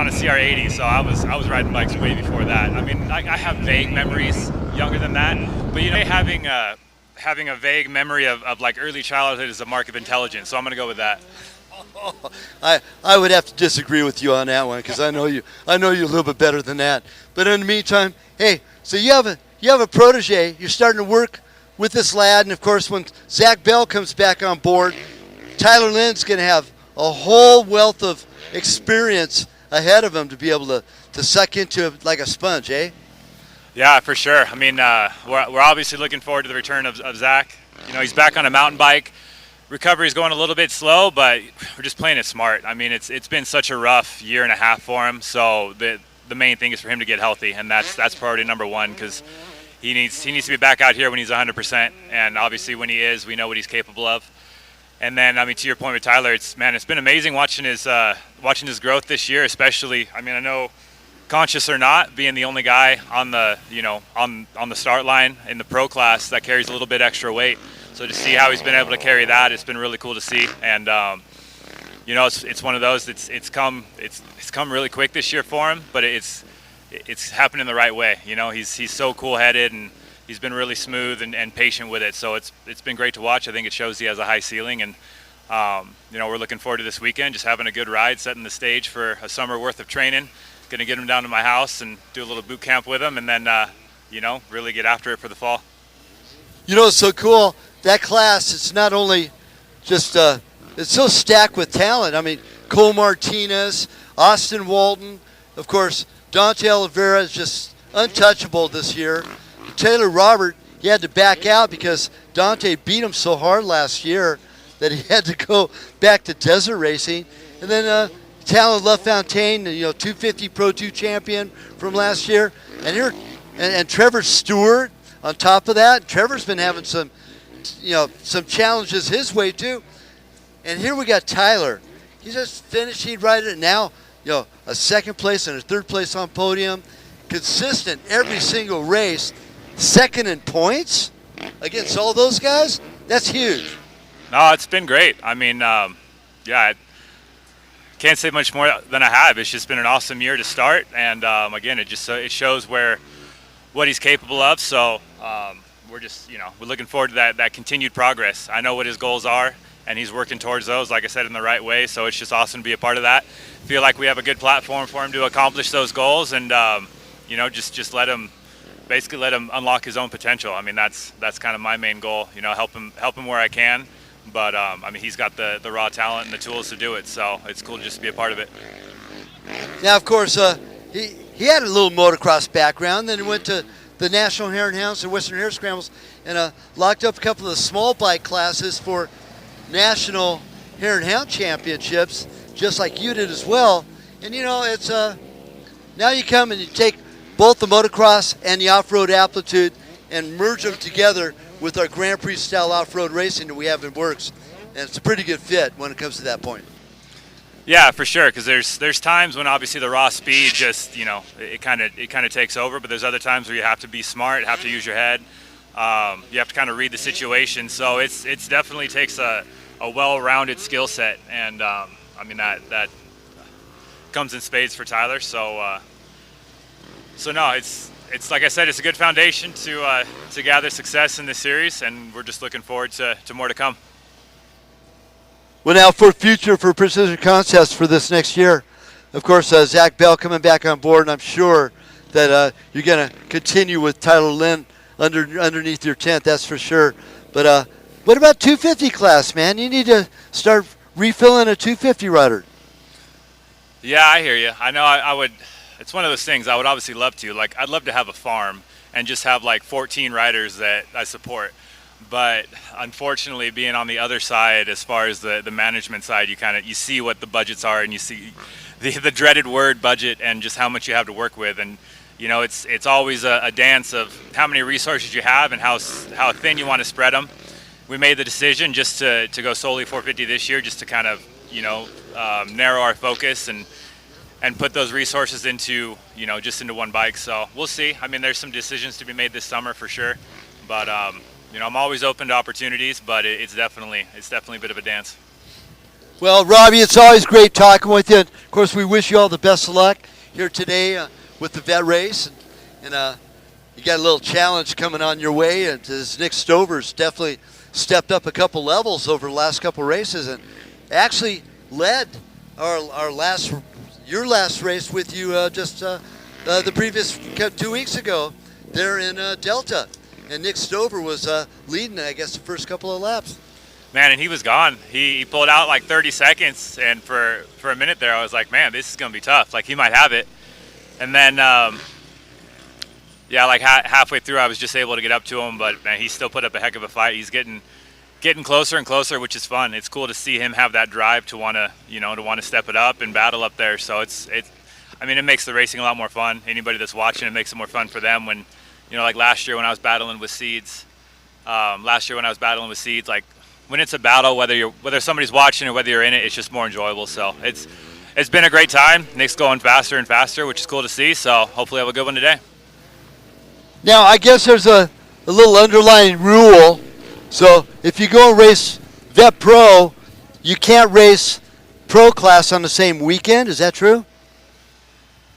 on a CR80, so I was riding bikes way before that. I mean, I have vague memories younger than that, but having a vague memory of like early childhood is a mark of intelligence. So I'm going to go with that. I would have to disagree with you on that one because I know you a little bit better than that. But in the meantime, hey, so you have a protege. You're starting to work with this lad, and of course, when Zach Bell comes back on board, Tyler Lynn's going to have a whole wealth of experience ahead of him to be able to suck into it like a sponge, eh? Yeah, for sure. I mean, we're obviously looking forward to the return of Zach. He's back on a mountain bike. Recovery is going a little bit slow, but we're just playing it smart. I mean, it's been such a rough year and a half for him. So the main thing is for him to get healthy, and that's priority number one because he needs to be back out here when he's 100%. And obviously, when he is, we know what he's capable of. And then, I mean, to your point with Tyler, it's been amazing watching his growth this year, especially. I mean, I know, conscious or not, being the only guy on the on the start line in the pro class that carries a little bit extra weight. So to see how he's been able to carry that, it's been really cool to see. And it's one of those. It's come really quick this year for him, but it's happening the right way. He's so cool-headed, and he's been really smooth and patient with it. So it's been great to watch. I think it shows he has a high ceiling, and we're looking forward to this weekend, just having a good ride, setting the stage for a summer worth of training. Going to get him down to my house and do a little boot camp with him, and then really get after it for the fall. It's so cool. That class, it's not only just it's so stacked with talent. I mean, Cole Martinez, Austin Walton, of course, Dante Oliveira is just untouchable this year. Taylor Robert, he had to back out because Dante beat him so hard last year that he had to go back to desert racing. And then Talon LaFontaine, 250 Pro 2 champion from last year. And Trevor Stewart on top of that. Trevor's been having some challenges his way too. And here we got Tyler. He's just finishing right at now, a second place and a third place on podium. Consistent every single race. Second in points against all those guys. That's huge. No, it's been great. I mean, I can't say much more than I have. It's just been an awesome year to start. And again, it shows what he's capable of. So we're looking forward to that continued progress. I know what his goals are, and he's working towards those, like I said, in the right way. So it's just awesome to be a part of that. Feel like we have a good platform for him to accomplish those goals, and just let him unlock his own potential. I mean, that's kind of my main goal. Help him where I can. But he's got the raw talent and the tools to do it. So it's cool just to be a part of it. Now, of course, he had a little motocross background. Then he went to the National Hare and Hounds and Western Hare Scrambles and locked up a couple of the small bike classes for National Hare and Hound Championships, just like you did as well. And it's now you come and you take both the motocross and the off-road aptitude and merge them together with our Grand Prix style off-road racing that we have in WORCS, and it's a pretty good fit when it comes to that point. Yeah, for sure. Because there's times when obviously the raw speed just it kind of takes over, but there's other times where you have to be smart, have to use your head. You have to kind of read the situation. So it's definitely takes a well-rounded skill set, and that comes in spades for Tyler. So no, it's like I said, it's a good foundation to gather success in this series, and we're just looking forward to more to come. Well, now for Precision Concepts for this next year, of course, Zach Bell coming back on board, and I'm sure that you're going to continue with Tyler Lynn underneath your tent, that's for sure. But what about 250 class, man? You need to start refilling a 250 rider. Yeah, I hear you. I know I would. It's one of those things I would obviously love to. Like, I'd love to have a farm and just have like 14 riders that I support. But unfortunately, being on the other side, as far as the management side, you see what the budgets are, and you see the dreaded word budget and just how much you have to work with. And it's always a dance of how many resources you have and how thin you want to spread them. We made the decision just to go solely 450 this year, just to kind of narrow our focus and put those resources into just into one bike. So we'll see. I mean, there's some decisions to be made this summer for sure, but I'm always open to opportunities, but it's definitely a bit of a dance. Well, Robbie, it's always great talking with you. Of course, we wish you all the best of luck here today with the vet race. And you got a little challenge coming on your way. And as Nick Stover's definitely stepped up a couple levels over the last couple races and actually led your last race with you the previous 2 weeks ago there in Delta. And Nick Stover was leading, I guess, the first couple of laps. Man, and he was gone. He pulled out like 30 seconds, and for a minute there, I was like, man, this is going to be tough. Like, he might have it. And then, like halfway through, I was just able to get up to him, but man, he still put up a heck of a fight. He's getting closer and closer, which is fun. It's cool to see him have that drive to want to step it up and battle up there. So it makes the racing a lot more fun. Anybody that's watching, it makes it more fun for them. When, like last year when I was battling with Seeds, like, when it's a battle, whether somebody's watching or whether you're in it, it's just more enjoyable. So it's been a great time. Nick's going faster and faster, which is cool to see. So hopefully I have a good one today. Now, I guess there's a little underlying rule. So if you go and race Vet Pro, you can't race Pro class on the same weekend. Is that true?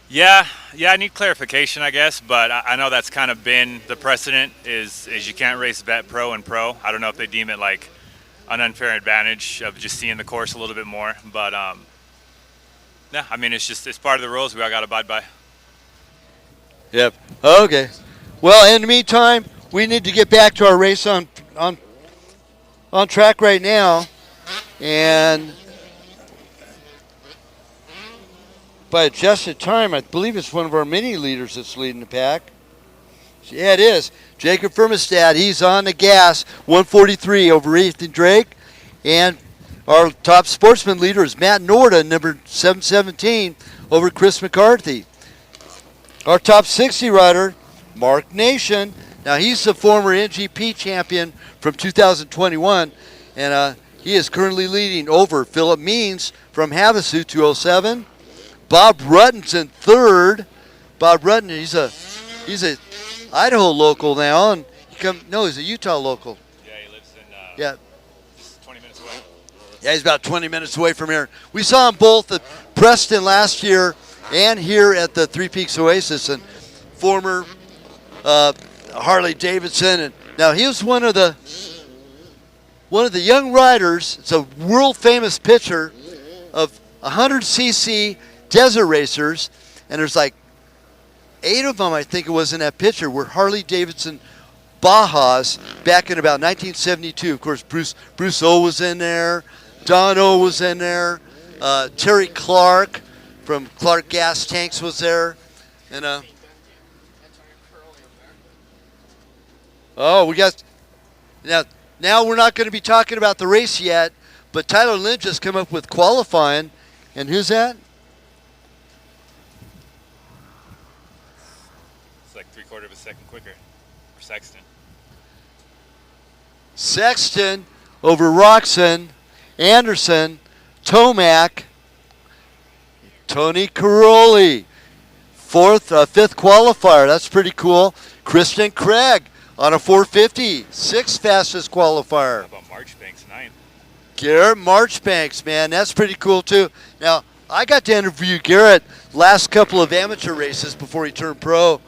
Yeah, I need clarification, I guess, but I know that's kind of been the precedent is you can't race Vet Pro and Pro. I don't know if they deem it like an unfair advantage of just seeing the course a little bit more, but it's part of the rules we all got to abide by. Yep. Okay. Well, in the meantime, we need to get back to our race on track right now, and by adjusted time, I believe it's one of our mini leaders that's leading the pack. Yeah, it is. Jacob Firmestad, he's on the gas, 143 over Ethan Drake. And our top sportsman leader is Matt Norda, number 717, over Chris McCarthy. Our top 60 rider, Mark Nation. Now, he's the former NGP champion from 2021, and he is currently leading over Philip Means from Havasu, 207. Bob Rutten's in third. Bob Rutten, he's a Idaho local now, and he's a Utah local. Yeah, he lives in just 20 minutes away. Yeah, he's about 20 minutes away from here. We saw him both at Preston last year and here at the Three Peaks Oasis, and former Harley Davidson, and now he was one of the young riders. It's a world famous picture of 100cc desert racers, and there's like 8 of them, I think it was, in that picture, were Harley Davidson Bajas back in about 1972. Of course, Bruce O was in there, Don O was in there, Terry Clark from Clark Gas Tanks was there, and we got now we're not going to be talking about the race yet, but Tyler Lynn just come up with qualifying, and who's that? Like 3/4 of a second quicker for Sexton. Sexton over Roxon, Anderson, Tomac, Tony Caroli, fifth qualifier. That's pretty cool. Kristen Craig on a 450, sixth fastest qualifier. How about Marchbanks, 9th? Garrett Marchbanks, man, that's pretty cool too. Now, I got to interview Garrett last couple of amateur races before he turned pro.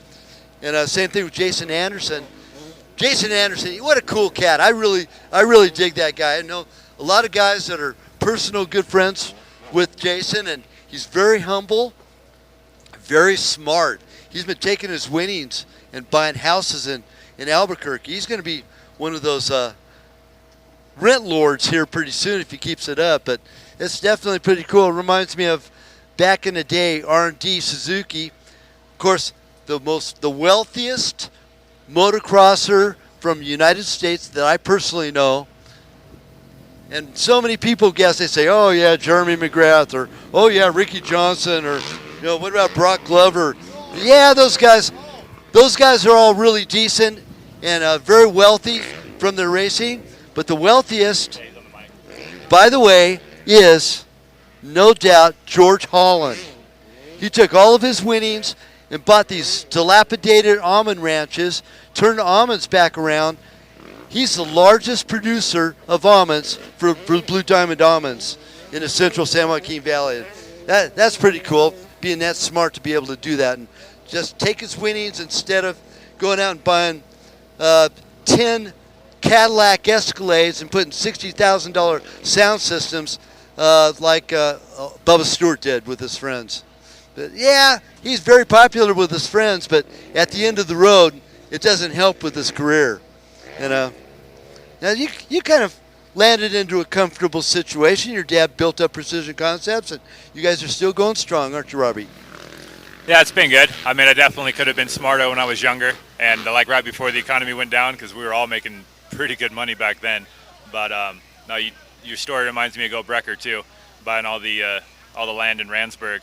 And same thing with Jason Anderson. Jason Anderson, what a cool cat. I really dig that guy. I know a lot of guys that are personal good friends with Jason, and he's very humble, very smart. He's been taking his winnings and buying houses in Albuquerque. He's going to be one of those rent lords here pretty soon if he keeps it up. But it's definitely pretty cool. It reminds me of back in the day, RND Suzuki. Of course, the wealthiest motocrosser from the United States that I personally know. And so many people guess, they say, oh yeah, Jeremy McGrath, or oh yeah, Ricky Johnson, or what about Brock Glover? Yeah, those guys are all really decent and very wealthy from their racing. But the wealthiest, by the way, is no doubt George Holland. He took all of his winnings and bought these dilapidated almond ranches, turned the almonds back around. He's the largest producer of almonds for Blue Diamond Almonds. in the central San Joaquin Valley. That's pretty cool, being that smart to be able to do that and just take his winnings instead of going out and buying 10 Cadillac Escalades and putting $60,000 sound systems like Bubba Stewart did with his friends. But yeah, he's very popular with his friends, but at the end of the road, it doesn't help with his career. Now you kind of landed into a comfortable situation. Your dad built up Precision Concepts, and you guys are still going strong, aren't you, Robbie? Yeah, it's been good. I mean, I definitely could have been smarter when I was younger, and like right before the economy went down, because we were all making pretty good money back then. But no, your story reminds me of Go Brecker too, buying all the land in Randsburg,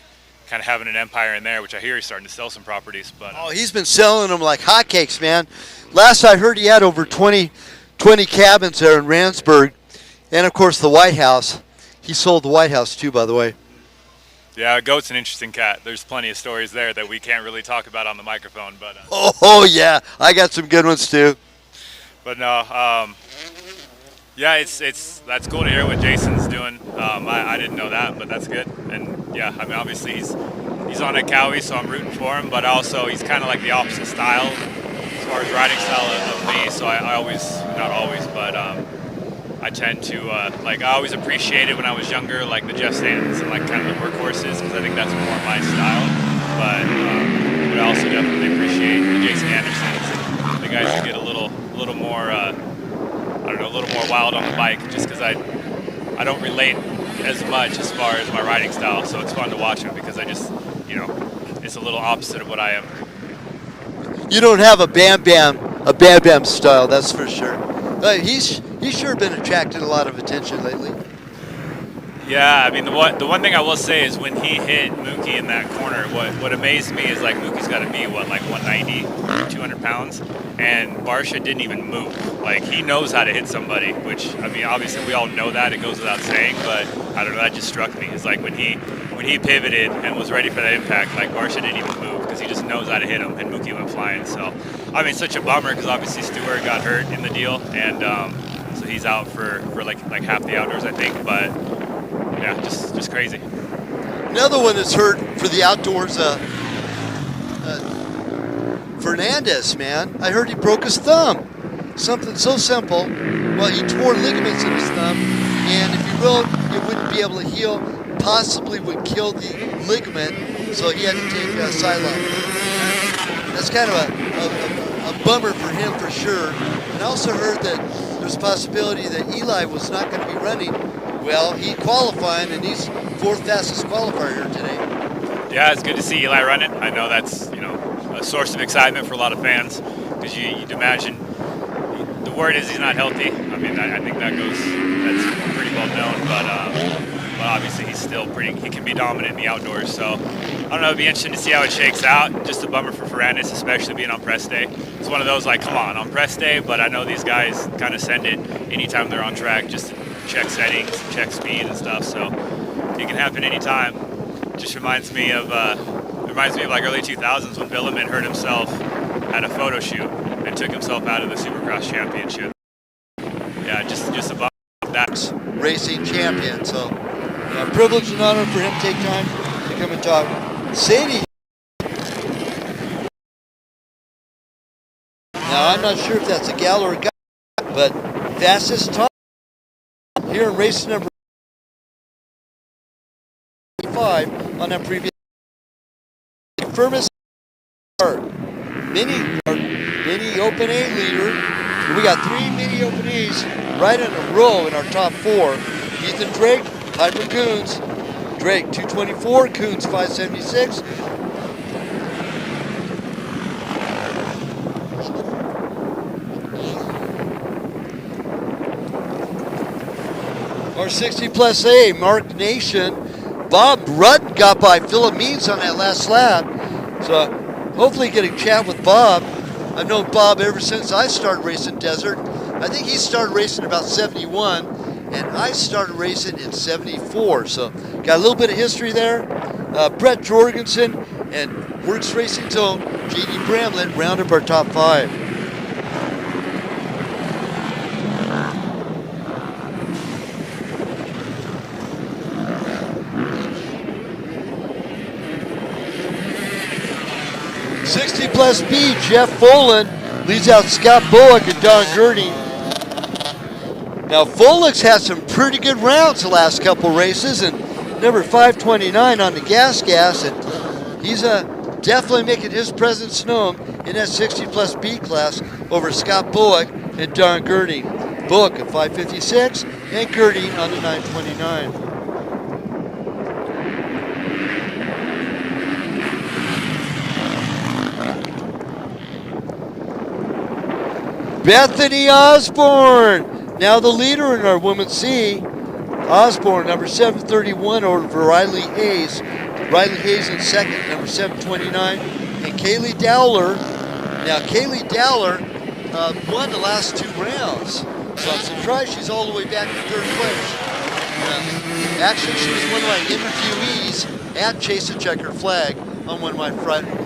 kind of having an empire in there, which I hear he's starting to sell some properties. But he's been selling them like hotcakes, man. Last I heard, he had over 20 cabins there in Randsburg, and of course the White House. He sold the White House too, by the way. Yeah, Goat's an interesting cat. There's plenty of stories there that we can't really talk about on the microphone. But oh yeah, I got some good ones too. But no, yeah, that's cool to hear what Jason's doing. I didn't know that, but that's good. And yeah, I mean, obviously he's on a Cowie, so I'm rooting for him. But also he's kind of like the opposite style as far as riding style of me. So I always, not always, but I tend to I always appreciated when I was younger, like the Jeff Stanton's and like kind of the workhorses, because I think that's more my style. But I also definitely appreciate the Jason Andersons, the guys who get a little more I don't know, a little more wild on the bike, just because I don't relate as much as far as my riding style. So it's fun to watch them because I just, it's a little opposite of what I am. You don't have a Bam Bam style, that's for sure. He's sure been attracting a lot of attention lately. Yeah, I mean, the one thing I will say is when he hit Mookie in that corner, what amazed me is like Mookie's got to be like 190, 200 pounds, and Barsha didn't even move. Like, he knows how to hit somebody, which, I mean, obviously we all know that, it goes without saying, but I don't know, that just struck me. It's like when he pivoted and was ready for that impact, like Barsha didn't even move because he just knows how to hit him, and Mookie went flying. So, I mean, such a bummer because obviously Stewart got hurt in the deal, and so he's out for like half the outdoors, I think, but yeah, just crazy. Another one that's hurt for the outdoors, Fernandez, man. I heard he broke his thumb. Something so simple. Well, he tore ligaments in his thumb, and if you will, it wouldn't be able to heal. Possibly would kill the ligament, so he had to take a sideline. That's kind of a bummer for him for sure. And I also heard that there's a possibility that Eli was not going to be running. Well, he qualified, and he's fourth fastest qualifier here today. Yeah, it's good to see Eli running. I know that's a source of excitement for a lot of fans because you'd imagine the word is he's not healthy. I mean, I think that's pretty well known, but obviously he's still he can be dominant in the outdoors. So I don't know, it'd be interesting to see how it shakes out. Just a bummer for Ferrandis, especially being on press day. It's one of those like, come on press day, but I know these guys kind of send it anytime they're on track just to check settings, check speed and stuff. So it can happen anytime. Just reminds me of like early 2000s when Billaman hurt himself at a photo shoot and took himself out of the Supercross championship. Yeah, just a bummer of that. Racing champion, so privilege and honor for him to take time to come and talk. Sadie. Now, I'm not sure if that's a gal or a guy, but fastest time here in race number 5 on that previous firmest mini Open A leader. We got 3 mini Open A's right in a row in our top 4. Ethan Drake, Piper Coons. Drake 224, Coons 576. Our 60 plus A, Mark Nation. Bob Rudd got by Philip Means on that last lap. So hopefully get a chat with Bob. I've known Bob ever since I started racing Desert. I think he started racing about 71, and I started racing in 74. So got a little bit of history there. Brett Jorgensen and WORCS Racing Tone, J.D. Bramlett round up our top 5. 60 plus B, Jeff Folan leads out Scott Bullock and Don Girding. Now Folleck's had some pretty good rounds the last couple races, and number 529 on the gas, and he's definitely making his presence known in that 60 plus B class over Scott Bullock and Don Girding. Bullock at 556 and Girding on the 929. Bethany Osborne, now the leader in our Women's C. Osborne, number 731 over Riley Hayes. Riley Hayes in second, number 729. And Kaylee Dowler. Now Kaylee Dowler won the last 2 rounds. So I'm surprised she's all the way back to 3rd place. Actually, she was one of my interviewees at Chase the Checker Flag on one of my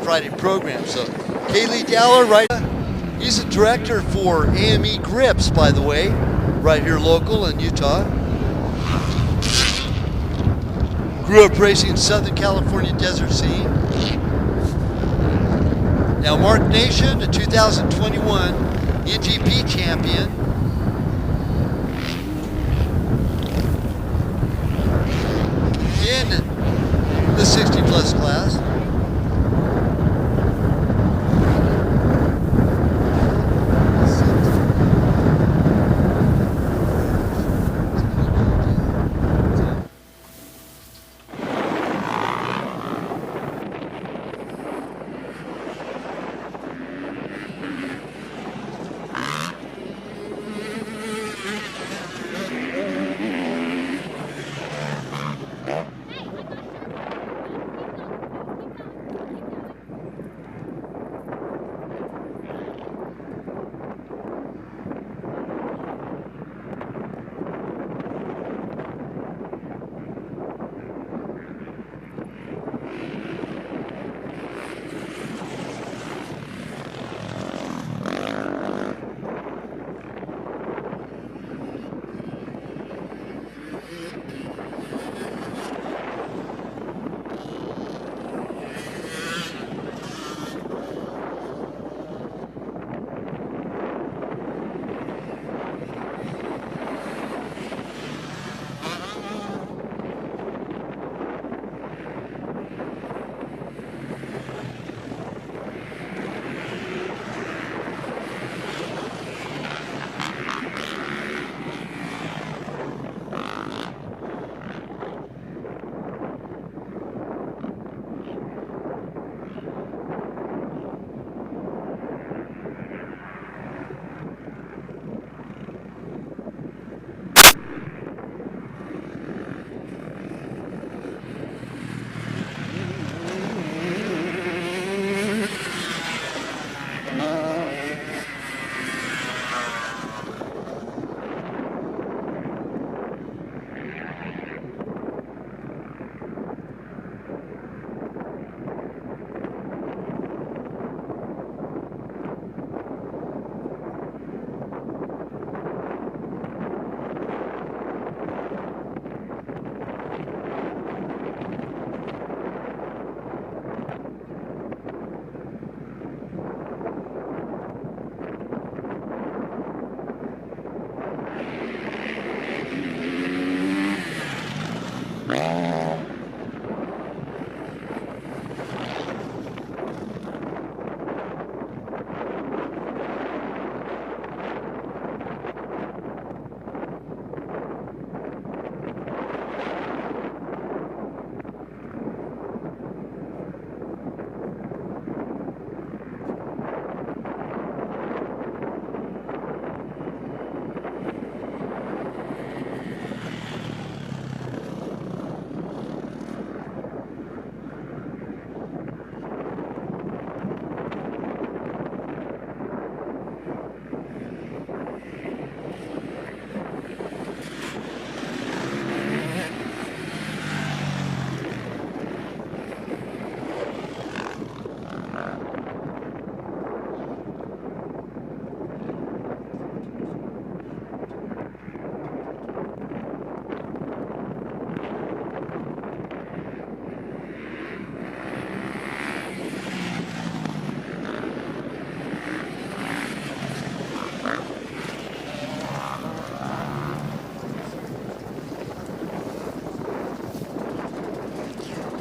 Friday programs. So Kaylee Dowler, right? He's a director for AME Grips, by the way, right here local in Utah. Grew up racing Southern California desert scene. Now Mark Nation, the 2021 NGP champion. In the 60 plus class.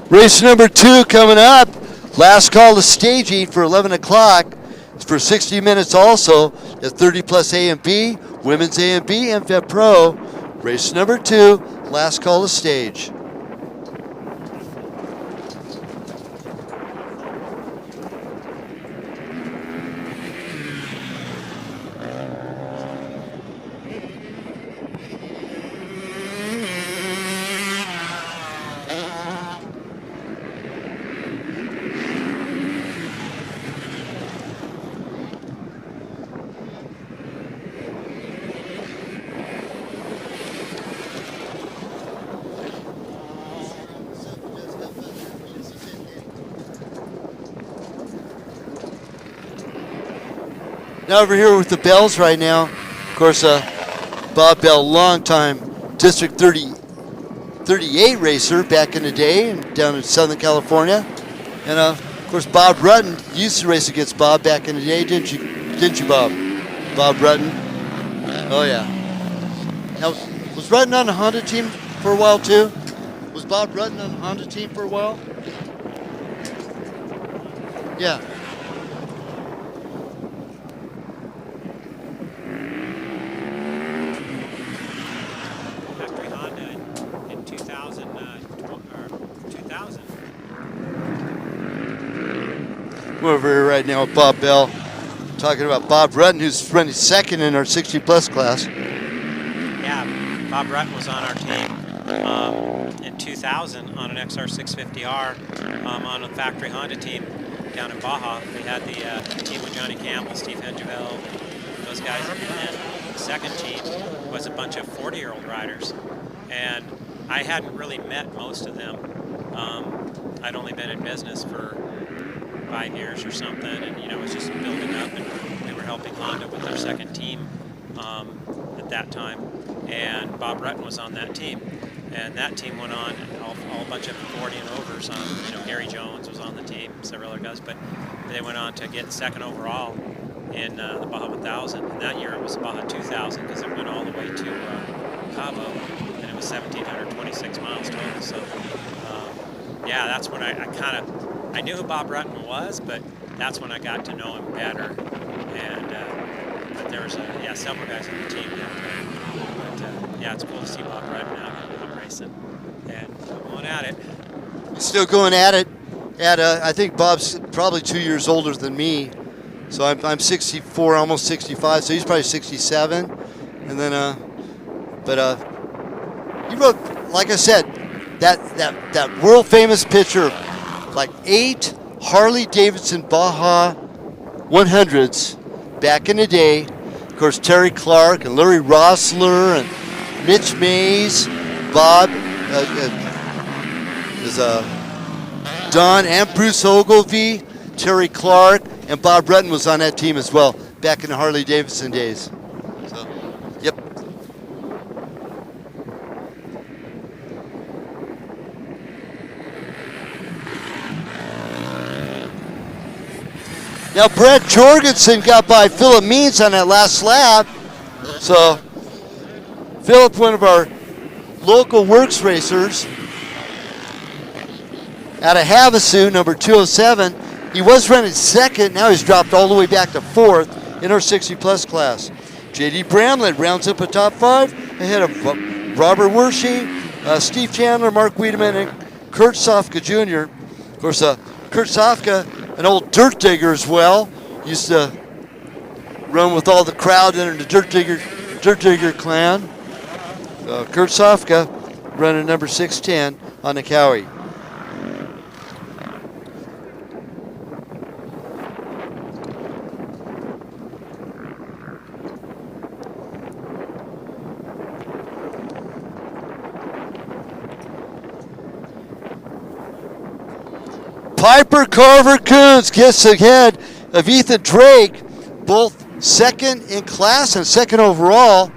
Race number 2 coming up. Last call to staging for 11 o'clock. It's for 60 minutes also. At 30 plus A and B, women's A and B, MFET Pro. Race number 2, last call to stage. Now over here with the Bells right now, of course, Bob Bell, longtime District 38 racer back in the day and down in Southern California. And of course, Bob Rutten used to race against Bob back in the day, didn't you, Bob? Bob Rutten. Oh yeah. Now, was Rutten on the Honda team for a while too? Was Bob Rutten on the Honda team for a while? Yeah. We're over here right now with Bob Bell, talking about Bob Rutten, who's running second in our 60 plus class. Yeah, Bob Rutten was on our team in 2000 on an XR650R on a factory Honda team down in Baja. We had the team with Johnny Campbell, Steve Hedgeville, those guys. And the second team was a bunch of 40-year-old riders. And I hadn't really met most of them. I'd only been in business for 5 years or something, and it was just building up, and we were helping Honda with their second team at that time, and Bob Rutten was on that team, and that team went on all a bunch of 40 and overs. Gary Jones was on the team, several other guys, but they went on to get second overall in the Baja 1000, and that year it was Baja 2000 because it went all the way to Cabo, and it was 1,726 miles total. So yeah, that's when I knew who Bob Rutten was, but that's when I got to know him better. And but there was several guys on the team that but yeah, it's cool to see Bob Rutten out racing and going at it. He's still going at it. I think Bob's probably 2 years older than me, so I'm 64, almost 65. So he's probably 67. And then, he wrote, like I said, that world famous picture of like 8 Harley Davidson Baja 100s back in the day. Of course, Terry Clark and Larry Rossler and Mitch Mays, Bob, Don and Bruce Ogilvie, Terry Clark, and Bob Rutten was on that team as well back in the Harley Davidson days. So, yep. Now Brett Jorgensen got by Philip Means on that last lap. So Philip, one of our local WORCS racers out of Havasu, number 207. He was running second. Now he's dropped all the way back to fourth in our 60-plus class. J.D. Bramlett rounds up a top 5 ahead of Robert Wershey, Steve Chandler, Mark Wiedemann, and Kurt Sofka Jr. Of course, Kurt Sofka, an old dirt digger as well, used to run with all the crowd in the dirt digger clan. Kurt Sofka running number 610 on the Cowie. Piper Carver Coons gets ahead of Ethan Drake, both second in class and second overall,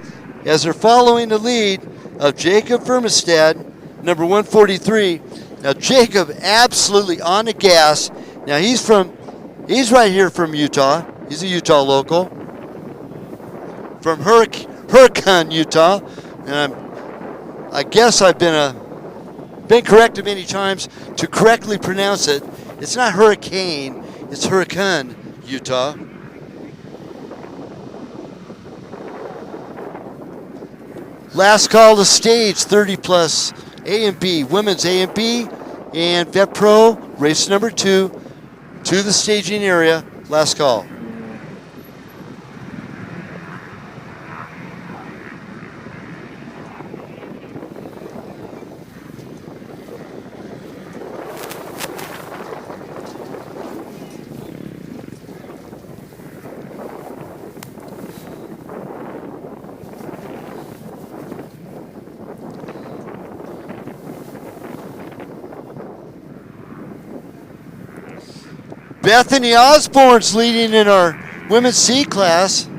as they're following the lead of Jacob Vermestad, number 143. Now Jacob absolutely on the gas. Now he's right here from Utah. He's a Utah local. From Hurricane, Utah. And I guess I've been a been corrected many times to correctly pronounce it. It's not hurricane, it's hurricane, Utah. Last call to stage, 30 plus A and B, women's A and B, and Vet Pro, race number 2, to the staging area, last call. Bethany Osborne's leading in our women's C class.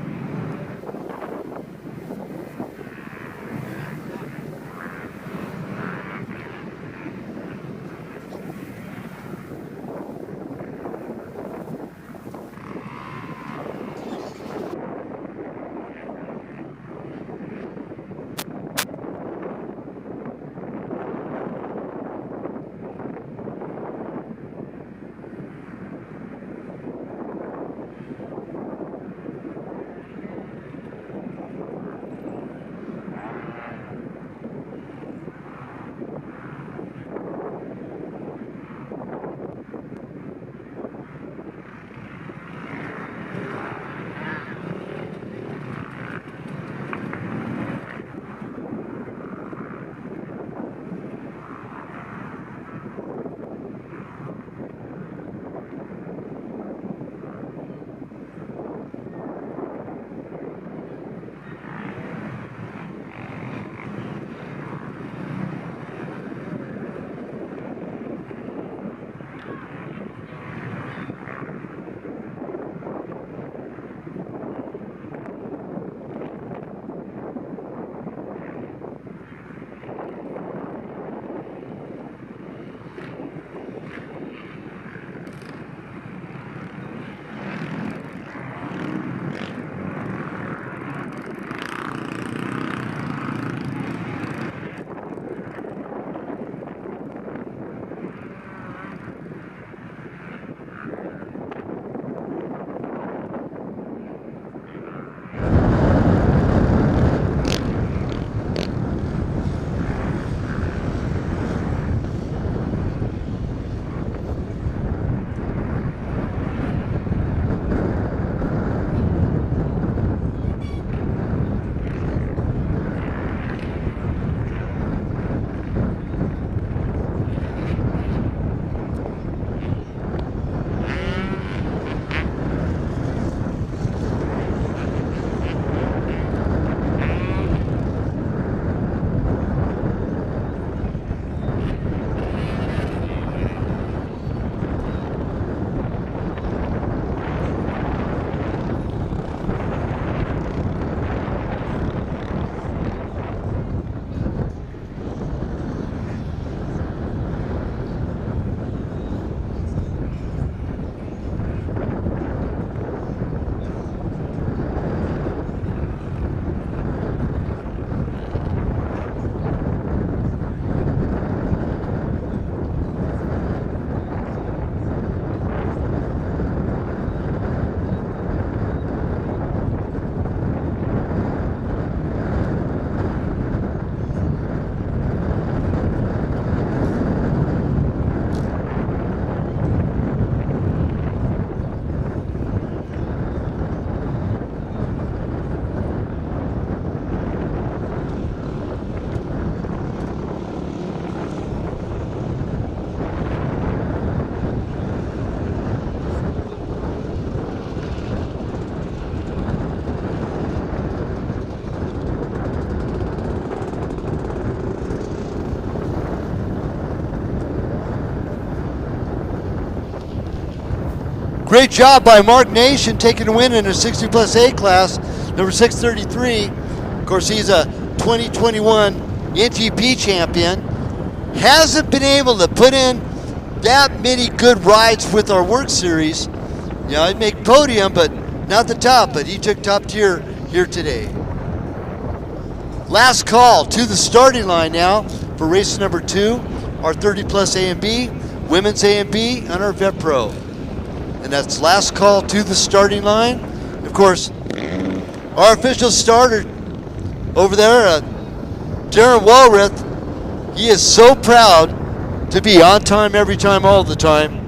Great job by Mark Nation taking a win in a 60 plus A class, number 633. Of course, he's a 2021 NTP champion. Hasn't been able to put in that many good rides with our WORCS series. You know, he'd make podium, but not the top, but he took top tier here today. Last call to the starting line now for race number 2. our 30 plus A and B, women's A and B, and our Vet Pro. And that's last call to the starting line. Of course, our official starter over there, Darren Walrath, he is so proud to be on time every time, all the time.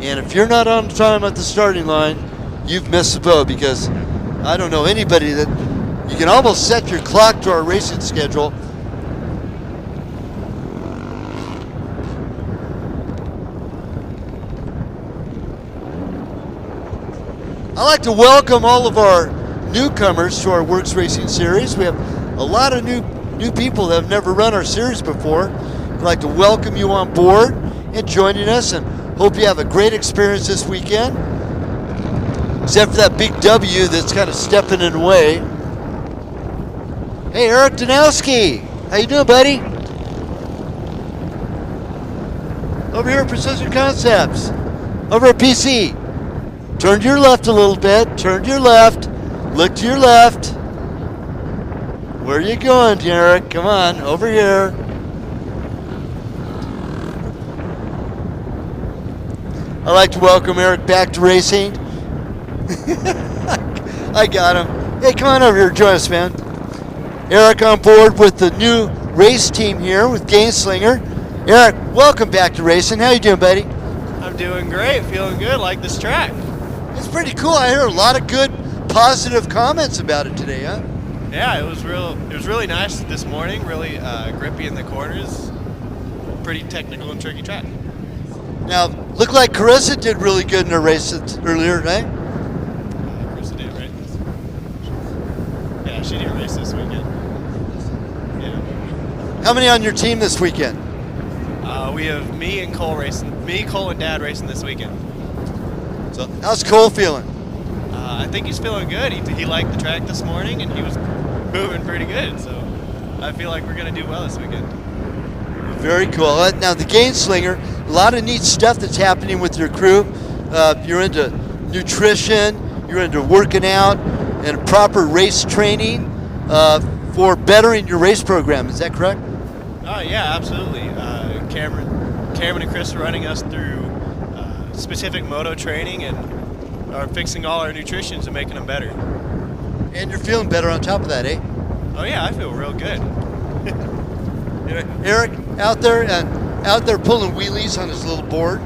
And if you're not on time at the starting line, you've missed the boat, because I don't know anybody that you can almost set your clock to our racing schedule. I'd like to welcome all of our newcomers to our WORCS Racing series. We have a lot of new people that have never run our series before. I'd like to welcome you on board and joining us, and hope you have a great experience this weekend. Except for that big W that's kind of stepping in the way. Hey, Eric Danowski, how you doing, buddy? Over here at Precision Concepts, over at PC. Turn to your left a little bit, turn to your left, look to your left. Where are you going, Eric? Come on, over here. I'd like to welcome Eric back to racing. I got him. Hey, come on over here, join us, man. Eric on board with the new race team here with Gainslinger. Eric, welcome back to racing. How you doing, buddy? I'm doing great, feeling good, like this track. It's pretty cool. I heard a lot of good, positive comments about it today, huh? Yeah, it was really nice this morning, really grippy in the corners. Pretty technical and tricky track. Now, looked like Carissa did really good in her race earlier, right? Carissa did, right? Yeah, she did race this weekend. Yeah. How many on your team this weekend? We have me and Cole racing. Me, Cole, and Dad racing this weekend. So, how's Cole feeling? I think he's feeling good. He liked the track this morning, and he was moving pretty good. So I feel like we're going to do well this weekend. Very cool. Now, the Gainslinger, a lot of neat stuff that's happening with your crew. You're into nutrition, you're into working out, and proper race training for bettering your race program. Is that correct? Oh, yeah, absolutely. Cameron and Chris are running us through specific MOTO training and are fixing all our nutritions and making them better. And you're feeling better on top of that, eh? Oh yeah, I feel real good. Eric out there pulling wheelies on his little board,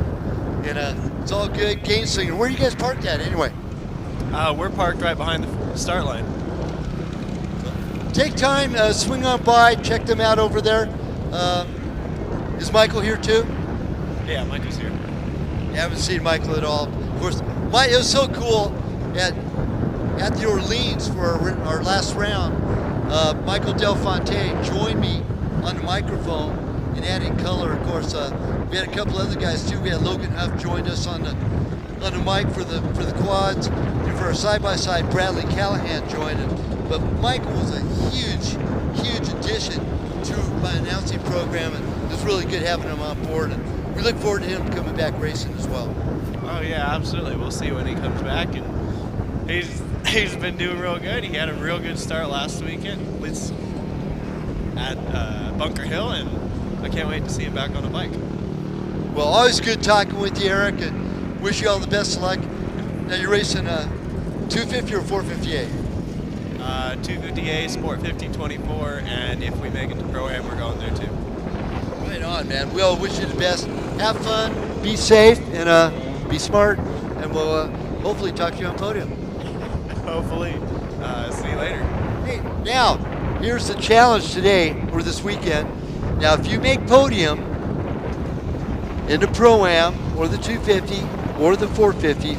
and it's all good. Gainslinger. Where are you guys parked at anyway? We're parked right behind the start line. Take time, swing on by, check them out over there. Is Michael here too? Yeah, Michael's here. I haven't seen Michael at all. Of course, it was so cool at the Orleans for our last round. Michael Del Fonte joined me on the microphone and adding color. Of course, we had a couple other guys too. We had Logan Huff joined us on the mic for the quads, and for our side-by-side, Bradley Callahan joined us. But Michael was a huge addition to my announcing program, and it was really good having him on board. And we look forward to him coming back racing as well. Oh yeah, absolutely. We'll see when he comes back, and he's been doing real good. He had a real good start last weekend at Bunker Hill, and I can't wait to see him back on a bike. Well, always good talking with you, Eric, and wish you all the best of luck. Now you're racing 250 or 458? 250A, Sport 1524, and if we make it to Pro-Am, we're going there too. Right on, man. We all wish you the best. Have fun, be safe, and be smart, and we'll hopefully talk to you on podium. Hopefully. See you later. Hey, now, here's the challenge today, or this weekend. Now, if you make podium in the Pro-Am, or the 250, or the 450,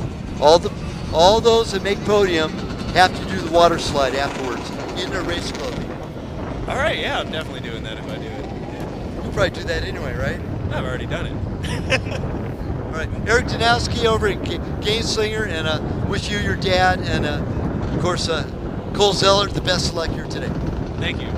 all those that make podium have to do the water slide afterwards in their race clothing. All right, yeah, I'm definitely doing that if I do it. Yeah. You'll probably do that anyway, right? I've already done it. All right, Eric Danowski over at Gainslinger, and wish you, your dad, and of course, Cole Zeller, the best of luck here today. Thank you.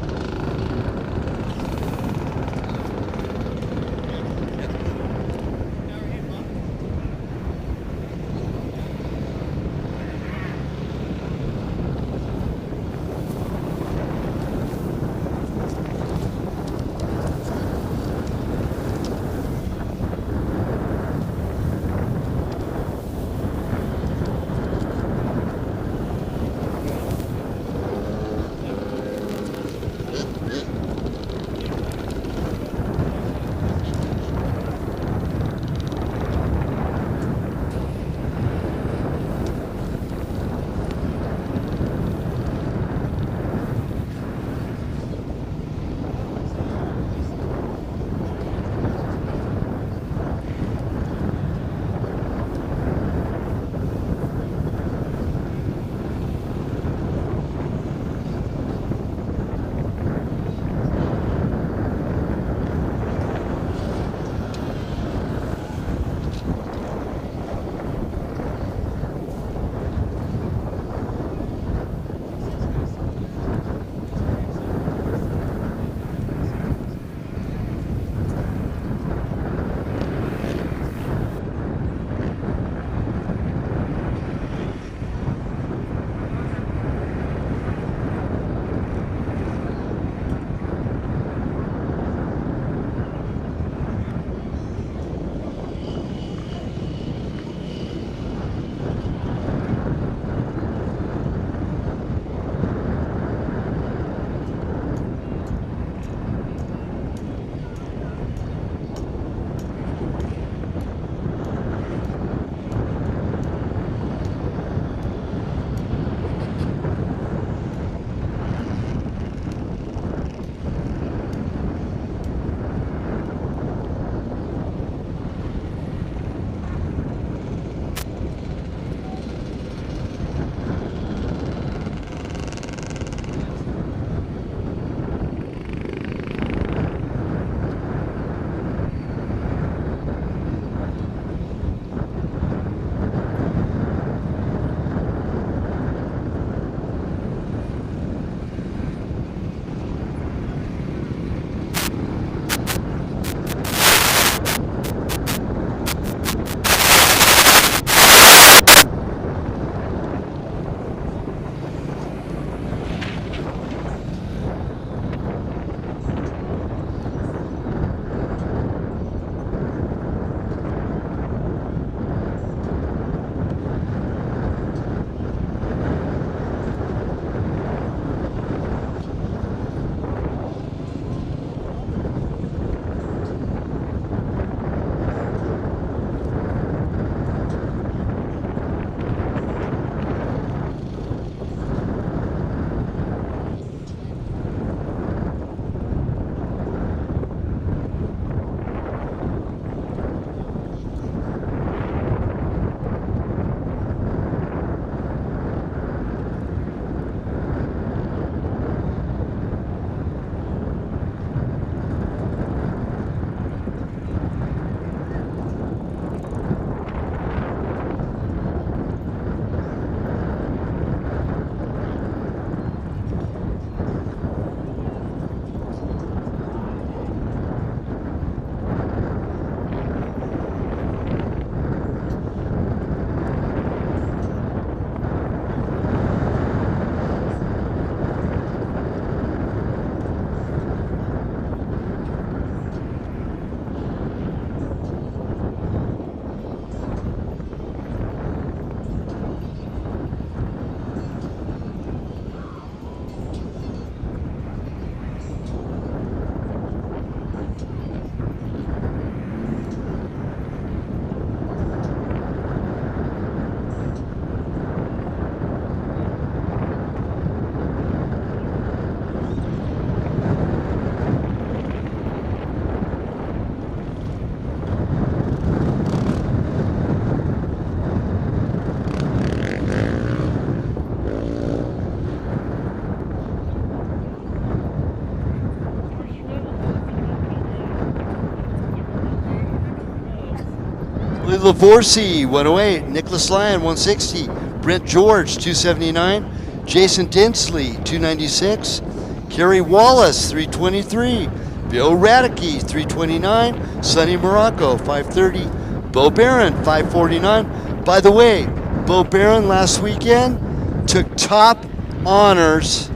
Lavorsi, 108. Nicholas Lyon, 160. Brent George, 279. Jason Dinsley, 296. Kerry Wallace, 323. Bill Radicke, 329. Sonny Morocco, 530. Bo Barron, 549. By the way, Bo Barron last weekend took top honors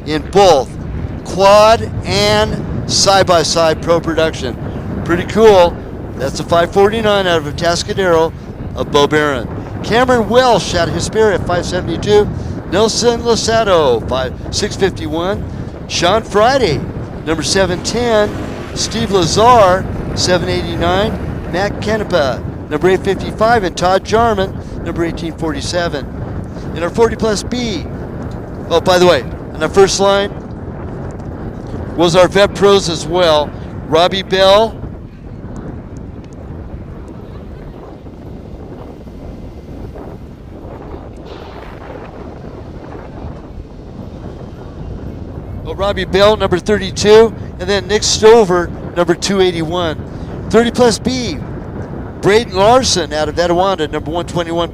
in both quad and side-by-side pro production. Pretty cool. That's a 549 out of a Tascadero of Bo Barron. Cameron Welsh out of Hesperia, 572. Nelson Losado, 651. Sean Friday, number 710. Steve Lazar, 789. Matt Kenepa, number 855. And Todd Jarman, number 1847. In our 40 plus B, oh, by the way, on the first line was our vet pros as well. Robbie Bell, Robbie Bell, number 32, and then Nick Stover, number 281. 30 plus B, Brayden Larson out of Etiwanda, number 121.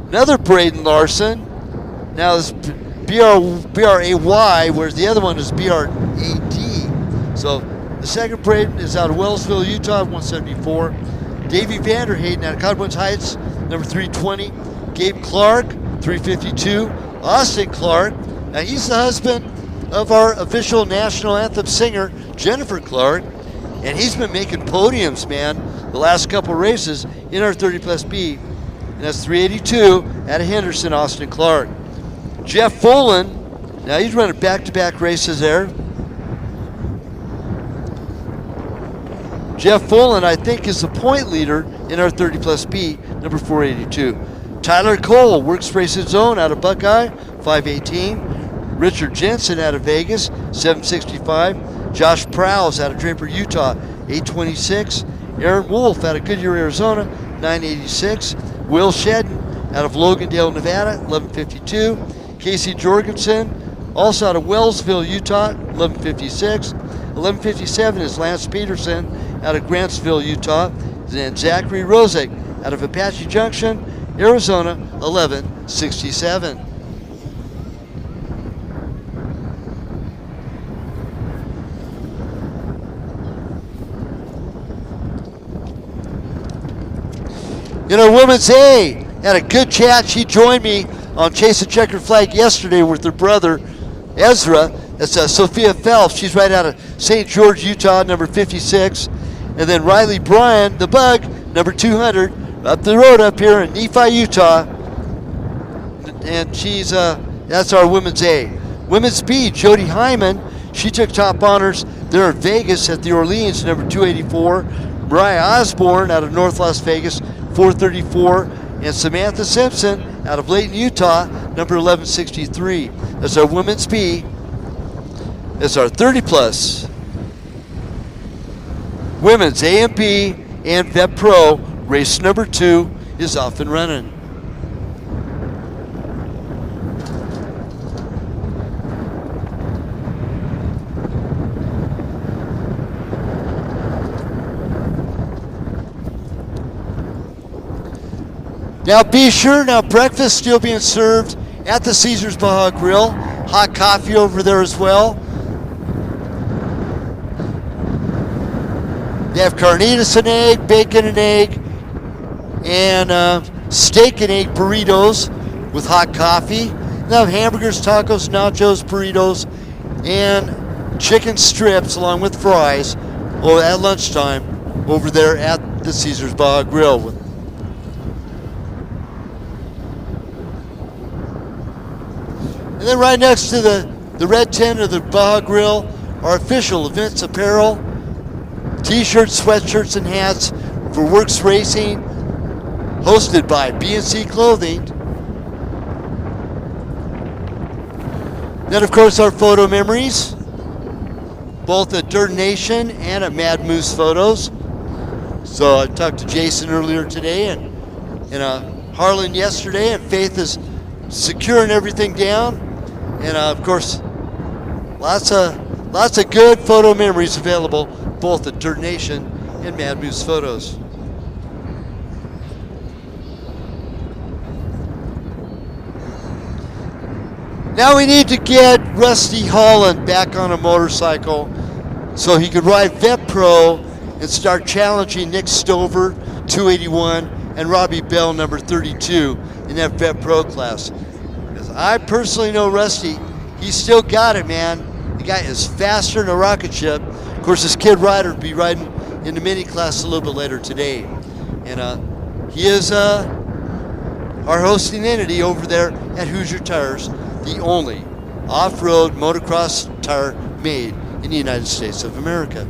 Another Brayden Larson. Now this B-R-A-Y, whereas the other one is B-R-A-D. So the second Brayden is out of Wellsville, Utah, 174. Davey Vanderhayden out of Codwin's Heights, number 320. Gabe Clark, 352. Austin Clark, now he's the husband of our official national anthem singer, Jennifer Clark, and he's been making podiums, man, the last couple races in our 30 plus B. And that's 382 out of Henderson, Austin Clark. Jeff Folan, now he's running back-to-back races there. Jeff Folan, I think, is the point leader in our 30 plus B, number 482. Tyler Cole, WORCS Racing Zone out of Buckeye, 518. Richard Jensen out of Vegas, 765. Josh Prowse out of Draper, Utah, 826. Aaron Wolf out of Goodyear, Arizona, 986. Will Shedden out of Logandale, Nevada, 1152. Casey Jorgensen, also out of Wellsville, Utah, 1156. 1157 is Lance Peterson out of Grantsville, Utah. And Zachary Rozek out of Apache Junction, Arizona, 1167. In our women's A, had a good chat. She joined me on Chase the Checkered Flag yesterday with her brother, Ezra. That's Sophia Phelps. She's right out of St. George, Utah, number 56. And then Riley Bryan, the Bug, number 200, up the road up here in Nephi, Utah. And she's, that's our women's A. Women's B, Jody Hyman. She took top honors there in Vegas at the Orleans, number 284. Mariah Osborne out of North Las Vegas, 434. And Samantha Simpson out of Layton, Utah, number 1163. That's our women's B. That's our 30 plus. Women's A and B and Vet Pro. Race number 2 is off and running. Now be sure, now breakfast still being served at the Caesar's Baja Grill. Hot coffee over there as well. They have carnitas and egg, bacon and egg, and steak and egg burritos with hot coffee. They have hamburgers, tacos, nachos, burritos, and chicken strips along with fries at lunchtime over there at the Caesar's Baja Grill. And then right next to the red tent of the Baja Grill, our official events apparel, t-shirts, sweatshirts, and hats for WORCS Racing, hosted by BNC Clothing. Then, of course, our photo memories, both at Dirt Nation and at Mad Moose Photos. So I talked to Jason earlier today and Harlan yesterday, and Faith is securing everything down. And of course, lots of Lots of good photo memories available both at Dirt Nation and Mad Moose Photos. Now we need to get Rusty Holland back on a motorcycle so he could ride Vet Pro and start challenging Nick Stover, 281, and Robbie Bell, number 32, in that Vet Pro class. Because I personally know Rusty, he's still got it, man. The guy is faster than a rocket ship. Of course, this kid rider will be riding in the mini class a little bit later today. And he is our hosting entity over there at Hoosier Tires, the only off-road motocross tire made in the United States of America.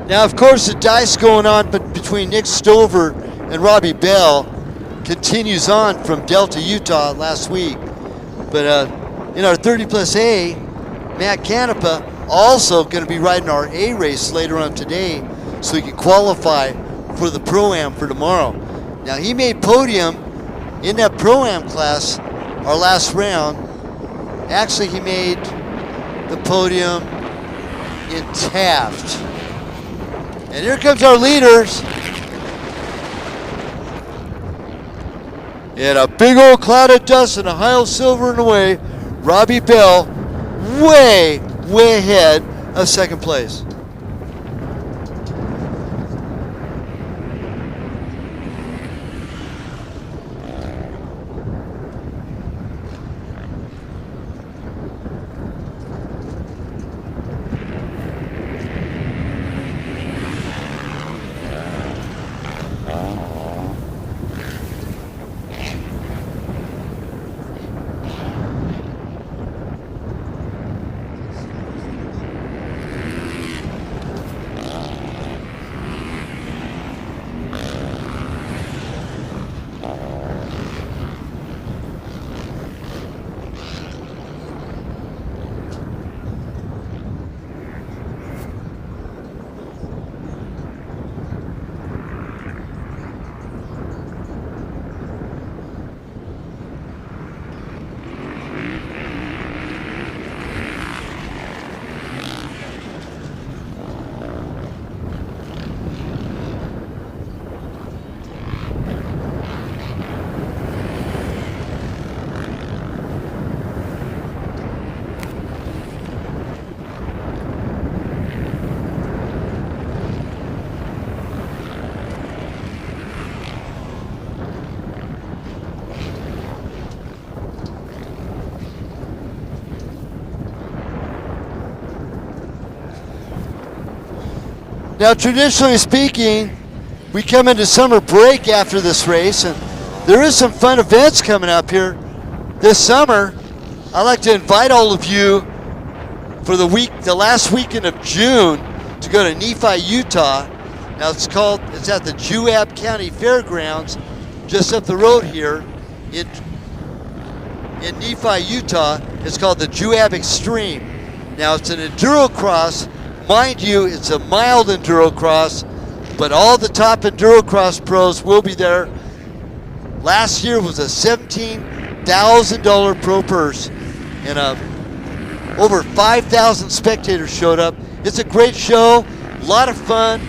Now, of course, the dice going on between Nick Stover and Robbie Bell continues on from Delta, Utah last week. But in our 30 plus A, Matt Canepa also going to be riding our A race later on today so he can qualify for the Pro-Am for tomorrow. Now, he made podium in that Pro-Am class our last round. Actually, he made the podium in Taft. And here comes our leaders. And a big old cloud of dust and a high of silver in the way. Robbie Bell way ahead of second place. Now, traditionally speaking, we come into summer break after this race, and there is some fun events coming up here this summer. I'd like to invite all of you for the last weekend of June to go to Nephi, Utah. Now it's at the Juab County Fairgrounds, just up the road here. In Nephi, Utah, it's called the Juab Extreme. Now it's an enduro cross. Mind you, it's a mild enduro cross, but all the top enduro cross pros will be there. Last year was a $17,000 pro purse, and over 5,000 spectators showed up. It's a great show, a lot of fun.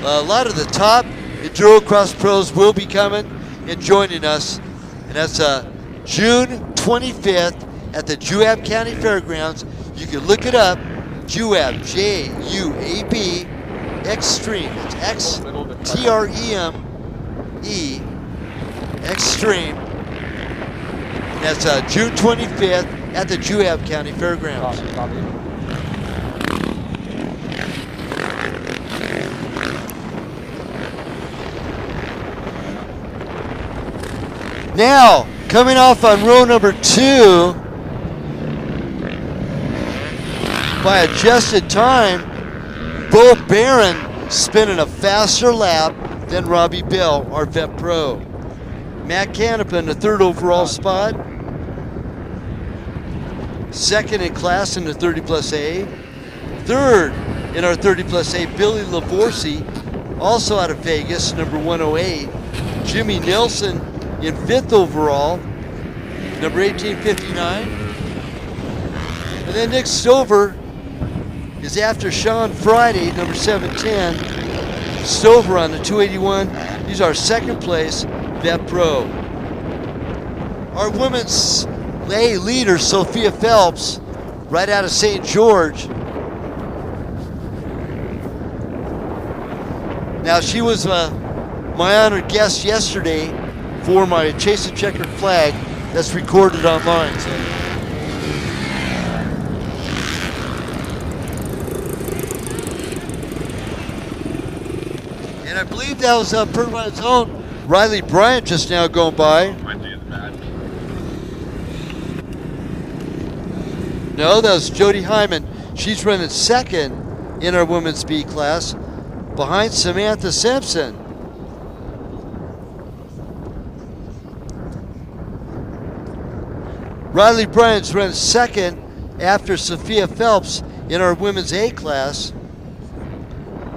A lot of the top enduro cross pros will be coming and joining us, and that's June 25th at the Juab County Fairgrounds. You can look it up, Juab, J-U-A-B, Extreme. It's X-T-R-E-M-E, Extreme. And that's June 25th at the Juab County Fairgrounds. Now, coming off on row number 2, by adjusted time, Bo Barron spinning a faster lap than Robbie Bell, our vet pro. Matt Canepa in the 3rd overall spot. 2nd in class in the 30 plus A. 3rd in our 30 plus A, Billy Lavorsi, also out of Vegas, number 108. Jimmy Nelson in 5th overall, number 1859. And then Nick Stover is after Sean Friday, number 710. Stover on the 281. He's our 2nd place vet pro. Our women's lay leader, Sophia Phelps, right out of St. George. Now, she was my honored guest yesterday for my Chase and Checkered flag that's recorded online. So. And I believe that was Pervine's own Riley Bryant just now going by. No, that was Jody Hyman. She's running 2nd in our women's B class, behind Samantha Simpson. Riley Bryant's running 2nd after Sophia Phelps in our women's A class.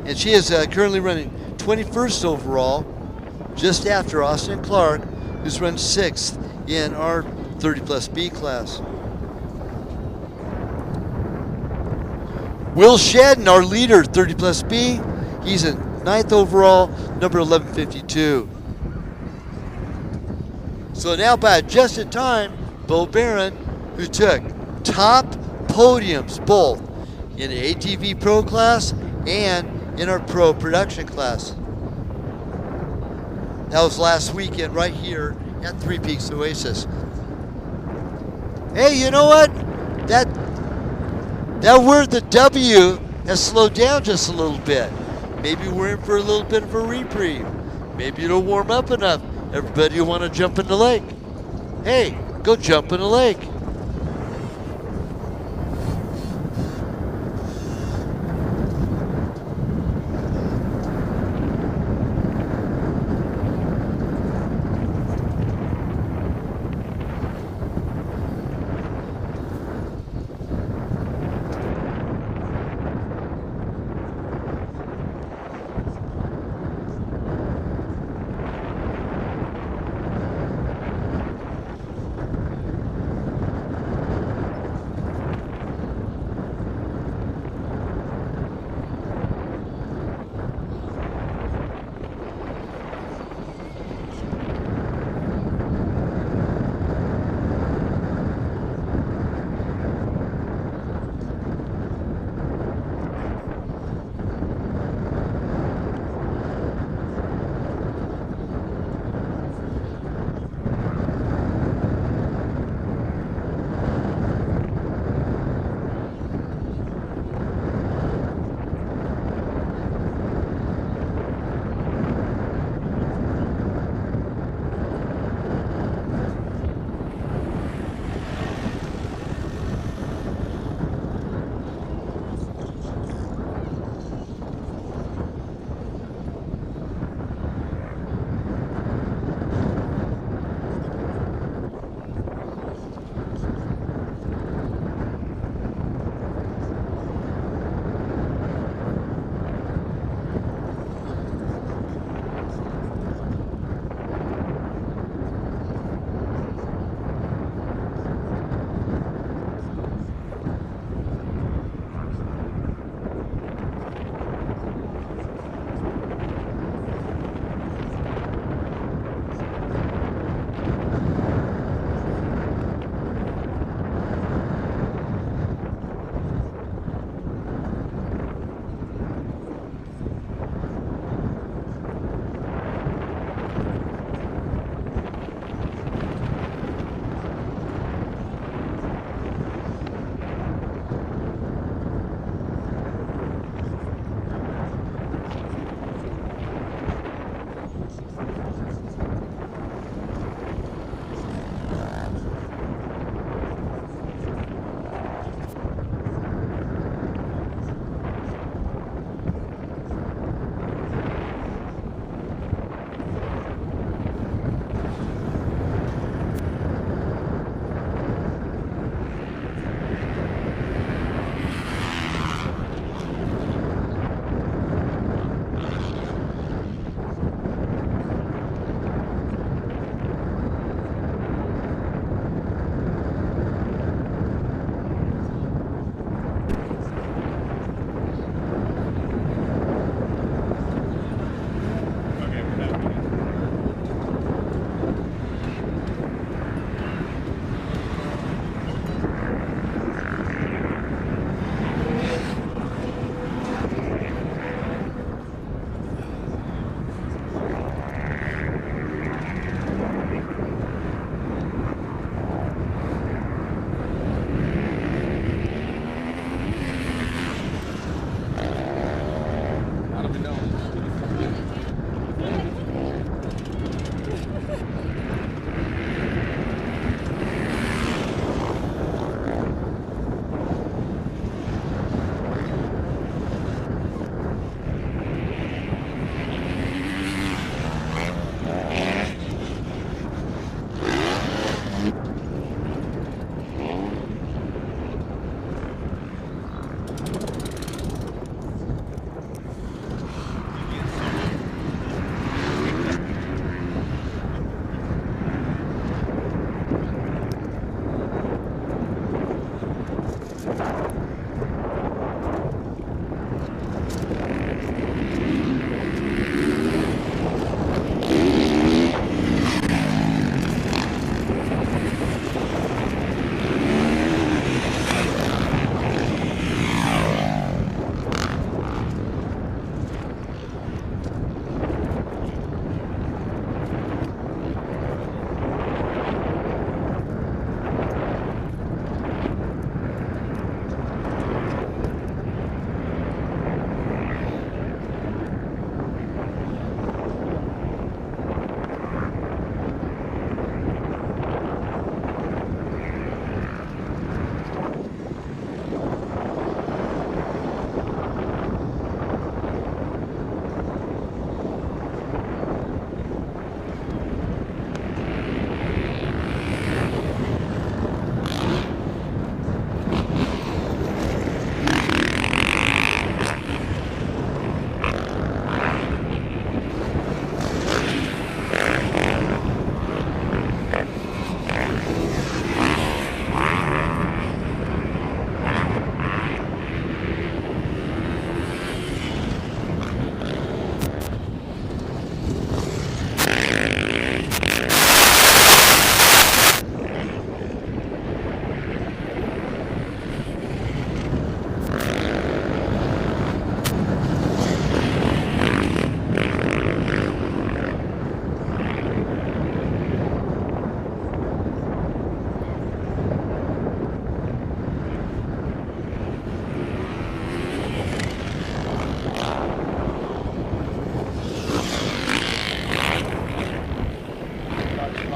And she is currently running 21st overall, just after Austin Clark, who's run 6th in our 30 plus B class. Will Shedden, our leader, 30 plus B, he's in 9th overall, number 1152. So now by adjusted time, Bo Barron, who took top podiums both in the ATV Pro class and in our Pro Production class. That was last weekend right here at Three Peaks Oasis. Hey, you know what? That word, the W, has slowed down just a little bit. Maybe we're in for a little bit of a reprieve. Maybe it'll warm up enough. Everybody will want to jump in the lake. Hey, go jump in the lake.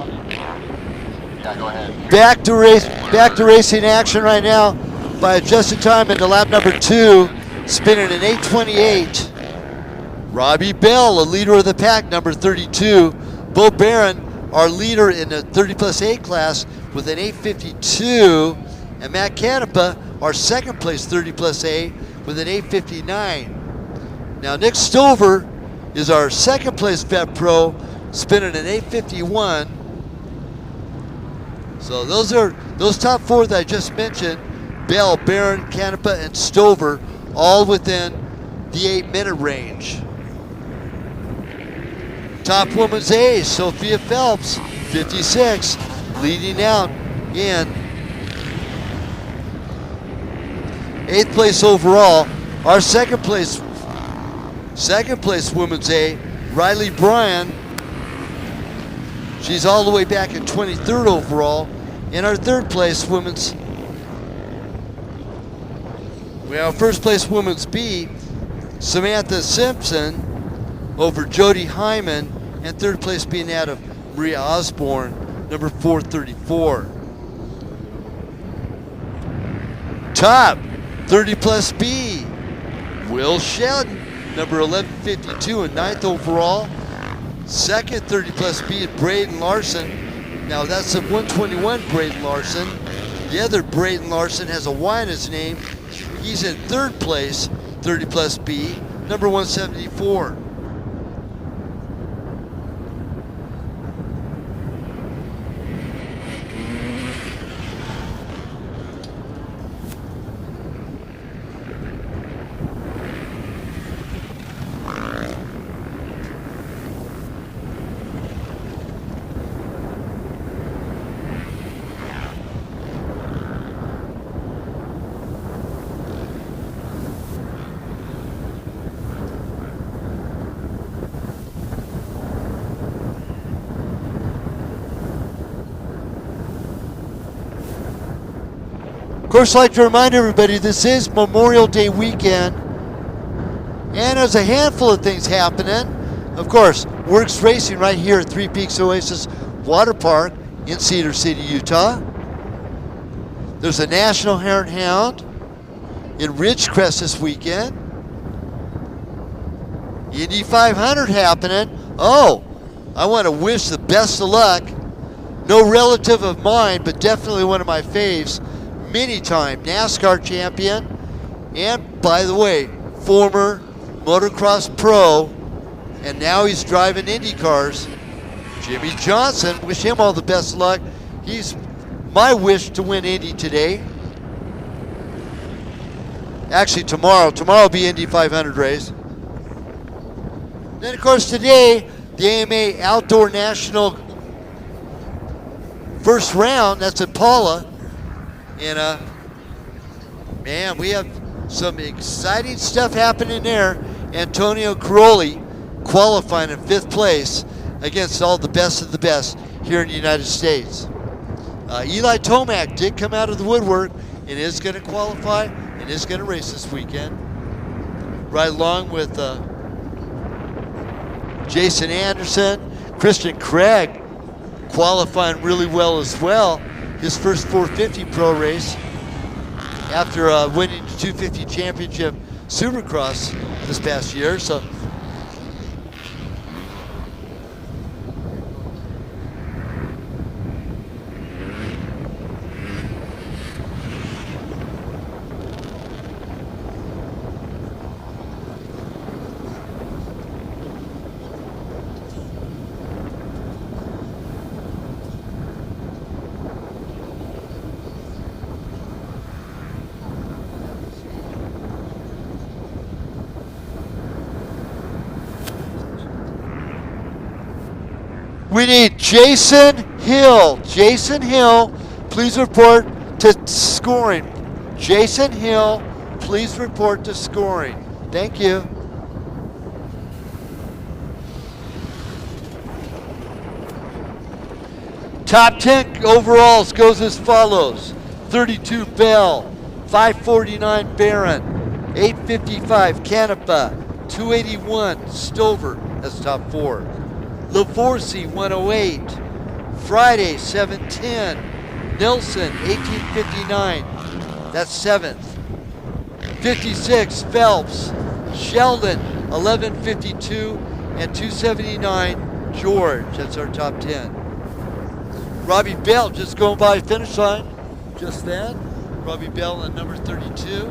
Yeah, go ahead. Back to racing action right now by adjusted time into lap number 2, spinning an 8:28. Robbie Bell, a leader of the pack, number 32. Bo Barron, our leader in the 30 plus A class with an 8:52. And Matt Canepa, our second place 30 plus A with an 8:59. Now Nick Stover is our second place vet pro, spinning an 8:51. So those top 4 that I just mentioned, Bell, Barron, Canepa, and Stover, all within the 8-minute range. Top women's A, Sophia Phelps, 56, leading out in 8th place overall. Our second place women's A, Riley Bryan, she's all the way back at 23rd overall. In our third place women's, we have first place women's B, Samantha Simpson over Jody Hyman, and third place being out of Maria Osborne, number 434. Top 30 plus B, Will Sheldon, number 1152 and 9th overall. Second 30 plus B is Brayden Larson. Now that's the 121 Brayden Larson. The other Brayden Larson has a Y in his name. He's in third place, 30 plus B, number 174. Of course, I'd like to remind everybody this is Memorial Day weekend, and there's a handful of things happening. Of course, WORCS Racing right here at Three Peaks Oasis Water Park in Cedar City, Utah. There's a National Hare and Hound in Ridgecrest this weekend. Indy 500 happening. Oh, I want to wish the best of luck. No relative of mine, but definitely one of my faves. Many-time NASCAR champion, and by the way, former motocross pro, and now he's driving Indy cars. Jimmy Johnson, wish him all the best of luck. He's my wish to win Indy today. Actually, tomorrow will be Indy 500 race. Then, of course, today, the AMA Outdoor National first round, that's at Paula. And man, we have some exciting stuff happening there. Antonio Caroli qualifying in 5th place against all the best of the best here in the United States. Eli Tomac did come out of the woodwork and is going to qualify and is going to race this weekend. Right along with Jason Anderson, Christian Craig qualifying really well as well. His first 450 pro race after winning the 250 championship Supercross this past year. So we need Jason Hill. Jason Hill, please report to scoring. Jason Hill, please report to scoring. Thank you. Top 10 overalls goes as follows. 32 Bell, 549 Barron, 855 Canepa, 281 Stover, that's top 4. Lavorsi 108, Friday, 7:10. Nilsson, 18:59. That's 7th. 56, Phelps. Sheldon, 11:52. And 2:79, George. That's our top 10. Robbie Bell just going by finish line just then. Robbie Bell on number 32.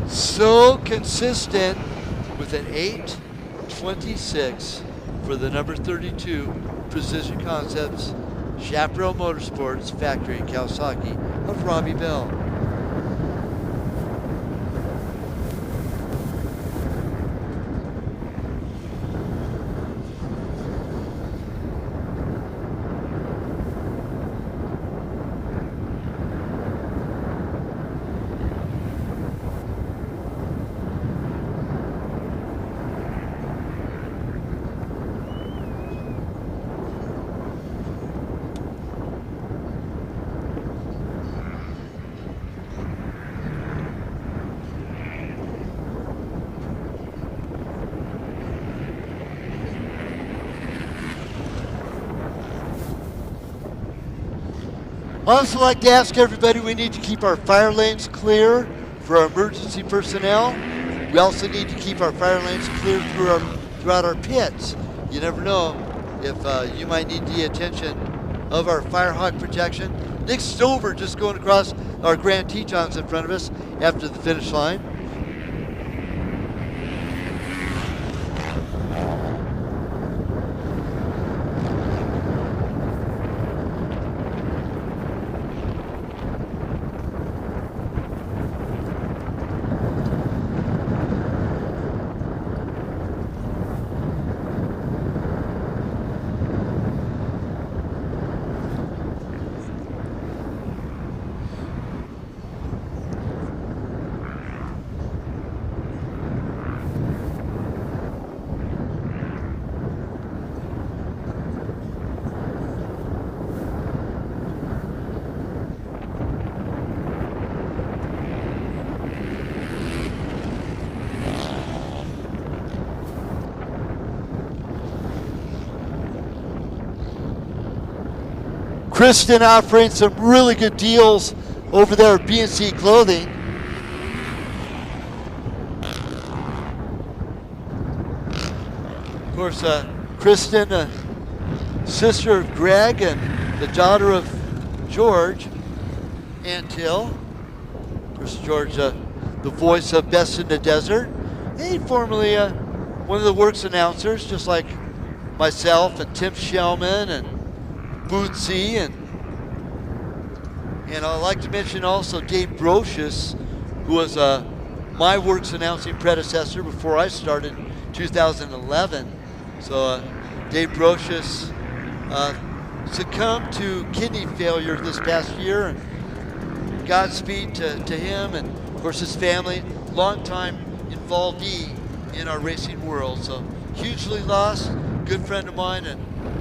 So consistent with an 8:26 for the number 32 Precision Concepts Chaparral Motorsports factory in Kawasaki of Robbie Bell. I also like to ask everybody, we need to keep our fire lanes clear for our emergency personnel. We also need to keep our fire lanes clear throughout our pits. You never know if you might need the attention of our Firehawk protection. Nick Stover just going across our Grand Tetons in front of us after the finish line. Kristen offering some really good deals over there at B&C Clothing. Of course, Kristen, sister of Greg and the daughter of George Antill. Of course, George, the voice of Best in the Desert. He formerly one of the WORCS announcers, just like myself and Tim Shellman and Bootsy, and I'd like to mention also Dave Brocious, who was my WORCS announcing predecessor before I started in 2011. So Dave Brocious succumbed to kidney failure this past year, and Godspeed to him and of course his family, longtime involvee in our racing world. So hugely lost, good friend of mine and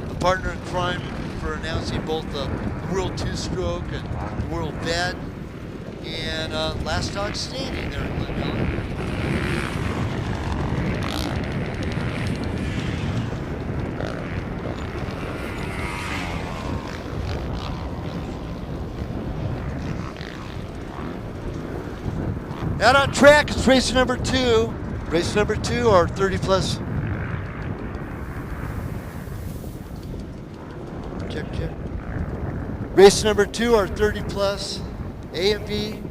a partner in crime for announcing both the World Two-Stroke and the World Vet, and last dog standing there in Glen Helen. Out on track, it's race number 2. Race number 2, our 30 plus. Check. Race number 2, our 30 plus A and B,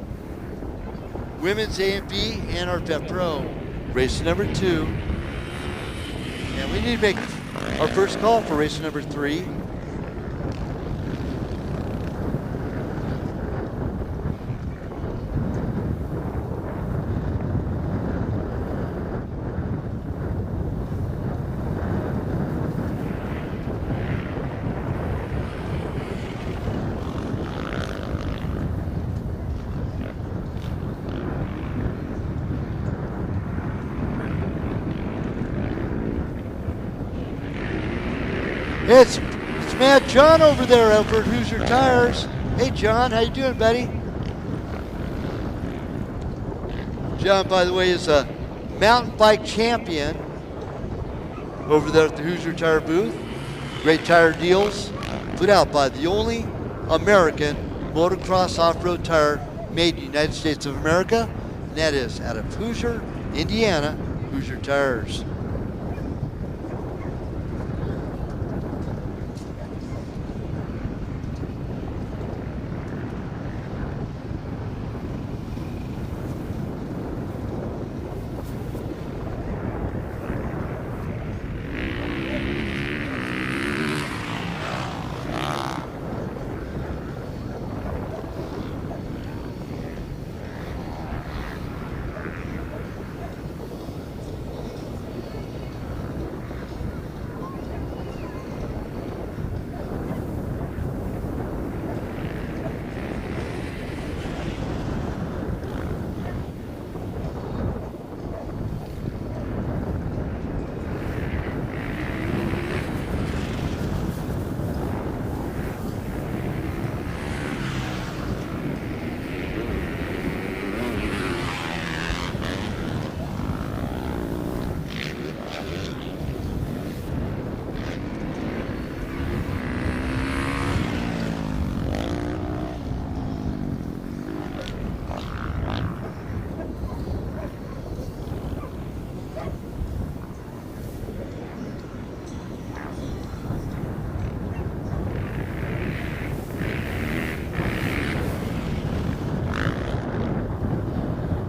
women's A and B, and our Vet Pro. Race number 2. And we need to make our first call for race number 3. It's Mad John over there over at Hoosier Tires. Hey John, how you doing, buddy? John, by the way, is a mountain bike champion over there at the Hoosier Tire booth. Great tire deals put out by the only American motocross off-road tire made in the United States of America, and that is out of Hoosier, Indiana, Hoosier Tires.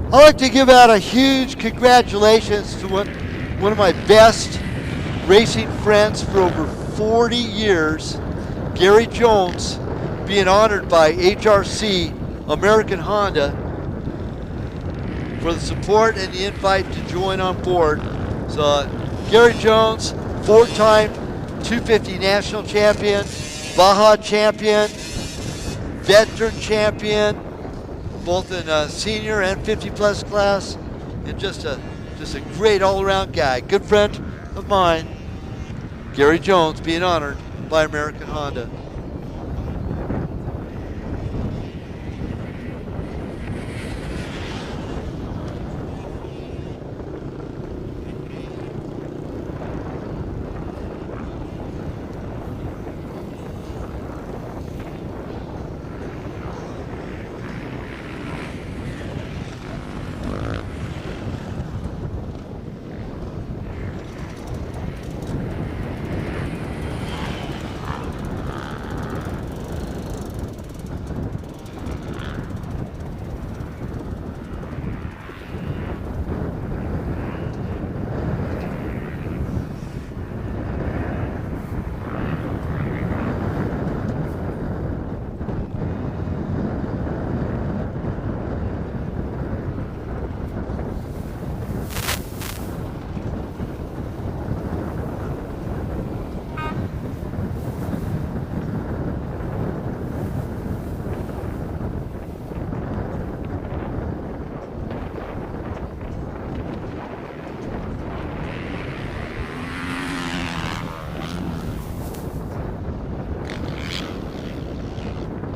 I'd like to give out a huge congratulations to one of my best racing friends for over 40 years, Gary Jones, being honored by HRC American Honda for the support and the invite to join on board. So Gary Jones, 4-time 250 national champion, Baja champion, veteran champion, both in a senior and 50-plus class, and just a great all-around guy. Good friend of mine, Gary Jones, being honored by American Honda.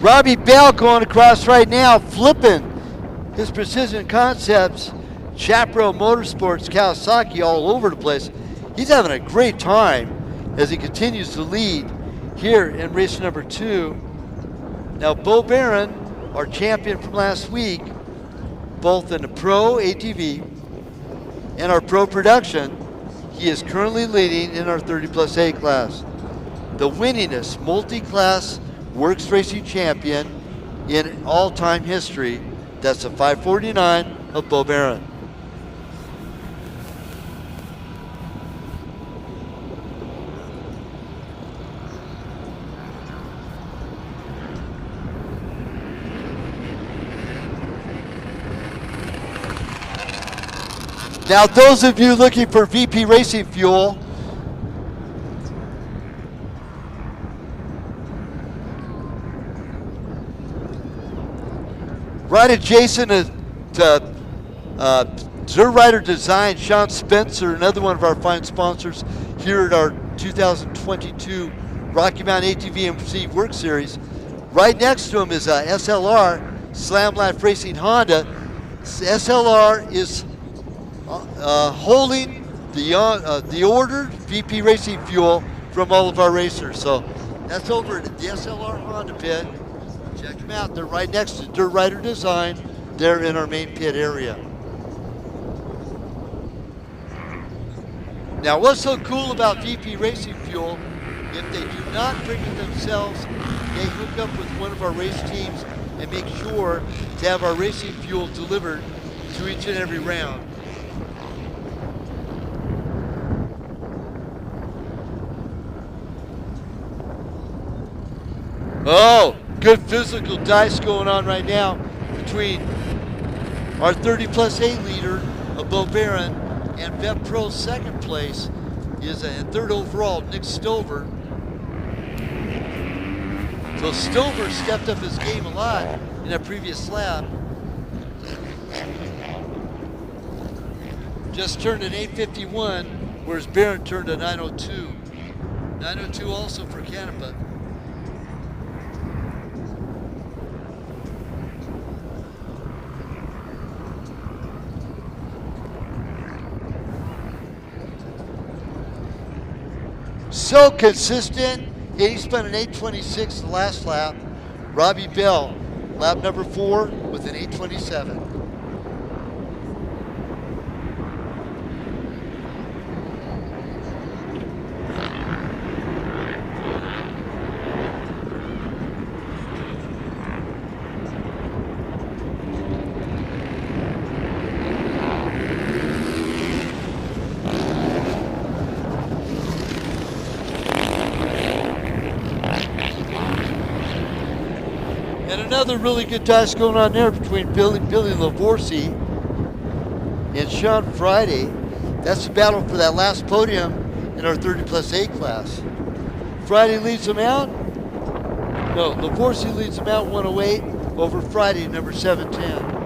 Robbie Bell going across right now, flipping his Precision Concepts, Chaparral Motorsports, Kawasaki all over the place. He's having a great time as he continues to lead here in race number 2. Now Bo Barron, our champion from last week, both in the Pro ATV and our Pro Production, he is currently leading in our 30+ A class. The winningest multi-class WORCS Racing champion in all-time history. That's the 549 of Bo Barron. Now, those of you looking for VP Racing fuel, right adjacent to Dirt Rider Design, Sean Spencer, another one of our fine sponsors here at our 2022 Rocky Mountain ATV MC Work Series. Right next to him is SLR, Slam Life Racing Honda. SLR is holding the ordered VP Racing fuel from all of our racers. So that's over at the SLR Honda pit. Check them out. They're right next to Dirt Rider Design. They're in our main pit area. Now, what's so cool about VP Racing fuel, if they do not bring it themselves, they hook up with one of our race teams and make sure to have our racing fuel delivered to each and every round. Oh, good physical dice going on right now between our 30 plus 8 leader of Bo Barron and Vet Pro's second place is and third overall, Nick Stover. So Stover stepped up his game a lot in that previous lap. Just turned an 8:51, whereas Barron turned a 9:02. 9:02 also for Canepa. So consistent. He spun an 8:26 the last lap. Robbie Bell, lap number 4 with an 8:27. Another really good dice going on there between Billy Lavorsi and Sean Friday. That's the battle for that last podium in our 30 plus 8 class. Friday leads them out. No, Lavorsi leads them out 108 over Friday, number 710.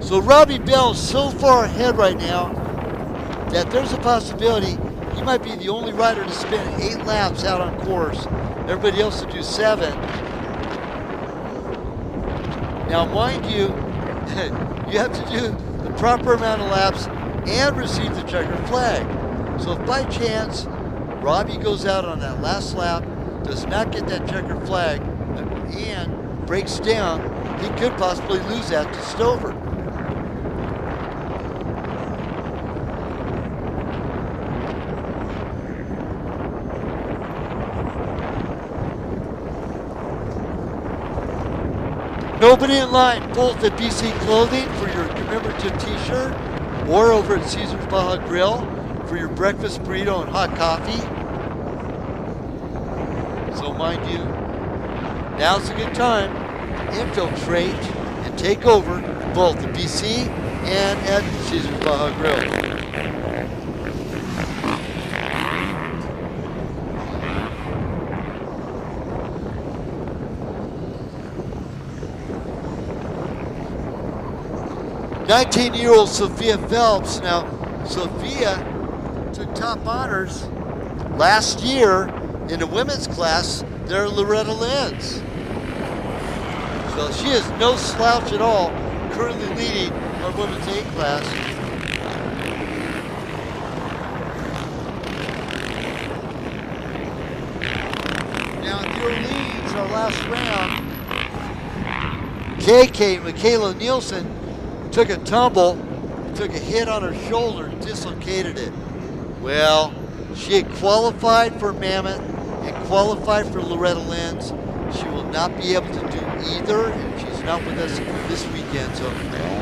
So Robbie Bell's so far ahead right now that there's a possibility he might be the only rider to spend 8 laps out on course. Everybody else to do 7. Now, mind you, you have to do the proper amount of laps and receive the checkered flag. So if by chance Robbie goes out on that last lap, does not get that checkered flag, and breaks down, he could possibly lose that to Stover. Nobody in line, both at BC Clothing for your commemorative t-shirt or over at Cedar Baja Grill for your breakfast burrito and hot coffee. So mind you, now's a good time. Infiltrate and take over both the BC and at Cedar Baja Grill. "19-year-old Sophia Phelps." Now, Sophia took top honors last year in the women's class there at Loretta Lynn's. So she is no slouch at all, currently leading our women's A class. Now at the Orleans, our last round, KK, Michaela Nielsen, took a tumble, took a hit on her shoulder, dislocated it. Well, she had qualified for Mammoth and qualified for Loretta Lynn's. She will not be able to do either, and she's not with us this weekend. So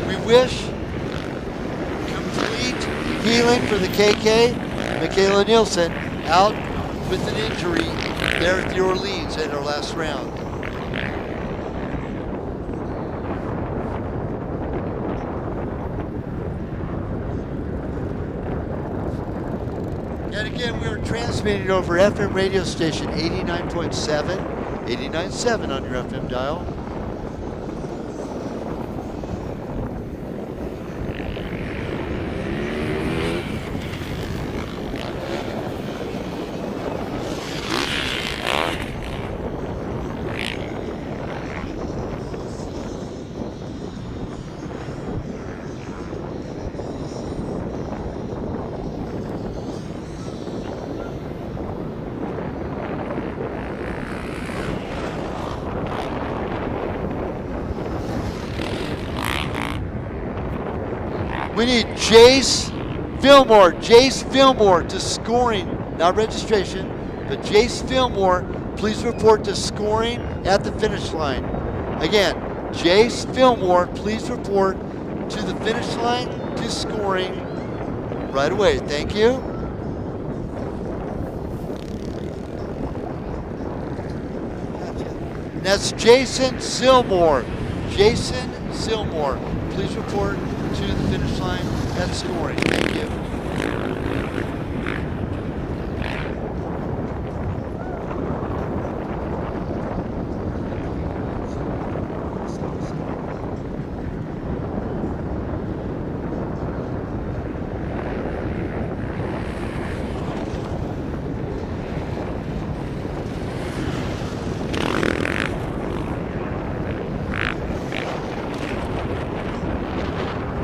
we wish complete healing for the KK. Michaela Nielsen out with an injury there at the Orleans in our last round. And again, we are transmitting over FM radio station 89.7, 89.7 on your FM dial. We need Jace Fillmore to scoring, not registration, but Jace Fillmore, please report to scoring at the finish line. Again, Jace Fillmore, please report to the finish line to scoring right away. Thank you. That's Jason Silmore. Jason Silmore, please report to the finish line at scoring. Thank you.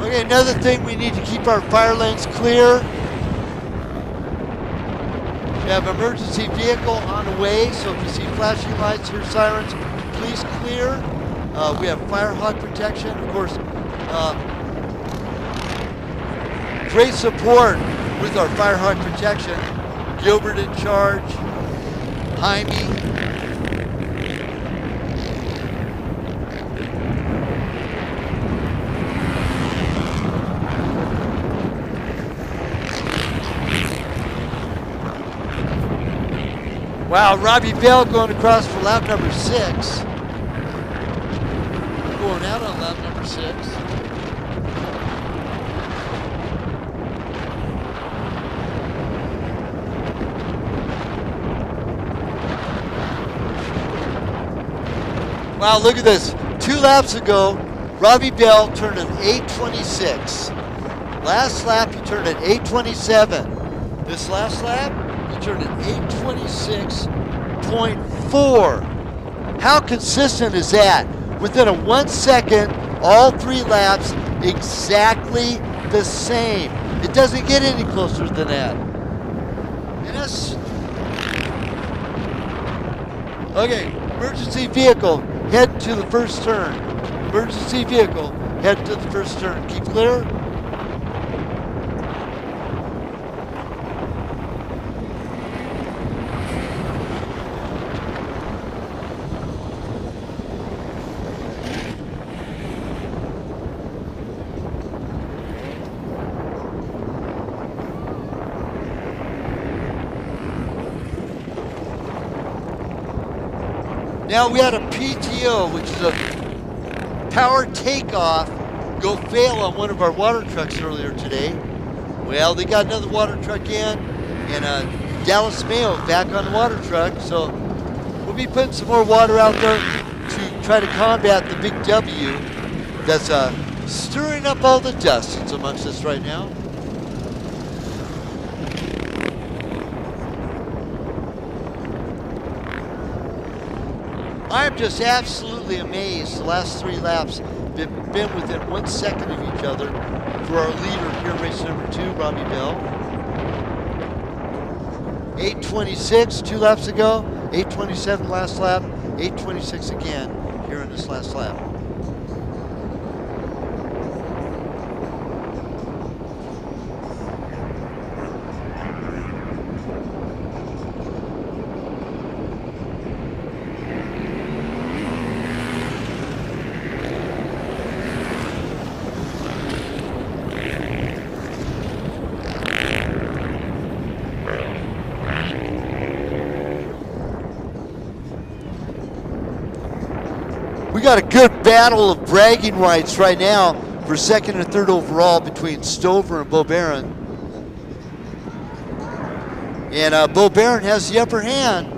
Okay, another thing, we need to keep our fire lanes clear. We have emergency vehicle on the way, so if you see flashing lights, hear sirens, please clear. We have fire hawk protection, of course. Great support with our fire hawk protection. Gilbert in charge, Jaime. Wow, Robbie Bell going across for lap number 6. Going out on lap number 6. Wow, look at this. 2 laps ago, Robbie Bell turned an 8:26. Last lap, he turned an 8:27. This last lap, he turned an 8:26.4. How consistent is that? Within a 1 second, all 3 laps, exactly the same. It doesn't get any closer than that. And that's... Okay, emergency vehicle, head to the first turn. Emergency vehicle, head to the first turn. Keep clear. Now we had a PTO, which is a power takeoff, go fail on one of our water trucks earlier today. Well, they got another water truck in, and Dallas Mayo back on the water truck, so we'll be putting some more water out there to try to combat the big W that's stirring up all the dust that's amongst us right now. I'm just absolutely amazed. The last 3 laps have been within 1 second of each other for our leader here, race number 2, Robbie Bell. 8:26 2 laps ago, 8:27 last lap, 8:26 again here in this last lap. We got a good battle of bragging rights right now for 2nd and 3rd overall between Stover and Bo Barron. And Bo Barron has the upper hand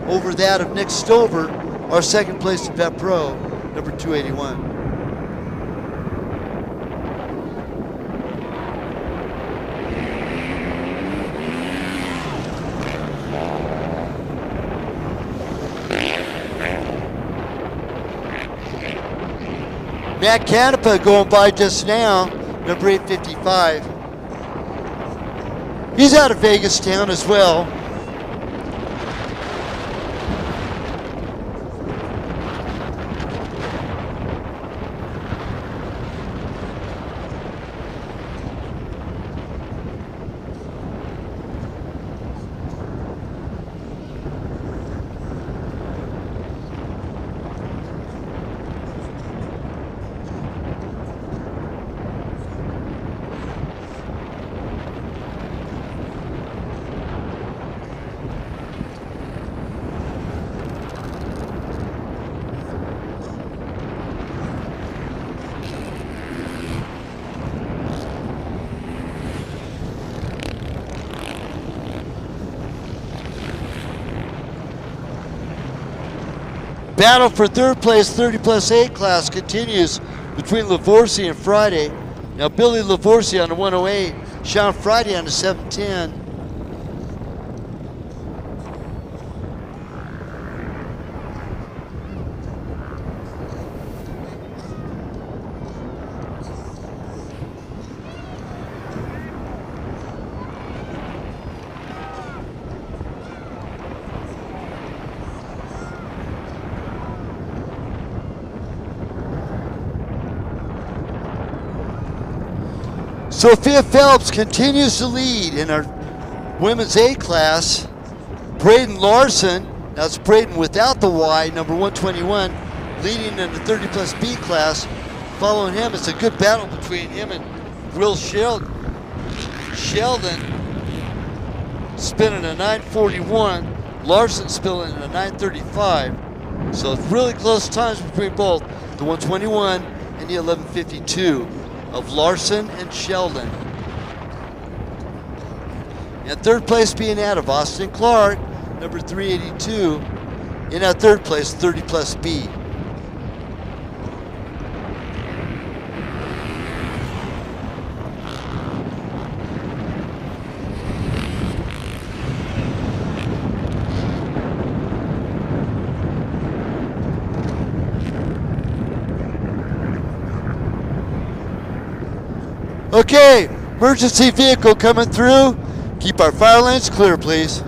over that of Nick Stover, our 2nd place Vet Pro, number 281. Matt Canepa going by just now, number 855. He's out of Vegas town as well. battle for third place 30 plus 8 class continues between Lavorsi and Friday. Now Billy Lavorsi on the 108, Sean Friday on the 710. Sophia Phelps continues to lead in our women's A class. Brayden Larson, now it's Brayden without the Y, number 121, leading in the 30 plus B class. Following him, it's a good battle between him and Will Sheldon. Sheldon spinning a 941, Larson spinning a 935. So it's really close times between both the 121 and the 1152. Of Larson and Sheldon. And third place being out of Austin Clark, number 382, in that third place, 30 plus B. Okay, emergency vehicle coming through. Keep our fire lanes clear, please.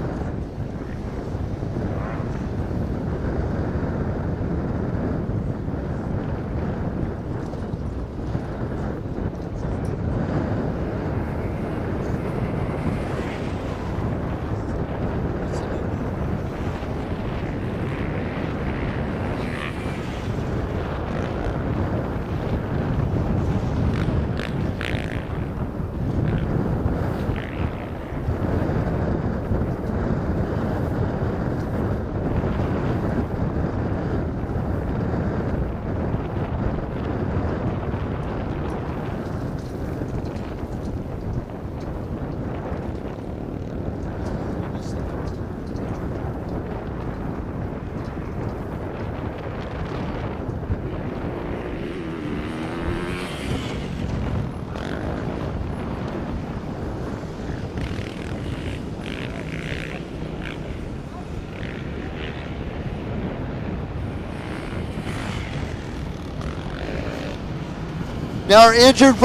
Now our injured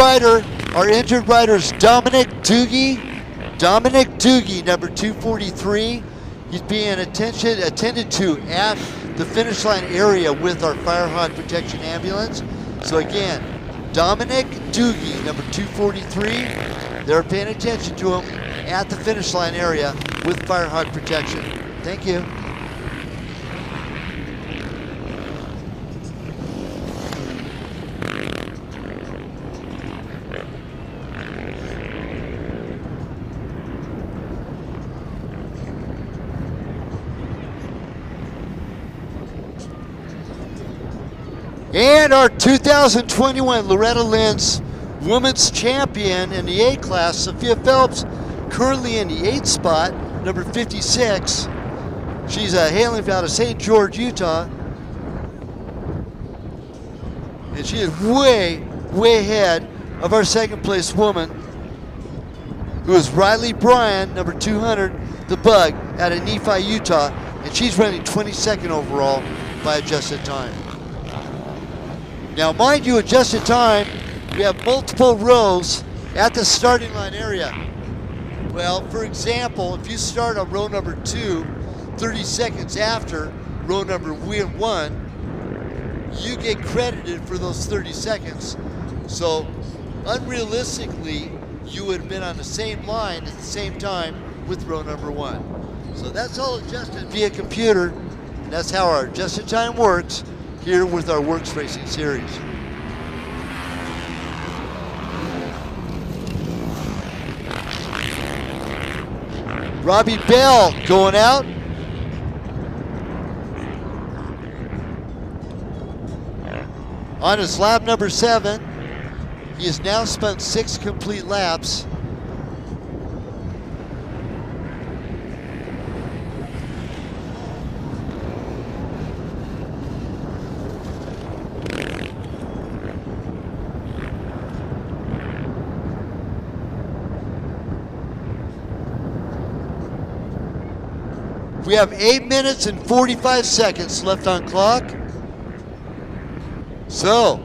rider is Dominic Doogie, number 243. He's being attended to at the finish line area with our fire hydrant protection ambulance. So again, Dominic Doogie, number 243. They're paying attention to him at the finish line area with fire hydrant protection. Thank you. And our 2021 Loretta Lynn's Women's Champion in the A class, Sophia Phelps, currently in the 8th spot, number 56. She's hailing out of St. George, Utah. And she is way ahead of our second place woman, who is Riley Bryan, number 200, the Bug, out of Nephi, Utah. And she's running 22nd overall by adjusted time. Now, mind you, adjusted time, we have multiple rows at the starting line area. Well, for example, if you start on row number 2, 30 seconds after row number 1, you get credited for those 30 seconds. So, unrealistically, you would have been on the same line at the same time with row number 1. So that's all adjusted via computer, and that's how our adjusted time works here with our WORCS Racing series. Robbie Bell going out. On his lap number 7, he has now spun 6 complete laps. We have 8 minutes and 45 seconds left on clock. So,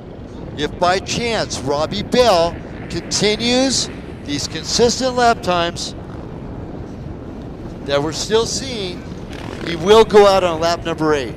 if by chance Robbie Bell continues these consistent lap times that we're still seeing, he will go out on lap number 8.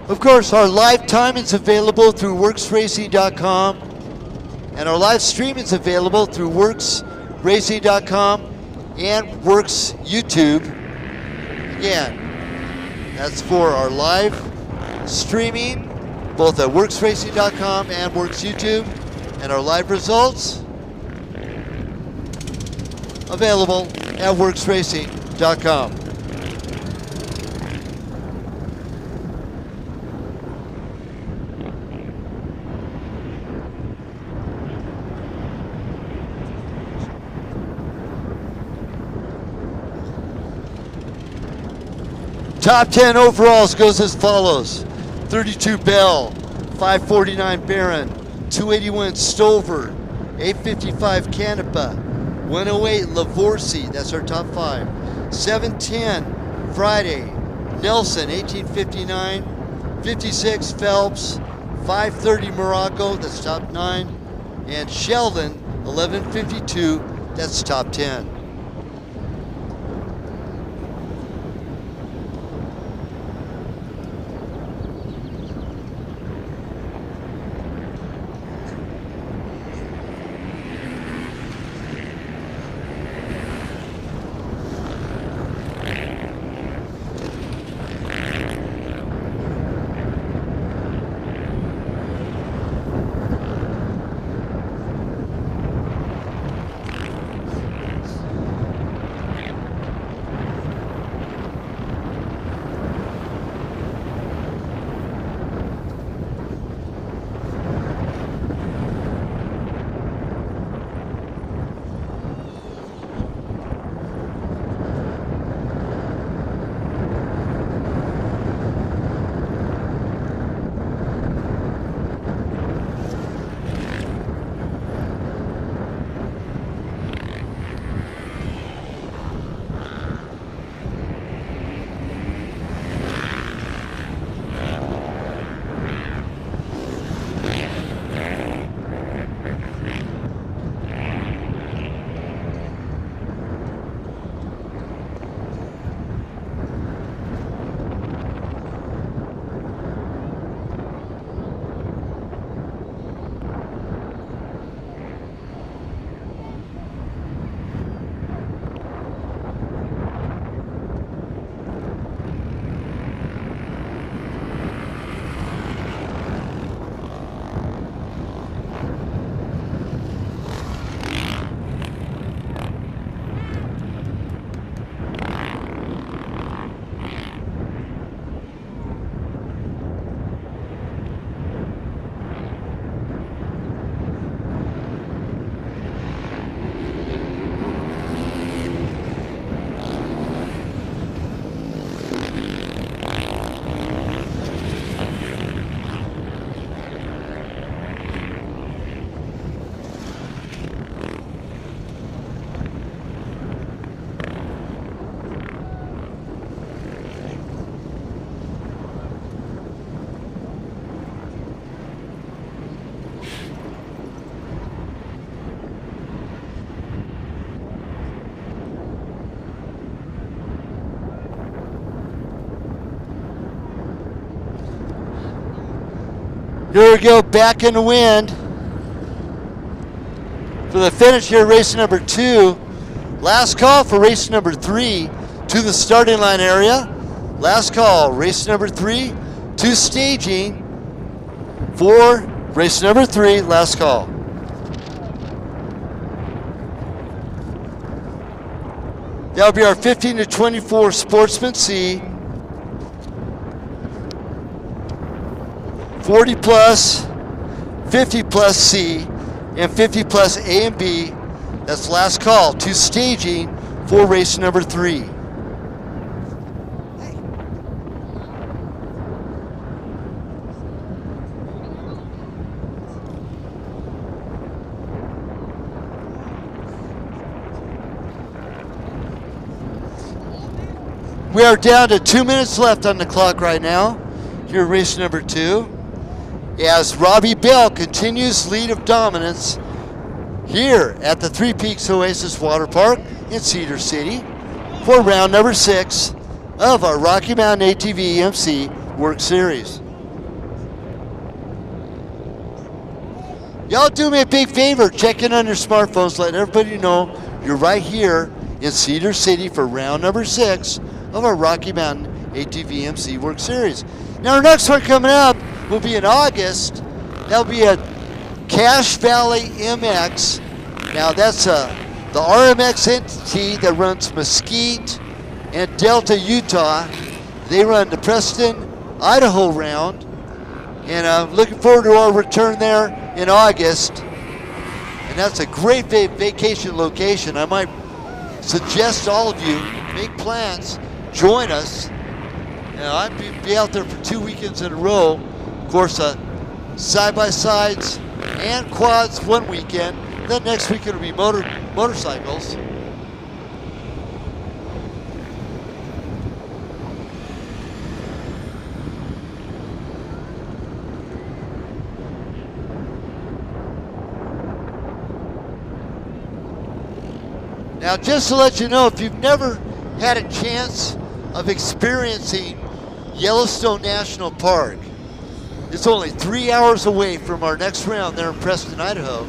Of course, our live time is available through WORCSRacing.com, and our live stream is available through WORCSRacing.com and WORCS YouTube. Again, that's for our live streaming, both at WORCSRacing.com and WORCS YouTube, and our live results available at WORCSRacing.com. Top 10 overalls goes as follows: 32 Bell, 549 Barron, 281 Stover, 855 Canepa, 108 Lavorsi, that's our top 5, 710 Friday, Nelson, 1859, 56 Phelps, 530 Morocco, that's top 9, and Sheldon, 1152, that's top 10. Here we go, back in the wind for the finish here, race number 2. Last call for race number 3 to the starting line area. Last call, race number 3 to staging for race number 3, last call. That'll be our 15 to 24 Sportsman C, 40 plus, 50 plus C, and 50 plus A and B. That's last call to staging for race number 3. We are down to 2 minutes left on the clock right now. Here at race number 2. As Robbie Bell continues lead of dominance here at the Three Peaks Oasis Water Park in Cedar City for round number 6 of our Rocky Mountain ATV EMC WORCS Series. Y'all do me a big favor, check in on your smartphones, let everybody know you're right here in Cedar City for round number 6 of our Rocky Mountain ATV EMC WORCS Series. Now our next one coming up will be in August. That'll be at Cache Valley MX. Now that's the RMX entity that runs Mesquite and Delta, Utah. They run the Preston, Idaho round. And I'm looking forward to our return there in August. And that's a great vacation location. I might suggest all of you make plans, join us. Now, I'd be out there for 2 weekends in a row. Of course, side-by-sides and quads one weekend. Then next weekend will be motorcycles. Now, just to let you know, if you've never had a chance of experiencing Yellowstone National Park, it's only 3 hours away from our next round there in Preston, Idaho.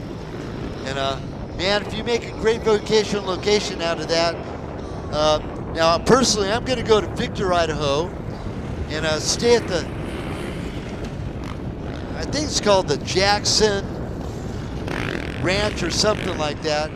And man, if you make a great vacation location out of that, now personally, I'm going to go to Victor, Idaho, and stay at the, I think it's called the Jackson Ranch or something like that.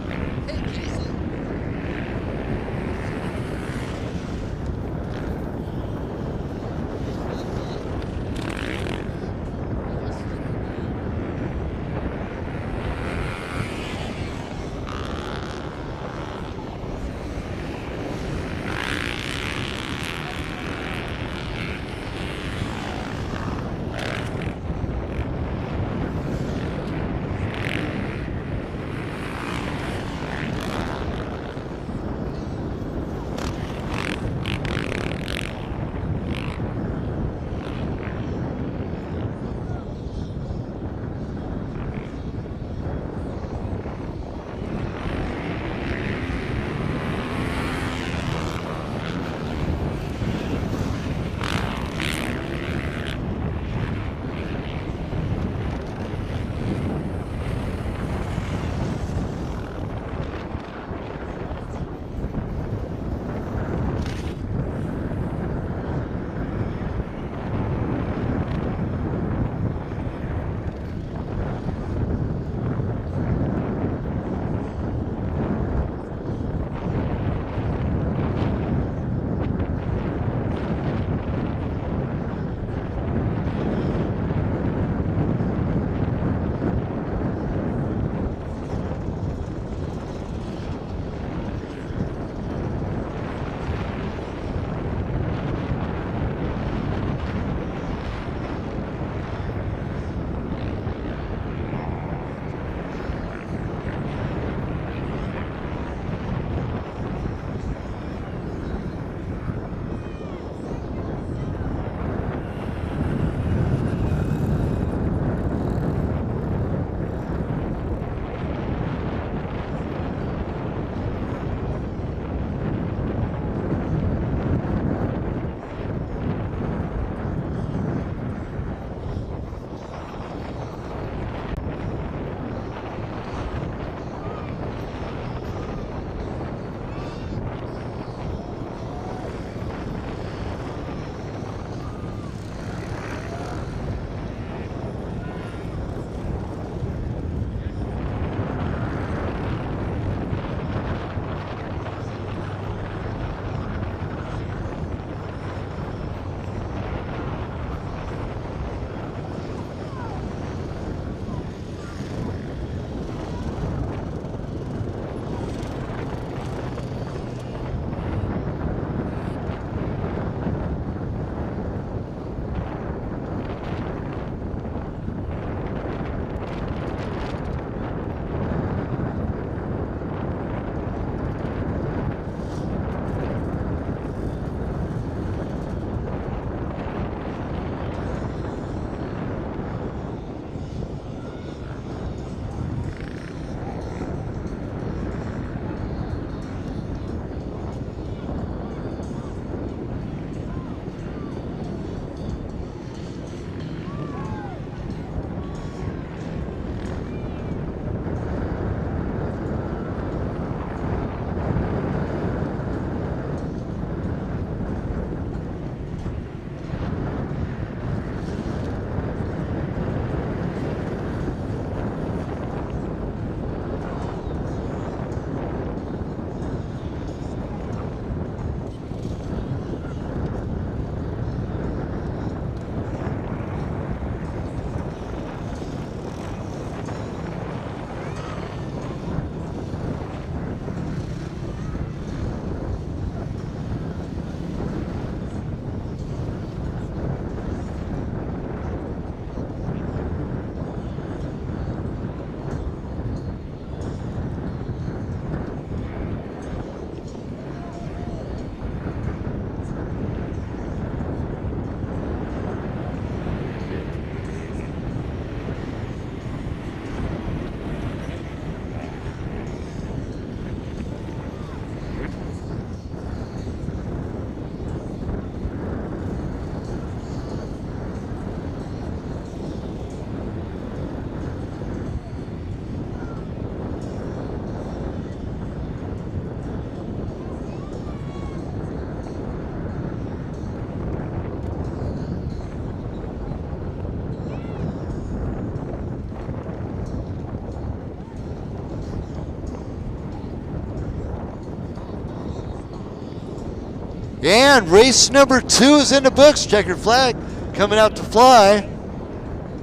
And race number 2 is in the books. Checkered flag coming out to fly.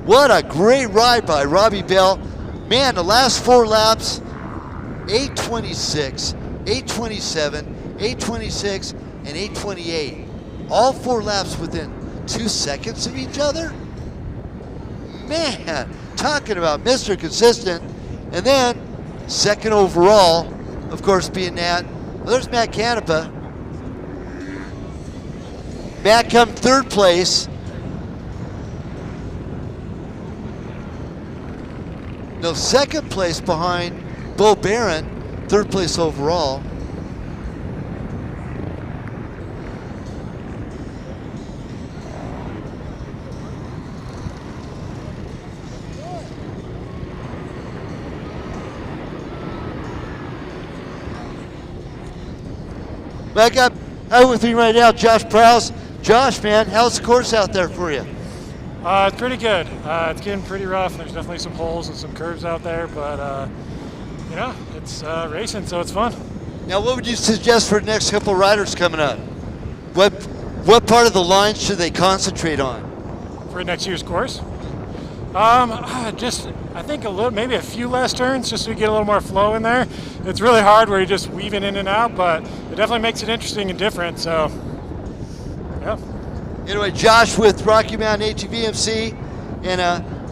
What a great ride by Robbie Bell. Man, the last 4 laps, 8:26, 8:27, 8:26, and 8:28. All 4 laps within 2 seconds of each other? Man, talking about Mr. Consistent. And then, second overall, of course, being Nat. Well, there's Matt Canepa. Matt come 3rd place. No, 2nd place behind Bo Barron, 3rd place overall. Back up with me right now, Josh Prowse. Josh, man, how's the course out there for you? It's pretty good. It's getting pretty rough. There's definitely some holes and some curves out there, but you know, it's racing, so it's fun. Now, what would you suggest for the next couple riders coming up? What part of the line should they concentrate on? For next year's course? Just, I think maybe a few less turns, just so we get a little more flow in there. It's really hard where you're just weaving in and out, but it definitely makes it interesting and different, so, yeah. Anyway, Josh with Rocky Mountain ATVMC, and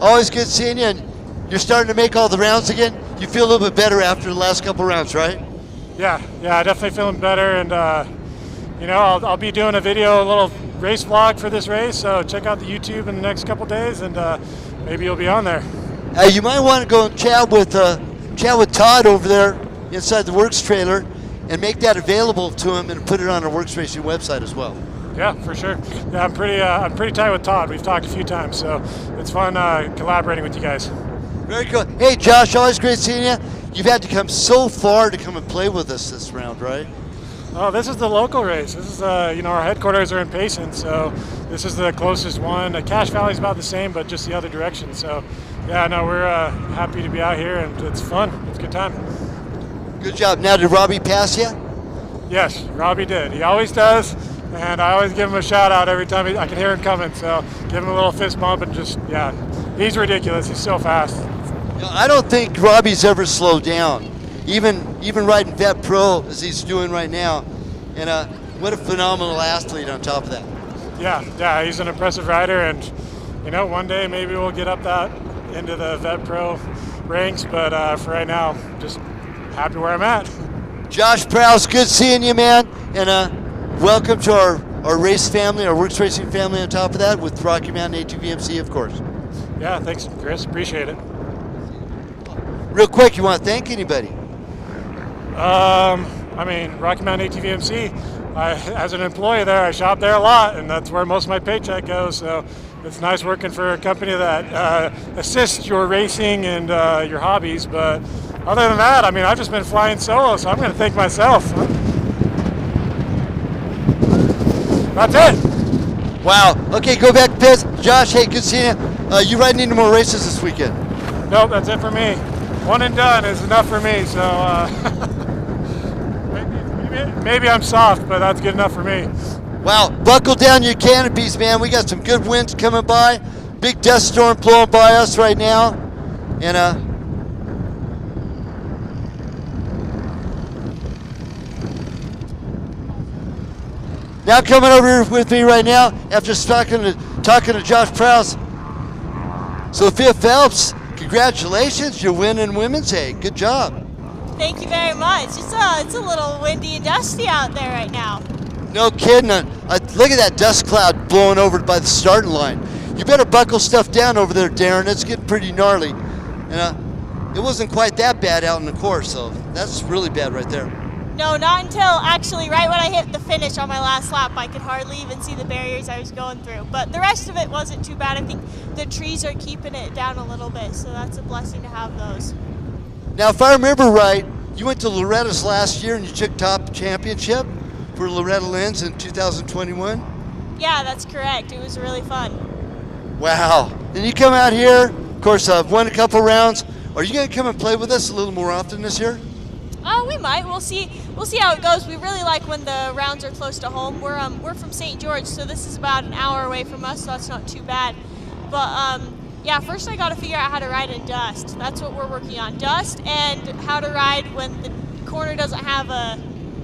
always good seeing you, and you're starting to make all the rounds again. You feel a little bit better after the last couple rounds, right? Yeah, definitely feeling better, and you know, I'll be doing a little race vlog for this race, so check out the YouTube in the next couple days, and maybe you'll be on there. You might want to go and chat with Todd over there inside the WORCS trailer, and make that available to him, and put it on our WORCS Racing website as well. Yeah, for sure. Yeah, I'm pretty tight with Todd. We've talked a few times, so it's fun collaborating with you guys. Very cool. Hey, Josh, always great seeing you. You've had to come so far to come and play with us this round, right? Oh, this is the local race. This is, you know, our headquarters are in Payson, so this is the closest one. Cache Valley's about the same, but just the other direction. So, yeah, no, we're happy to be out here, and it's fun. It's a good time. Good job. Now, did Robbie pass you? Yes, Robbie did. He always does, and I always give him a shout out every time I can hear him coming. So, give him a little fist bump and just, yeah, he's ridiculous. He's so fast. You know, I don't think Robbie's ever slowed down. Even riding Vet Pro as he's doing right now, and what a phenomenal athlete on top of that. Yeah, he's an impressive rider, and you know, one day maybe we'll get up that into the Vet Pro ranks, but for right now, just happy where I'm at. Josh Prowse, good seeing you, man, and welcome to our race family, our WORCS Racing family on top of that, with Rocky Mountain ATVMC, of course. Yeah, thanks, Chris. Appreciate it. Real quick, you want to thank anybody? I mean, Rocky Mountain ATVMC, as an employee there, I shop there a lot, and that's where most of my paycheck goes. So it's nice working for a company that assists your racing and your hobbies. But other than that, I mean, I've just been flying solo, so I'm going to thank myself. That's it. Wow. Okay, go back to pits. Josh, hey, good seeing you. You riding any more races this weekend? Nope, that's it for me. One and done is enough for me, so maybe I'm soft, but that's good enough for me. Wow, buckle down your canopies, man. We got some good winds coming by. Big dust storm blowing by us right now. And now coming over with me right now, after talking to Josh Prowse, Sophia Phelps. Congratulations, you're winning Women's A. Good job. Thank you very much. It's a little windy and dusty out there right now. No kidding. Look at that dust cloud blowing over by the starting line. You better buckle stuff down over there, Darren. It's getting pretty gnarly. And it wasn't quite that bad out in the course, so that's really bad right there. No, not until actually right when I hit the finish on my last lap. I could hardly even see the barriers I was going through. But the rest of it wasn't too bad. I think the trees are keeping it down a little bit, so that's a blessing to have those. Now, if I remember right, you went to Loretta's last year and you took top championship for Loretta Lynn's in 2021? Yeah, that's correct. It was really fun. Wow. And you come out here, of course, I've won a couple rounds. Are you going to come and play with us a little more often this year? We might. We'll see. We'll see how it goes. We really like when the rounds are close to home. We're from St. George, so this is about an hour away from us, so that's not too bad. But yeah, first I got to figure out how to ride in dust. That's what we're working on, dust, and how to ride when the corner doesn't have a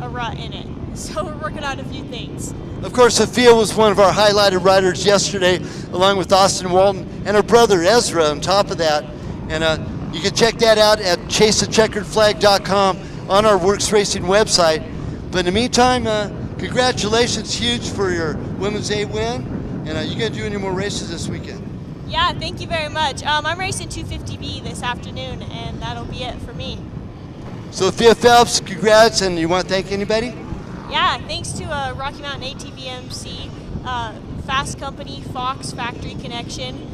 rut in it. So we're working on a few things. Of course, Sophia was one of our highlighted riders yesterday, along with Austin Walton and her brother Ezra on top of that. And you can check that out at chaseacheckeredflag.com on our WORCS Racing website. But in the meantime, congratulations, huge for your Women's A win. And you going to do any more races this weekend? Yeah, thank you very much. I'm racing 250B this afternoon, and that'll be it for me. Sophia Phelps, congrats, and you want to thank anybody? Yeah, thanks to Rocky Mountain ATVMC, Fast Company, Fox, Factory Connection,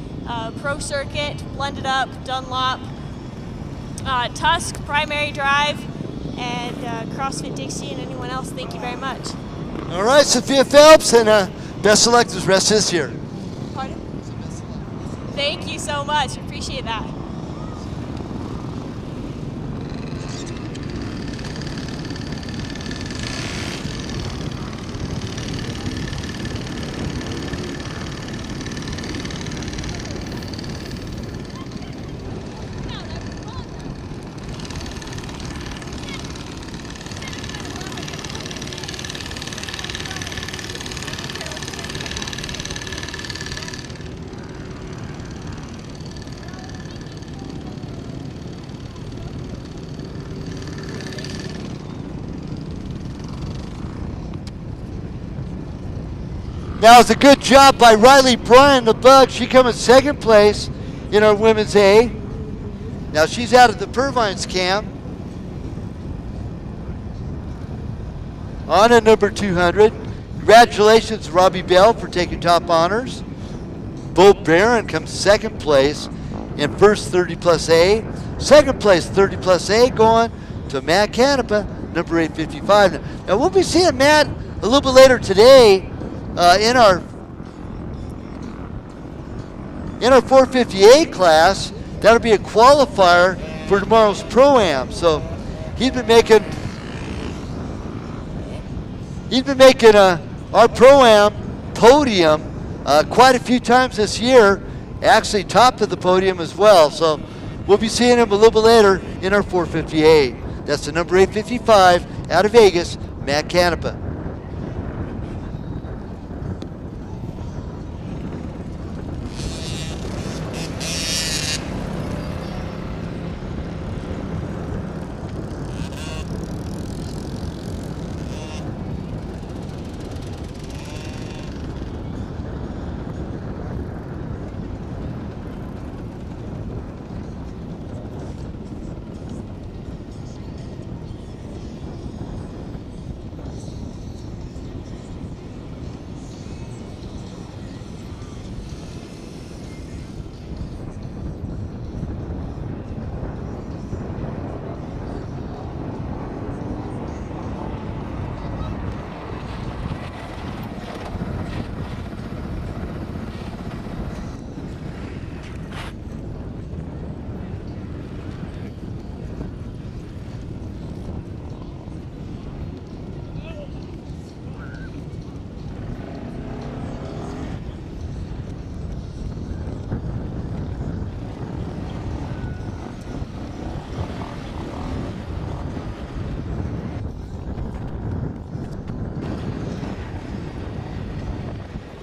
Pro Circuit, Blended Up, Dunlop, Tusk, Primary Drive, and CrossFit Dixie, and anyone else. Thank you very much. All right, Sophia Phelps, and best of luck the rest of this year. Pardon? Thank you so much. Appreciate that. Now, it's a good job by Riley Bryan, the Bug. She come in second place in our Women's A. Now, she's out of the Purvines camp. On at number 200. Congratulations, Robbie Bell, for taking top honors. Bo Barron comes second place in first 30 plus A. Second place 30 plus A going to Matt Canepa, number 855. Now, we'll be seeing Matt a little bit later today in our 458 class. That'll be a qualifier for tomorrow's Pro-Am. So he's been making our Pro-Am podium quite a few times this year. Actually topped of the podium as well. So we'll be seeing him a little bit later in our 458. That's the number 855 out of Vegas, Matt Canepa.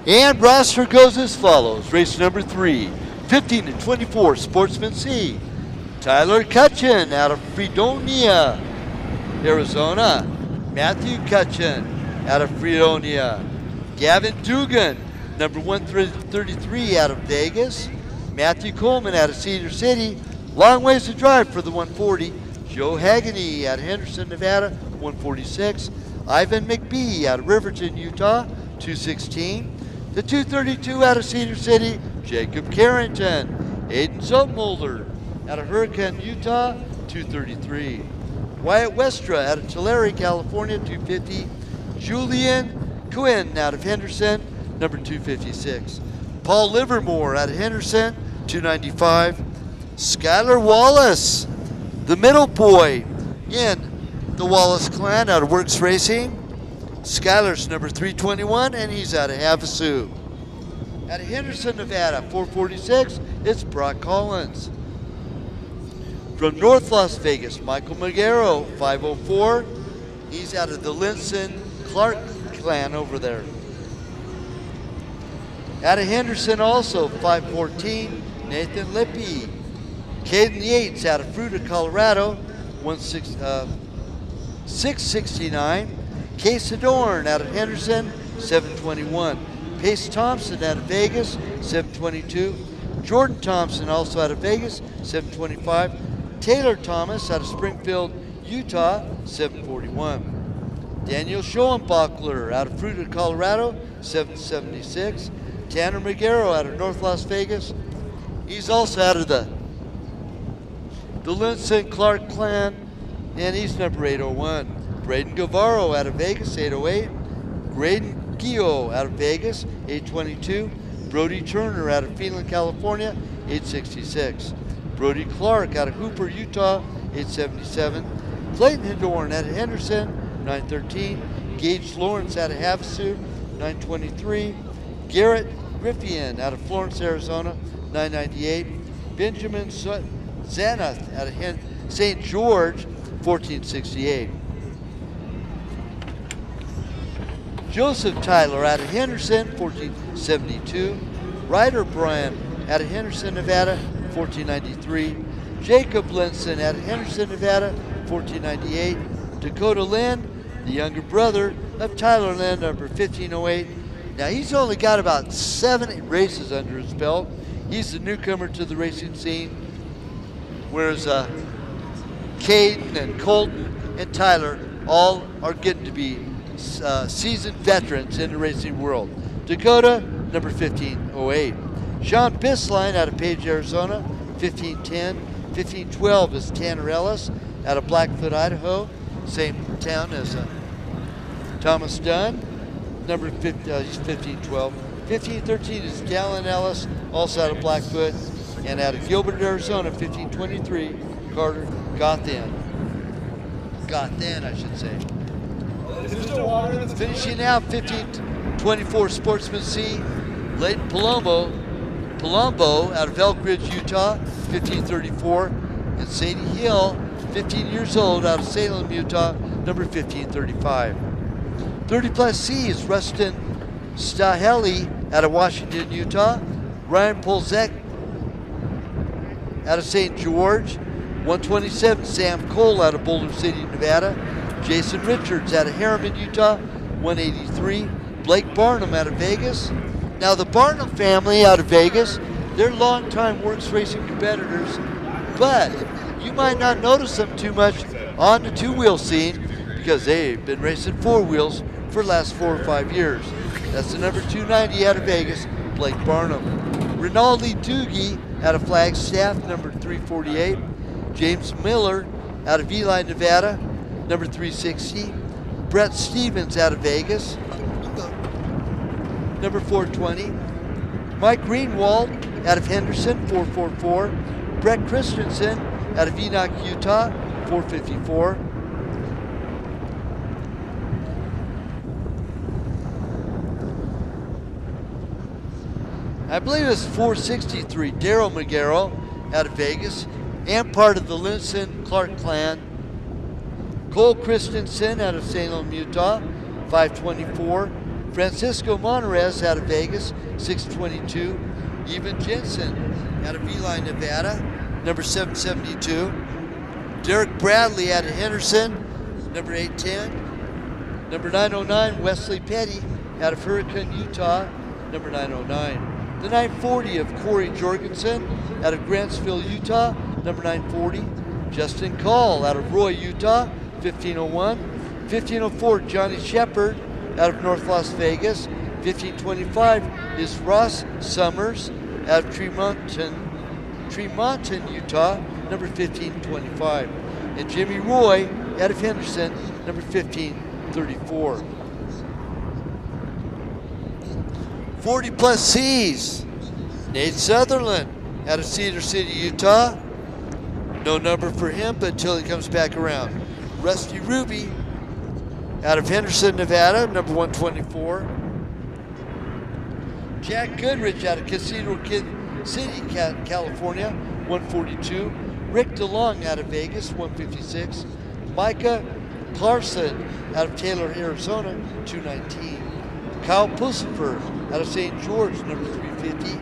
And roster goes as follows. Race number 3, 15 and 24, Sportsman C. Tyler Cutchin out of Fredonia, Arizona. Matthew Cutchin out of Fredonia. Gavin Dugan, number 133 out of Vegas. Matthew Coleman out of Cedar City. Long ways to drive for the 140. Joe Hagany out of Henderson, Nevada, 146. Ivan McBee out of Riverton, Utah, 216. The 232 out of Cedar City, Jacob Carrington. Aiden Zumholder out of Hurricane, Utah, 233. Wyatt Westra out of Tulare, California, 250. Julian Quinn out of Henderson, number 256. Paul Livermore out of Henderson, 295. Skylar Wallace, the middle boy, in the Wallace clan out of WORCS Racing. Skylar's number 321, and he's out of Havasu. Out of Henderson, Nevada, 446, it's Brock Collins. From North Las Vegas, Michael Magaro, 504. He's out of the Linson Clark clan over there. Out of Henderson also, 514, Nathan Lippy. Caden Yates out of Fruita, Colorado, 669. Case Adorn out of Henderson, 721. Pace Thompson out of Vegas, 722. Jordan Thompson also out of Vegas, 725. Taylor Thomas out of Springfield, Utah, 741. Daniel Schoenbachler out of Fruita, Colorado, 776. Tanner Magaro out of North Las Vegas. He's also out of the Linson Clark clan, and he's number 801. Brayden Guevara out of Vegas, 808. Brayden Guevara out of Vegas, 822. Brody Turner out of Phelan, California, 866. Brody Clark out of Hooper, Utah, 877. Clayton Hindorn out of Henderson, 913. Gage Lawrence out of Havasu, 923. Garrett Griffian out of Florence, Arizona, 998. Benjamin Zanath out of St. George, 1468. Joseph Tyler out of Henderson, 1472. Ryder Brian out of Henderson, Nevada, 1493. Jacob Linson out of Henderson, Nevada, 1498. Dakota Lynn, the younger brother of Tyler Lynn, number 1508. Now he's only got about 7 races under his belt. He's the newcomer to the racing scene, whereas Caden and Colton and Tyler all are getting to be seasoned veterans in the racing world. Dakota, number 1508. Sean Bisline out of Page, Arizona, 1510. 1512 is Tanner Ellis out of Blackfoot, Idaho, same town as Thomas Dunn, number 1512. 1513 is Dallin Ellis, also out of Blackfoot, and out of Gilbert, Arizona, 1523, Carter Gothen, I should say. Finishing out 1524 Sportsman C, Leighton Palumbo out of Elk Ridge, Utah, 1534, and Sadie Hill, 15 years old, out of Salem, Utah, number 1535. 30 plus C is Rustin Staheli out of Washington, Utah. Ryan Polzek out of St. George. 127 Sam Cole out of Boulder City, Nevada. Jason Richards out of Harriman, Utah, 183. Blake Barnum out of Vegas. Now the Barnum family out of Vegas, they're longtime WORCS Racing competitors, but you might not notice them too much on the two-wheel scene because they've been racing four wheels for the last 4 or 5 years. That's the number 290 out of Vegas, Blake Barnum. Rinaldi Doogie out of Flagstaff, number 348. James Miller out of Ely, Nevada, number 360. Brett Stevens out of Vegas, number 420. Mike Greenwald out of Henderson, 444. Brett Christensen out of Enoch, Utah, 454. I believe it's 463. Daryl Magaro out of Vegas, and part of the Linson Clark clan. Cole Christensen out of Salem, Utah, 524. Francisco Monarez out of Vegas, 622. Evan Jensen out of Ely, Nevada, number 772. Derek Bradley out of Henderson, number 810. Number 909, Wesley Petty out of Hurricane, Utah, number 909. The 940 of Corey Jorgensen out of Grantsville, Utah, number 940. Justin Call out of Roy, Utah, 1501. 1504, Johnny Shepard out of North Las Vegas. 1525 is Ross Summers out of Tremonton, Utah, number 1525. And Jimmy Roy out of Henderson, number 1534. 40 plus C's. Nate Sutherland out of Cedar City, Utah. No number for him, but until he comes back around. Rusty Ruby out of Henderson, Nevada, number 124. Jack Goodrich out of Casino City, California, 142. Rick DeLong out of Vegas, 156. Micah Clarkson out of Taylor, Arizona, 219. Kyle Pussifer out of St. George, number 350.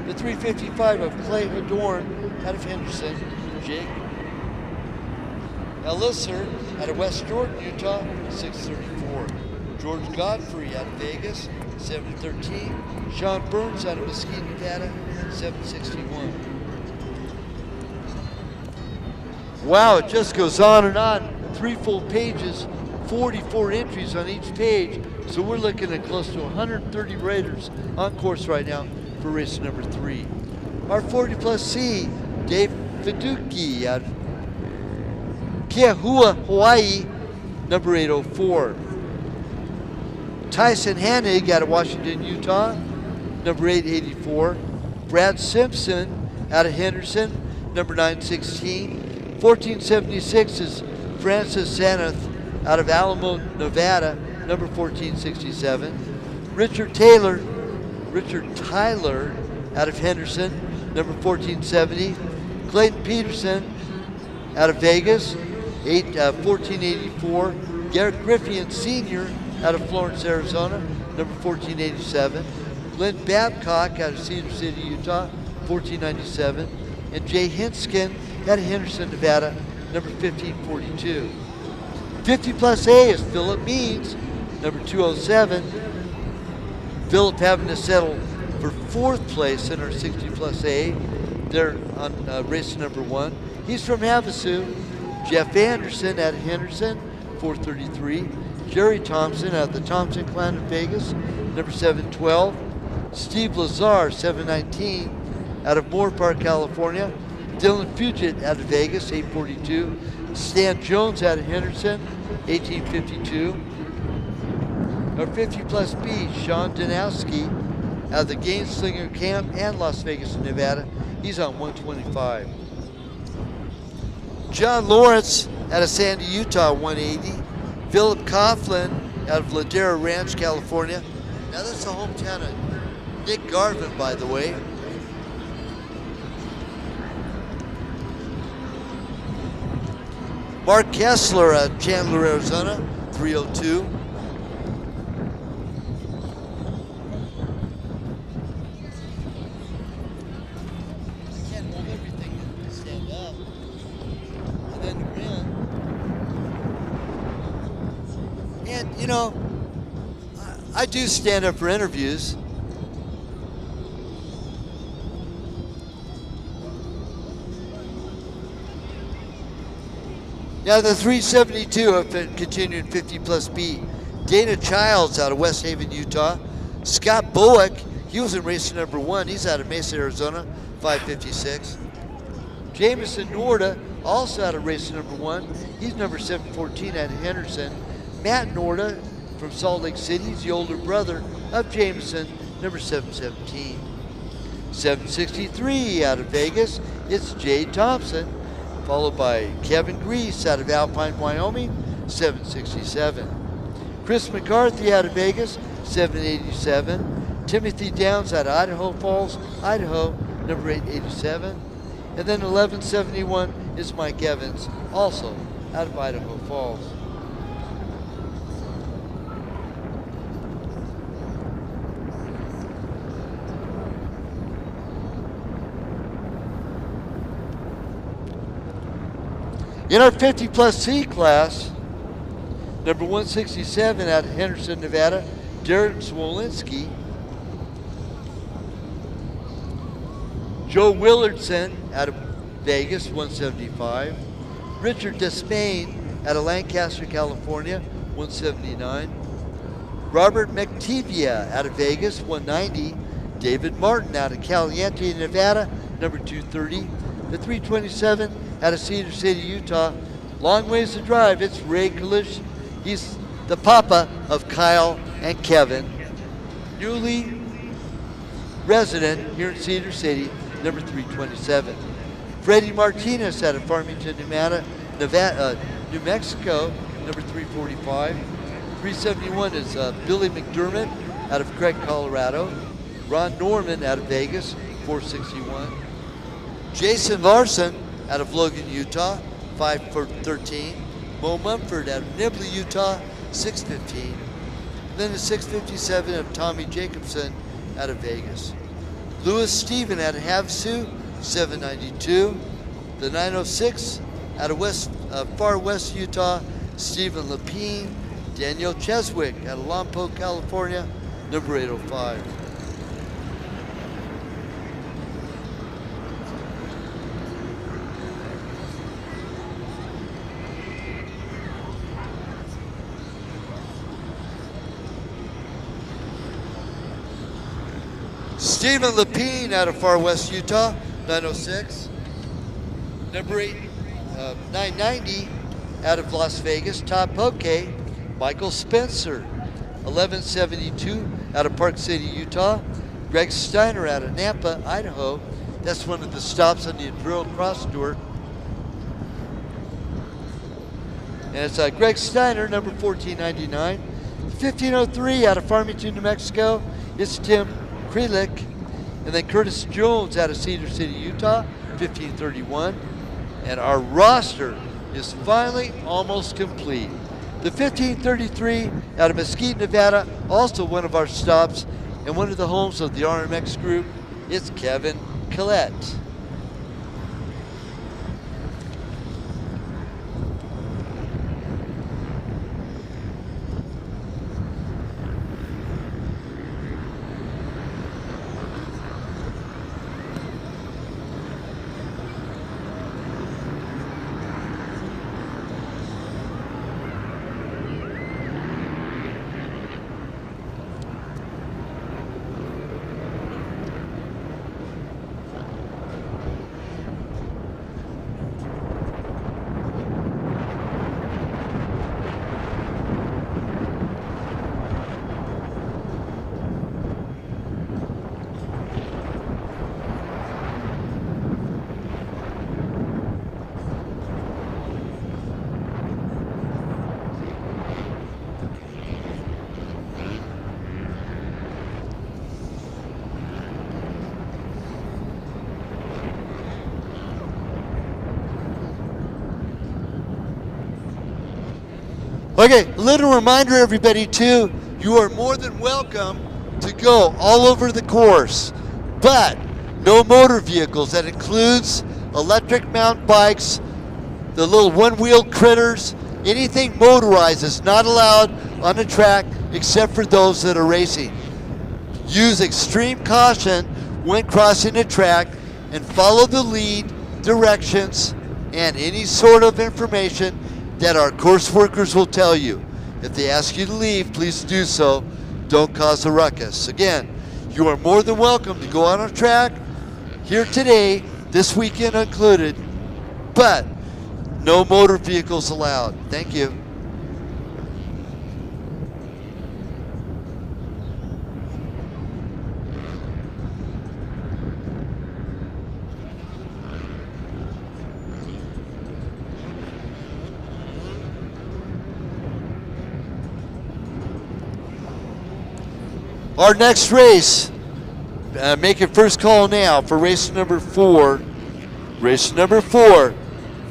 The 355 of Clay Hadorn out of Henderson, Jake. Elisser out of West Jordan, Utah, 634. George Godfrey out of Vegas, 713. Sean Burns out of Mesquite, Nevada, 761. Wow, it just goes on and on. 3 full pages, 44 entries on each page. So we're looking at close to 130 riders on course right now for race number 3. Our 40 plus C, Dave Fiduki out of Keahua, Hawaii, number 804. Tyson Hanig out of Washington, Utah, number 884. Brad Simpson out of Henderson, number 916. 1476 is Francis Saneth out of Alamo, Nevada, number 1467. Richard Tyler out of Henderson, number 1470. Clayton Peterson out of Vegas, 1484. Garrett Griffian Sr. out of Florence, Arizona, number 1487. Glenn Babcock out of Cedar City, Utah, 1497. And Jay Hinskin out of Henderson, Nevada, number 1542. 50 plus A is Philip Means, number 207. Philip having to settle for 4th place in our 60 plus A. They're on race number 1. He's from Havasu. Jeff Anderson out of Henderson, 433. Jerry Thompson out of the Thompson Clan in Vegas, number 712. Steve Lazar, 719, out of Moore Park, California. Dylan Fugit out of Vegas, 842. Stan Jones out of Henderson, 1852. Our 50 plus B, Sean Danowski out of the Gainslinger Camp and Las Vegas, Nevada. He's on 125. John Lawrence out of Sandy, Utah, 180. Philip Coughlin out of Ladera Ranch, California. Now that's the hometown of Nick Garvin, by the way. Mark Kessler out of Chandler, Arizona, 302. I can't hold everything and stand up. And then grin. And you know, I do stand up for interviews. Now the 372 have been continuing 50 plus B. Dana Childs out of West Haven, Utah. Scott Bowick, he was in race number 1. He's out of Mesa, Arizona, 556. Jameson Norda, also out of race number 1. He's number 714 out of Henderson. Matt Norda from Salt Lake City, he's the older brother of Jameson, number 717. 763 out of Vegas, it's Jay Thompson, followed by Kevin Grease out of Alpine, Wyoming, 767. Chris McCarthy out of Vegas, 787. Timothy Downs out of Idaho Falls, Idaho, number 887. And then 1171 is Mike Evans, also out of Idaho Falls. In our 50 plus C class, number 167 out of Henderson, Nevada, Derek Swolinski. Joe Willardson out of Vegas, 175. Richard Despain out of Lancaster, California, 179. Robert McTivia out of Vegas, 190. David Martin out of Caliente, Nevada, number 230. The 327 out of Cedar City, Utah. Long ways to drive. It's Ray Kalish. He's the papa of Kyle and Kevin. Newly resident here in Cedar City, number 327. Freddie Martinez out of Farmington, New Mexico, number 345. 371 is Billy McDermott out of Craig, Colorado. Ron Norman out of Vegas, 461. Jason Larson out of Logan, Utah, 513. Mo Mumford out of Nibley, Utah, 615. Then the 657 of Tommy Jacobson out of Vegas. Lewis Stephen out of Havasu, 792. The 906 out of far west Utah, Stephen Lapine. Daniel Cheswick out of Lompoc, California, number 805. Stephen Lapine out of far west Utah, 906. Number 990 out of Las Vegas, Todd Poke, Michael Spencer. 1172 out of Park City, Utah. Greg Steiner out of Nampa, Idaho. That's one of the stops on the Enduro Cross Tour. And it's Greg Steiner, number 1499. 1503 out of Farmington, New Mexico. It's Tim Krelick. And then Curtis Jones out of Cedar City, Utah, 1531. And our roster is finally almost complete. The 1533 out of Mesquite, Nevada, also one of our stops and one of the homes of the RMX group. It's Kevin Collette. Okay, a little reminder, everybody, too. You are more than welcome to go all over the course, but no motor vehicles. That includes electric mountain bikes, the little one-wheeled critters. Anything motorized is not allowed on the track except for those that are racing. Use extreme caution when crossing the track and follow the lead, directions, and any sort of information that our course workers will tell you. If they ask you to leave, please do so. Don't cause a ruckus. Again, you are more than welcome to go on our track here today, this weekend included, but no motor vehicles allowed. Thank you. Our next race, making first call now for race number 4. Race number 4,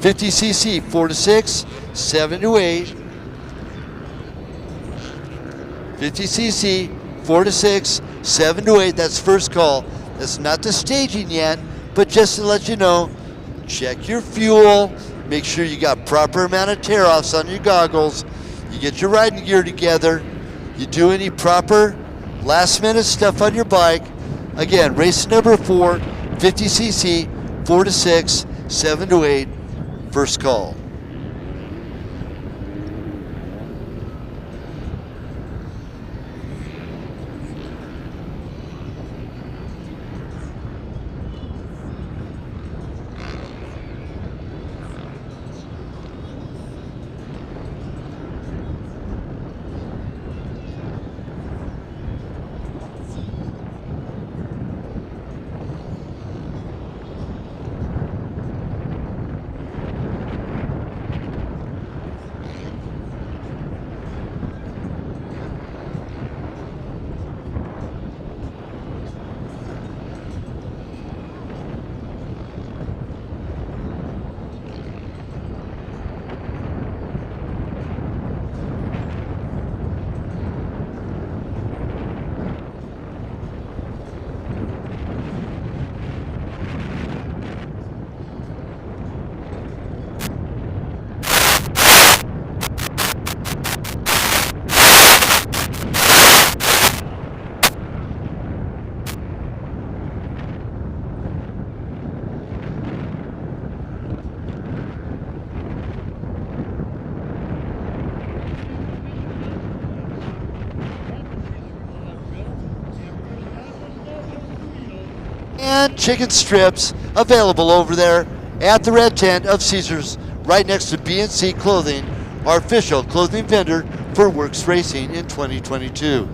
50cc, 4 to 6, 7 to 8. 50cc, 4 to 6, 7 to 8. That's first call. That's not the staging yet, but just to let you know, check your fuel. Make sure you got proper amount of tear-offs on your goggles. You get your riding gear together. You do any proper last minute stuff on your bike. Again, race number 4, 50cc, 4 to 6, 7 to 8, first call. and chicken strips available over there at the red tent of Cedars, right next to B&C Clothing, our official clothing vendor for WORCS Racing in 2022.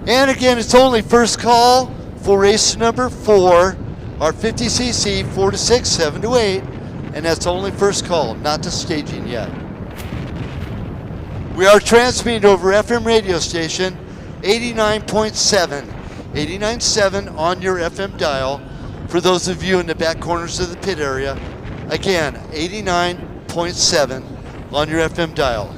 And again, it's only first call for race number 4, our 50cc 4 to 6, 7 to 8, and that's only first call, not to staging yet. We are transmitting over FM radio station 89.7, 89.7 on your FM dial. For those of you in the back corners of the pit area, again, 89.7 on your FM dial.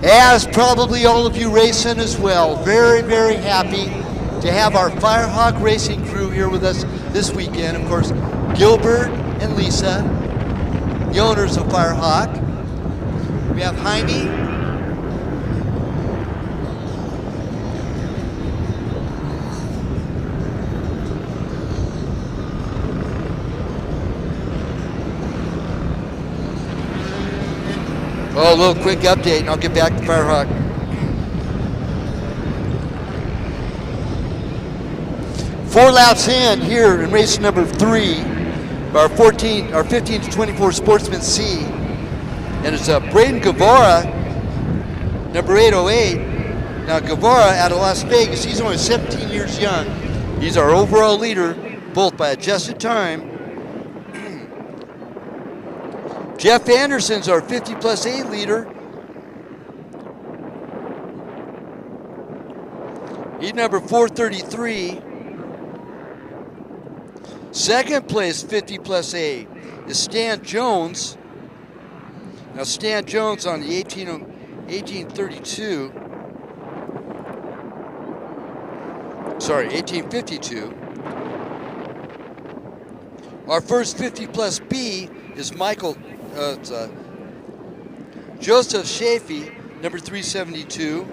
as probably all of you racing as well. Very, very happy to have our Firehawk Racing crew here with us this weekend. Of course, Gilbert and Lisa, the owners of Firehawk. We have Jaime. Oh, a little quick update, and I'll get back to Firehawk. Four laps in here in race number 3, our 15 to 24 Sportsman C, and it's Brayden Guevara, number 808. Now Guevara out of Las Vegas, he's only 17 years young. He's our overall leader, both by adjusted time. Jeff Anderson's our 50 plus A leader. He's number 433. Second place 50 plus A is Stan Jones. Now Stan Jones on the 1832. Sorry, 1852. Our first 50 plus B is Joseph Shafee, number 372.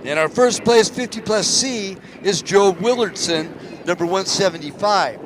And our first place 50 plus C is Joe Willardson, number 175.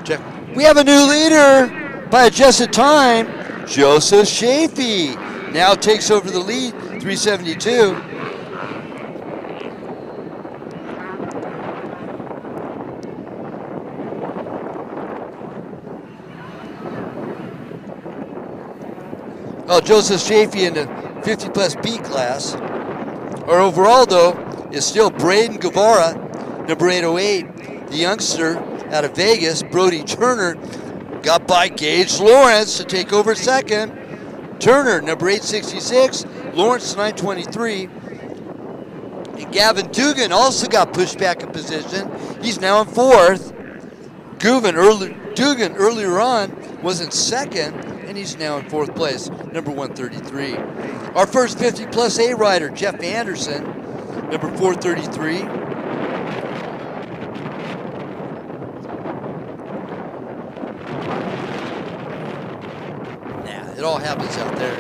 Check. We have a new leader by adjusted time. Joseph Chafee now takes over the lead, 372. Oh, Joseph Chafee in the 50 plus B class. Our overall, though, is still Brayden Guevara, number 808. The youngster out of Vegas, Brody Turner, got by Gage Lawrence to take over second. Turner, number 866. Lawrence, 923. And Gavin Dugan also got pushed back a position. He's now in fourth. Dugan earlier on was in second, and he's now in fourth place, number 133. Our first 50 plus A rider, Jeff Anderson, number 433. Nah, it all happens out there.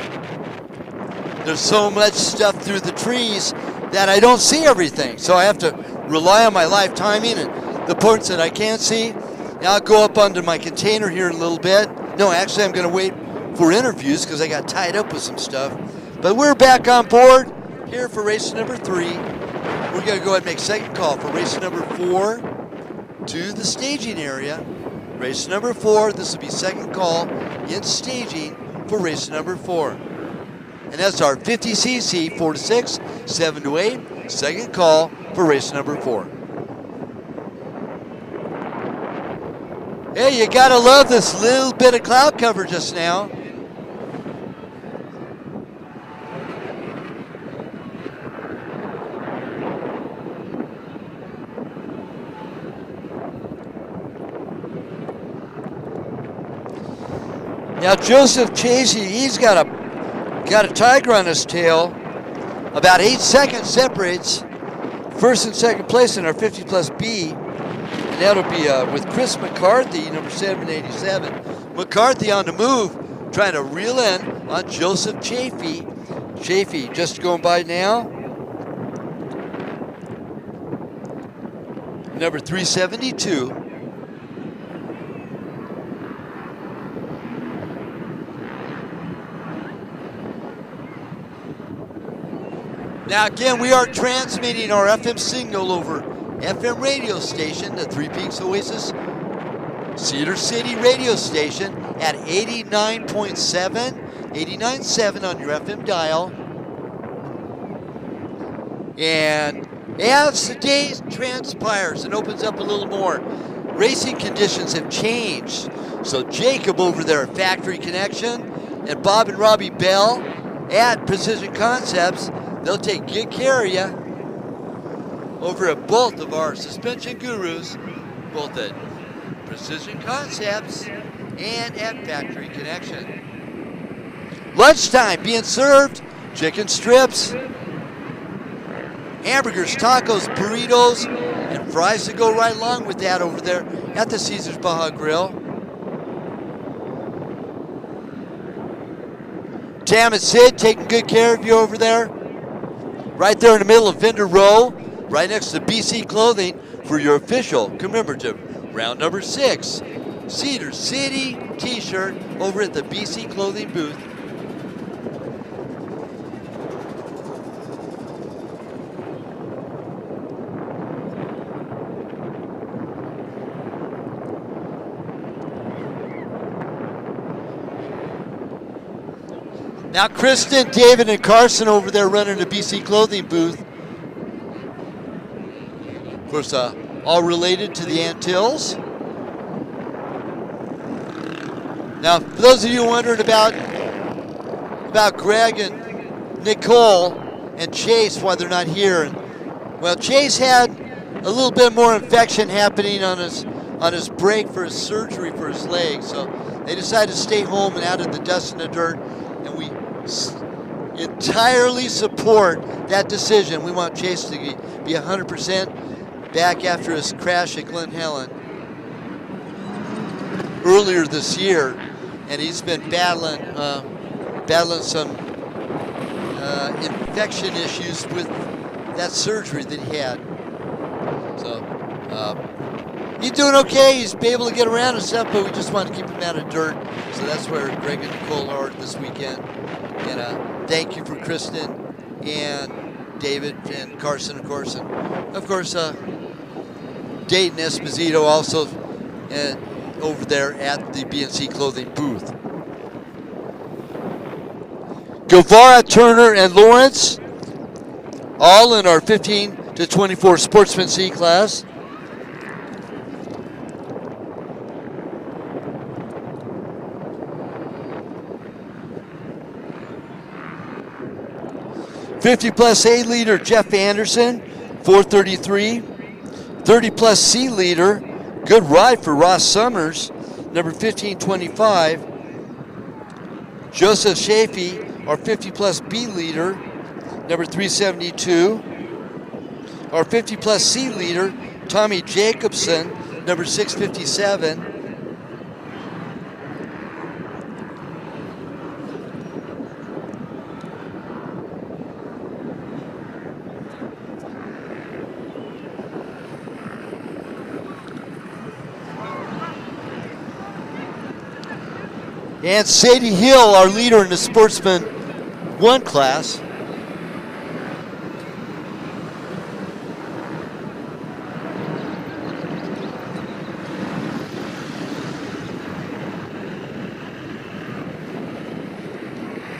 There's so much stuff through the trees that I don't see everything, so I have to rely on my live timing and the parts that I can't see. Now I'll go up onto my container here in a little bit. No, actually I'm going to wait for interviews because I got tied up with some stuff. But we're back on board here for race number 3. We're going to go ahead and make second call for race number 4 to the staging area. Race number 4, this will be second call in staging for race number 4. And that's our 50cc 4 to 6, 7 to 8, second call for race number 4. Hey, you gotta love this little bit of cloud cover just now. Now Joseph Chafee, he's got a tiger on his tail. About 8 seconds separates first and second place in our 50 plus B. And that'll be with Chris McCarthy, number 787. McCarthy on the move, trying to reel in on Joseph Chafee. Chafee just going by now. Number 372. Now again, we are transmitting our FM signal over FM radio station, the Three Peaks Oasis Cedar City radio station at 89.7 on your FM dial. And as the day transpires and opens up a little more, racing conditions have changed. So Jacob over there at Factory Connection and Bob and Robbie Bell at Precision Concepts, they'll take good care of you over at both of our suspension gurus, both at Precision Concepts and at Factory Connection. Lunchtime being served, chicken strips, hamburgers, tacos, burritos, and fries to go right along with that over there at the Caesar's Baja Grill. Tam and Sid taking good care of you over there. Right there in the middle of Vendor Row, right next to BC Clothing for your official commemorative round number 6 Cedar City t-shirt over at the BC Clothing booth. Now Kristen, David, and Carson over there running the BC Clothing booth. Of course, all related to the Antilles. Now, for those of you wondering about Greg and Nicole and Chase, why they're not here. Well, Chase had a little bit more infection happening on his break for his surgery for his leg, so they decided to stay home and out of the dust and the dirt, and we entirely support that decision. We want Chase to be 100% back after his crash at Glen Helen earlier this year, and he's been battling some infection issues with that surgery that he had. So he's doing okay. He's been able to get around and stuff, but we just want to keep him out of dirt. So that's where Greg and Nicole are this weekend. And thank you for Kristen and David and Carson, of course. And of course, Dayton Esposito also over there at the BNC Clothing booth. Guevara, Turner, and Lawrence, all in our 15 to 24 Sportsman C class. +50 A leader Jeff Anderson, 433. 30+ C leader, good ride for Ross Summers, number 1525. Joseph Shafee, our 50+ B leader, number 372. Our 50+ C leader, Tommy Jacobson, number 657. And Sadie Hill, our leader in the Sportsman 1 class.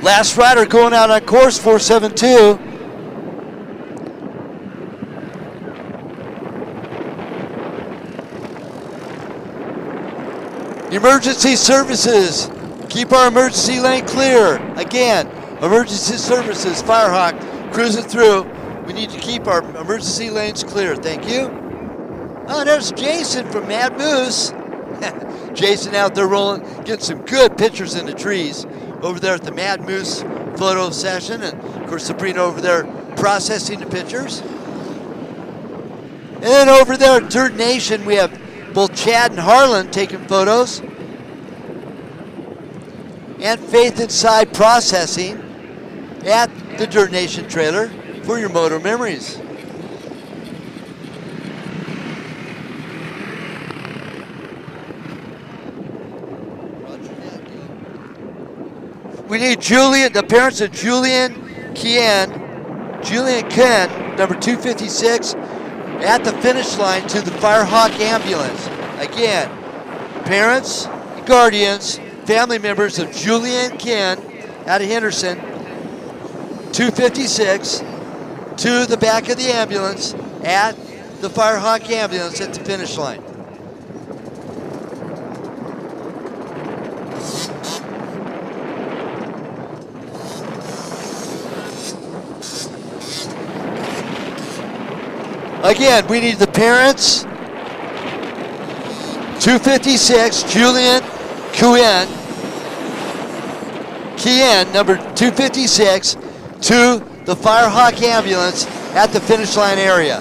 Last rider going out on course, 472. Emergency services. Keep our emergency lane clear. Again, emergency services, Firehawk, cruising through. We need to keep our emergency lanes clear. Thank you. Oh, there's Jason from Mad Moose. Jason out there rolling, getting some good pictures in the trees over there at the Mad Moose photo session. And of course, Sabrina over there processing the pictures. And then over there at Dirt Nation, we have both Chad and Harlan taking photos. And Faith Inside processing at the Dirt Nation trailer for your moto memories. We need Julian, the parents of Julian Ken, number 256, at the finish line to the Firehawk ambulance. Again, parents, guardians, family members of Julian Ken out of Henderson, 256, to the back of the ambulance at the Firehawk ambulance at the finish line. Again, we need the parents, 256, Julian Kien, number 256, to the Firehawk ambulance at the finish line area.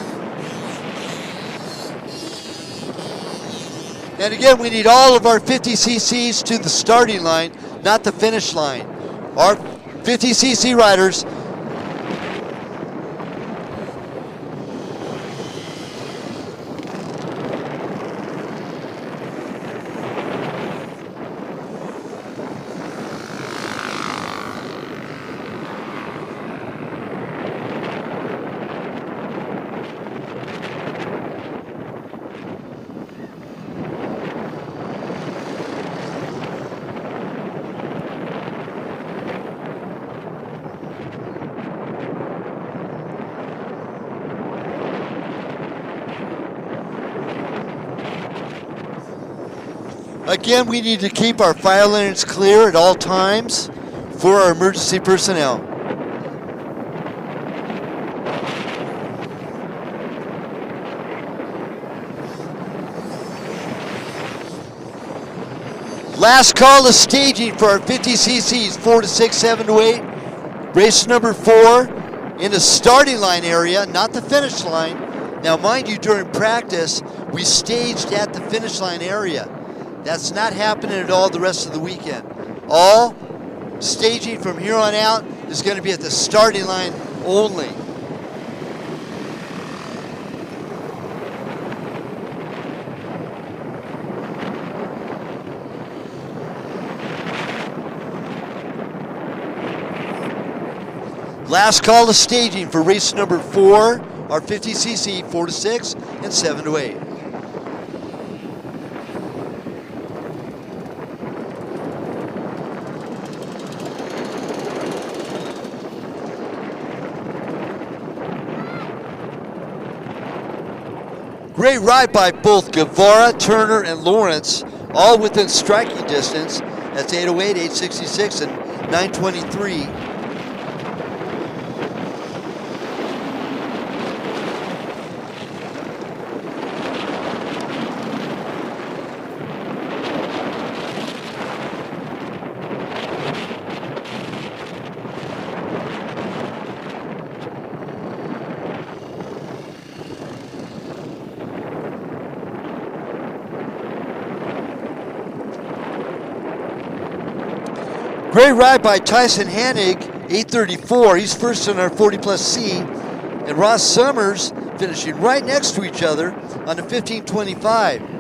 And again, we need all of our 50cc's to the starting line, not the finish line. Our 50cc riders. Again, we need to keep our fire lanes clear at all times for our emergency personnel. Last call of staging for our 50cc's, 4 to 6, 7 to 8. Race number 4 in the starting line area, not the finish line. Now, mind you, during practice, we staged at the finish line area. That's not happening at all the rest of the weekend. All staging from here on out is going to be at the starting line only. Last call to staging for race number 4, our 50cc, 4 to 6 and 7 to 8. Great ride by both Guevara, Turner, and Lawrence, all within striking distance. That's 808, 866, and 923. Great ride by Tyson Hanig, 834. He's first in our 40 plus C. And Ross Summers finishing right next to each other on the 1525.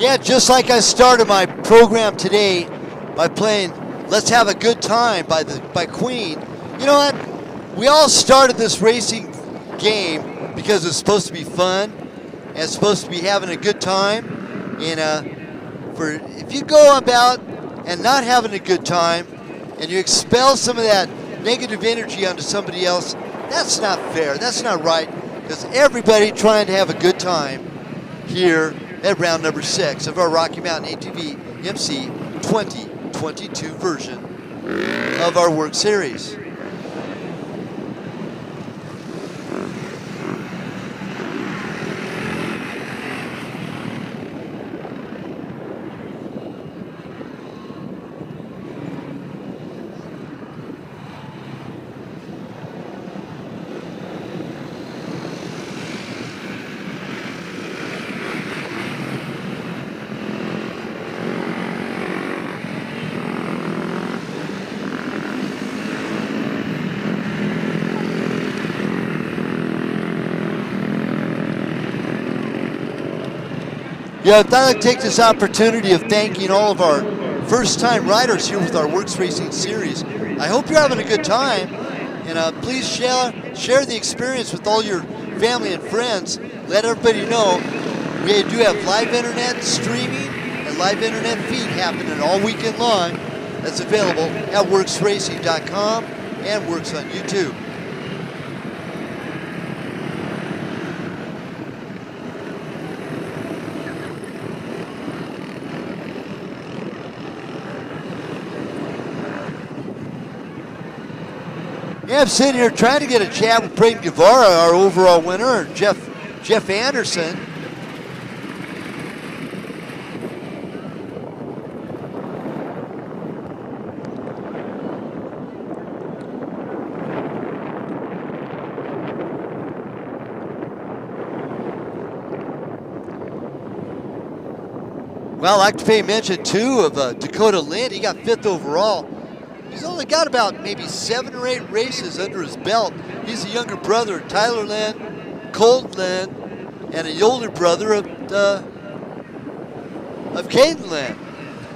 Yeah, just like I started my program today by playing Let's Have a Good Time by Queen. You know what? We all started this racing game because it's supposed to be fun and it's supposed to be having a good time. And if you go about and not having a good time and you expel some of that negative energy onto somebody else, that's not fair. That's not right, because everybody trying to have a good time here at round number 6 of our Rocky Mountain ATV MC 2022 version of our WORCS series. Yeah, I'd like to take this opportunity of thanking all of our first-time riders here with our WORCS Racing series. I hope you're having a good time, and please share the experience with all your family and friends. Let everybody know we do have live internet streaming and live internet feed happening all weekend long. That's available at WorcsRacing.com and WORCS on YouTube. Yeah, I'm sitting here trying to get a chat with Brayden Guevara, our overall winner, Jeff Anderson. Well, I'd like to pay mention, too, of Dakota Lind. He got 5th overall. He's only got about maybe 7 or 8 races under his belt. He's the younger brother of Tyler Lind, Colt Lind, and a older brother of of Cadenland.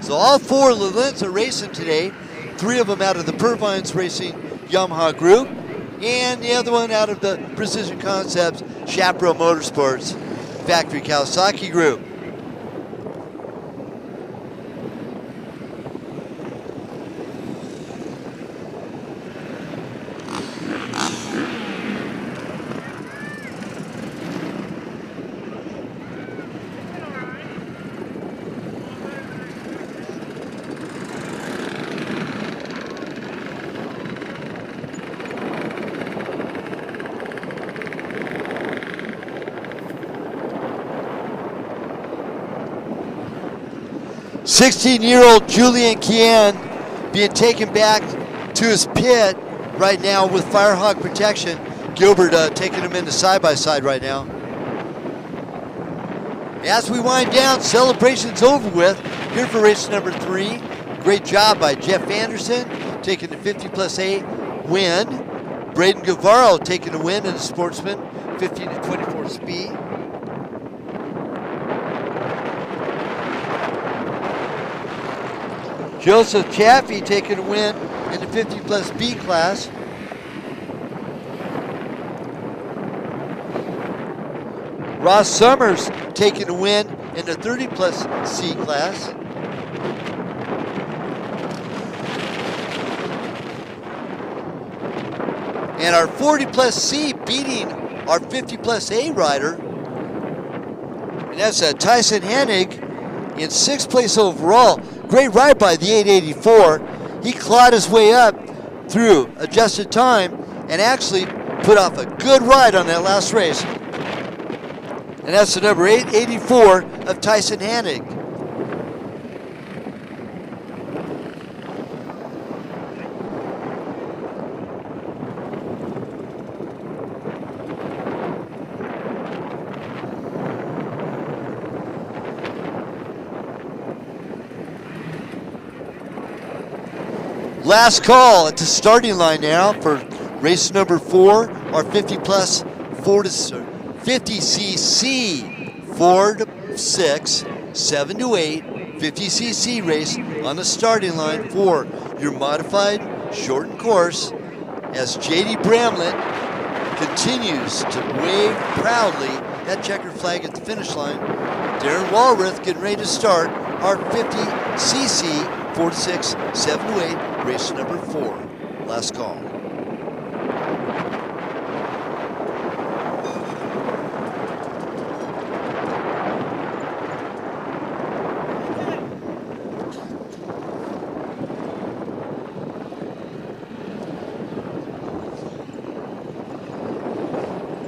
So all 4 Lilins are racing today. 3 of them out of the Purvines Racing Yamaha group, and the other one out of the Precision Concepts Chaparral Motorsports Factory Kawasaki group. "16-year-old Julian Kian being taken back to his pit right now with Firehawk protection. Gilbert taking him into side-by-side right now. As we wind down, celebration's over with. Here for race number 3. Great job by Jeff Anderson, taking the 50+8 win. Brayden Guevara taking the win in the Sportsman, 15-24 speed. Joseph Chaffee taking a win in the 50+B class. Ross Summers taking a win in the 30+C class. And our 40+C beating our 50+A rider. And that's Tyson Hennig in 6th place overall. Great ride by the 884. He clawed his way up through adjusted time and actually put off a good ride on that last race. And that's the number 884 of Tyson Hennig. Last call at the starting line now for race number 4, our 50+ 50cc 4-6, 7-8, 50cc race on the starting line for your modified shortened course as JD Bramlett continues to wave proudly that checkered flag at the finish line. Darren Walrath getting ready to start our 50cc 4-6, 7-8, race number 4. Last call.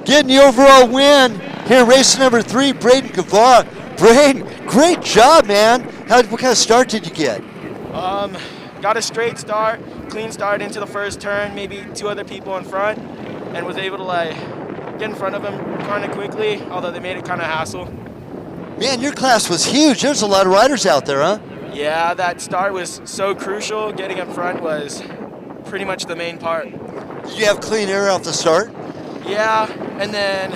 Getting the overall win here, race number 3, Brayden Guevara. Brayden, great job, man. What kind of start did you get? Got a straight start, clean start into the first turn, maybe 2 other people in front, and was able to get in front of them kind of quickly, although they made it kind of hassle. Man, your class was huge. There's a lot of riders out there, huh? Yeah, that start was so crucial. Getting in front was pretty much the main part. Did you have clean air off the start? Yeah, and then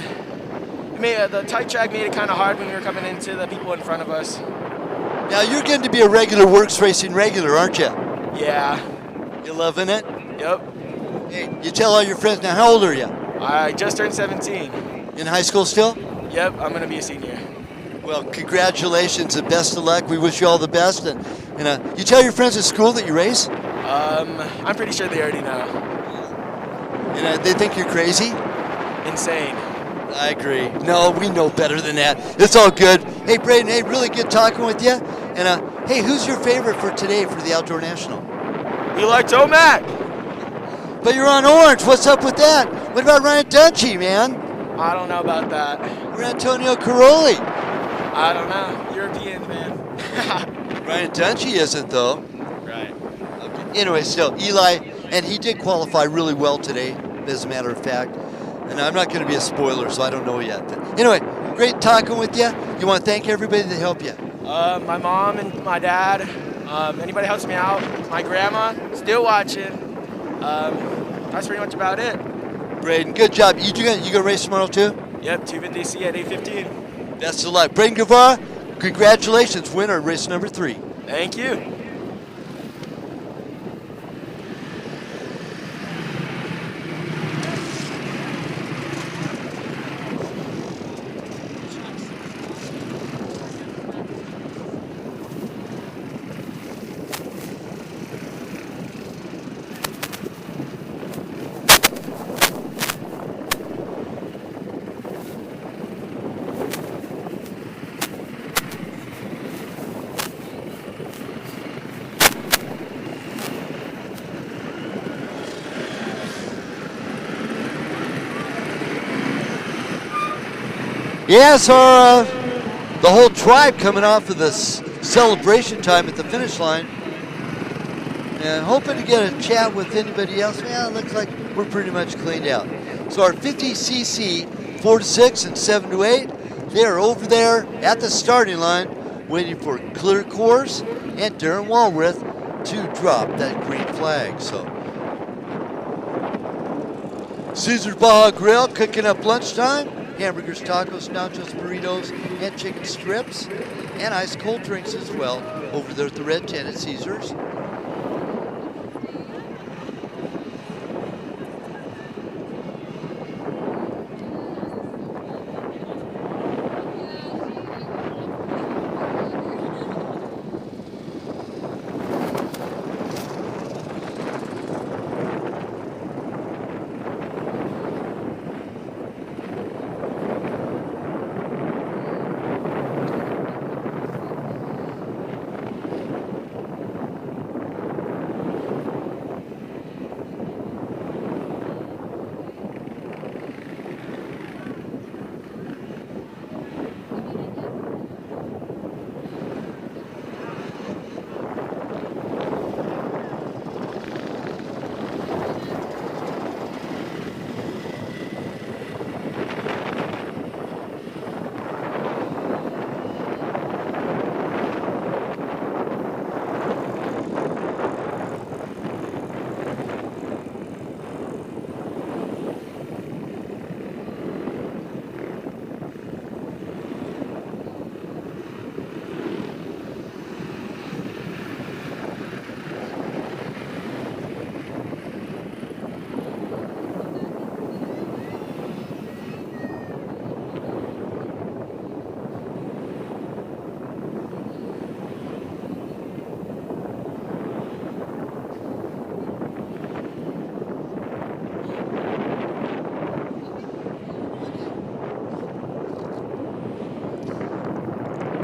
the tight track made it kind of hard when we were coming into the people in front of us. Now you're getting to be a regular WORCS Racing regular, aren't you? Yeah. You loving it? Yep. Hey, you tell all your friends now, how old are you? I just turned 17. In high school still? Yep, I'm going to be a senior. Well, congratulations and best of luck. We wish you all the best. And you tell your friends at school that you race? I'm pretty sure they already know. They think you're crazy? Insane. I agree. No, we know better than that. It's all good. Hey, Brayden, hey, really good talking with you. And hey, who's your favorite for today for the Outdoor National? We like Tomac. But you're on orange. What's up with that? What about Ryan Dungy, man? I don't know about that. Or Antonio Caroli? I don't know. European, man. Ryan Dungy isn't, though. Right. Okay. Anyway, still, Eli, and he did qualify really well today, as a matter of fact. And I'm not going to be a spoiler, so I don't know yet. But anyway, great talking with you. You want to thank everybody that helped you? My mom and my dad. Anybody helps me out. My grandma, still watching. That's pretty much about it. Brayden, good job. You gonna race tomorrow too? Yep, 250C at 8:15. Best of luck. Brayden Guevara, Congratulations, winner, race number 3. Thank you. Yeah, so the whole tribe coming off of this celebration time at the finish line. And hoping to get a chat with anybody else. Yeah, it looks like we're pretty much cleaned out. So our 50cc 4 to 6 and 7 to 8, they are over there at the starting line waiting for clear course and Darren Walworth to drop that green flag. So Cedar Baja Grill cooking up lunchtime. Hamburgers, tacos, nachos, burritos, and chicken strips, and ice cold drinks as well over there at the Red Tent at Caesars.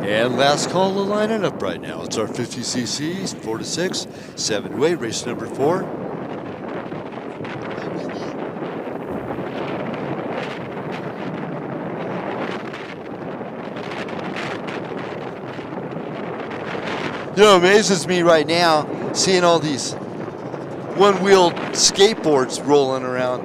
And last call to line it up right now. It's our 50cc's, 4 to 6, 7 to 8, race number 4. You know, it amazes me right now seeing all these one-wheeled skateboards rolling around.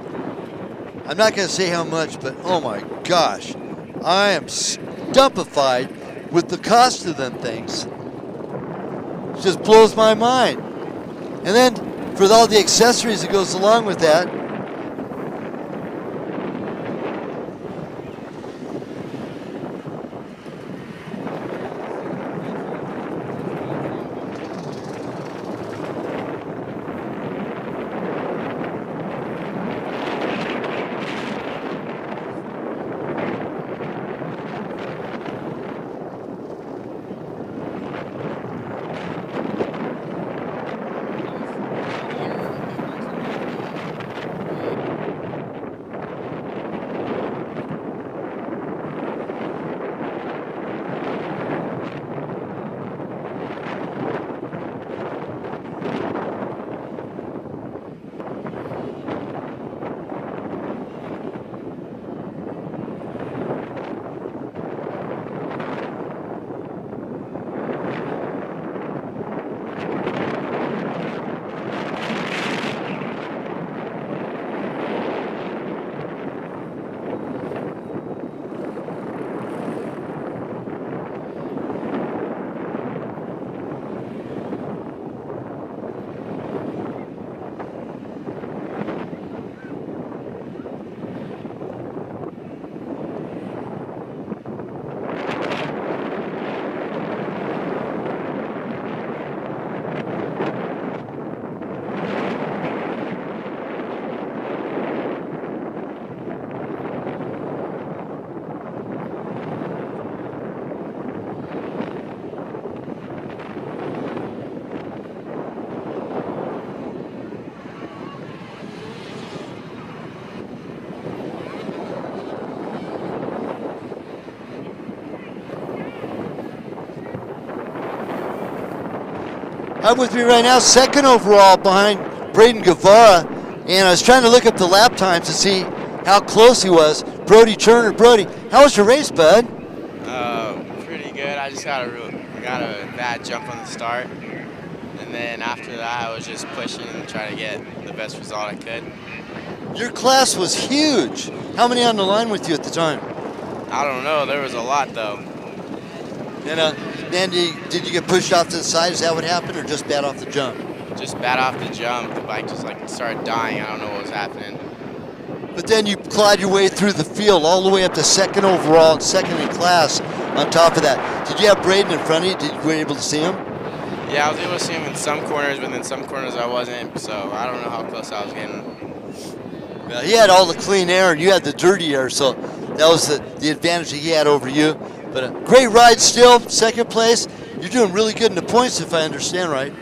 I'm not going to say how much, but oh my gosh, I am stumpified with the cost of them things. It just blows my mind. And then for all the accessories that goes along with that, I'm with me right now, second overall behind Brayden Guevara, and I was trying to look up the lap times to see how close he was. Brody Turner. Brody, how was your race, bud? Pretty good. I just got a bad jump on the start, and then after that I was just pushing and trying to get the best result I could. Your class was huge. How many on the line with you at the time? I don't know. There was a lot though. And then did you get pushed off to the side? Is that what happened, or just bad off the jump? Just bad off the jump. The bike just like started dying. I don't know what was happening. But then you clawed your way through the field all the way up to second overall and second in class on top of that. Did you have Brayden in front of you? Were you able to see him? Yeah, I was able to see him in some corners, but in some corners I wasn't. So I don't know how close I was getting. Yeah, he had all the clean air and you had the dirty air, so that was the advantage that he had over you. But a great ride still, second place. You're doing really good in the points if I understand right.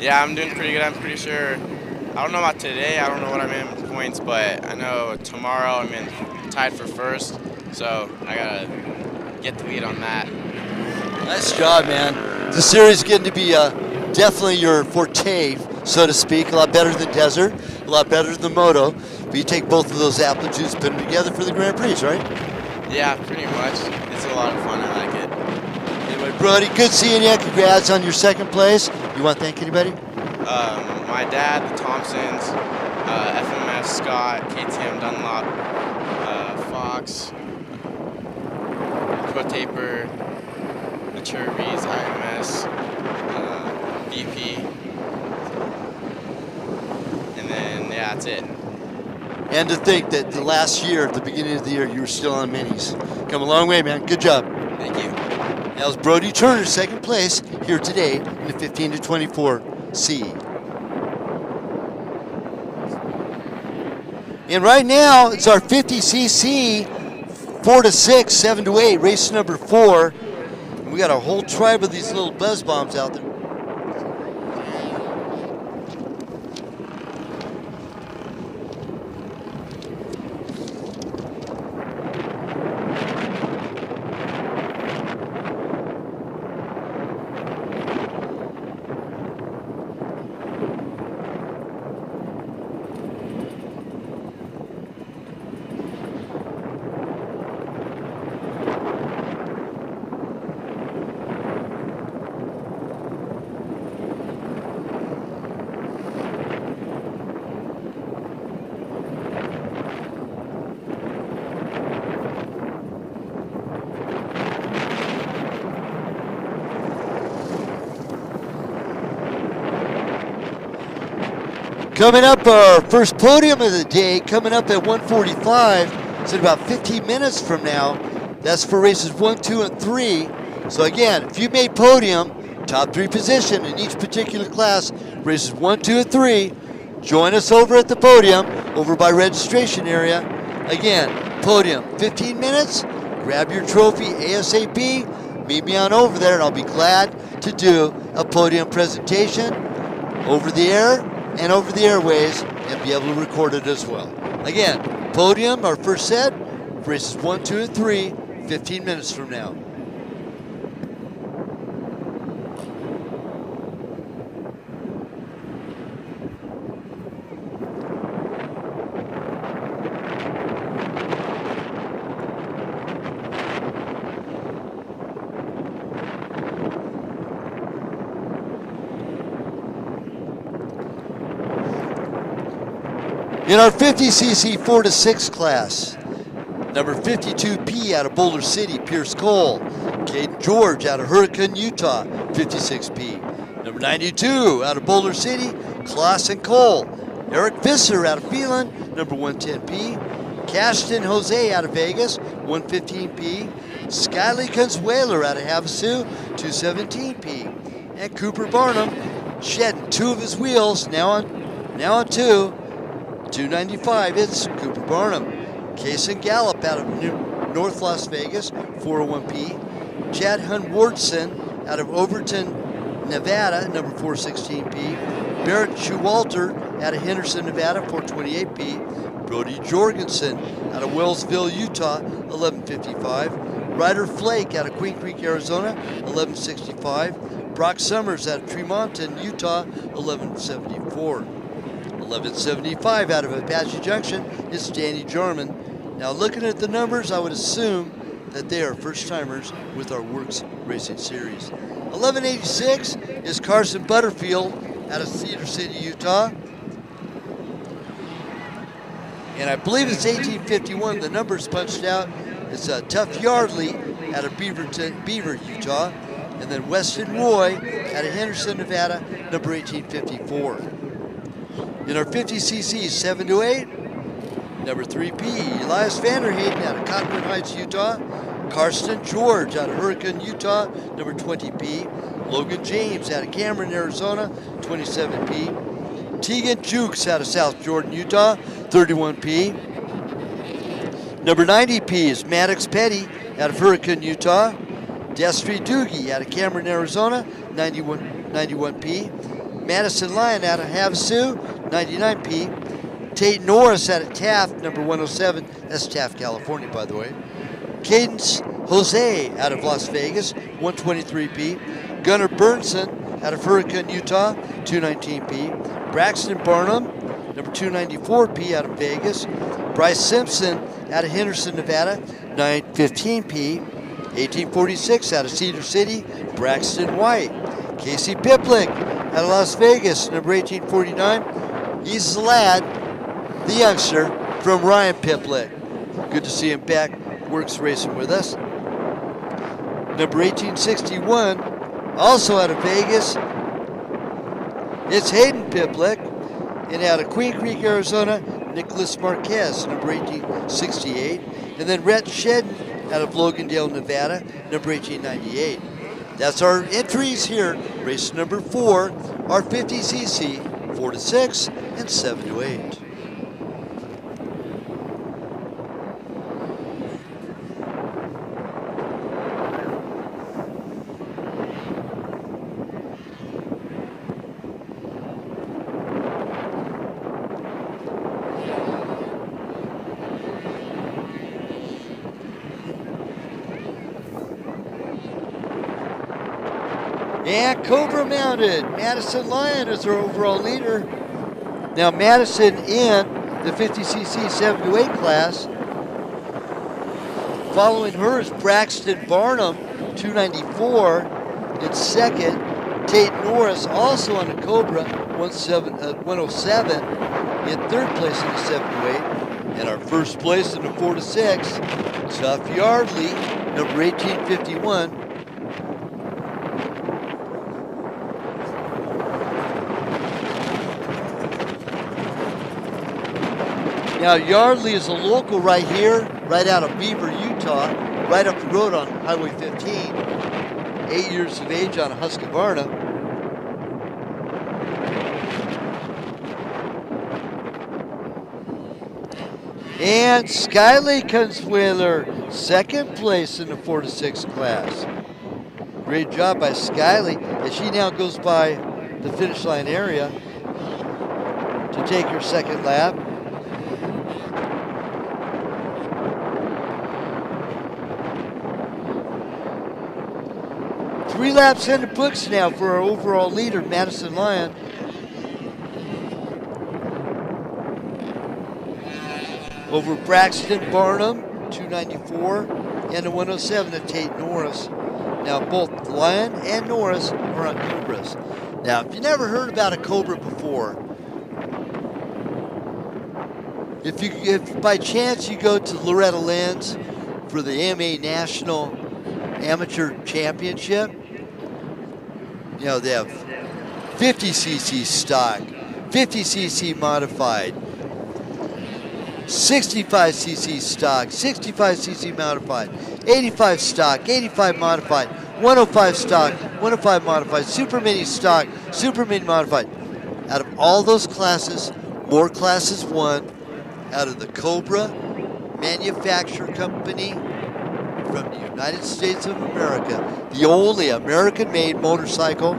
Yeah, I'm doing pretty good. I'm pretty sure. I don't know about today. I don't know what I'm in points, but I know tomorrow I'm tied for first. So I gotta get the lead on that. Nice job, man. The series is getting to be definitely your forte, so to speak. A lot better than Desert, a lot better than Moto. But you take both of those aptitudes, put them together for the Grand Prix, right? Yeah, pretty much. It's a lot of fun. I like it. Anyway, Brody, good seeing you. Congrats on your second place. You want to thank anybody? My dad, the Thompsons, FMF, Scott, KTM, Dunlop, Fox, Pro Taper, the Cherries, IMS, BP, and then, yeah, that's it. And to think that the last year, at the beginning of the year, you were still on minis. Come a long way, man. Good job. Thank you. That was Brody Turner, second place, here today in the 15 to 24C. And right now, it's our 50cc, 4 to 6, 7 to 8, race number 4. And we got a whole tribe of these little buzz bombs out there. Coming up, our first podium of the day, coming up at 1:45. It's in about 15 minutes from now. That's for races 1, 2, and 3. So again, if you made podium, top 3 position in each particular class, races 1, 2, and 3, join us over at the podium, over by registration area. Again, podium, 15 minutes, grab your trophy ASAP, meet me on over there, and I'll be glad to do a podium presentation over the air and over the airways, and be able to record it as well. Again, podium, our first set, races 1, 2, and 3, 15 minutes from now. In our 50cc 4 to 6 class, number 52P out of Boulder City, Pierce Cole. Caden George out of Hurricane, Utah, 56P. Number 92 out of Boulder City, Clausen Cole. Eric Visser out of Phelan, number 110P. Cashton Jose out of Vegas, 115P. Skyly Consueler out of Havasu, 217P. And Cooper Barnum shedding 2 of his wheels, now on 2. 295, it's Cooper Barnum. Kason Gallup out of North Las Vegas, 401P. Chad Hunwardson out of Overton, Nevada, number 416P. Barrett Shewalter out of Henderson, Nevada, 428P. Brody Jorgensen out of Wellsville, Utah, 1155. Ryder Flake out of Queen Creek, Arizona, 1165. Brock Summers out of Tremonton, Utah, 1174. 1175 out of Apache Junction is Danny Jarman. Now looking at the numbers, I would assume that they are first-timers with our WORCS Racing Series. 1186 is Carson Butterfield out of Cedar City, Utah. And I believe it's 1851, the number's punched out. It's Tough Yardley out of Beaver, Utah. And then Weston Roy out of Henderson, Nevada, number 1854. In our 50cc 7 to 8, number 3P, Elias Vanderhayden out of Cottonwood Heights, Utah. Karsten George out of Hurricane, Utah, number 20P. Logan James out of Cameron, Arizona, 27P. Tegan Jukes out of South Jordan, Utah, 31P. Number 90P is Maddox Petty out of Hurricane, Utah. Destry Doogie out of Cameron, Arizona, 91P. Madison Lyon out of Havasu, 99P. Tate Norris out of Taft, number 107. That's Taft, California, by the way. Cadence Jose out of Las Vegas, 123P. Gunnar Burnson out of Hurricane, Utah, 219P. Braxton Barnum, number 294P out of Vegas. Bryce Simpson out of Henderson, Nevada, 915P. 1846 out of Cedar City, Braxton White. Casey Piplick out of Las Vegas, number 1849. He's the lad, the youngster from Ryan Piplick. Good to see him back, WORCS Racing with us. Number 1861, also out of Vegas, it's Hayden Piplick. And out of Queen Creek, Arizona, Nicholas Marquez, number 1868. And then Rhett Shedden out of Logandale, Nevada, number 1898. That's our entries here. Race number 4, our 50cc, 4 to 6 and 7 to 8. And Cobra mounted. Madison Lyon is our overall leader. Now Madison in the 50cc 7 to 8 class. Following her is Braxton Barnum, 294 in second. Tate Norris also on the Cobra, 107 in third place in the 7 to 8. And our first place in the 4 to 6, Tough Yardley, number 1851. Now, Yardley is a local right here, right out of Beaver, Utah, right up the road on Highway 15. 8 years of age on a Husqvarna. And Skyly Kunzweiler, second place in the 4 to 6 class. Great job by Skyly, as she now goes by the finish line area to take her second lap. Three laps in the books now for our overall leader, Madison Lyon. Over Braxton Barnum, 294, and the 107 of Tate Norris. Now both Lyon and Norris are on Cobras. Now, if you never heard about a Cobra before, if by chance you go to Loretta Lynn's for the AMA National Amateur Championship, you know, they have 50cc stock, 50cc modified, 65cc stock, 65cc modified, 85 stock, 85 modified, 105 stock, 105 modified, super mini stock, super mini modified. Out of all those classes, more classes won out of the Cobra Manufacturer Company from the United States of America, the only American-made motorcycle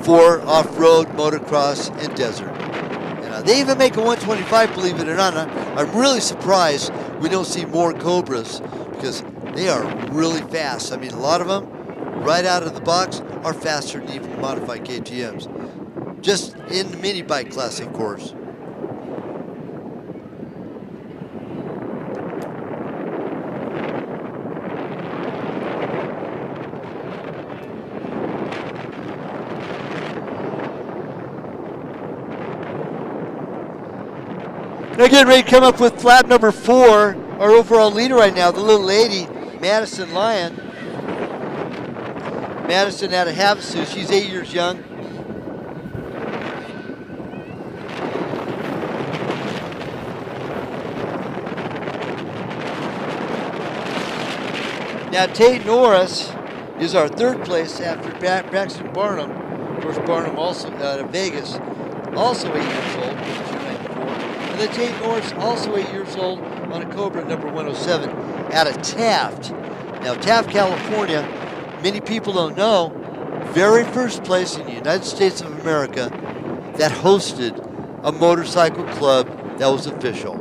for off-road, motocross, and desert. And they even make a 125, believe it or not. I'm really surprised we don't see more Cobras because they are really fast. I mean, a lot of them right out of the box are faster than even modified KTMs. Just in the mini bike class, of course. Now getting ready to come up with lap number 4, our overall leader right now, the little lady, Madison Lyon. Madison out of Havasu, she's 8 years young. Now Tate Norris is our 3rd place after Braxton Barnum. Of course, Barnum also out of Vegas, also 8 years old, 294. And then Tate Norris, also 8 years old, on a Cobra number 107 out of Taft. Now Taft, California, many people don't know, very first place in the United States of America that hosted a motorcycle club that was official.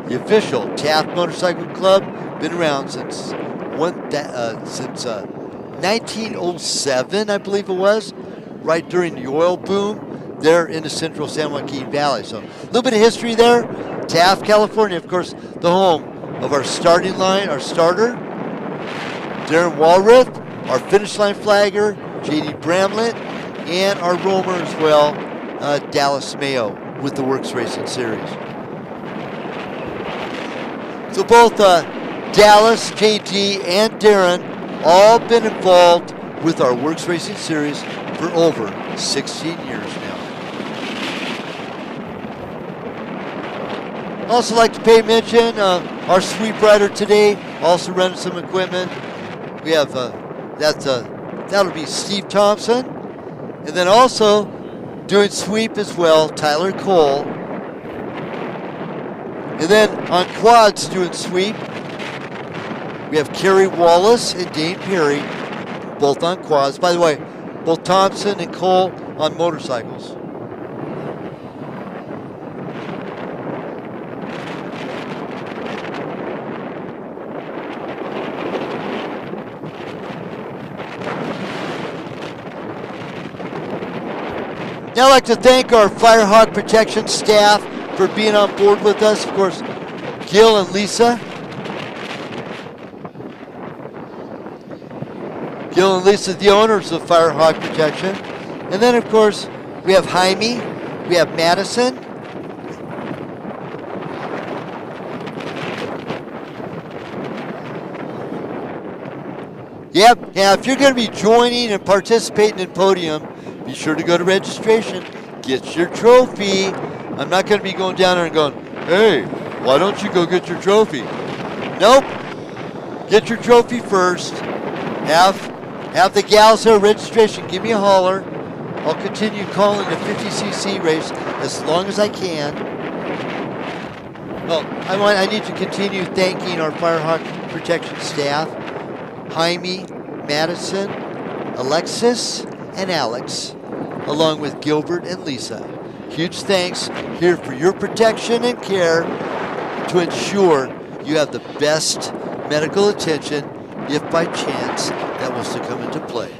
The official Taft Motorcycle Club, been around since 1907, I believe it was, right during the oil boom there in the central San Joaquin Valley. So a little bit of history there. Taft, California, of course, the home of our starting line, our starter, Darren Walrath, our finish line flagger, J.D. Bramlett, and our roamer as well, Dallas Mayo with the WORCS Racing Series. So both Dallas, J.D., and Darren all been involved with our WORCS Racing Series for over 16 years now. Also like to pay mention, our sweep rider today also running some equipment. We have, that'll be Steve Thompson. And then also doing sweep as well, Tyler Cole. And then on quads doing sweep, we have Kerry Wallace and Dane Perry, both on quads. By the way, both Thompson and Cole on motorcycles. Now I'd like to thank our Firehawk Protection staff for being on board with us. Of course, Gil and Lisa. Gil and Lisa, the owners of Firehawk Protection. And then, of course, we have Jaime, we have Madison. Yep, now if you're going to be joining and participating in Podium, be sure to go to registration, get your trophy. I'm not going to be going down there and going, hey, why don't you go get your trophy? Nope. Get your trophy first. Have the gals there at registration give me a holler. I'll continue calling the 50cc race as long as I can. Well, I need to continue thanking our Firehawk Protection staff, Jaime, Madison, Alexis, and Alex, along with Gilbert and Lisa. Huge thanks here for your protection and care to ensure you have the best medical attention if by chance that was to come into play.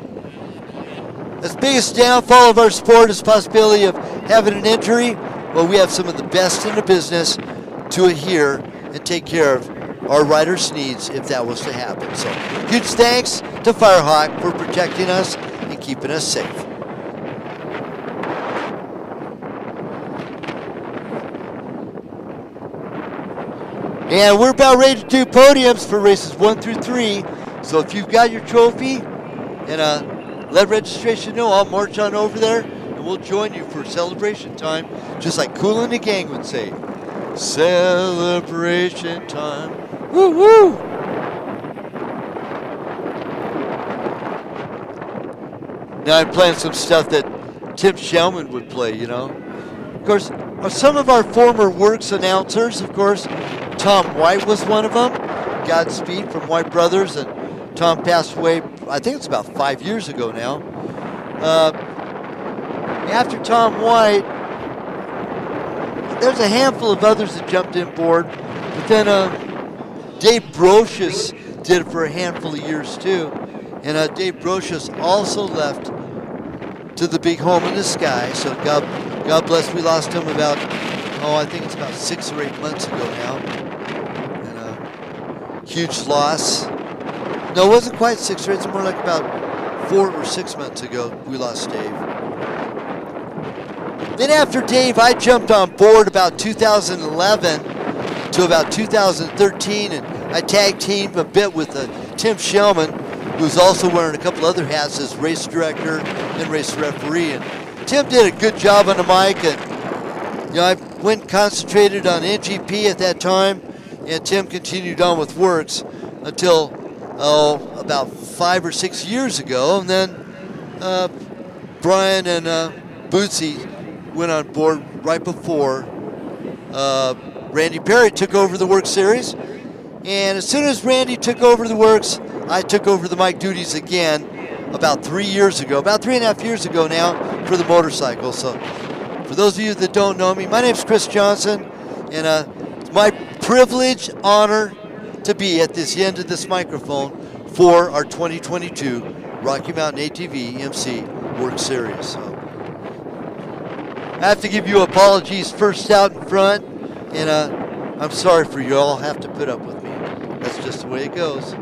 The biggest downfall of our sport is the possibility of having an injury. Well, we have some of the best in the business to adhere and take care of our riders' needs if that was to happen. So huge thanks to Firehawk for protecting us and keeping us safe. And we're about ready to do podiums for races 1 through 3. So if you've got your trophy, and let registration know, I'll march on over there and we'll join you for celebration time, just like Kool and the Gang would say. Celebration time. Woo woo! Now I'm playing some stuff that Tim Shellman would play, you know. Of course, some of our former WORCS announcers, of course, Tom White was one of them. Godspeed from White Brothers, and Tom passed away, I think it's about 5 years ago now. After Tom White, there's a handful of others that jumped in board, but then Dave Brocious did it for a handful of years too. And Dave Brocious also left to the big home in the sky. So God bless. We lost him about, I think it's about 6 or 8 months ago now. And a huge loss. No, it wasn't quite 6 or 8. It's more like about 4 or 6 months ago we lost Dave. Then after Dave, I jumped on board about 2011 to about 2013, and I tag teamed a bit with Tim Shellman, who's also wearing a couple other hats as race director and race referee. And Tim did a good job on the mic, and I went and concentrated on NGP at that time, and Tim continued on with WORCS until about 5 or 6 years ago, and then Brian and Bootsy went on board right before Randy Perry took over the WORCS series. And as soon as Randy took over the WORCS, I took over the mic duties again about 3 years ago, about 3.5 years ago now, for the motorcycle. So for those of you that don't know me, my name's Chris Johnson, and it's my privilege, honor to be at this end of this microphone for our 2022 Rocky Mountain ATV MC WORCS series. So I have to give you apologies first out in front, and I'm sorry for you all have to put up with me. That's just the way it goes.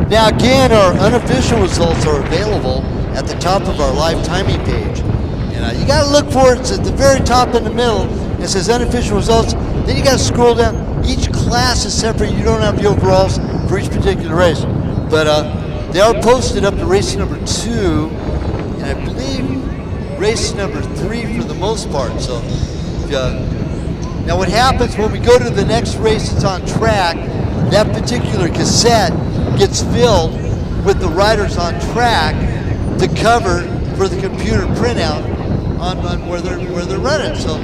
Now again, our unofficial results are available at the top of our live timing page. And you gotta look for it. It's at the very top in the middle. It says unofficial results. Then you gotta scroll down. Each class is separate. You don't have the overalls for each particular race. But they are posted up to race number 2, and I believe race number 3 for the most part. So now what happens when we go to the next race that's on track, that particular cassette gets filled with the riders on track to cover for the computer printout on where they're running. So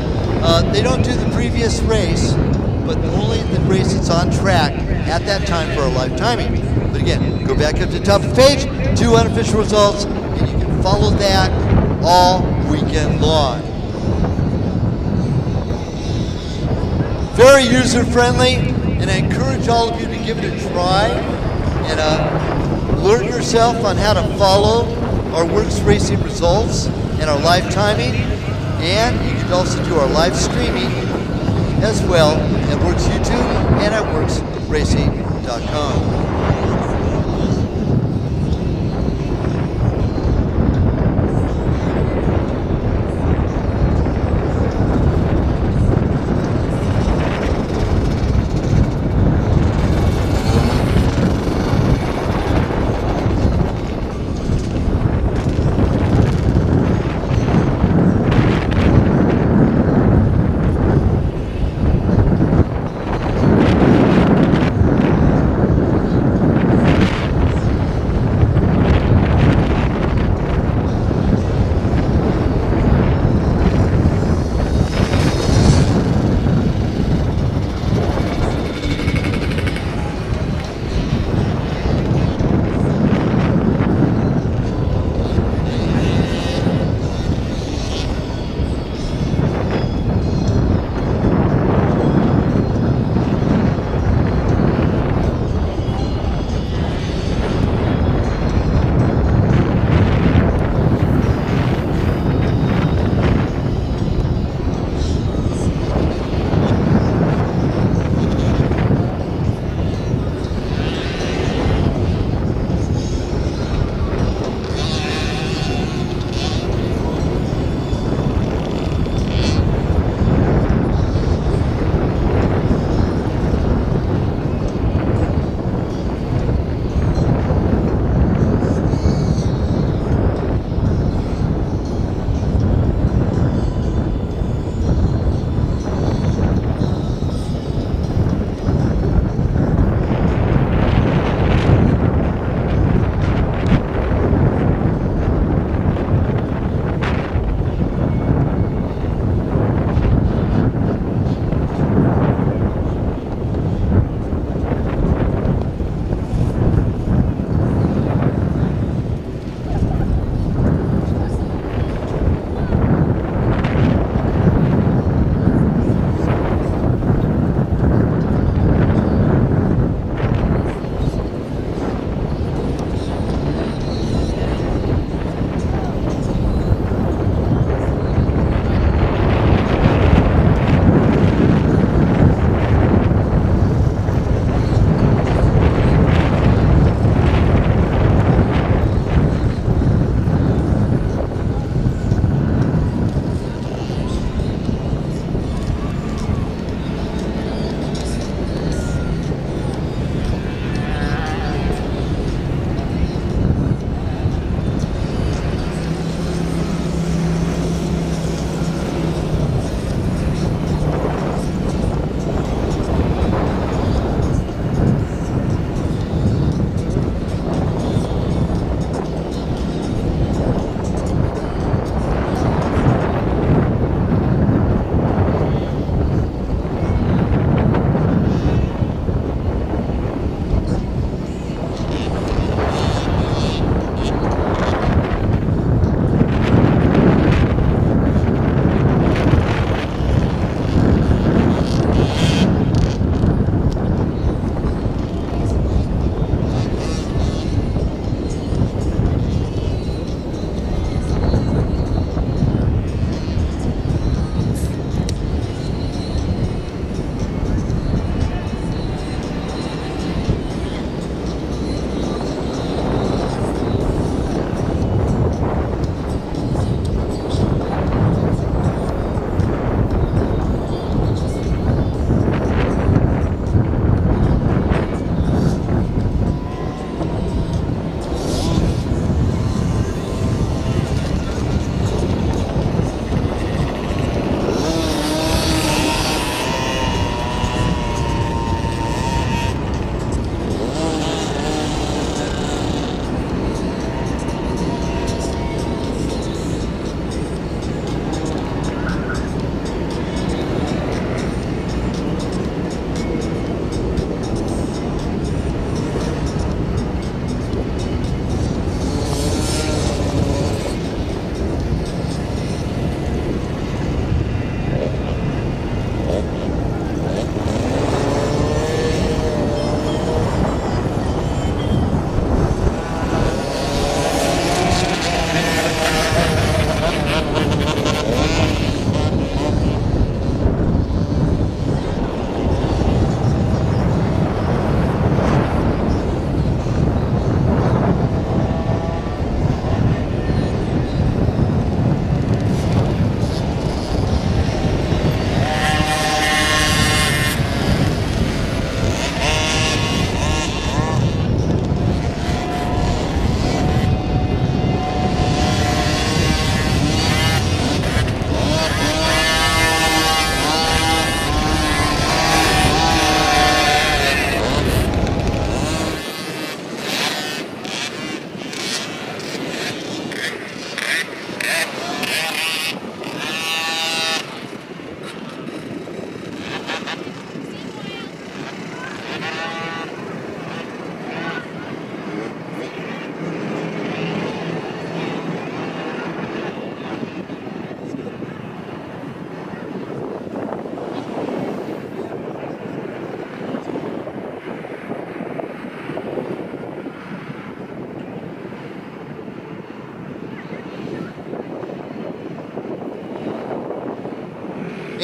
they don't do the previous race, but only the race that's on track at that time for our live timing. But again, go back up to the top of the page, 2 unofficial results, and you can follow that all weekend long. Very user-friendly, and I encourage all of you to give it a try and learn yourself on how to follow our WORCS Racing results and our live timing. And you can also do our live streaming as well at WORCS YouTube and at WORCSRacing.com.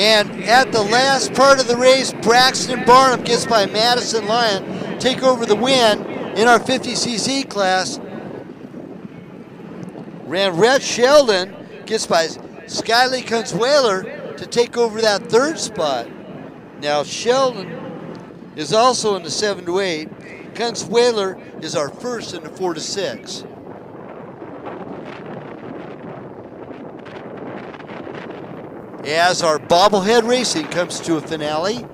And at the last part of the race, Braxton Barnum gets by Madison Lyon, take over the win in our 50cc class. Ran Red Sheldon gets by Skyly Kunzweiler to take over that third spot. Now Sheldon is also in the 7 to 8. Kunzweiler is our first in the 4 to 6. As our bobblehead racing comes to a finale.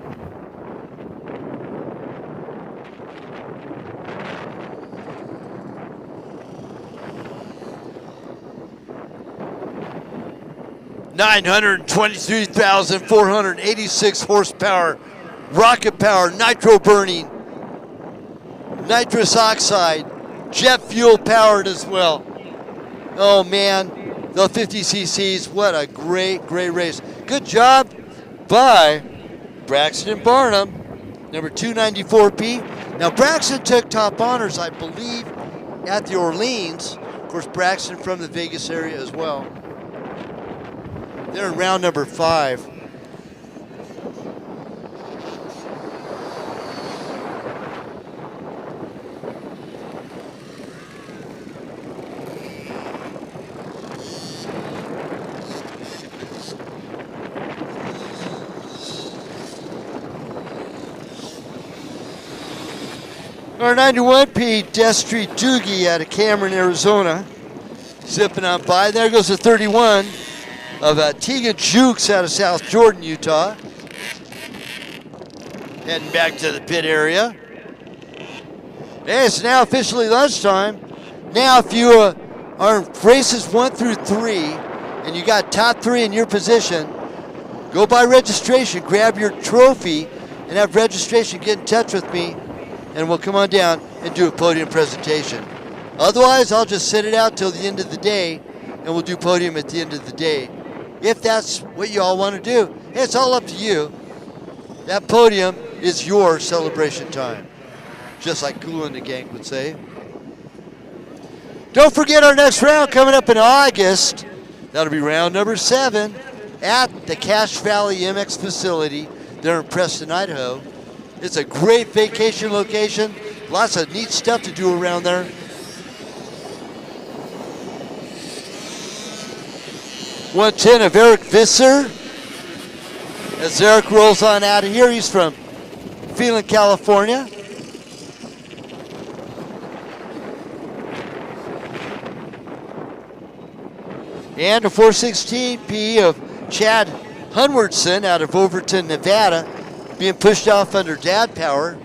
$923,486 horsepower, rocket power, nitro burning, nitrous oxide, jet fuel powered as well. Oh man, the 50cc's, what a great race. Good job by Braxton Barnum, number 294P. Now Braxton took top honors, I believe, at the Orleans. Of course, Braxton from the Vegas area as well. They're in round number 5. Our 91P Destry Doogie out of Cameron, Arizona. Zipping on by. There goes the 31 of Tegan Jukes out of South Jordan, Utah. Heading back to the pit area. Hey, it's now officially lunchtime. Now, if you are in races 1 through 3 and you got top 3 in your position, go by registration, grab your trophy, and have registration. Get in touch with me, and we'll come on down and do a podium presentation. Otherwise, I'll just sit it out till the end of the day, and we'll do podium at the end of the day. If that's what you all want to do, hey, it's all up to you. That podium is your celebration time, just like Cool and the gang would say. Don't forget our next round coming up in August. That'll be round number 7 at the Cache Valley MX facility there in Preston, Idaho. It's a great vacation location. Lots of neat stuff to do around there. .110 of Eric Visser. As Eric rolls on out of here, he's from Phelan, California. And a 416P of Chad Hunwardson out of Overton, Nevada, being pushed off under dad power.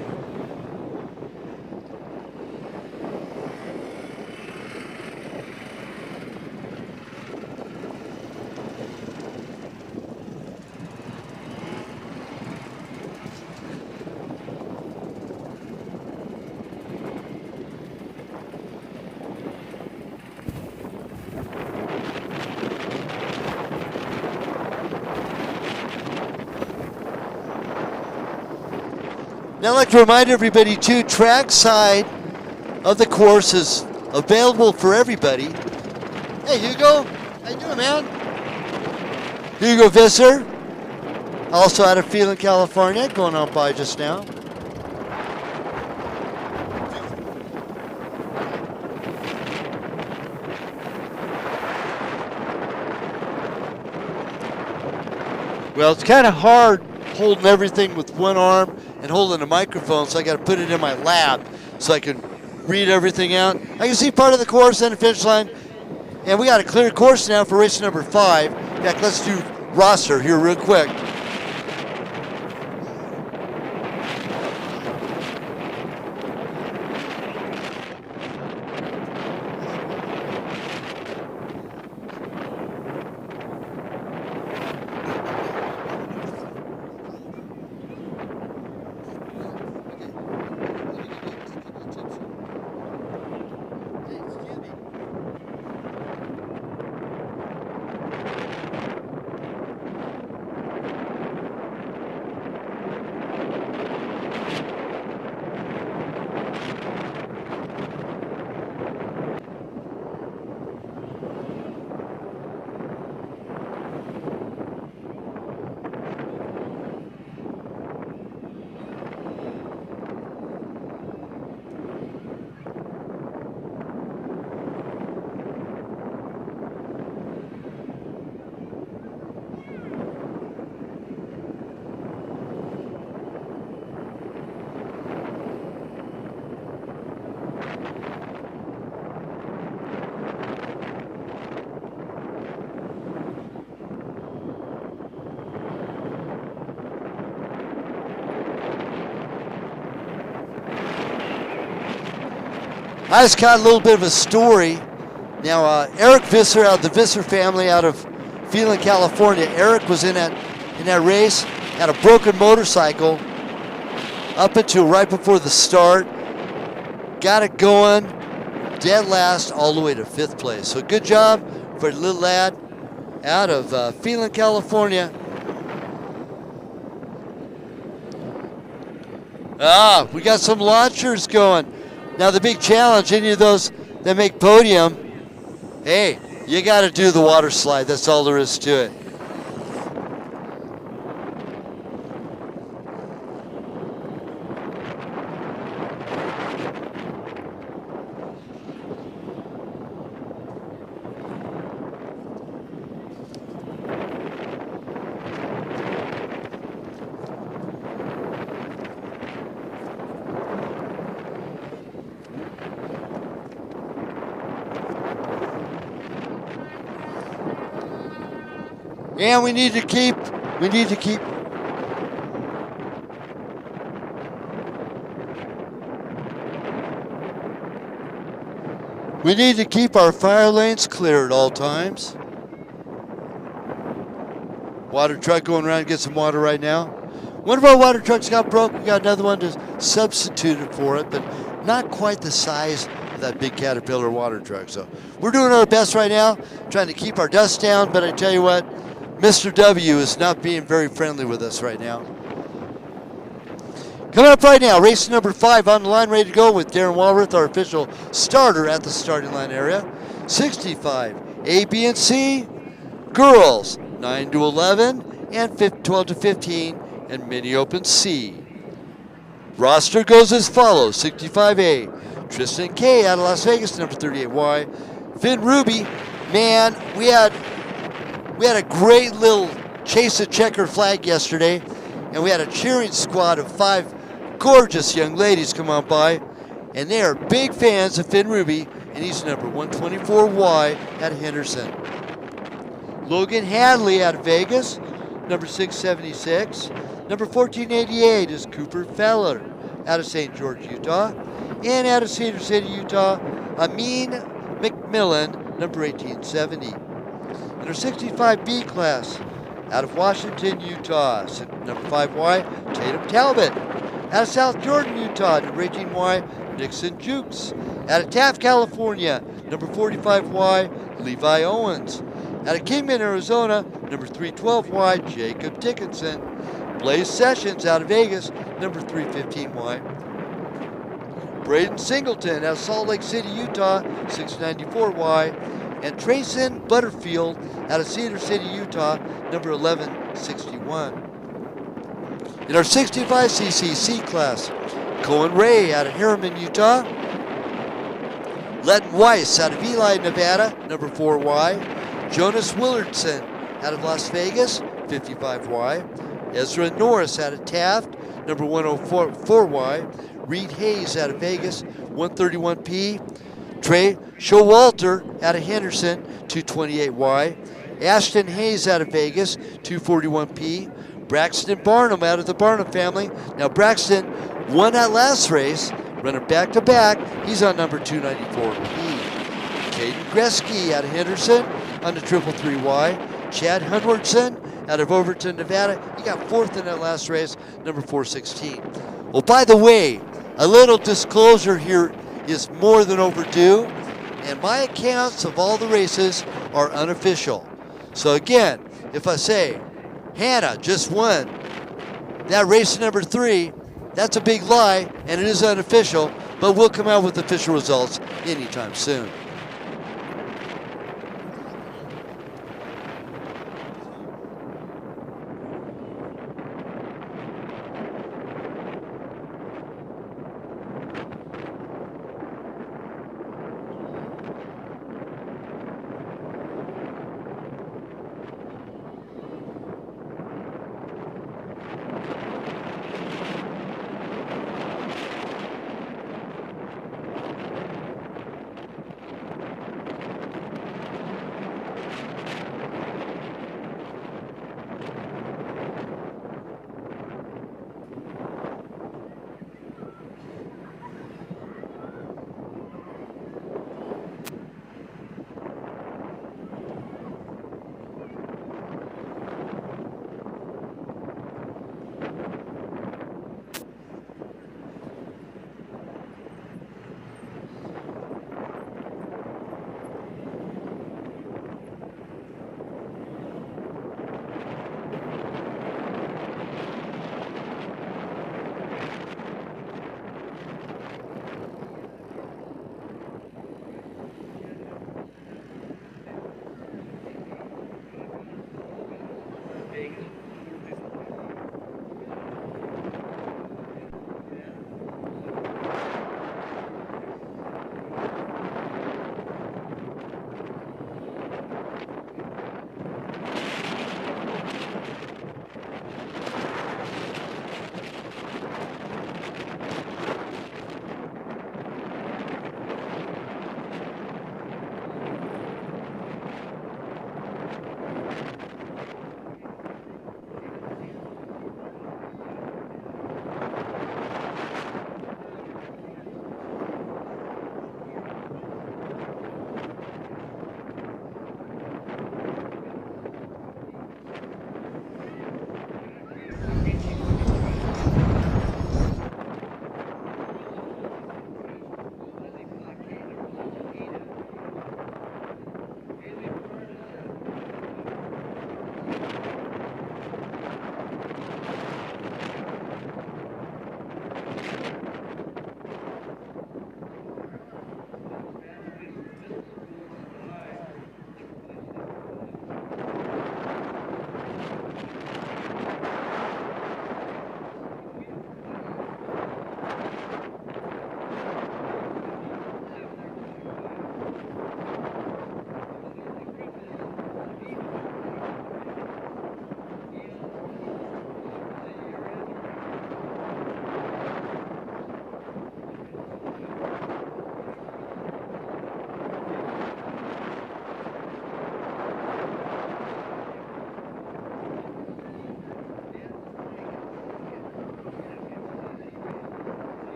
Now I'd like to remind everybody too, track side of the course is available for everybody. Hey Hugo, how you doing, man? Hugo Visser, also out of Phelan, California, going on by just now. Well, it's kind of hard holding everything with one arm and holding a microphone, so I got to put it in my lap so I can read everything out. I can see part of the course and the finish line, and we got a clear course now for race number 5. In fact, let's do roster here real quick. I just got a little bit of a story. Now, Eric Visser out of the Visser family out of Phelan, California. Eric was in that race, had a broken motorcycle up until right before the start. Got it going, dead last, all the way to 5th place. So good job for the little lad out of Phelan, California. We got some launchers going. Now the big challenge, any of those that make podium, hey, you got to do the water slide. That's all there is to it. And we need to keep our fire lanes clear at all times. Water truck going around, get some water right now. One of our water trucks got broke. We got another one to substitute it for it, but not quite the size of that big Caterpillar water truck. So we're doing our best right now, trying to keep our dust down, but I tell you what, Mr. W is not being very friendly with us right now. Coming up right now, race number 5 on the line, ready to go with Darren Walworth, our official starter at the starting line area. 65 A, B, and C, girls 9 to 11 and 12 to 15, and mini open C. Roster goes as follows: 65A, Tristan K out of Las Vegas, number 38Y. Finn Ruby, man, we had a great little chase a checker flag yesterday, and we had a cheering squad of 5 gorgeous young ladies come on by, and they are big fans of Finn Ruby, and he's number 124Y at Henderson. Logan Hadley out of Vegas, number 676. Number 1488 is Cooper Feller out of St. George, Utah. And out of Cedar City, Utah, Amin McMillan, number 1870. In our 65B class, out of Washington, Utah, number 5Y, Tatum Talbot. Out of South Jordan, Utah, number 18Y, Nixon Jukes. Out of Taft, California, number 45Y, Levi Owens. Out of Kingman, Arizona, number 312Y, Jacob Dickinson. Blaze Sessions out of Vegas, number 315Y. Brayden Singleton out of Salt Lake City, Utah, 694Y. And Trayson Butterfield out of Cedar City, Utah, number 1161. In our 65cc class, Cohen Ray out of Harriman, Utah. Letton Weiss out of Ely, Nevada, number 4Y. Jonas Willardson out of Las Vegas, 55Y. Ezra Norris out of Taft, number 104Y. Reed Hayes out of Vegas, 131P. Trey Showalter out of Henderson, 228Y. Ashton Hayes out of Vegas, 241P. Braxton Barnum out of the Barnum family. Now Braxton won that last race, running back-to-back. He's on number 294P. Caden Gretzky out of Henderson on the 333Y. Chad Hunwardson out of Overton, Nevada. He got 4th in that last race, number 416. Well, by the way, a little disclosure here is more than overdue, and my accounts of all the races are unofficial. So again, if I say Hannah just won that race number 3, that's a big lie, and it is unofficial, but we'll come out with official results anytime soon.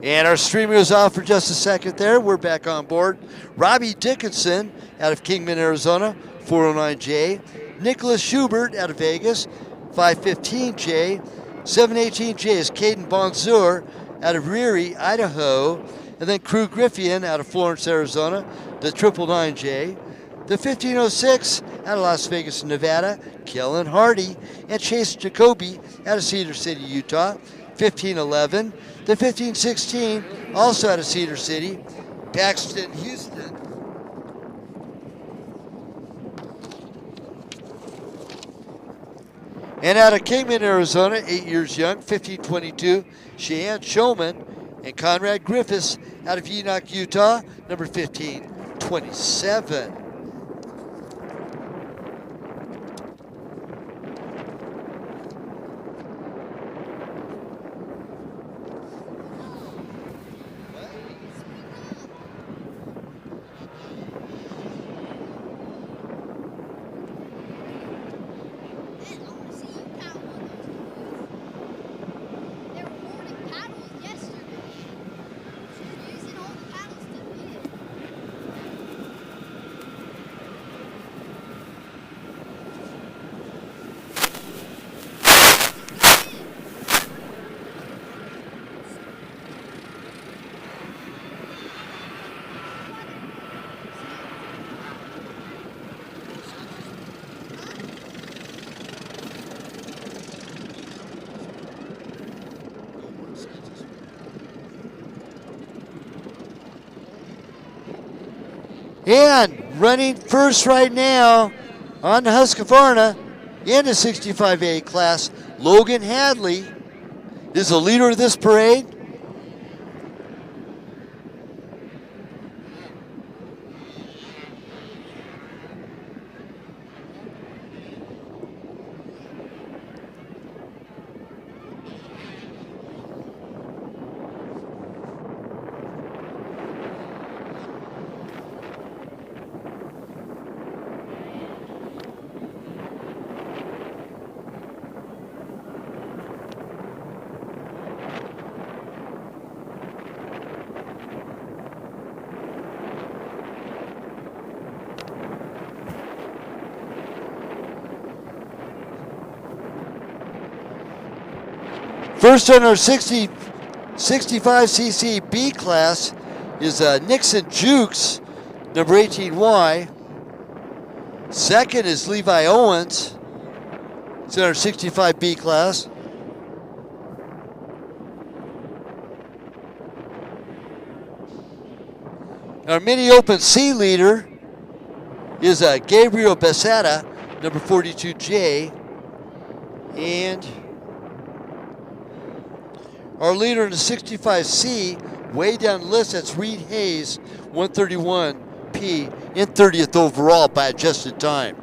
And our streamer was off for just a second there. We're back on board. Robbie Dickinson out of Kingman, Arizona, 409J. Nicholas Schubert out of Vegas, 515J. 718J is Caden Bonjour out of Reary, Idaho. And then Crew Griffian out of Florence, Arizona, the 999J. The 1506 out of Las Vegas, Nevada, Kellen Hardy. And Chase Jacoby out of Cedar City, Utah, 1511. The 1516, also out of Cedar City, Paxton Houston. And out of Kingman, Arizona, 8 years young, 1522, Cheyenne Showman. And Conrad Griffiths out of Enoch, Utah, number 1527. And running first right now on the Husqvarna in the 65A class, Logan Hadley is the leader of this parade. First on our 65cc B class is Nixon Jukes, number 18Y. Second is Levi Owens. It's in our 65B class. Our mini open C leader is Gabriel Besada, number 42J. And our leader in the 65C, way down the list, that's Reed Hayes, 131P, in 30th overall by adjusted time.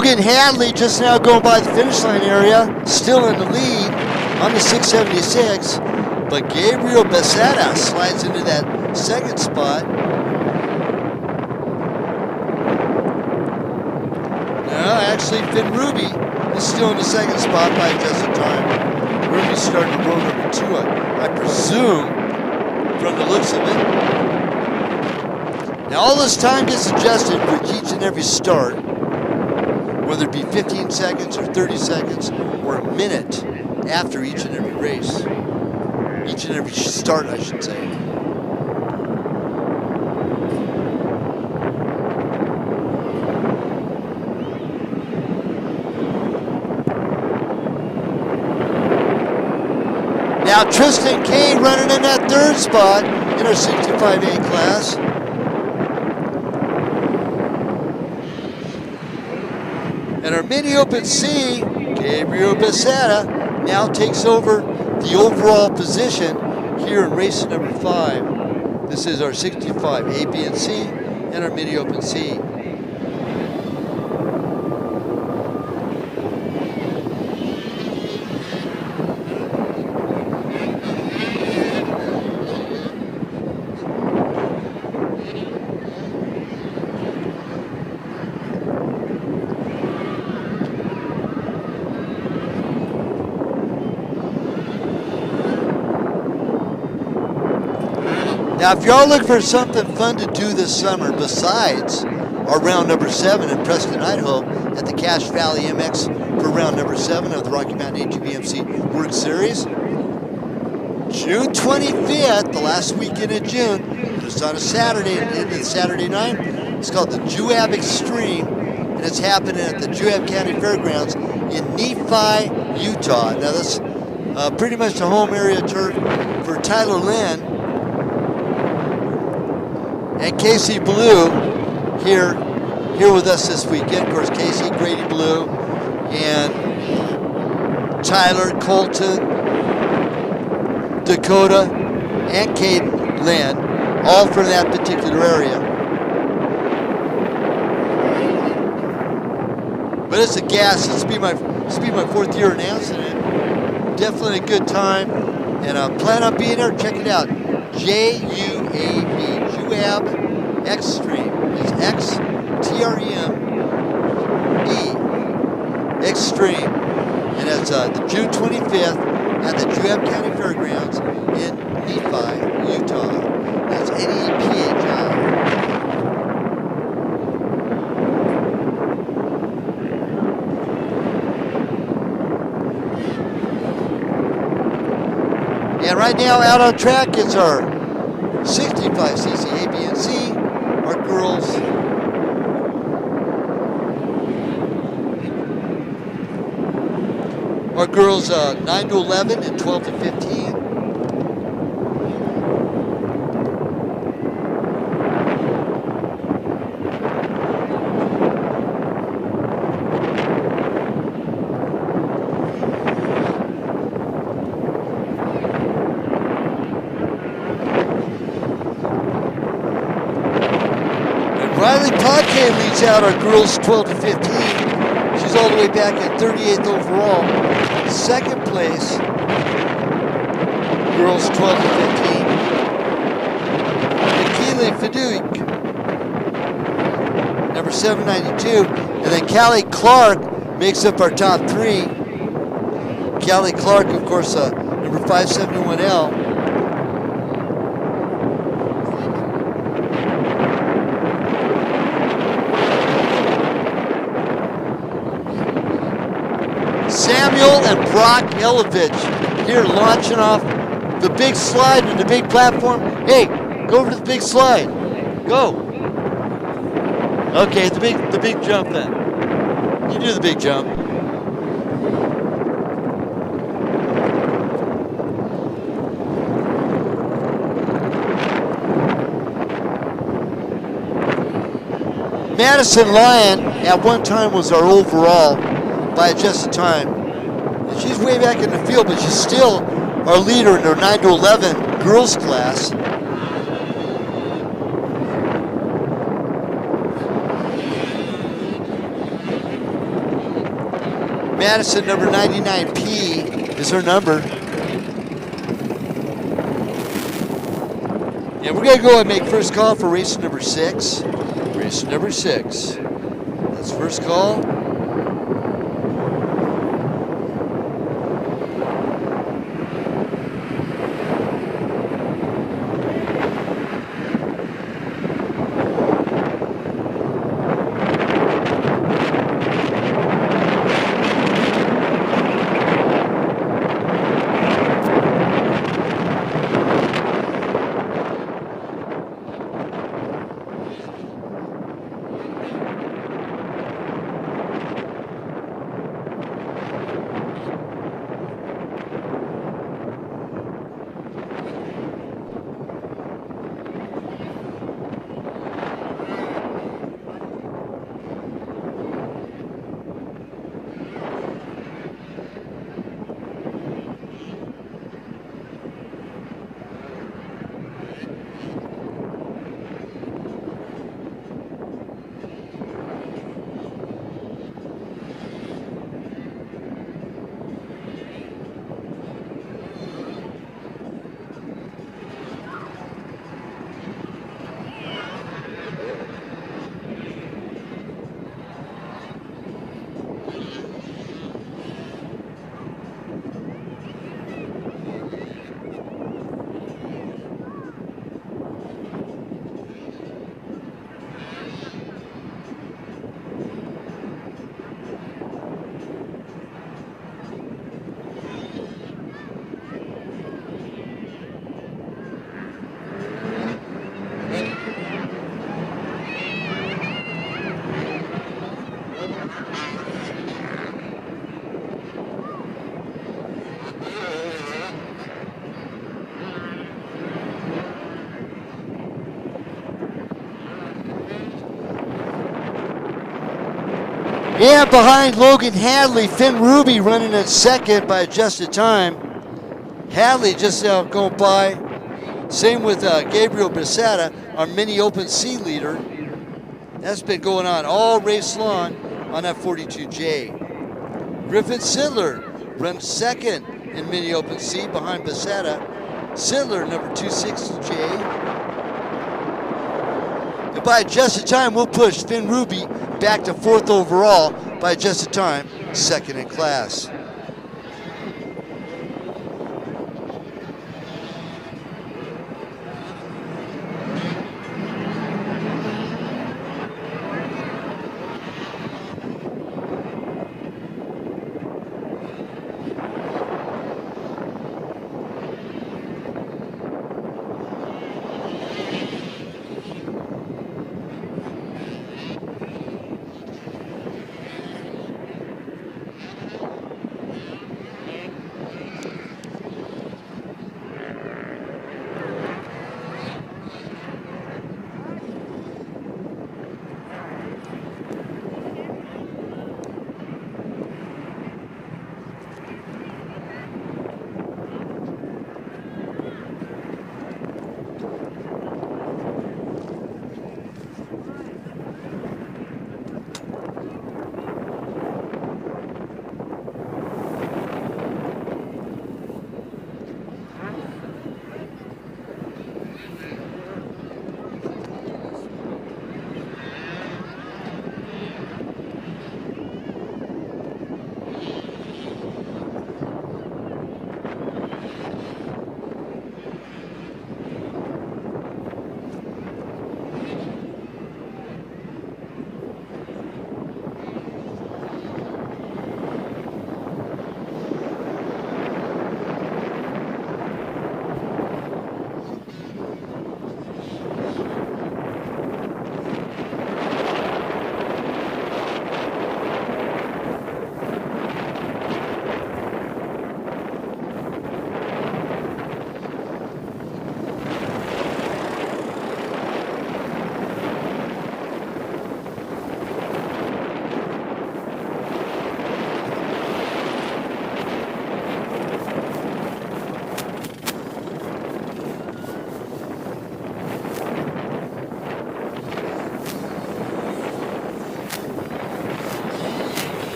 Logan Hadley just now going by the finish line area, still in the lead on the 676, but Gabriel Becerra slides into that second spot. No, actually Finn Ruby is still in the second spot by just a time. Ruby's starting to roll number 2, I presume, from the looks of it. Now all this time gets adjusted with each and every start, whether it be 15 seconds or 30 seconds or a minute after each and every race. Each and every start, I should say. Now Tristan Kane running in that third spot in our 65A class. And our mini open C, Gabriel Becerra, now takes over the overall position here in race number 5. This is our 65 A, B, and C, and our mini open C. Now, if y'all looking for something fun to do this summer besides our round number 7 in Preston, Idaho at the Cache Valley MX for round number 7 of the Rocky Mountain ATVMC WORCS Series, June 25th, the last weekend in June, it's on a Saturday, and Saturday night. It's called the Juab Extreme, and it's happening at the Juab County Fairgrounds in Nephi, Utah. Now, that's pretty much the home area turf for Tyler Lynn and Casey Blue here with us this weekend. Of course, Casey, Grady Blue, and Tyler, Colton, Dakota, and Caden Lynn, all from that particular area. But it's a gas. This will be my 4th year announcing it. Definitely a good time, and I plan on being there. Check it out. JUAB. Juab Extreme is XTREME Extreme, and it's the June 25th at the Juab County Fairgrounds in Nephi, Utah. That's NEPHI. And right now, out on track is our 65cc A, B, and C. Our girls. Our girls 9 to 11 and 12 to 15. Riley Podkay leads out our girls 12 to 15. She's all the way back at 38th overall. Second place, girls 12 to 15. Nikili Fiduik, number 792. And then Callie Clark makes up our top 3. Callie Clark, of course, number 571L. Samuel and Brock Elovich here launching off the big slide and the big platform. Hey, go over to the big slide. Go. Okay, the big jump then. You do the big jump. Madison Lyon at one time was our overall by just a time. And she's way back in the field, but she's still our leader in her 9 to 11 girls class. Madison, number 99P, is her number. And we're going to go and make first call for race number 6. Race number 6. That's first call. And behind Logan Hadley, Finn Ruby running at second by adjusted time. Hadley just going by. Same with Gabriel Becerra, our mini open C leader. That's been going on all race long on that 42J. Griffin Sidler runs second in mini open C behind Becerra. Sidler, number 260J. And by adjusted time, we'll push Finn Ruby back to 4th overall by adjusted time, 2nd in class.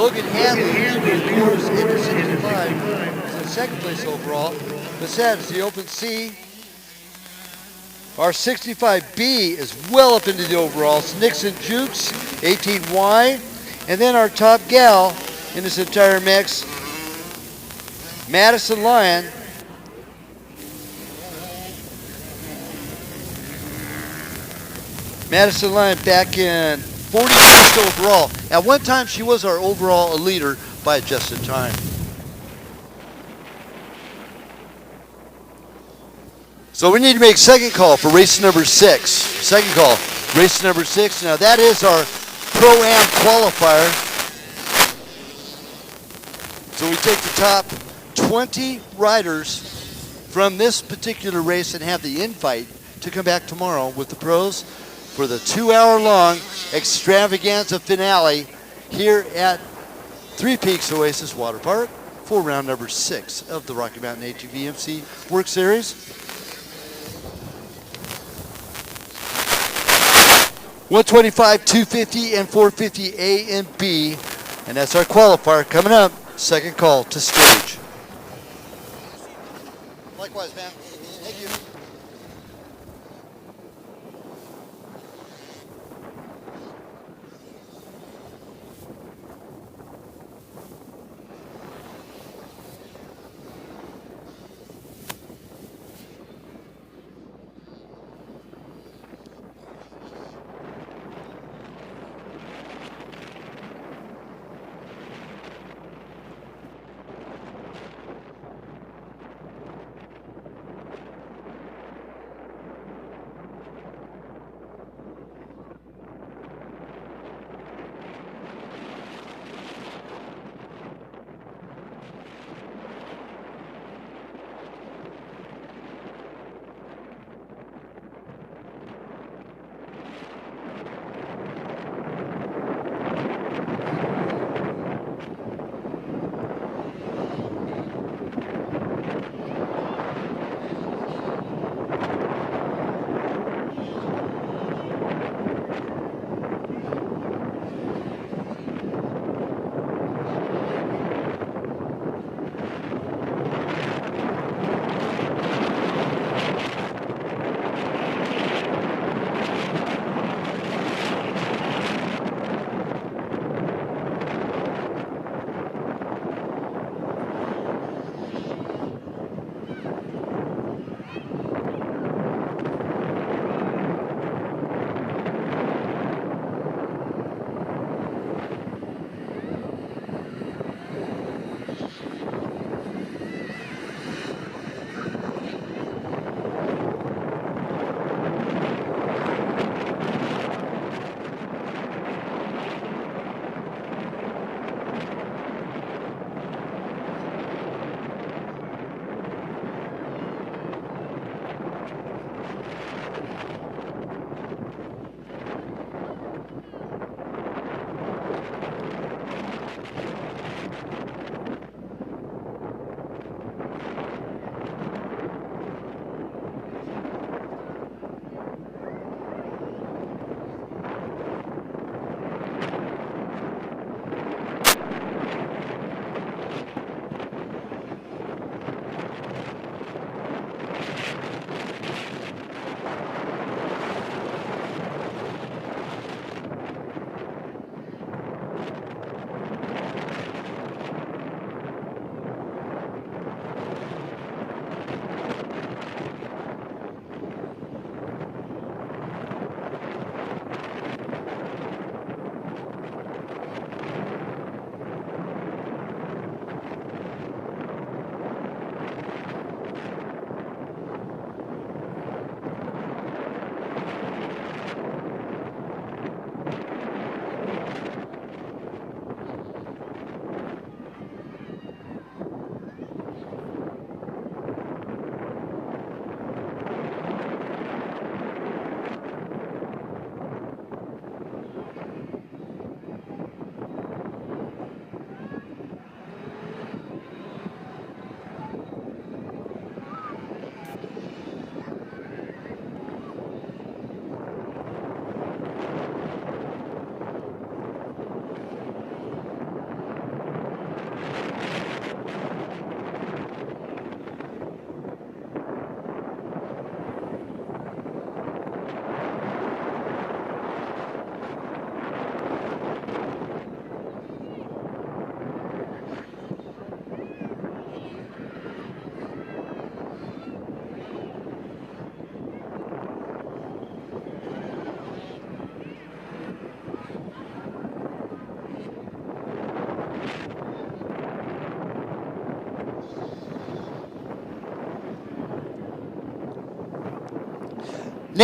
Logan Hadley scores into 65. He's in second place overall. Bassett is the open C. Our 65B is well up into the overalls. Nixon Jukes, 18Y. And then our top gal in this entire mix, Madison Lyon. Madison Lyon back in 41st overall. At one time, she was our overall leader by adjusted time. So we need to make second call for race number 6. Second call, race number 6. Now that is our Pro-Am qualifier. So we take the top 20 riders from this particular race and have the invite to come back tomorrow with the pros for the 2-hour-long extravaganza finale here at Three Peaks Oasis Water Park for round number 6 of the Rocky Mountain ATVMC Work Series. 125, 250, and 450 A and B. And that's our qualifier coming up. Second call to stage. Likewise, man. Thank you.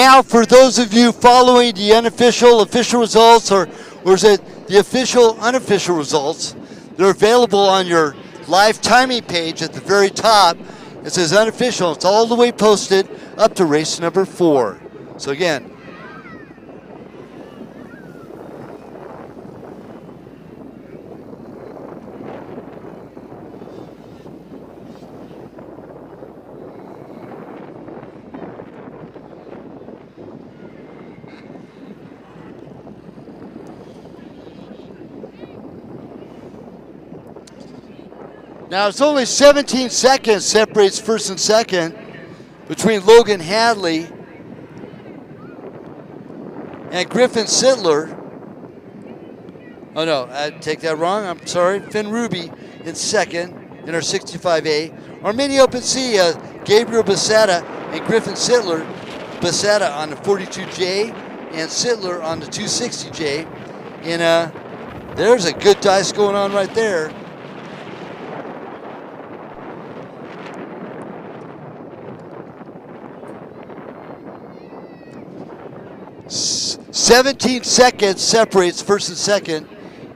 now, for those of you following the unofficial, official results, or is it the official, unofficial results, they're available on your live timing page at the very top. It says unofficial. It's all the way posted up to race number 4. So again, now it's only 17 seconds separates first and second between Logan Hadley and Griffin Sittler. Oh no, I take that wrong. I'm sorry. Finn Ruby in second in our 65A. Our mini open C, Gabriel Becerra and Griffin Sittler. Becerra on the 42J and Sittler on the 260J. And there's a good dice going on right there. 17 seconds separates first and second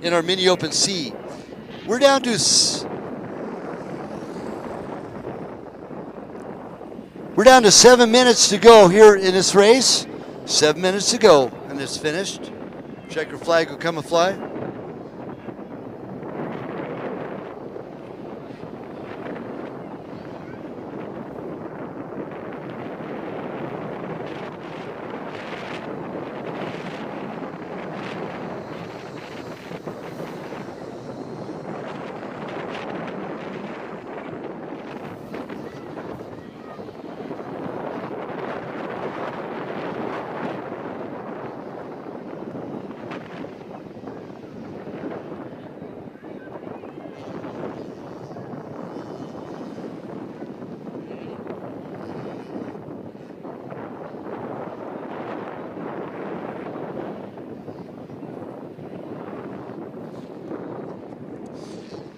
in our mini open C. We're down to 7 minutes to go here in this race. 7 minutes to go, and it's finished. Checker flag will come and fly.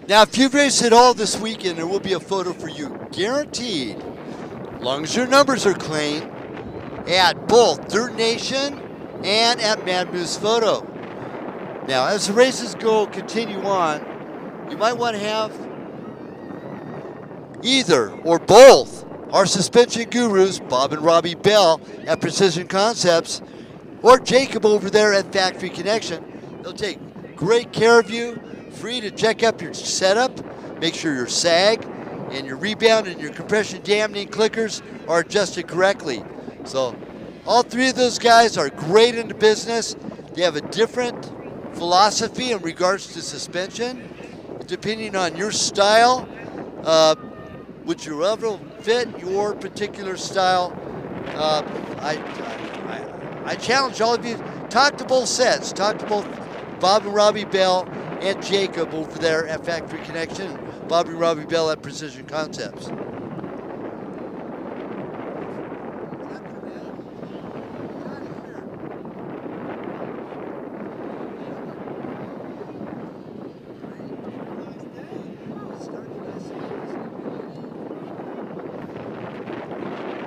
Now, if you've raced at all this weekend, there will be a photo for you, guaranteed. As long as your numbers are clean, at both Dirt Nation and at Mad Moose Photo. Now, as the races continue on, you might want to have either or both our suspension gurus, Bob and Robbie Bell at Precision Concepts, or Jacob over there at Factory Connection. They'll take great care of you. Free to check up your setup, make sure your sag and your rebound and your compression dampening clickers are adjusted correctly. So all three of those guys are great in the business. They have a different philosophy in regards to suspension. Depending on your style, which will fit your particular style. I challenge all of you, talk to both sets. Talk to both Bob and Robbie Bell and Jacob over there at Factory Connection, Bobby and Robbie Bell at Precision Concepts.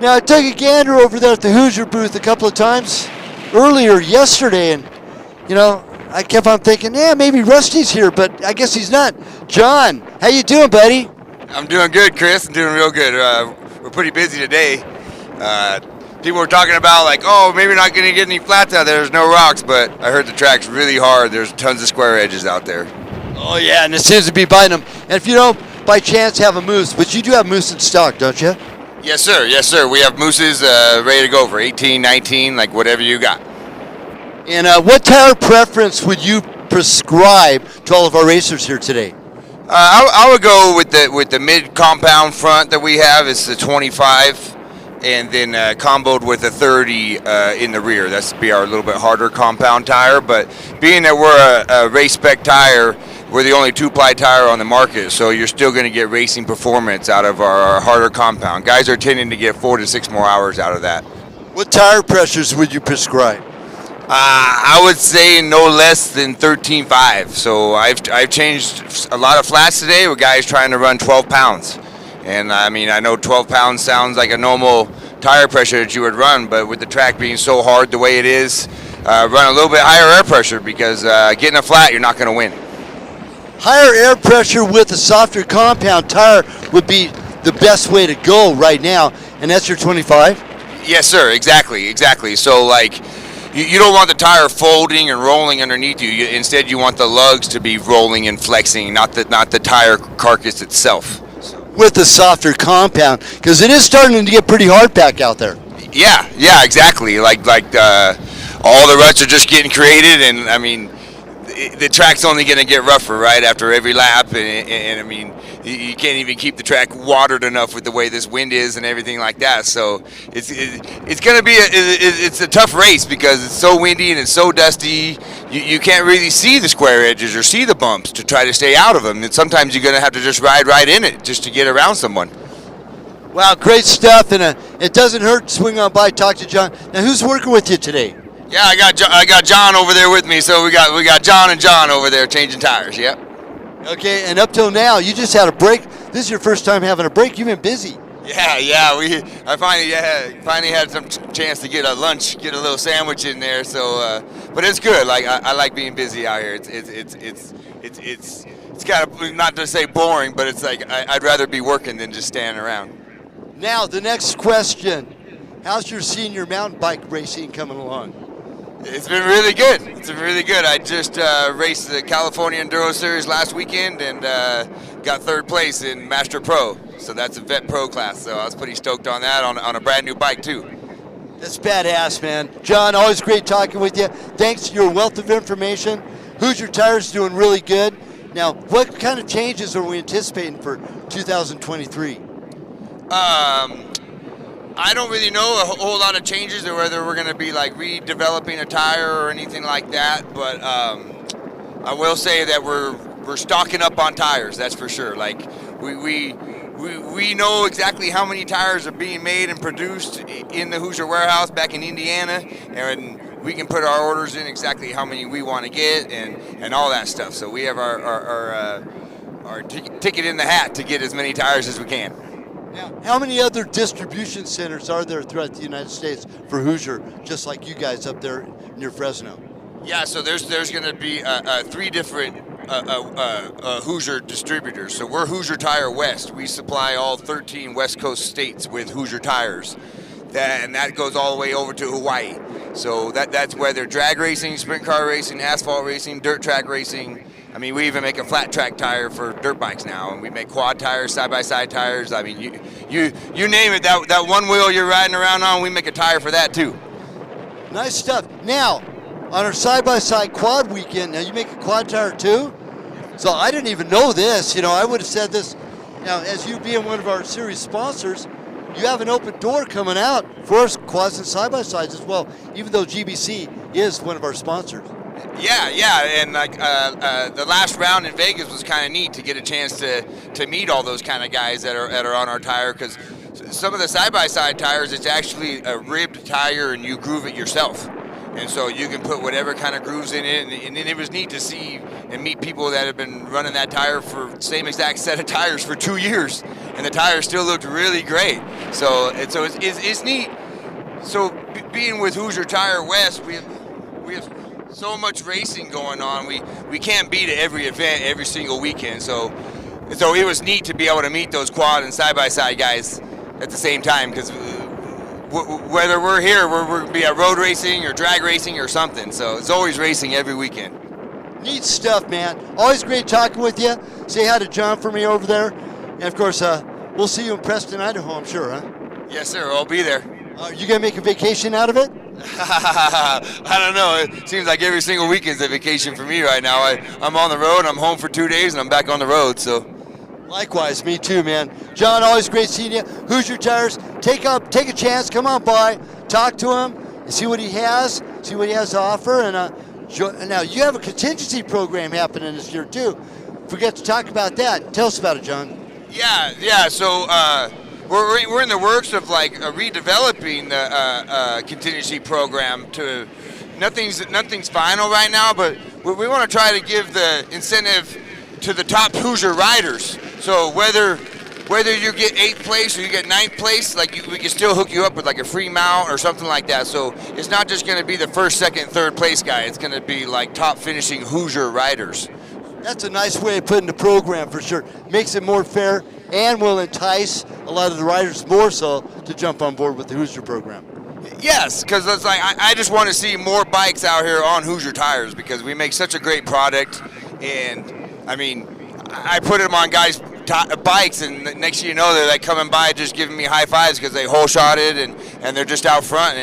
Now, I took a gander over there at the Hoosier booth a couple of times earlier yesterday, and you know, I kept on thinking, yeah, maybe Rusty's here, but I guess he's not. John, how you doing, buddy? I'm doing good, Chris. I'm doing real good. We're pretty busy today. People were talking about, like, oh, maybe not going to get any flats out there. There's no rocks, but I heard the track's really hard. There's tons of square edges out there. Oh, yeah, and it seems to be biting them. And if you don't, by chance, have a moose, but you do have moose in stock, don't you? Yes, sir. Yes, sir. We have mooses ready to go for 18, 19, like whatever you got. And what tire preference would you prescribe to all of our racers here today? I would go with the mid compound front that we have. It's the 25, and then comboed with a 30 in the rear. That's to be our little bit harder compound tire. But being that we're a race spec tire, we're the only 2-ply tire on the market, so you're still going to get racing performance out of our harder compound. Guys are tending to get 4 to 6 more hours out of that. What tire pressures would you prescribe? I would say no less than 13.5. So I've changed a lot of flats today with guys trying to run 12 pounds. And I mean, I know 12 pounds sounds like a normal tire pressure that you would run, but with the track being so hard the way it is, run a little bit higher air pressure because getting a flat, you're not going to win. Higher air pressure with a softer compound tire would be the best way to go right now, and that's your 25? Yes, sir. Exactly. So, like, you don't want the tire folding and rolling underneath you. Instead, you want the lugs to be rolling and flexing, not the tire carcass itself. With a softer compound, because it is starting to get pretty hard back out there. Yeah, exactly. Like all the ruts are just getting created, and I mean, the track's only going to get rougher, right, after every lap, and I mean, you can't even keep the track watered enough with the way this wind is and everything like that. So it's going to be it's a tough race because it's so windy and it's so dusty. You can't really see the square edges or see the bumps to try to stay out of them. And sometimes you're going to have to just ride right in it just to get around someone. Wow, great stuff, and it doesn't hurt to swing on by, talk to John. Now, who's working with you today? Yeah, I got John over there with me, so we got John and John over there changing tires. Yep. Okay, and up till now, you just had a break. This is your first time having a break. You've been busy. Yeah. I finally had some chance to get a lunch, get a little sandwich in there. So, but it's good. Like I like being busy out here. It's kind of, not to say boring, but it's like I'd rather be working than just standing around. Now the next question: how's your senior mountain bike racing coming along? It's been really good. I just raced the California Enduro Series last weekend and got third place in Master Pro. So that's a Vet Pro class. So I was pretty stoked on that on a brand new bike too. That's badass, man. John, always great talking with you. Thanks for your wealth of information. Hoosier Tires doing really good. Now, what kind of changes are we anticipating for 2023? I don't really know a whole lot of changes or whether we're going to be like redeveloping a tire or anything like that, but I will say that we're stocking up on tires, that's for sure. Like we know exactly how many tires are being made and produced in the Hoosier warehouse back in Indiana, and we can put our orders in exactly how many we want to get and all that stuff. So we have our ticket in the hat to get as many tires as we can. Now, how many other distribution centers are there throughout the United States for Hoosier, just like you guys up there near Fresno? Yeah, so there's going to be 3 different Hoosier distributors. So we're Hoosier Tire West. We supply all 13 West Coast states with Hoosier tires. And that goes all the way over to Hawaii. So that's whether drag racing, sprint car racing, asphalt racing, dirt track racing. I mean, we even make a flat track tire for dirt bikes now, and we make quad tires, side-by-side tires. I mean, you name it, that one wheel you're riding around on, we make a tire for that too. Nice stuff. Now, on our side-by-side quad weekend, now you make a quad tire too? So I didn't even know this. You know, I would have said this. Now, as you being one of our series sponsors, you have an open door coming out for us quads and side-by-sides as well, even though GBC is one of our sponsors. Yeah, and like the last round in Vegas was kind of neat to get a chance to meet all those kind of guys that are on our tire, because some of the side-by-side tires, it's actually a ribbed tire and you groove it yourself, and so you can put whatever kind of grooves in it, and it was neat to see and meet people that have been running that tire for the same exact set of tires for 2 years, and the tire still looked really great. So it's neat. So being with Hoosier Tire West, we have so much racing going on. We can't be to every event every single weekend. So it was neat to be able to meet those quad and side-by-side guys at the same time, because whether we're here, we're going to be at road racing or drag racing or something. So it's always racing every weekend. Neat stuff, man. Always great talking with you. Say hi to John for me over there. And of course, we'll see you in Preston, Idaho, I'm sure, huh? Yes, sir. I'll be there. You gonna make a vacation out of it? I don't know. It seems like every single weekend's a vacation for me right now. I'm on the road. I'm home for 2 days, and I'm back on the road. So. Likewise, me too, man. John, always great seeing you. Hoosier Tires, take a chance, come on by, talk to him, and see what he has to offer. And now you have a contingency program happening this year too. Forget to talk about that. Tell us about it, John. Yeah. So we're in the works of like redeveloping the contingency program. To nothing's final right now, but we want to try to give the incentive to the top Hoosier riders. So whether whether you get 8th place or you get 9th place, like we can still hook you up with like a free mount or something like that. So it's not just going to be the 1st, 2nd, 3rd place guy. It's going to be like top finishing Hoosier riders. That's a nice way of putting the program for sure. Makes it more fair and will entice a lot of the riders more so to jump on board with the Hoosier program. Yes, because it's like I just want to see more bikes out here on Hoosier tires because we make such a great product. And I mean, I put them on guys' bikes, and the next thing you know, they're like coming by just giving me high fives because they hole shotted and they're just out front.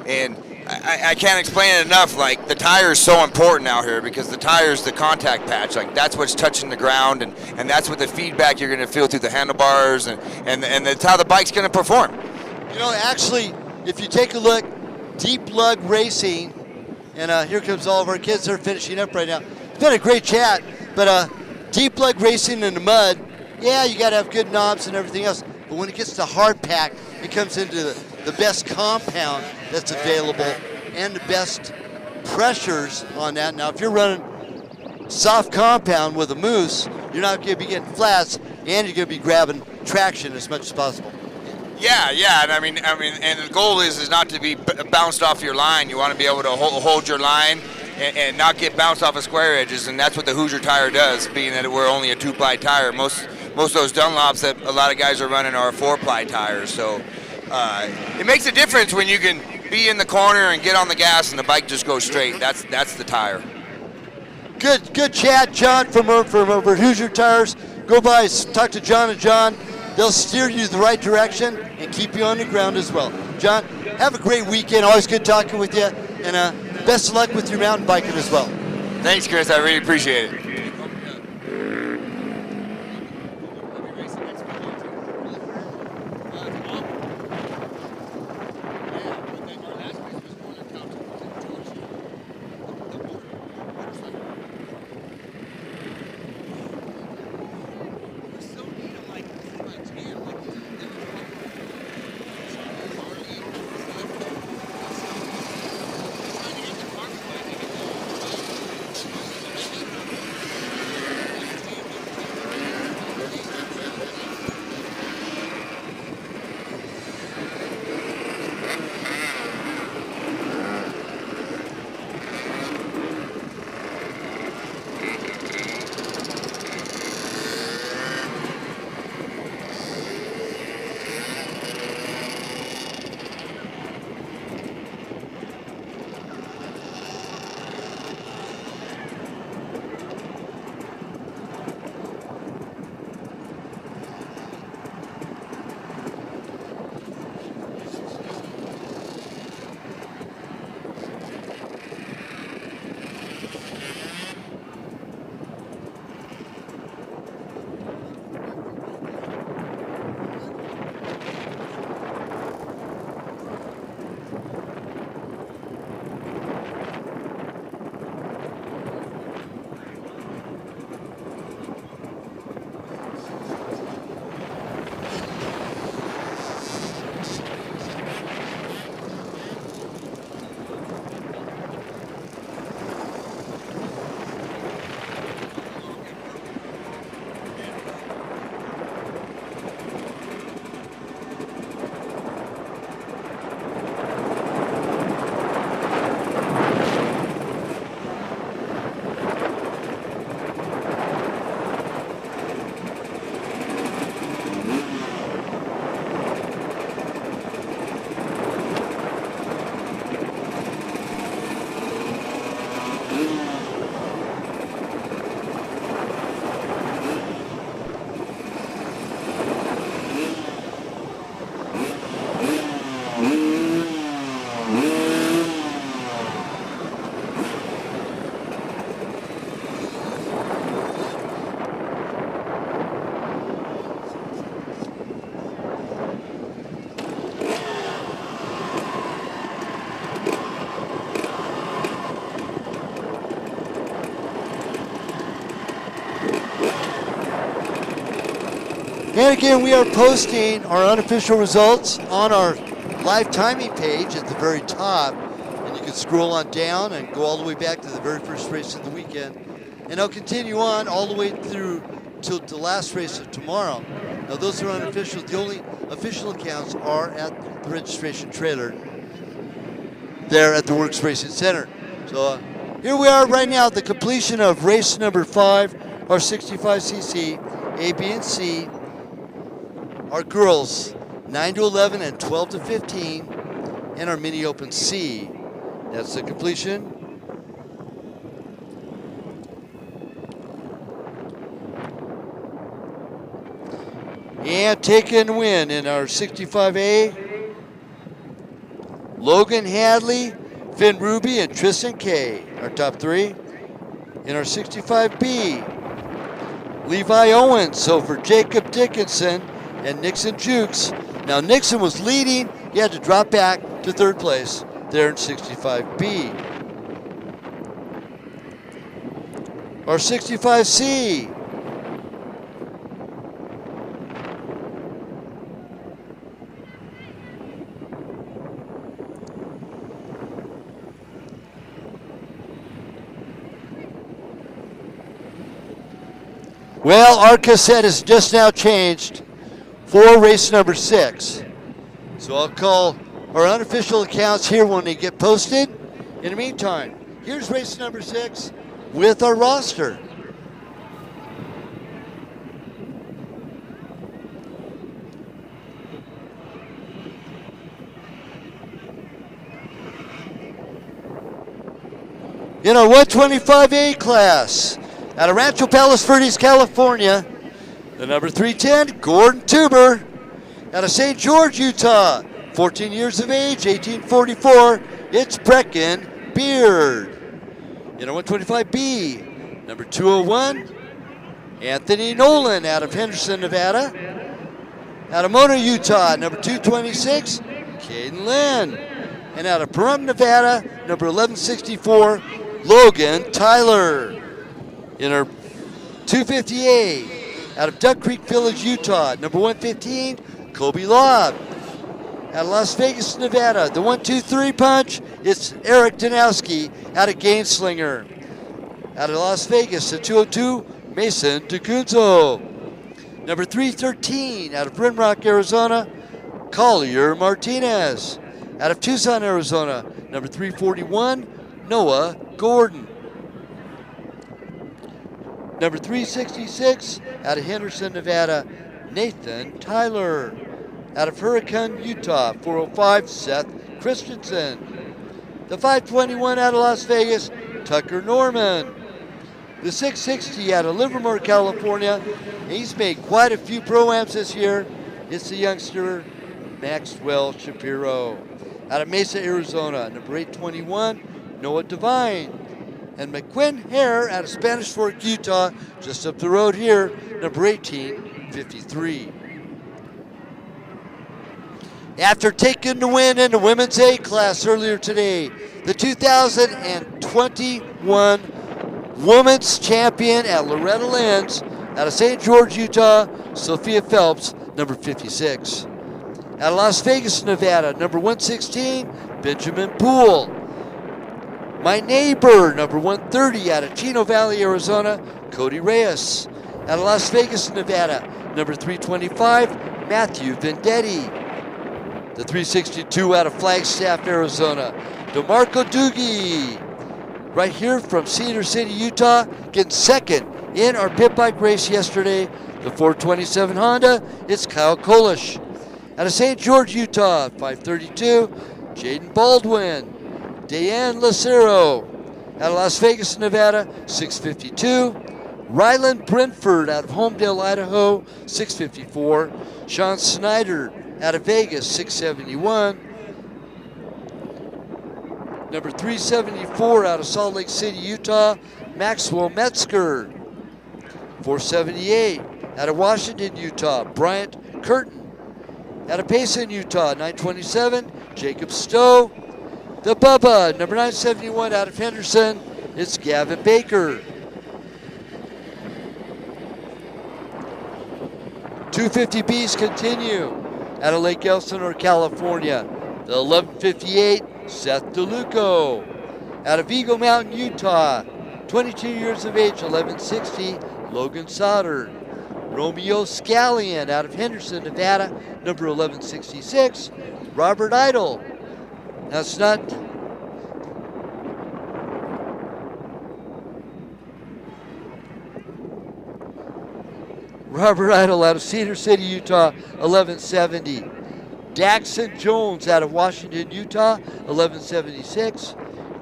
And I can't explain it enough. Like, the tire is so important out here because the tire is the contact patch. Like, that's what's touching the ground, and that's what the feedback you're going to feel through the handlebars, and that's how the bike's going to perform. You know, actually, if you take a look, Deep Lug Racing, and here comes all of our kids that are finishing up right now. It's been a great chat, but Deep Lug Racing in the mud, yeah, you got to have good knobs and everything else, but when it gets to hard pack, it comes into the best compound that's available and the best pressures on that. Now, if you're running soft compound with a Moose, you're not going to be getting flats, and you're going to be grabbing traction as much as possible. Yeah, and I mean, and the goal is not to be bounced off your line. You want to be able to hold your line and not get bounced off of square edges, and that's what the Hoosier tire does, being that we're only a 2-ply tire. Most of those Dunlops that a lot of guys are running are 4-ply tires, so it makes a difference when you can be in the corner and get on the gas and the bike just goes straight. That's the tire. Good chat, John, from over at Hoosier Tires. Go by, talk to John and John. They'll steer you the right direction and keep you on the ground as well. John, have a great weekend. Always good talking with you, and best of luck with your mountain biking as well. Thanks, Chris. I really appreciate it. And again, we are posting our unofficial results on our live timing page at the very top. And you can scroll on down and go all the way back to the very first race of the weekend. And I'll continue on all the way through till the last race of tomorrow. Now those are unofficial. The only official accounts are at the registration trailer there at the WORCS Racing Center. So here we are right now at the completion of race number 5, our 65cc, A, B, and C. Our girls, 9 to 11 and 12 to 15, and our mini open C. That's the completion. And taking the win in our 65A, Logan Hadley, Finn Ruby, and Tristan Kay, our top 3. In our 65B, Levi Owens, so for Jacob Dickinson and Nixon Jukes. Now Nixon was leading, he had to drop back to 3rd place there in 65B. Our 65C, well, our cassette has just now changed for race number 6. So I'll call our unofficial accounts here when they get posted. In the meantime, here's race number 6 with our roster. In our 125A class, out of Rancho Palos Verdes, California, the number 310, Gordon Tuber. Out of St. George, Utah, 14 years of age, 1844, it's Brecken Beard. In our 125B, number 201, Anthony Nolan out of Henderson, Nevada. Out of MOTO, Utah, number 226, Caden Lynn. And out of Pahrump, Nevada, number 1164, Logan Tyler. In our 250A, out of Duck Creek Village, Utah, number 115, Kobe Lobb. Out of Las Vegas, Nevada, the 1-2-3 punch, it's Eric Danowski out of Gainslinger. Out of Las Vegas, the 202, Mason DeCunzo. Number 313, out of Bryn Rock, Arizona, Collier Martinez. Out of Tucson, Arizona, number 341, Noah Gordon. Number 366, out of Henderson, Nevada, Nathan Tyler. Out of Hurricane, Utah, 405, Seth Christensen. The 521 out of Las Vegas, Tucker Norman. The 660 out of Livermore, California. He's made quite a few pro-ams this year. It's the youngster, Maxwell Shapiro. Out of Mesa, Arizona, number 821, Noah Devine. And McQuinn Hare out of Spanish Fork, Utah, just up the road here, number 1853. After taking the win in the women's A class earlier today, the 2021 women's champion at Loretta Lynn's out of St. George, Utah, Sophia Phelps, number 56. Out of Las Vegas, Nevada, number 116, Benjamin Poole. My neighbor, number 130, out of Chino Valley, Arizona, Cody Reyes. Out of Las Vegas, Nevada, number 325, Matthew Vendetti. The 362 out of Flagstaff, Arizona, DeMarco Doogie. Right here from Cedar City, Utah, getting second in our pit bike race yesterday, the 427 Honda, it's Kyle Kolish. Out of St. George, Utah, 532, Jaden Baldwin. Diane Lucero. Out of Las Vegas, Nevada, 652. Ryland Brentford out of Homedale, Idaho, 654. Sean Snyder out of Vegas, 671. Number 374 out of Salt Lake City, Utah, Maxwell Metzger. 478 out of Washington, Utah, Bryant Curtin. Out of Payson, Utah, 927, Jacob Stowe. The Bubba, number 971 out of Henderson, it's Gavin Baker. 250Bs continue out of Lake Elsinore, California. The 1158, Seth DeLuco. Out of Eagle Mountain, Utah, 22 years of age, 1160, Logan Sauter. Romeo Scallion out of Henderson, Nevada, number 1166. Robert Idle. Now it's not... Robert Idle out of Cedar City, Utah, 1170. Daxon Jones out of Washington, Utah, 1176.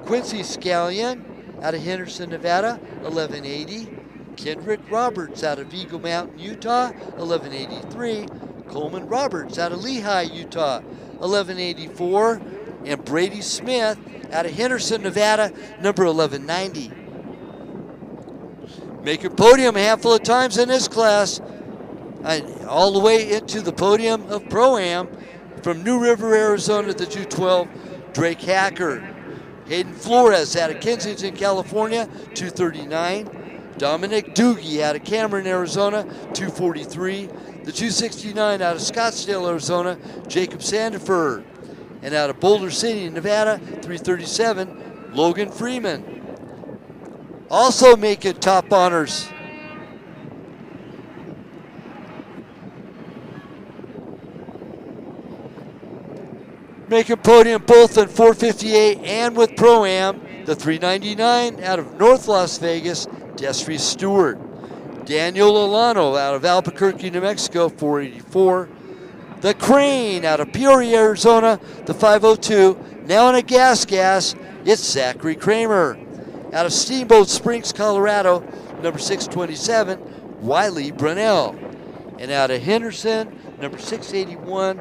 Quincy Scallion out of Henderson, Nevada, 1180. Kendrick Roberts out of Eagle Mountain, Utah, 1183. Coleman Roberts out of Lehigh, Utah, 1184. And Brady Smith out of Henderson, Nevada, number 1190. Making podium a handful of times in this class. All the way into the podium of Pro-Am. From New River, Arizona, the 212, Drake Hacker. Hayden Flores out of Kensington, California, 239. Dominic Doogie out of Cameron, Arizona, 243. The 269 out of Scottsdale, Arizona, Jacob Sandifer. And out of Boulder City, Nevada, 337, Logan Freeman. Also making top honors. Making podium both in 458 and with Pro-Am. The 399 out of North Las Vegas, Desiree Stewart. Daniel Olano out of Albuquerque, New Mexico, 484. The Crane out of Peoria, Arizona, the 502. Now in a gas, it's Zachary Kramer. Out of Steamboat Springs, Colorado, number 627, Wiley Brunell. And out of Henderson, number 681,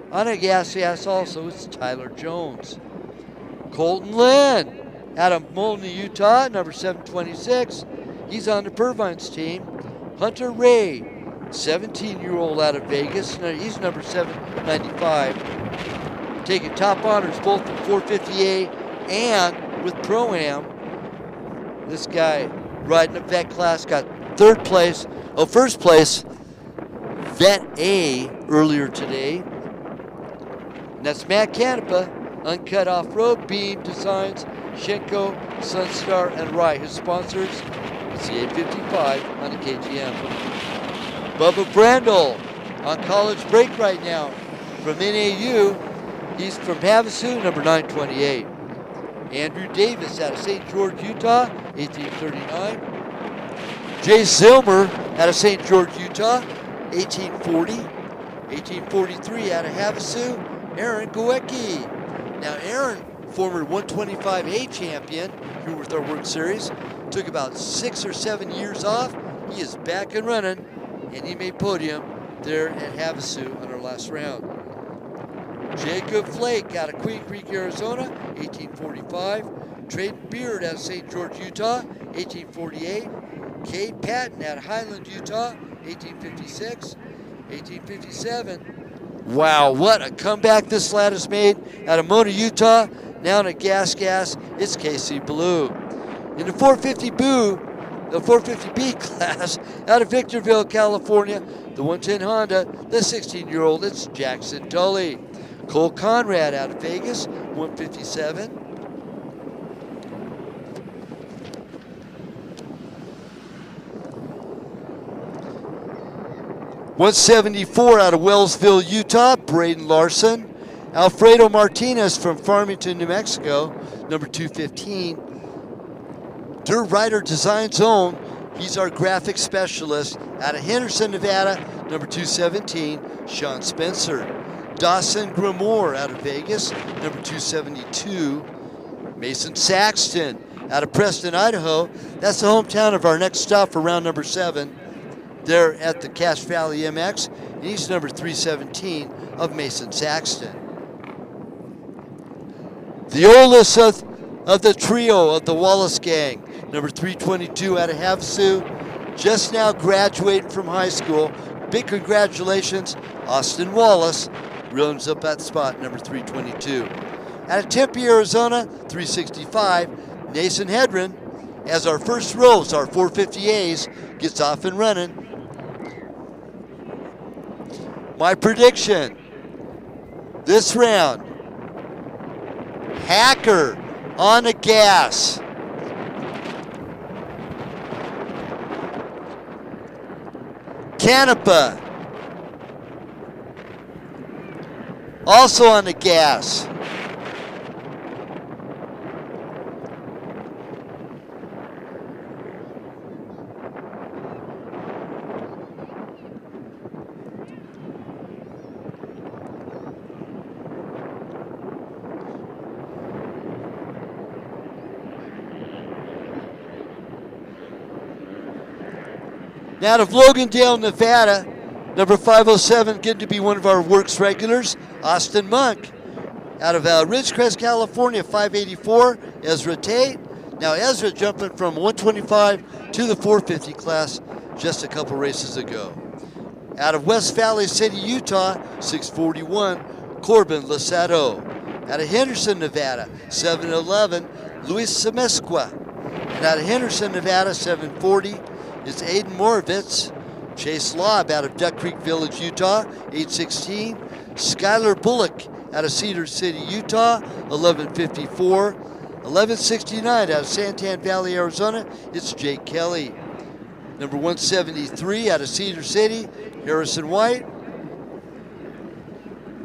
on a gas also, it's Tyler Jones. Colton Lynn out of Molney, Utah, number 726. He's on the Purvine's team. Hunter Ray, 17-year-old out of Vegas. He's number 795. Taking top honors both in 458 and with Pro-Am. This guy riding a vet class got first place, Vet A earlier today. And that's Matt Canepa, Uncut Off-Road, Beam Designs, Shenko, Sunstar, and Rye, his sponsors. It's the 855 on the KTM. Bubba Brandel on college break right now from NAU. He's from Havasu, number 928. Andrew Davis out of St. George, Utah, 1839. Jay Zilmer out of St. George, Utah, 1840. 1843 out of Havasu, Aaron Goecki. Now Aaron, former 125A champion here with our World Series, took about 6 or 7 years off. He is back and running, and he made podium there at Havasu on our last round. Jacob Flake out of Queen Creek, Arizona, 1845. Trayden Beard out of St. George, Utah, 1848. Cade Patton out of Highland, Utah, 1856. 1857. Wow, what a comeback this lad has made out of Mona, Utah. Now in a gas, it's Casey Blue. In the 450B class out of Victorville, California, the 110 Honda, the 16-year-old, it's Jackson Tully. Cole Conrad out of Vegas, 157. .174 out of Wellsville, Utah, Brayden Larson. Alfredo Martinez from Farmington, New Mexico, number 215. Dirt Rider Design Zone, he's our graphics specialist. Out of Henderson, Nevada, number 217, Sean Spencer. Dawson Grimoire out of Vegas, number 272. Mason Saxton out of Preston, Idaho. That's the hometown of our next stop for round number 7. There at the Cache Valley MX, and he's number 317 of Mason Saxton. The oldest of the trio of the Wallace gang, number 322 out of Havasu, just now graduating from high school. Big congratulations, Austin Wallace, runs up that spot, number 322. Out of Tempe, Arizona, 365, Nason Hedren, as our first rows, our 450As, gets off and running. My prediction, this round, Hacker on the gas. Canepa. Also on the gas. Now out of Logandale, Nevada, number 507, getting to be one of our WORCS regulars, Austin Monk. Out of Ridgecrest, California, 584, Ezra Tate. Now Ezra jumping from 125 to the 450 class just a couple races ago. Out of West Valley City, Utah, 641, Corbin Lasato. Out of Henderson, Nevada, 711, Luis Semesqua. And out of Henderson, Nevada, 740, is Aiden Moravitz. Chase Lobb out of Duck Creek Village, Utah, 816. Skylar Bullock out of Cedar City, Utah, 1154. 1169 out of Santan Valley, Arizona, it's Jake Kelly. Number 173 out of Cedar City, Harrison White.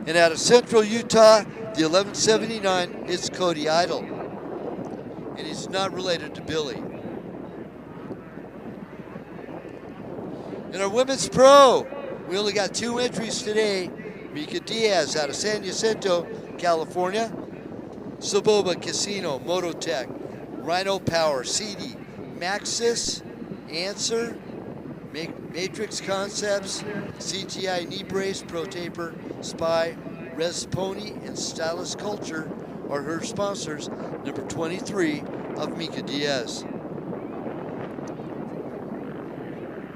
And out of Central Utah, the 1179, it's Cody Idle. And he's not related to Billy. In our women's pro, we only got 2 entries today. Mika Diaz out of San Jacinto, California. Saboba Casino, Mototech, Rhino Power, CD, Maxis, Answer, Matrix Concepts, CTI Knee Brace, Pro Taper, Spy, Res Pony, and Stylist Culture are her sponsors. Number 23 of Mika Diaz.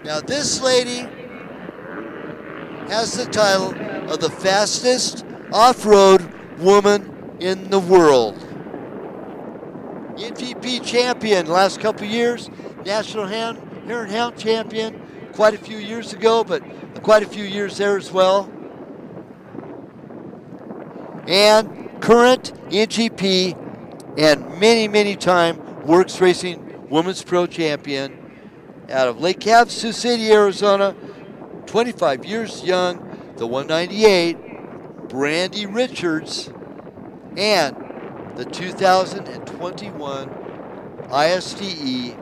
Now this lady has the title of the fastest off-road woman in the world. NGP champion last couple years, National Hare and Hound champion quite a few years ago, but quite a few years there as well. And current NGP and many time WORCS Racing Women's Pro champion out of Lake Havasu City, Arizona, 25 years young, the 198, Brandy Richards, and the 2021 ISTE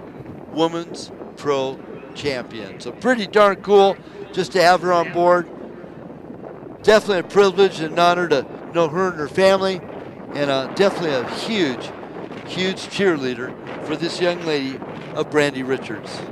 Women's Pro Champion. So pretty darn cool just to have her on board. Definitely a privilege and an honor to know her and her family, and definitely a huge cheerleader for this young lady of Brandy Richards.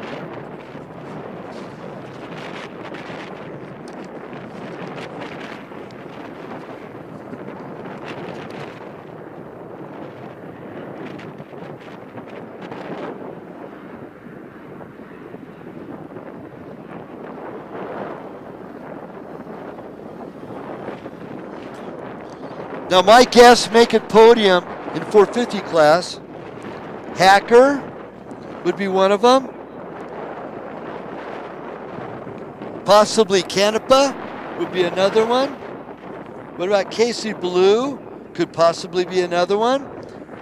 Now my guests make it podium in 450 class. Hacker would be one of them. Possibly Canepa would be another one. What about Casey Blue? Could possibly be another one.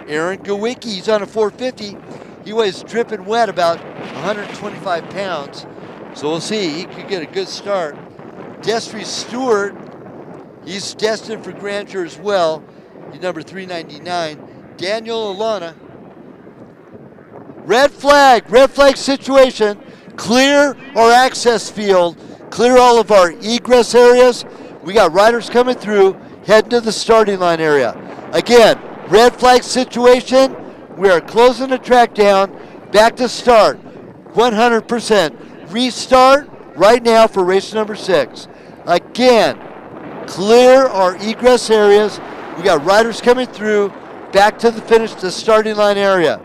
Aaron Gawicki, he's on a 450. He weighs dripping wet about 125 pounds. So we'll see, he could get a good start. Destry Stewart, he's destined for grandeur as well. He's number 399. Daniel Alana. Red flag situation. Clear our access field. Clear all of our egress areas. We got riders coming through, heading to the starting line area. Again, red flag situation. We are closing the track down. Back to start. 100%. Restart right now for race number 6. Again, clear our egress areas. We got riders coming through, back to the finish, the starting line area.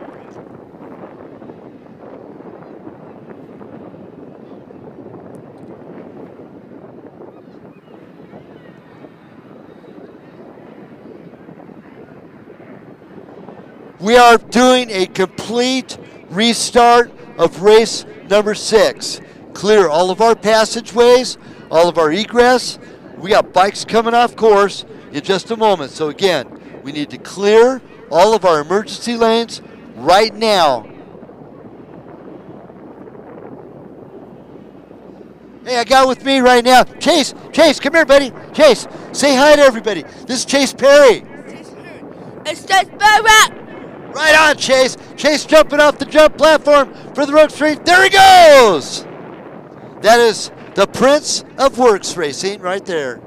We are doing a complete restart of race number 6. Clear all of our passageways, all of our egress. We got bikes coming off course in just a moment. So again, we need to clear all of our emergency lanes right now. Hey, I got with me right now. Chase, come here, buddy. Chase, say hi to everybody. This is Chase Perry. It's just Barrett. Right on, Chase. Chase jumping off the jump platform for the road street. There he goes. That is the Prince of WORCS Racing right there.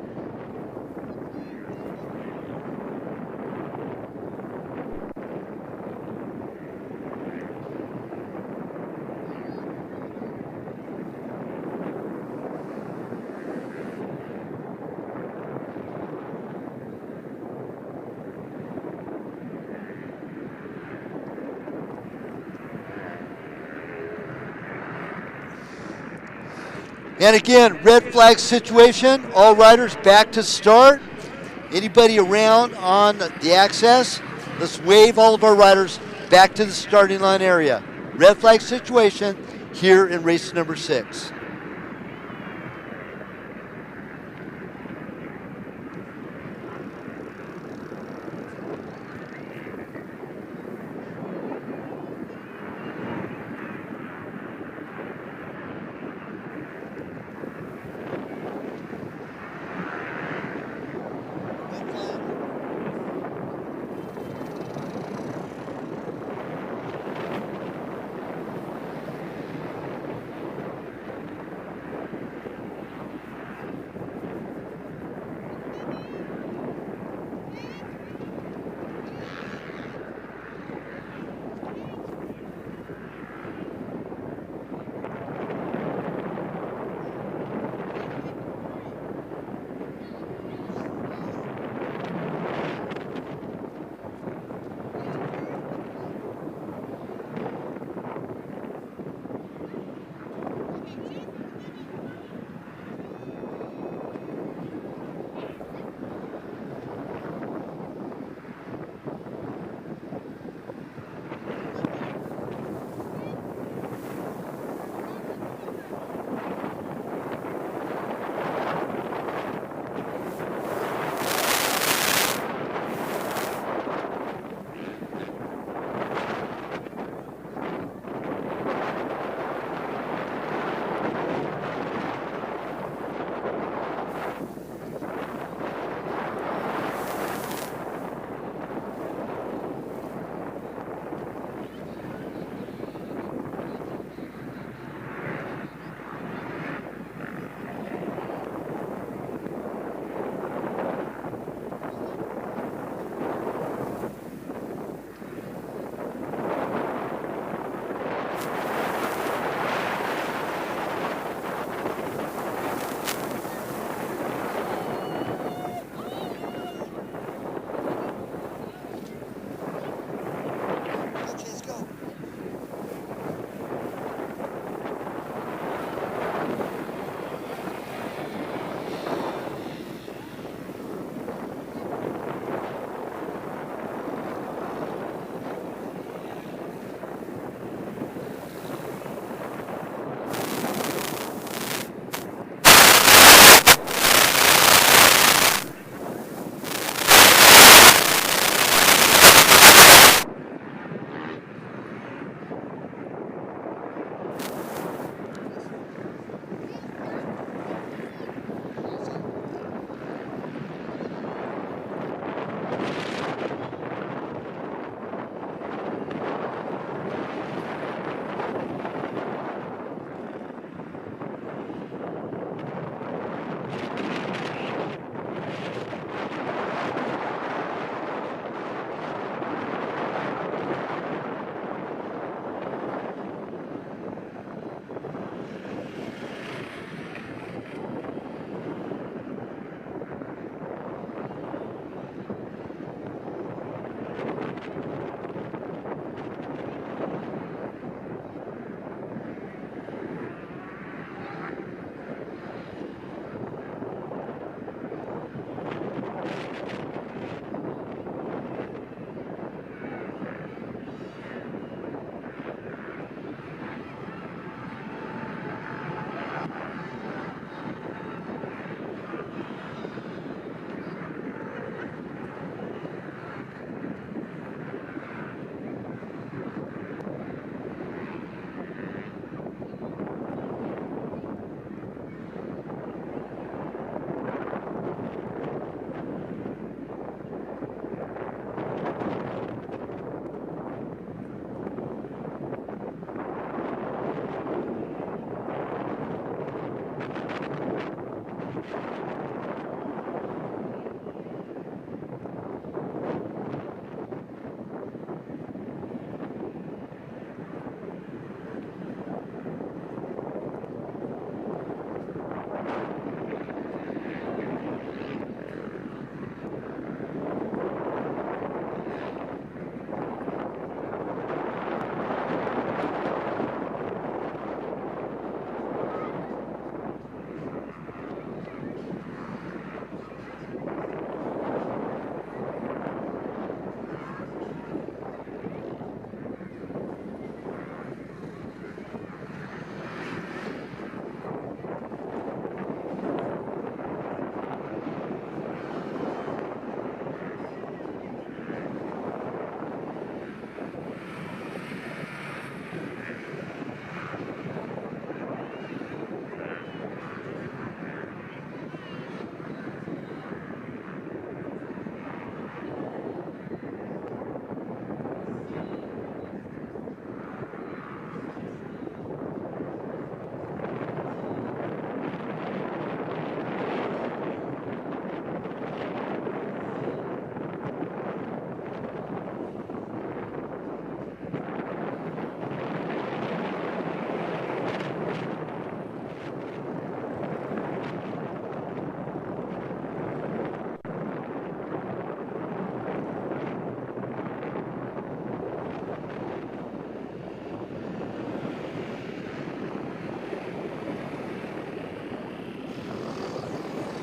And again, red flag situation, all riders back to start. Anybody around on the access, let's wave all of our riders back to the starting line area. Red flag situation here in race number 6.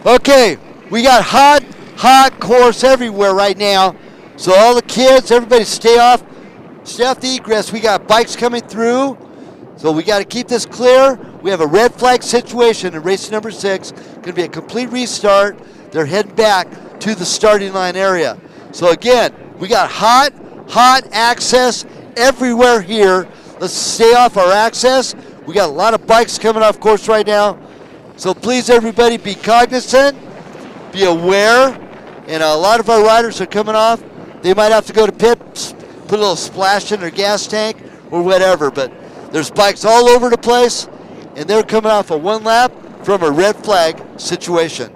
Okay, we got hot course everywhere right now. So all the kids, everybody stay off the egress. We got bikes coming through. So we got to keep this clear. We have a red flag situation in race number 6. Going to be a complete restart. They're heading back to the starting line area. So again, we got hot access everywhere here. Let's stay off our access. We got a lot of bikes coming off course right now. So please, everybody, be cognizant, be aware. And a lot of our riders are coming off. They might have to go to pit, put a little splash in their gas tank or whatever. But there's bikes all over the place, and they're coming off a 1 lap from a red flag situation.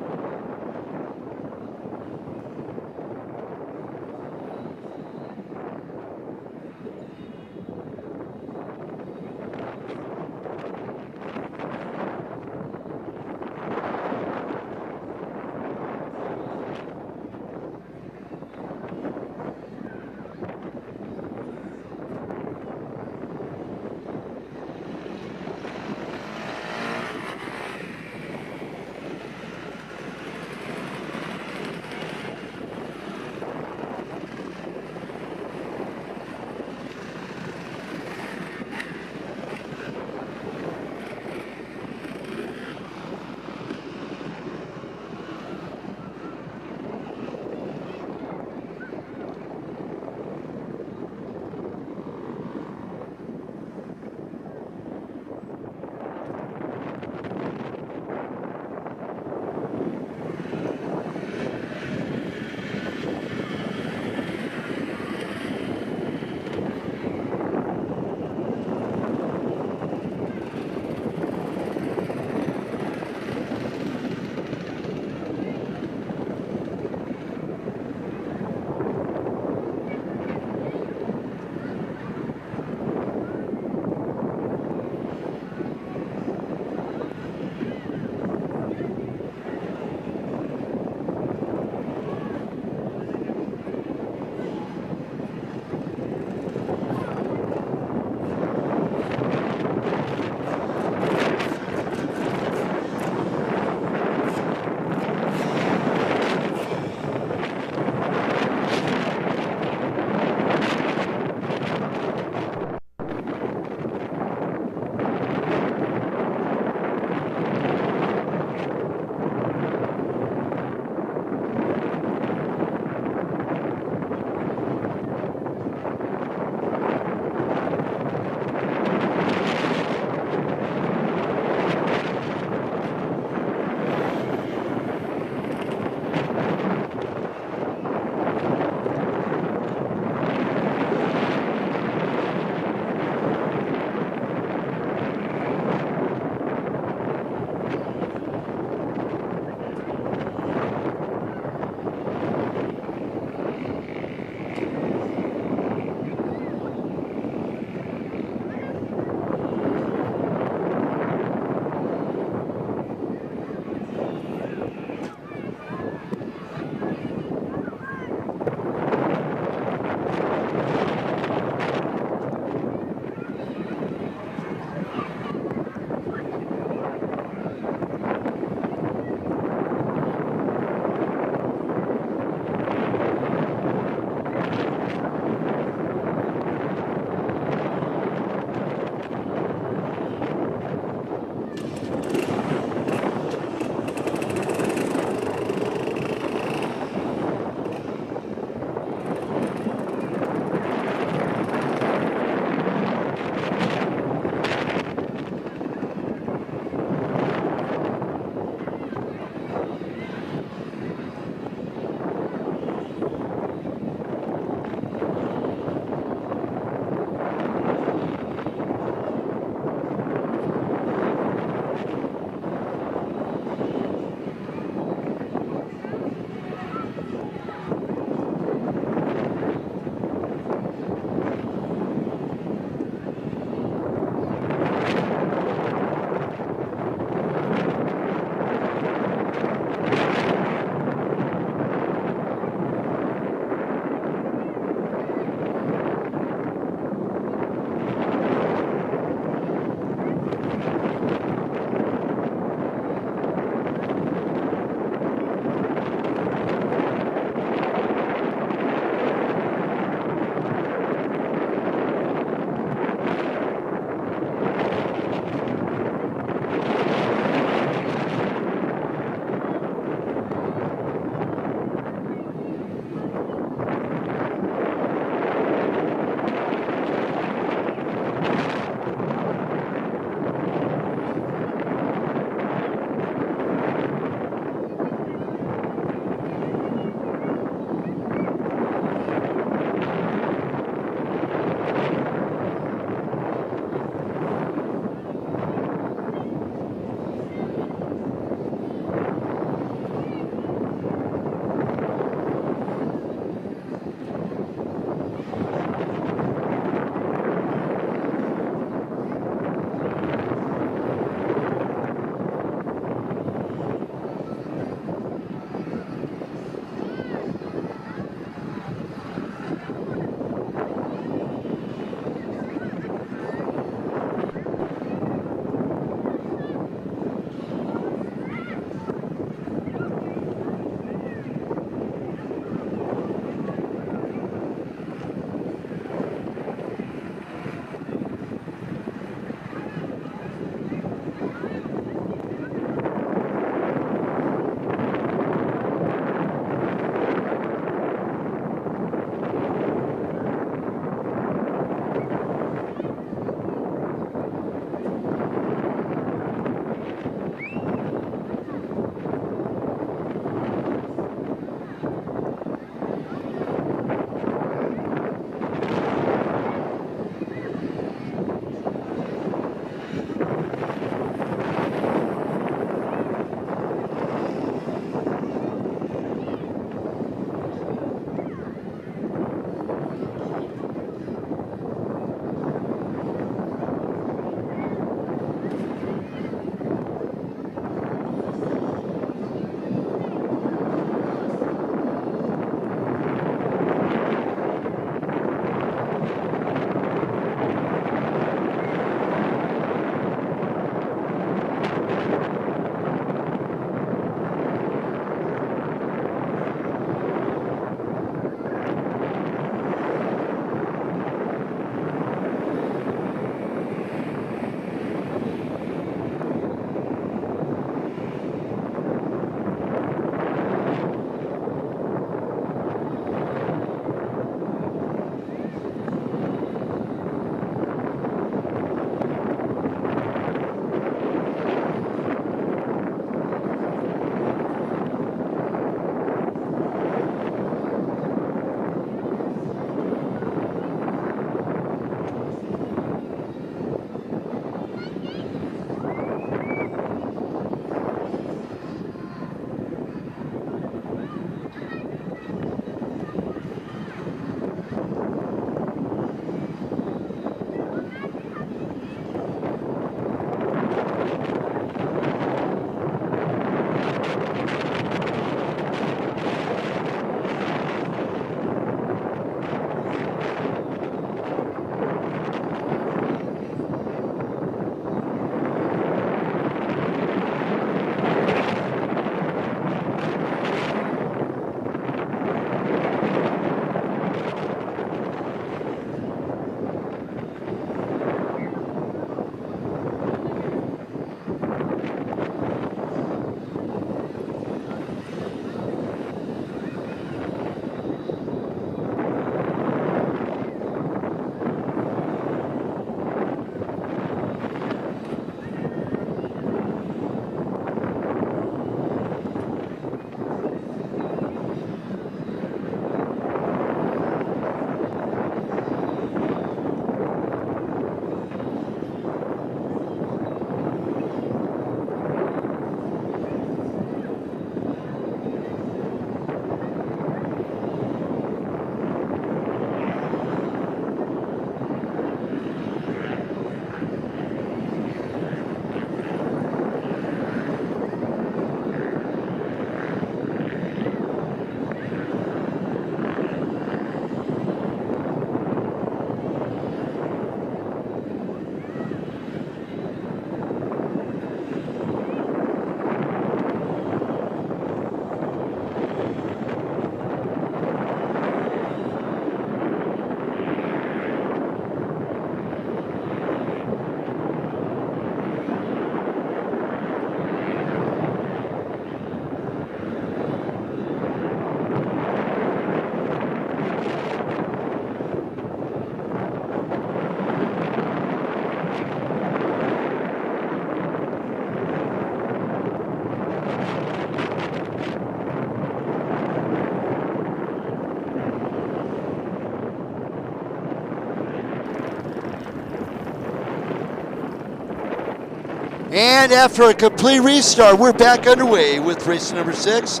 And after a complete restart, we're back underway with race number 6.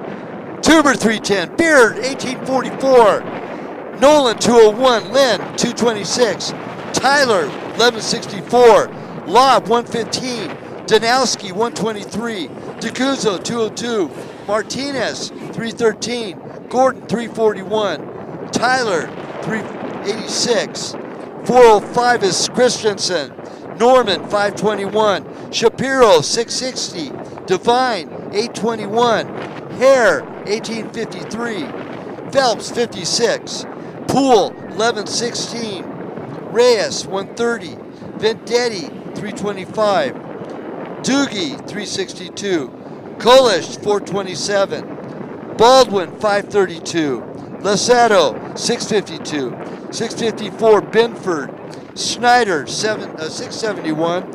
Tuber 310, Beard 1844, Nolan 201, Lynn 226, Tyler 1164, Lob 115, Danowski 123, DeCuzzo 202, Martinez 313, Gordon 341, Tyler 386, 405 is Christensen, Norman 521, Shapiro 660, Devine 821, Hare 1853, Phelps 56, Poole 1116, Reyes 130, Vendetti 325, Doogie 362, Kolish 427, Baldwin 532, Lasato 652, 654 Binford, Schneider 671.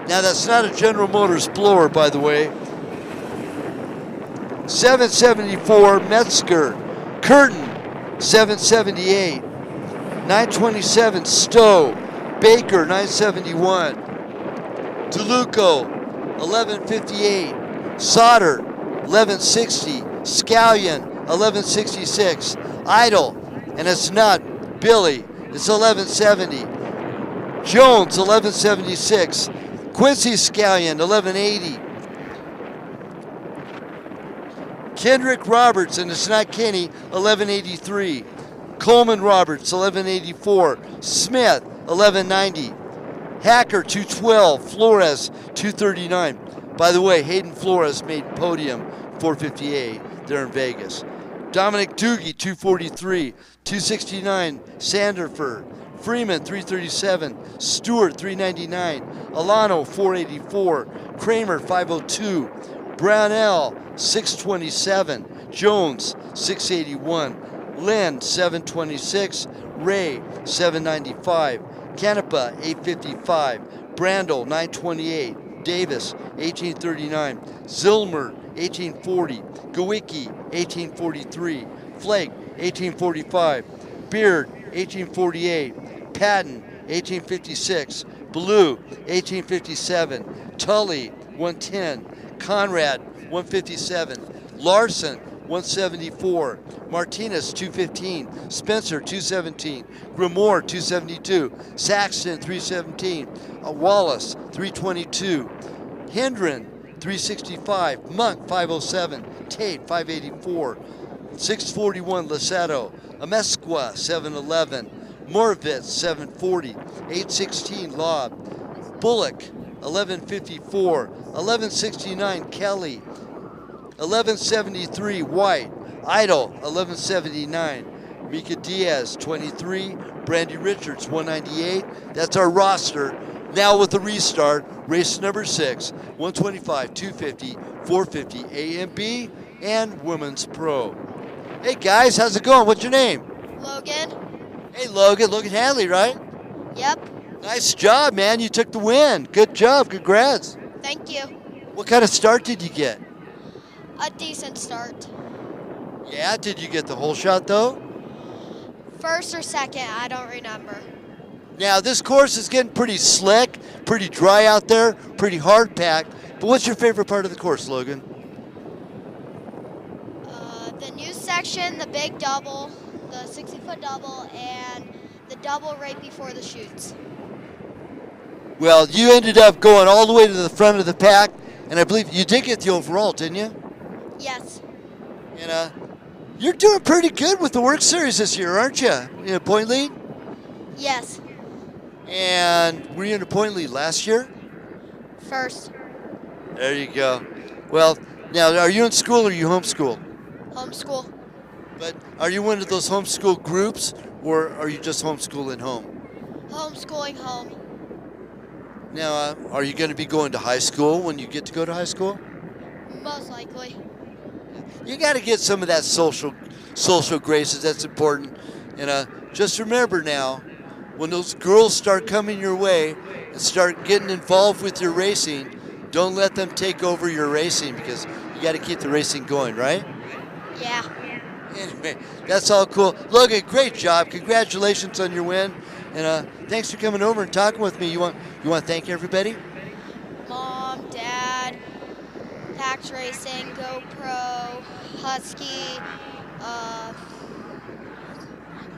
Now that's not a General Motors blower, by the way. 774 Metzger, Curtin 778, 927 Stowe, Baker 971, DeLuco 1158, Sauter 1160, Scallion 1166, Idle, and it's not Billy, it's 1170, Jones 1176, Quincy Scallion 1180, Kendrick Roberts, and it's not Kenny, 1183, Coleman Roberts 1184, Smith 1190, Hacker 212, Flores 239. By the way, Hayden Flores made podium 458 there in Vegas. Dominic Doogie 243, 269 Sanderford, Freeman 337, Stewart 399, Alano 484, Kramer 502, Brownell 627, Jones 681, Lynn 726, Ray 795, Canepa 855, Brandel 928, Davis 1839, Zilmer 1840, Gowicki 1843, Flake 1845, Beard 1848, Patton 1856, Blue 1857, Tully 110, Conrad 157, Larson 174, Martinez 215, Spencer 217, Grimoire 272, Saxton 317, Wallace 322, Hendren 365, Monk 507, Tate 584, 641 Lasato, Amesqua 711, Moravitz 740, 816 Lob, Bullock 1154, 1169 Kelly, 1173 White, Idle 1179, Mika Diaz 23, Brandy Richards 198. That's our roster. Now with the restart, race number 6, 125, 250, 450 A and B, and Women's Pro. Hey guys, how's it going? What's your name? Logan. Hey Logan, Logan Hadley, right? Yep. Nice job, man. You took the win. Good job. Congrats. Thank you. What kind of start did you get? A decent start. Yeah, did you get the whole shot though? First or second, I don't remember. Now this course is getting pretty slick, pretty dry out there, pretty hard packed. But what's your favorite part of the course, Logan? The new section, the big double, the 60-foot double, and the double right before the chutes. Well, you ended up going all the way to the front of the pack, and I believe you did get the overall, didn't you? Yes. And you're doing pretty good with the WORCS Series this year, aren't you? In a point lead? Yes. And were you in a point lead last year? First. There you go. Well, now, are you in school or are you homeschooled? Homeschool. But are you one of those homeschool groups, or are you just homeschooling home? Homeschooling home. Now, are you going to be going to high school when you get to go to high school? Most likely. You got to get some of that social graces. That's important. And just remember now, when those girls start coming your way and start getting involved with your racing, don't let them take over your racing, because you got to keep the racing going, right? Yeah. Anyway, that's all cool. Logan, great job. Congratulations on your win. And thanks for coming over and talking with me. You want to thank everybody? Pax Racing, GoPro, Husky,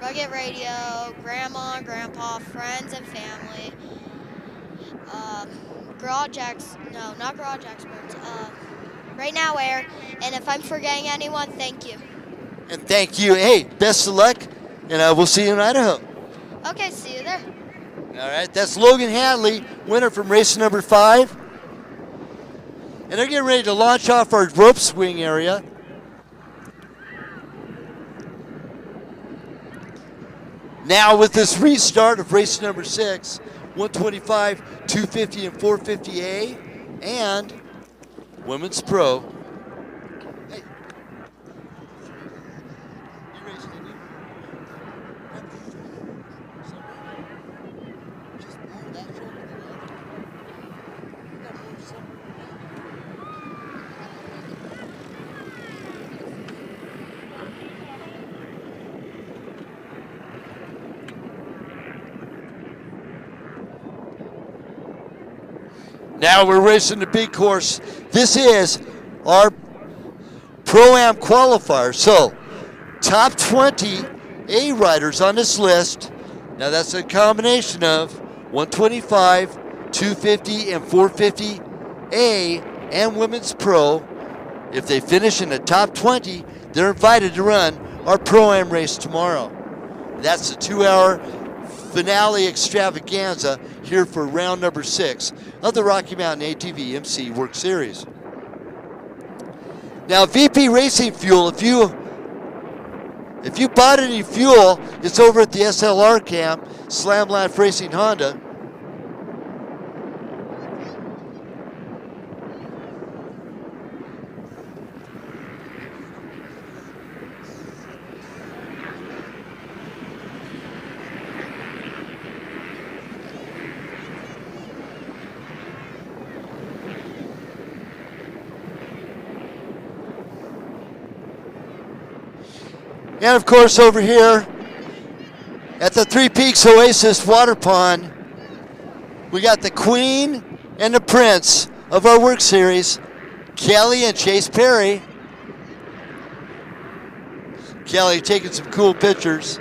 Rugged Radio, Grandma, Grandpa, friends and family, Garage no, not Garage Experts, Right Now Air, and if I'm forgetting anyone, thank you. And thank you. Hey, best of luck, and we'll see you in Idaho. Okay, see you there. All right, that's Logan Hadley, winner from race number 5. And they're getting ready to launch off our rope swing area. Now with this restart of race number 6, 125, 250, and 450A, and Women's Pro. Hey. You raced, didn't you? Just more that shoulder than the other. You got more something. Now we're racing the big course. This is our Pro-Amp Qualifier. So, top 20 A riders on this list. Now that's a combination of 125, 250, and 450 A and Women's Pro. If they finish in the top 20, they're invited to run our Pro-Am race tomorrow. That's the 2-hour finale extravaganza here for round number 6 of the Rocky Mountain ATV MC WORCS Series. Now, VP Racing Fuel, if you bought any fuel, it's over at the SLR camp, Slam Laugh Racing Honda. And of course over here at the Three Peaks Oasis Water Pond, we got the Queen and the Prince of our WORCS Series, Kelly and Chase Perry. Kelly taking some cool pictures.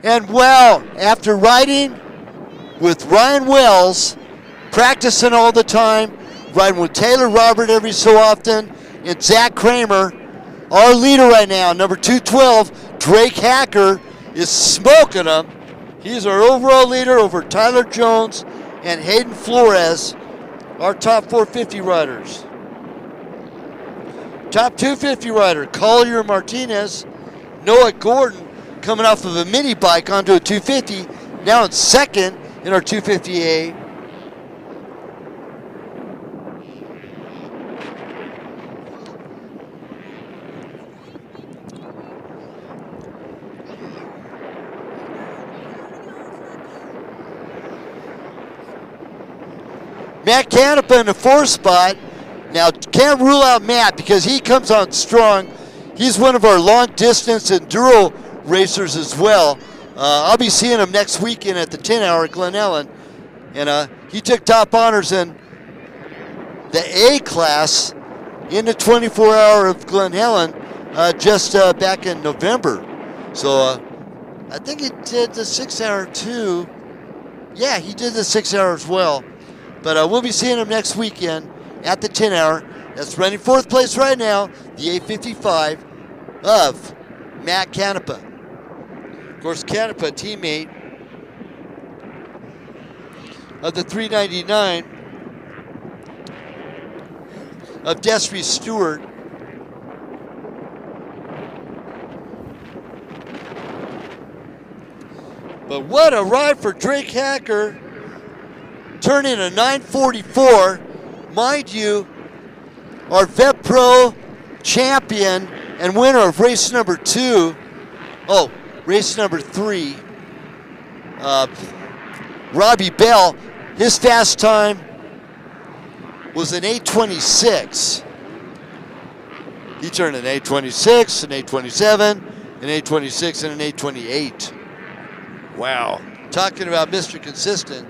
And well, after riding with Ryan Wells, practicing all the time, riding with Taylor Robert every so often, and Zach Kramer, our leader right now, number 212, Drake Hacker, is smoking them. He's our overall leader over Tyler Jones and Hayden Flores, our top 450 riders. Top 250 rider, Collier Martinez, Noah Gordon, coming off of a mini bike onto a 250, now in second in our 250A. Matt Canepa in the 4th spot. Now, can't rule out Matt because he comes on strong. He's one of our long distance enduro racers as well. I'll be seeing him next weekend at the 10-hour at Glen Ellen. And he took top honors in the A class in the 24-hour of Glen Helen just back in November. So I think he did the 6-hour too. Yeah, he did the 6-hour as well. But we'll be seeing him next weekend at the 10-hour. That's running 4th place right now, the 855 of Matt Canepa. Of course, Canepa, teammate of the 399 of Destry Stewart. But what a ride for Drake Hacker, turning a 944. Mind you, our Vet Pro champion And winner of race number 2, race number 3, Robbie Bell, his fast time was an 8:26. He turned an 8:26, an 8:27, an 8:26, and an 8:28. Wow. Talking about Mr. Consistent.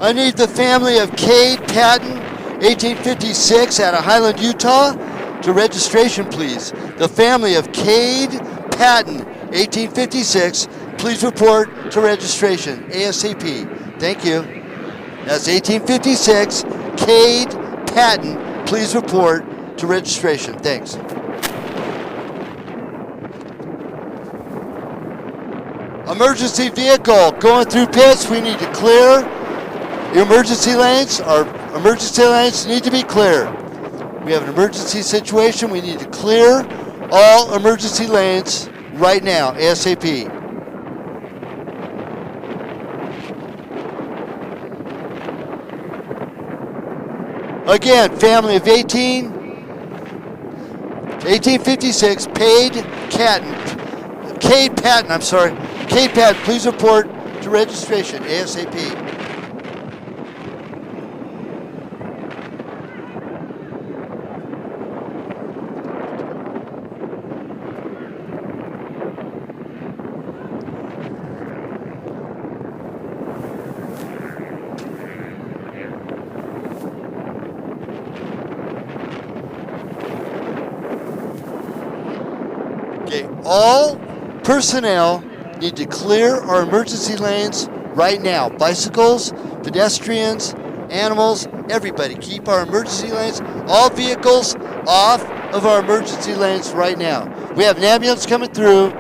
I need the family of Cade Patton, 1856, out of Highland, Utah, to registration, please. The family of Cade Patton, 1856, please report to registration, ASAP. Thank you. That's 1856, Cade Patton, please report to registration. Thanks. Emergency vehicle going through pits. We need to clear the emergency lanes. Our emergency lanes need to be clear. We have an emergency situation. We need to clear all emergency lanes right now, ASAP. Again, family of 1856, Cade Patton, I'm sorry. Cade Patton, please report to registration, ASAP. Okay, all personnel need to clear our emergency lanes right now. Bicycles, pedestrians, animals, everybody. Keep our emergency lanes, all vehicles off of our emergency lanes right now. We have an ambulance coming through.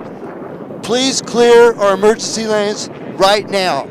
Please clear our emergency lanes right now.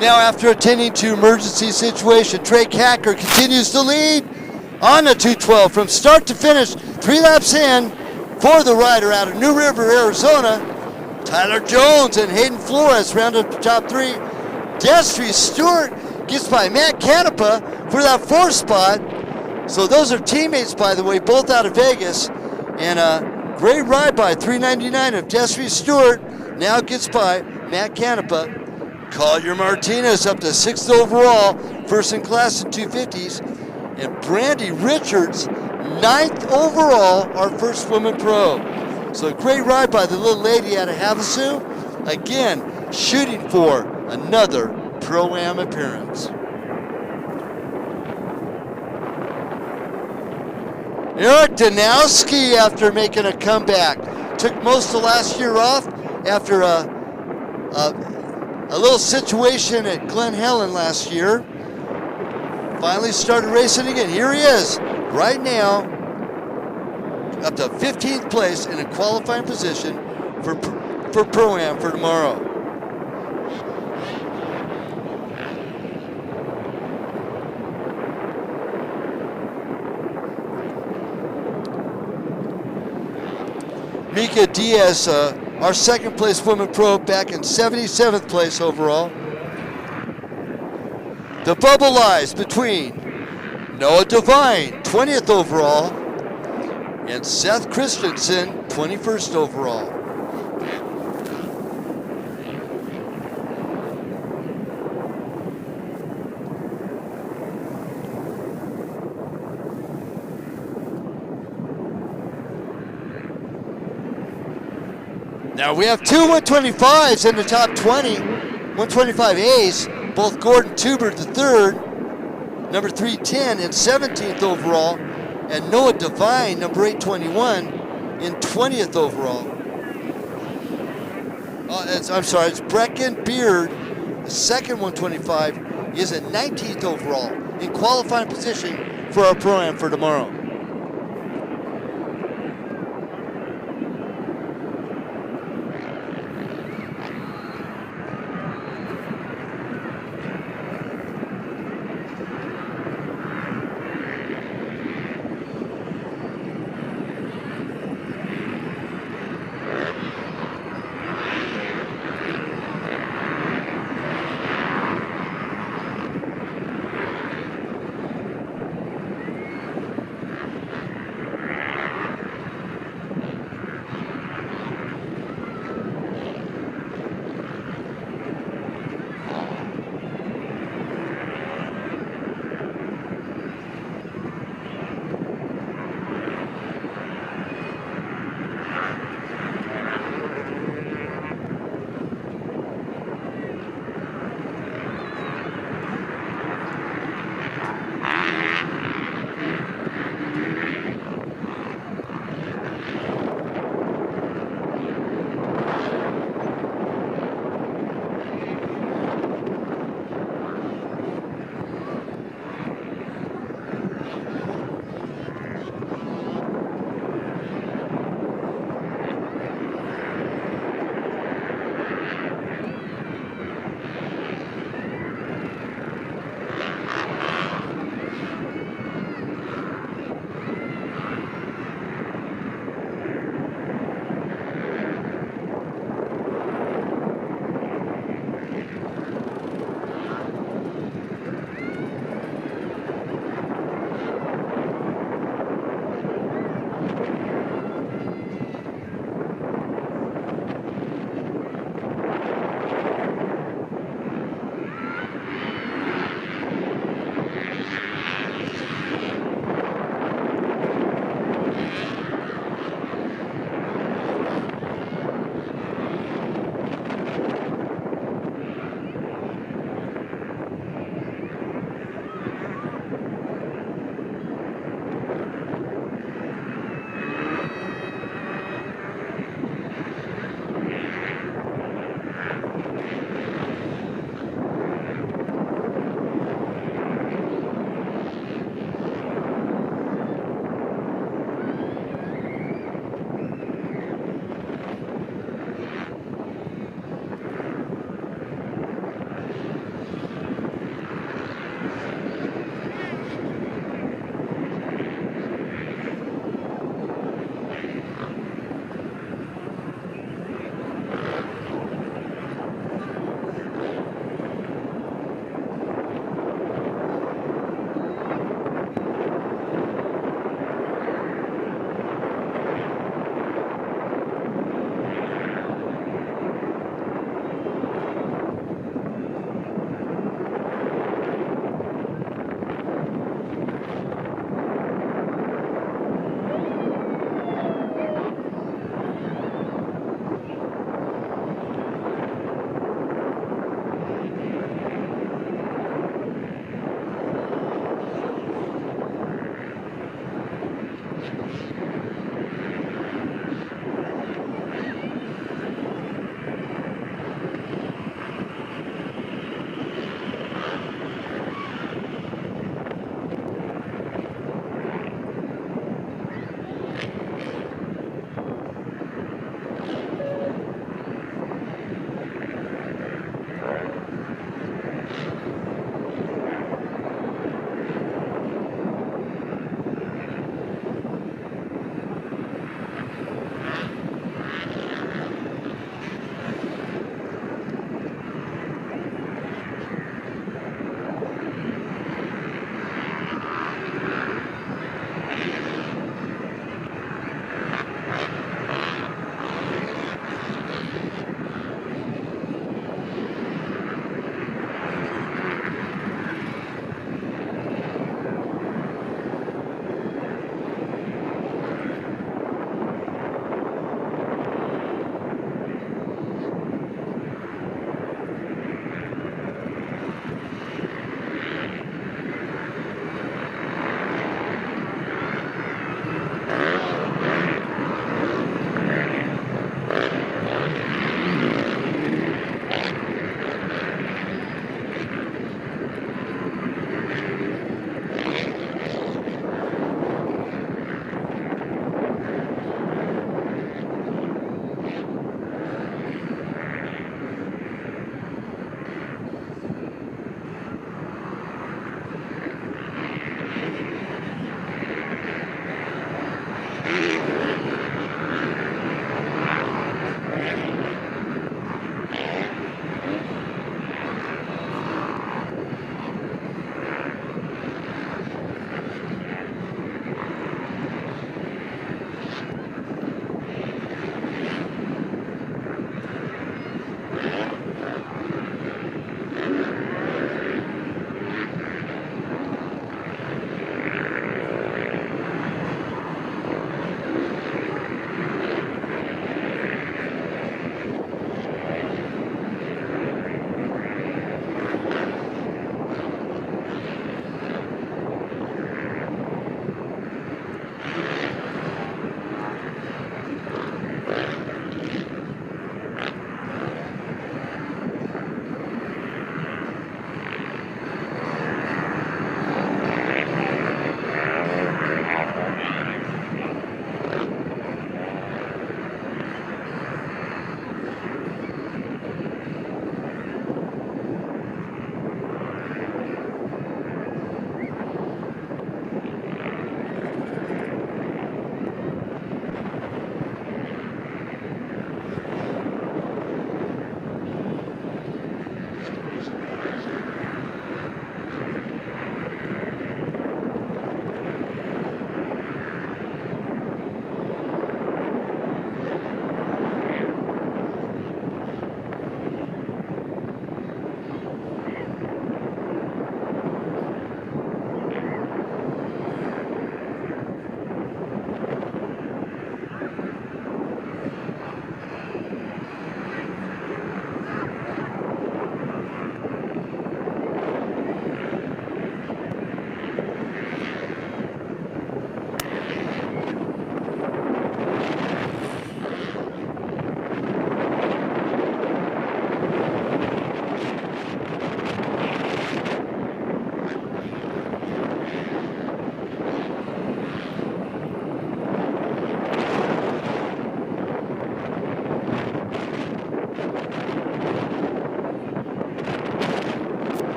Now after attending to emergency situation, Drake Hacker continues to lead on the 212 from start to finish, 3 laps in for the rider out of New River, Arizona. Tyler Jones and Hayden Flores round up the top 3. Destry Stewart gets by Matt Canepa for that 4th spot. So those are teammates, by the way, both out of Vegas. And a great ride by 399 of Destry Stewart. Now gets by Matt Canepa. Collier Martinez up to 6th overall, first in class in 250s. And Brandy Richards, 9th overall, our first woman pro. So a great ride by the little lady out of Havasu. Again, shooting for another Pro-Am appearance. Eric Danowski, after making a comeback, took most of last year off after a little situation at Glen Helen last year. Finally started racing again. Here he is right now, up to 15th place in a qualifying position for Pro-Am for tomorrow. Mika Diaz, our 2nd place woman pro, back in 77th place overall. The bubble lies between Noah Devine, 20th overall, and Seth Christensen, 21st overall. Now we have 2 125s in the top 20, 125As, both Gordon Tubert III, number 310 and 17th overall, and Noah Devine, number 821, in 20th overall. I'm sorry, it's Brecken Beard, the 2nd 125, is in 19th overall, in qualifying position for our Pro-Am for tomorrow.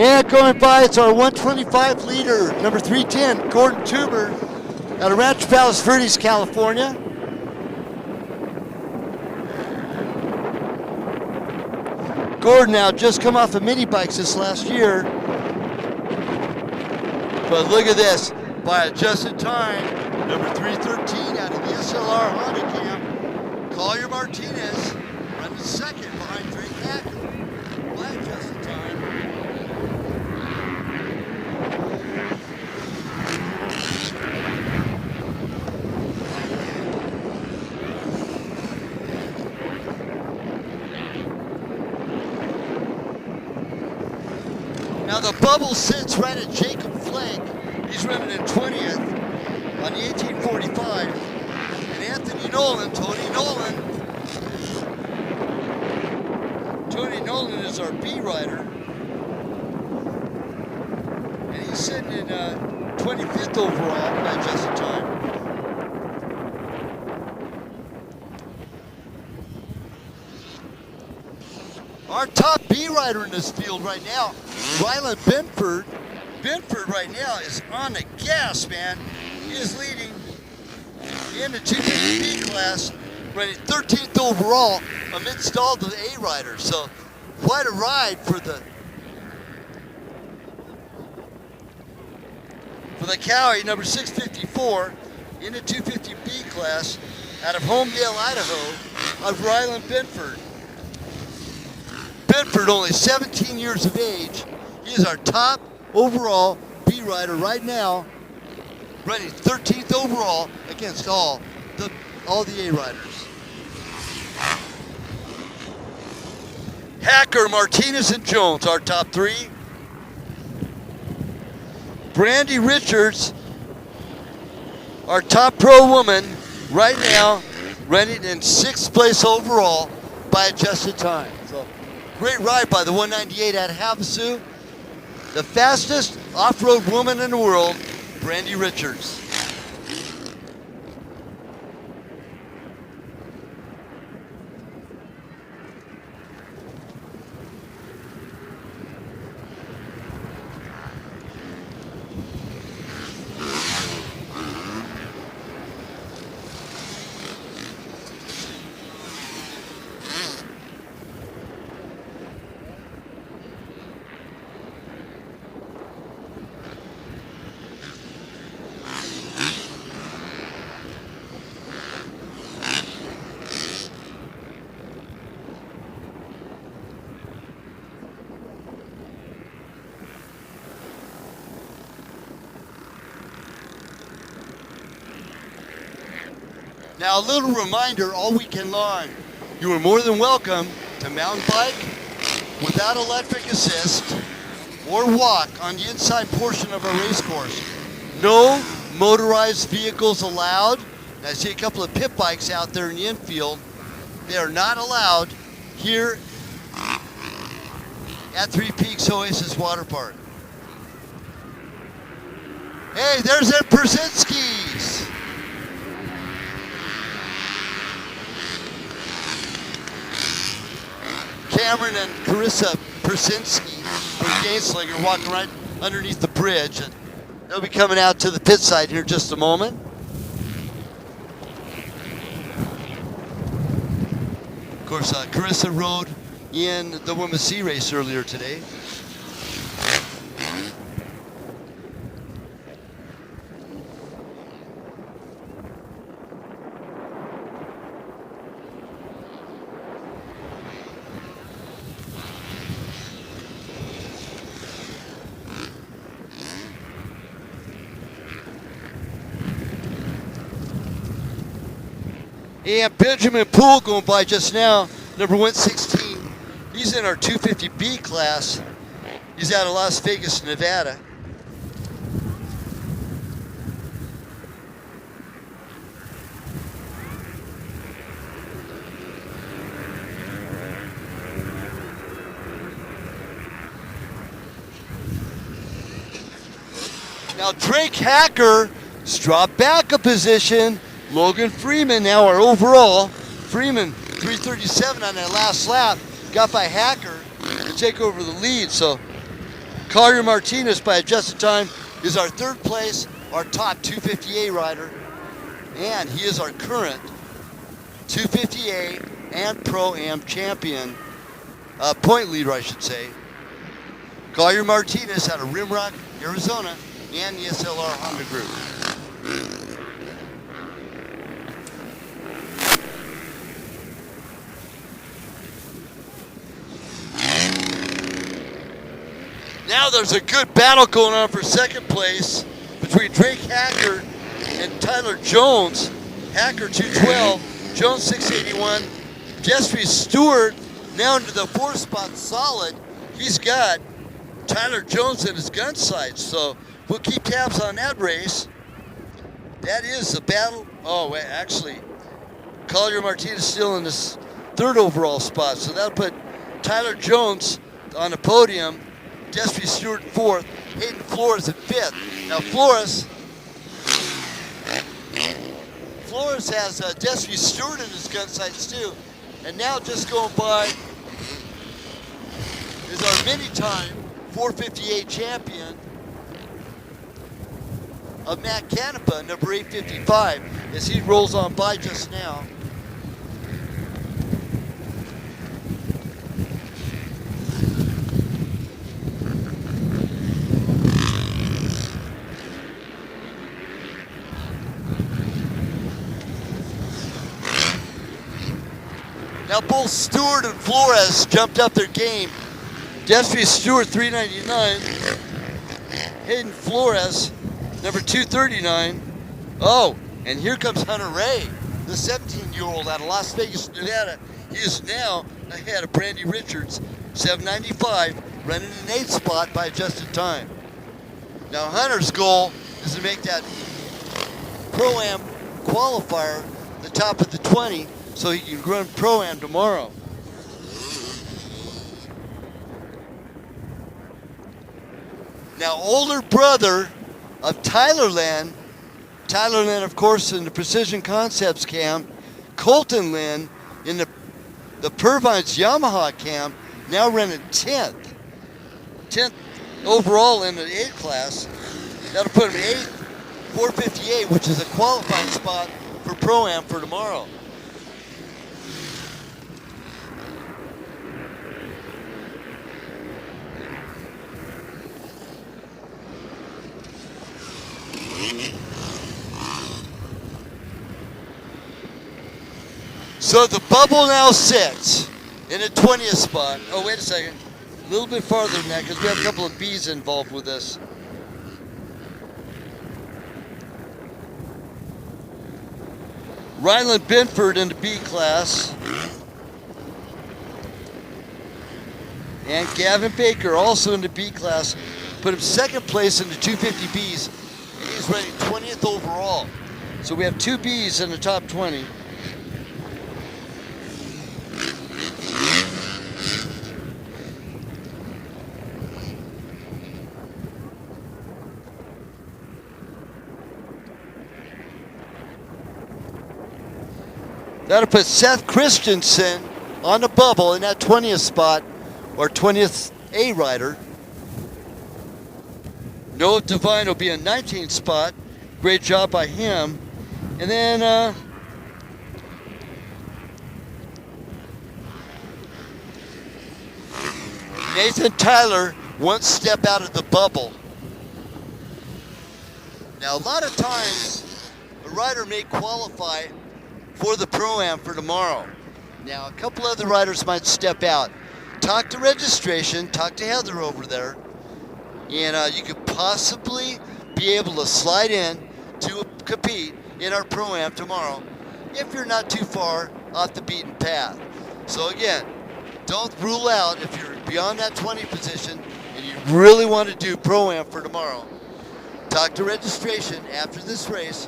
And going by, it's our 125 leader, number 310, Gordon Tuber, out of Rancho Palos Verdes, California. Gordon now just come off of mini bikes this last year. But look at this, by adjusted time, number 313 out of the SLR Honda camp, Collier Martinez, running second behind Drake Hacker. By adjusted time. Now the bubble sits right at Jacob Flake. He's running in 20th on the 1845. And Anthony Nolan, Tony Nolan is our B rider. And he's sitting in 25th overall by adjusted time. Our top B rider in this field right now, Ryland Benford. Benford right now is on the gas, man. He is leading in the 250B class, running 13th overall amidst all the A riders. So quite a ride for the Cowie, number 654, in the 250B class out of Homedale, Idaho, of Ryland Benford. Benford, only 17 years of age. He is our top overall B rider right now, running 13th overall against all the A riders. Hacker, Martinez, and Jones, our top three. Brandy Richards, our top pro woman right now, running in 6th place overall by adjusted time. So great ride by the 198 out of Havasu. The fastest off-road woman in the world, Brandy Richards. Now, a little reminder all weekend long, you are more than welcome to mountain bike without electric assist or walk on the inside portion of our race course. No motorized vehicles allowed. And I see a couple of pit bikes out there in the infield. They are not allowed here at Three Peaks Oasis Water Park. Hey, there's them Persinskis. Cameron and Carissa Persinski from Gainslinger walking right underneath the bridge, and they'll be coming out to the pit side here in just a moment. Of course, Carissa rode in the Women's C race earlier today. And Benjamin Poole going by just now, number 116. He's in our 250B class. He's out of Las Vegas, Nevada. Now Drake Hacker dropped back a position. Logan Freeman now our overall. Freeman 337 on that last lap. Got by Hacker to take over the lead. So Collier Martinez, by adjusted time, is our third place, our top 250A rider, and he is our current 250A and Pro-Am champion, point leader, I should say. Collier Martinez out of Rimrock, Arizona, and the SLR Honda Group. Now there's a good battle going on for second place between Drake Hacker and Tyler Jones. Hacker 212, Jones 681. Jeffrey Stewart now into the 4th spot solid. He's got Tyler Jones in his gun sights, so we'll keep tabs on that race. That is the battle. Oh, wait, actually, Collier Martinez still in this 3rd overall spot, so that'll put Tyler Jones on the podium. Jeffrey Stewart 4th, Hayden Flores at 5th. Now Flores has Jeffrey Stewart in his gun sights too. And now just going by is our mini-time 458 champion of Matt Canepa, number 855, as he rolls on by just now. Now both Stewart and Flores jumped up their game. Jeffrey Stewart 399, Hayden Flores number 239. Oh, and here comes Hunter Ray, the 17-year-old out of Las Vegas, Nevada. He is now ahead of Brandy Richards, 795, running an 8th spot by adjusted time. Now Hunter's goal is to make that Pro-Am qualifier the top of the 20, so he can run Pro-Am tomorrow. Now, older brother of Tyler Lynn, of course, in the Precision Concepts camp, Colton Lynn in the Purvines Yamaha camp, now running 10th overall in the 8 class. That'll put him 8th, 458, which is a qualifying spot for Pro-Am for tomorrow. So the bubble now sits in a 20th spot. Oh, wait a second. A little bit farther than that because we have a couple of Bs involved with this. Ryland Binford in the B class. And Gavin Baker also in the B class. Put him 2nd place in the 250Bs. And he's running 20th overall. So we have 2 Bs in the top 20. That'll put Seth Christensen on the bubble in that 20th spot, or 20th A rider. Noah Devine will be in 19th spot. Great job by him. And then Nathan Tyler, 1 step out of the bubble. Now, a lot of times, a rider may qualify for the Pro-Am for tomorrow. Now, a couple other riders might step out. Talk to registration, talk to Heather over there, and you could possibly be able to slide in to compete in our Pro-Am tomorrow if you're not too far off the beaten path. So again, don't rule out if you're beyond that 20 position and you really want to do Pro-Am for tomorrow. Talk to registration after this race.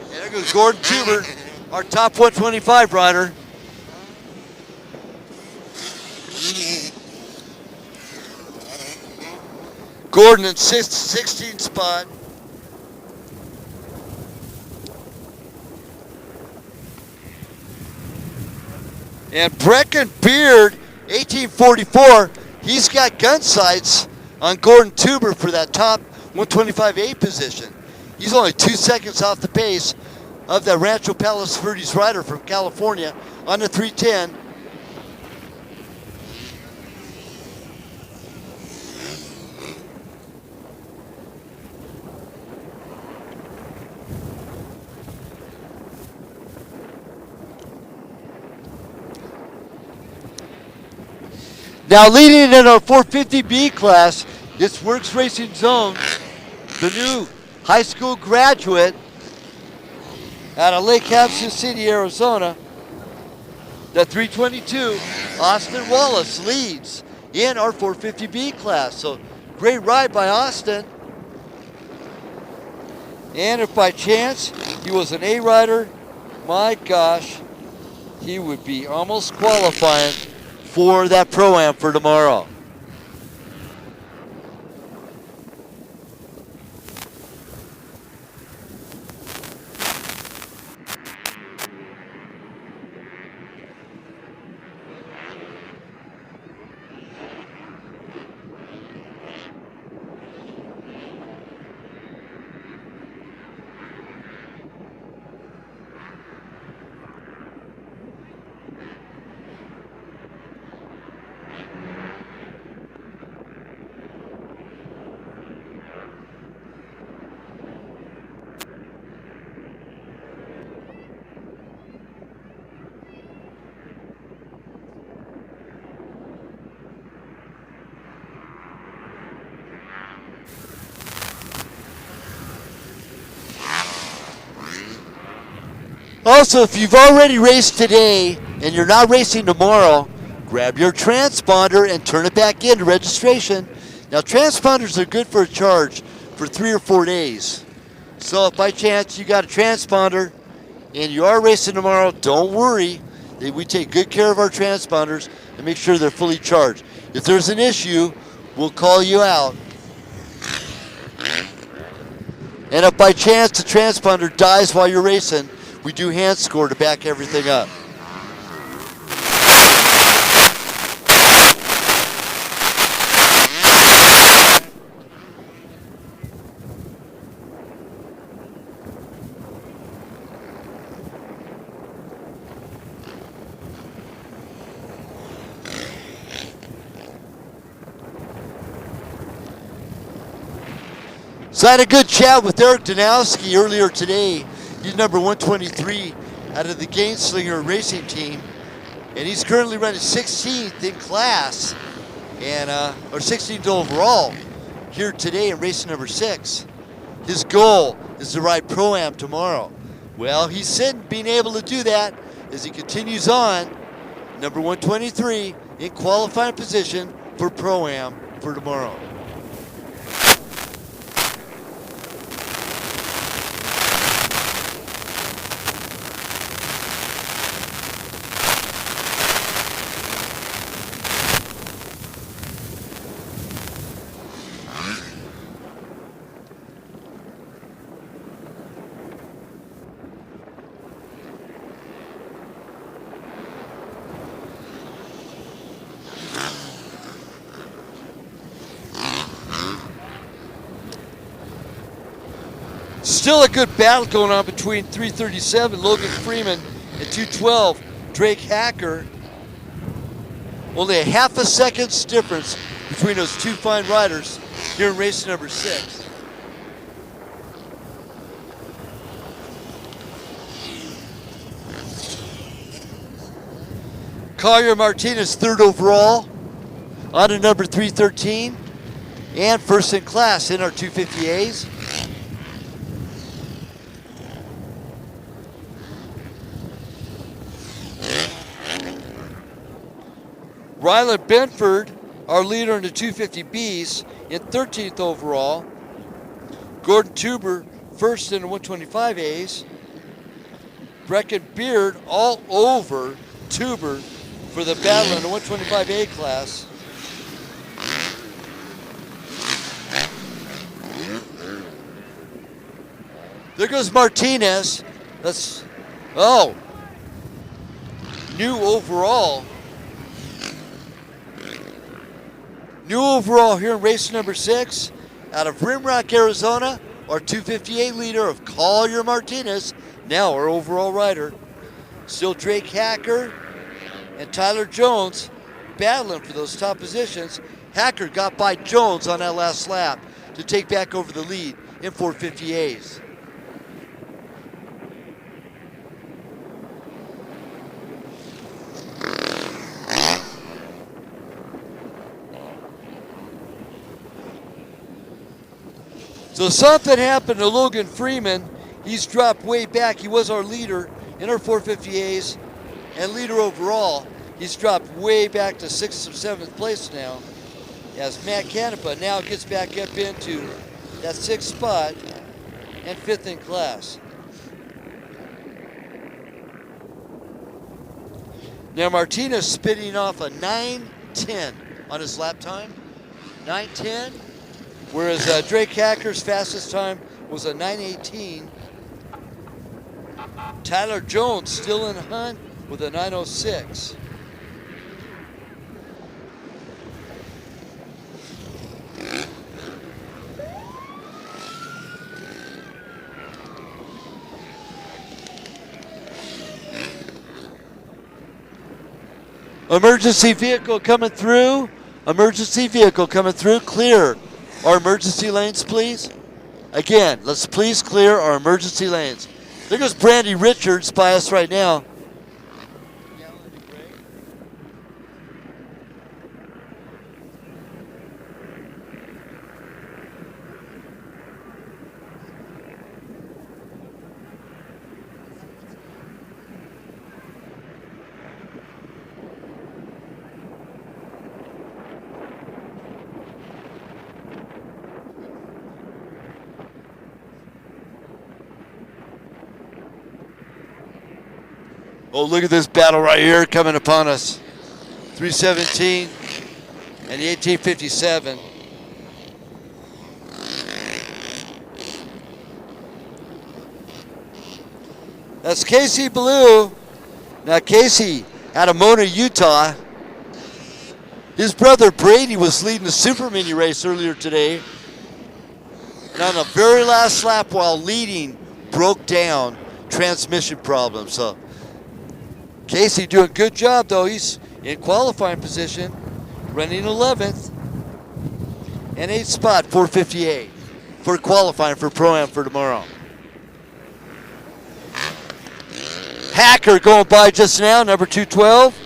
And there goes Gordon Tuber, our top 125 rider. Gordon in 16th spot. And Brecken Beard, 1844. he's got gun sights on Gordon Tuber for that top 125A position. He's only 2 seconds off the pace of that Rancho Palos Verdes rider from California on the 310. Now leading in our 450B class, it's WORCS Racing Zone, the new high school graduate out of Lake Havasu City, Arizona. The 322, Austin Wallace leads in our 450B class. So great ride by Austin. And if by chance he was an A rider, my gosh, he would be almost qualifying for that Pro-Am for tomorrow. Also, if you've already raced today and you're not racing tomorrow, grab your transponder and turn it back into registration. Now, transponders are good for a charge for 3 or 4 days. So if by chance you got a transponder and you are racing tomorrow, don't worry. We take good care of our transponders and make sure they're fully charged. If there's an issue, we'll call you out. And if by chance the transponder dies while you're racing, we do hand score to back everything up. So I had a good chat with Eric Danowski earlier today. He's number 123 out of the Gainslinger racing team. And he's currently running 16th in class, and or 16th overall here today in race number 6. His goal is to ride Pro-Am tomorrow. Well, he's sitting being able to do that as he continues on. Number 123 in qualifying position for Pro-Am for tomorrow. Still a good battle going on between 337 Logan Freeman and 212 Drake Hacker. Only a half a second's difference between those two fine riders here in race number 6. Collier Martinez third overall on to number 313 and first in class in our 250As. Rylan Benford, our leader in the 250Bs, in 13th overall. Gordon Tuber, first in the 125As. Brecken Beard all over Tuber for the battle in the 125A class. There goes Martinez. That's, new overall. New overall here in race number 6, out of Rimrock, Arizona, our 258 leader of Collier Martinez, now our overall rider. Still Drake Hacker and Tyler Jones battling for those top positions. Hacker got by Jones on that last lap to take back over the lead in 458s. So something happened to Logan Freeman. He's dropped way back. He was our leader in our 450As and leader overall. He's dropped way back to 6th or 7th place now, as Matt Canepa now gets back up into that 6th spot and 5th in class. Now Martinez spitting off a 9:10 on his lap time, 9:10. Whereas Drake Hacker's fastest time was a 9:18. Tyler Jones still in the hunt with a 9:06. Emergency vehicle coming through. Emergency vehicle coming through. Clear our emergency lanes, please. Again, let's please clear our emergency lanes. There goes Brandy Richards by us right now. Oh, look at this battle right here coming upon us. 317 and the 1857. That's Casey Blue. Now Casey out of Mona, Utah. His brother Brady was leading the Super Mini race earlier today. And on the very last lap while leading, broke down, transmission problem. So Casey doing a good job though. He's in qualifying position, running 11th and 8th spot, 458 for qualifying for Pro-Am for tomorrow. Hacker going by just now, number 212.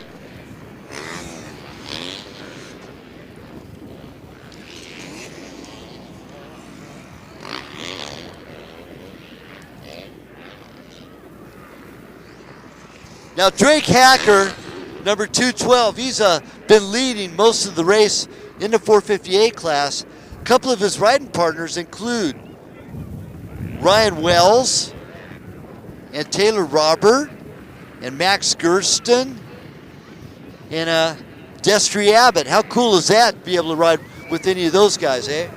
Now Drake Hacker, number 212, he's been leading most of the race in the 458 class. A couple of his riding partners include Ryan Wells and Taylor Robert and Max Gersten and Destry Abbott. How cool is that to be able to ride with any of those guys, eh?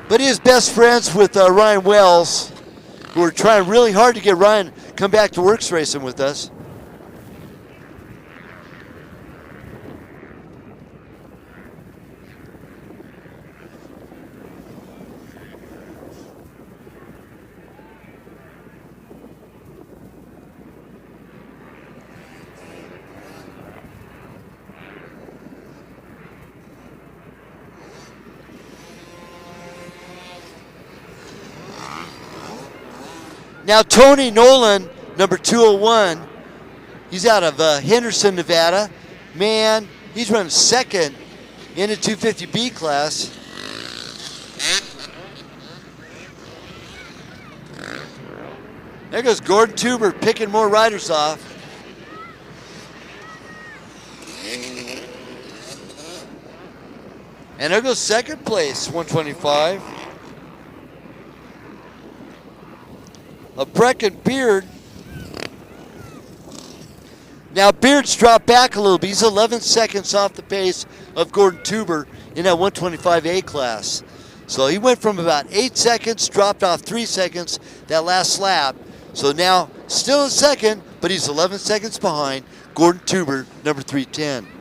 But he is best friends with Ryan Wells, who are trying really hard to get Ryan come back to WORCS Racing with us. Now Tony Nolan, number 201, he's out of Henderson, Nevada. Man, he's running second in the 250B class. There goes Gordon Tuber picking more riders off. And there goes second place, 125. A Brecken Beard. Now Beard's dropped back a little bit. He's 11 seconds off the pace of Gordon Tuber in that 125A class. So he went from about 8 seconds, dropped off 3 seconds that last lap. So now still in second, but he's 11 seconds behind Gordon Tuber, number 310.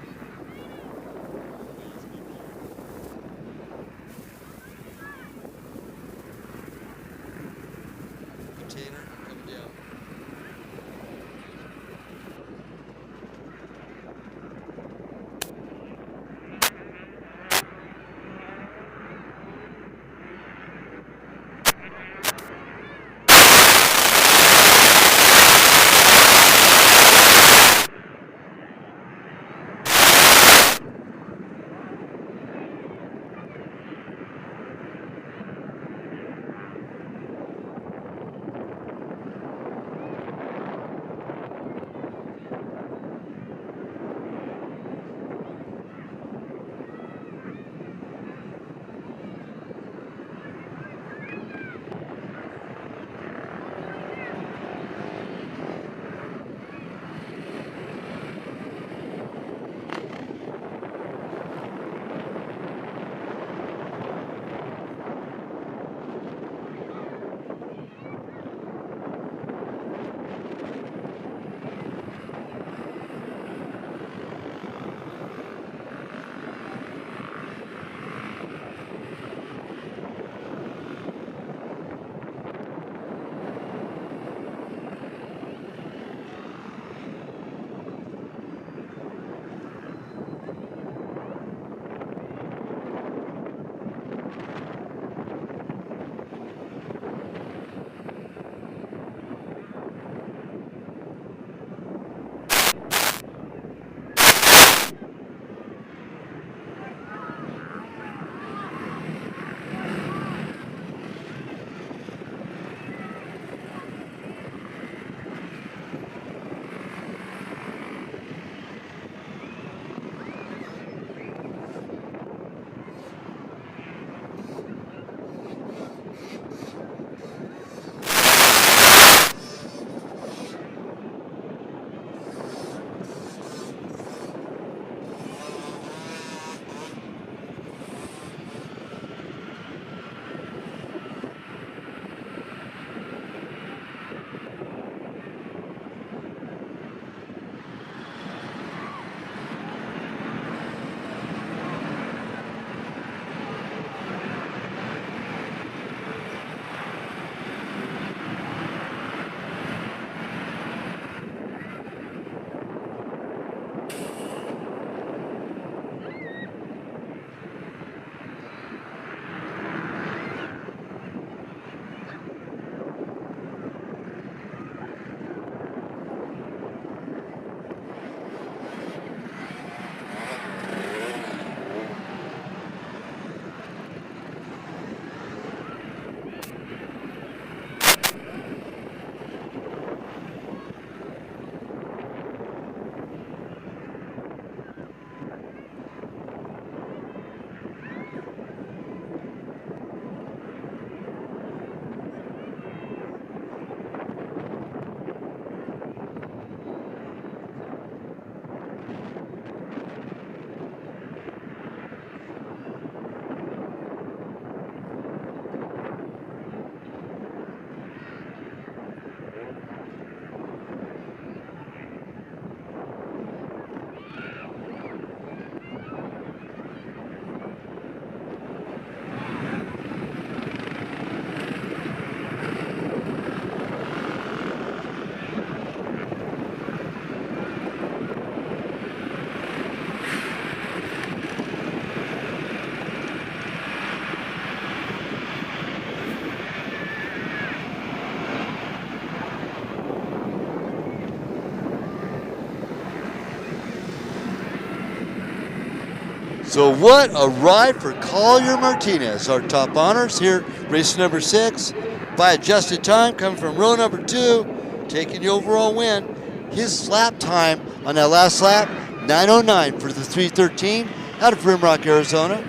So what a ride for Collier Martinez, our top honors here, race number 6, by adjusted time, coming from row number 2, taking the overall win. His lap time on that last lap, 9:09 for the 313 out of Rimrock, Arizona.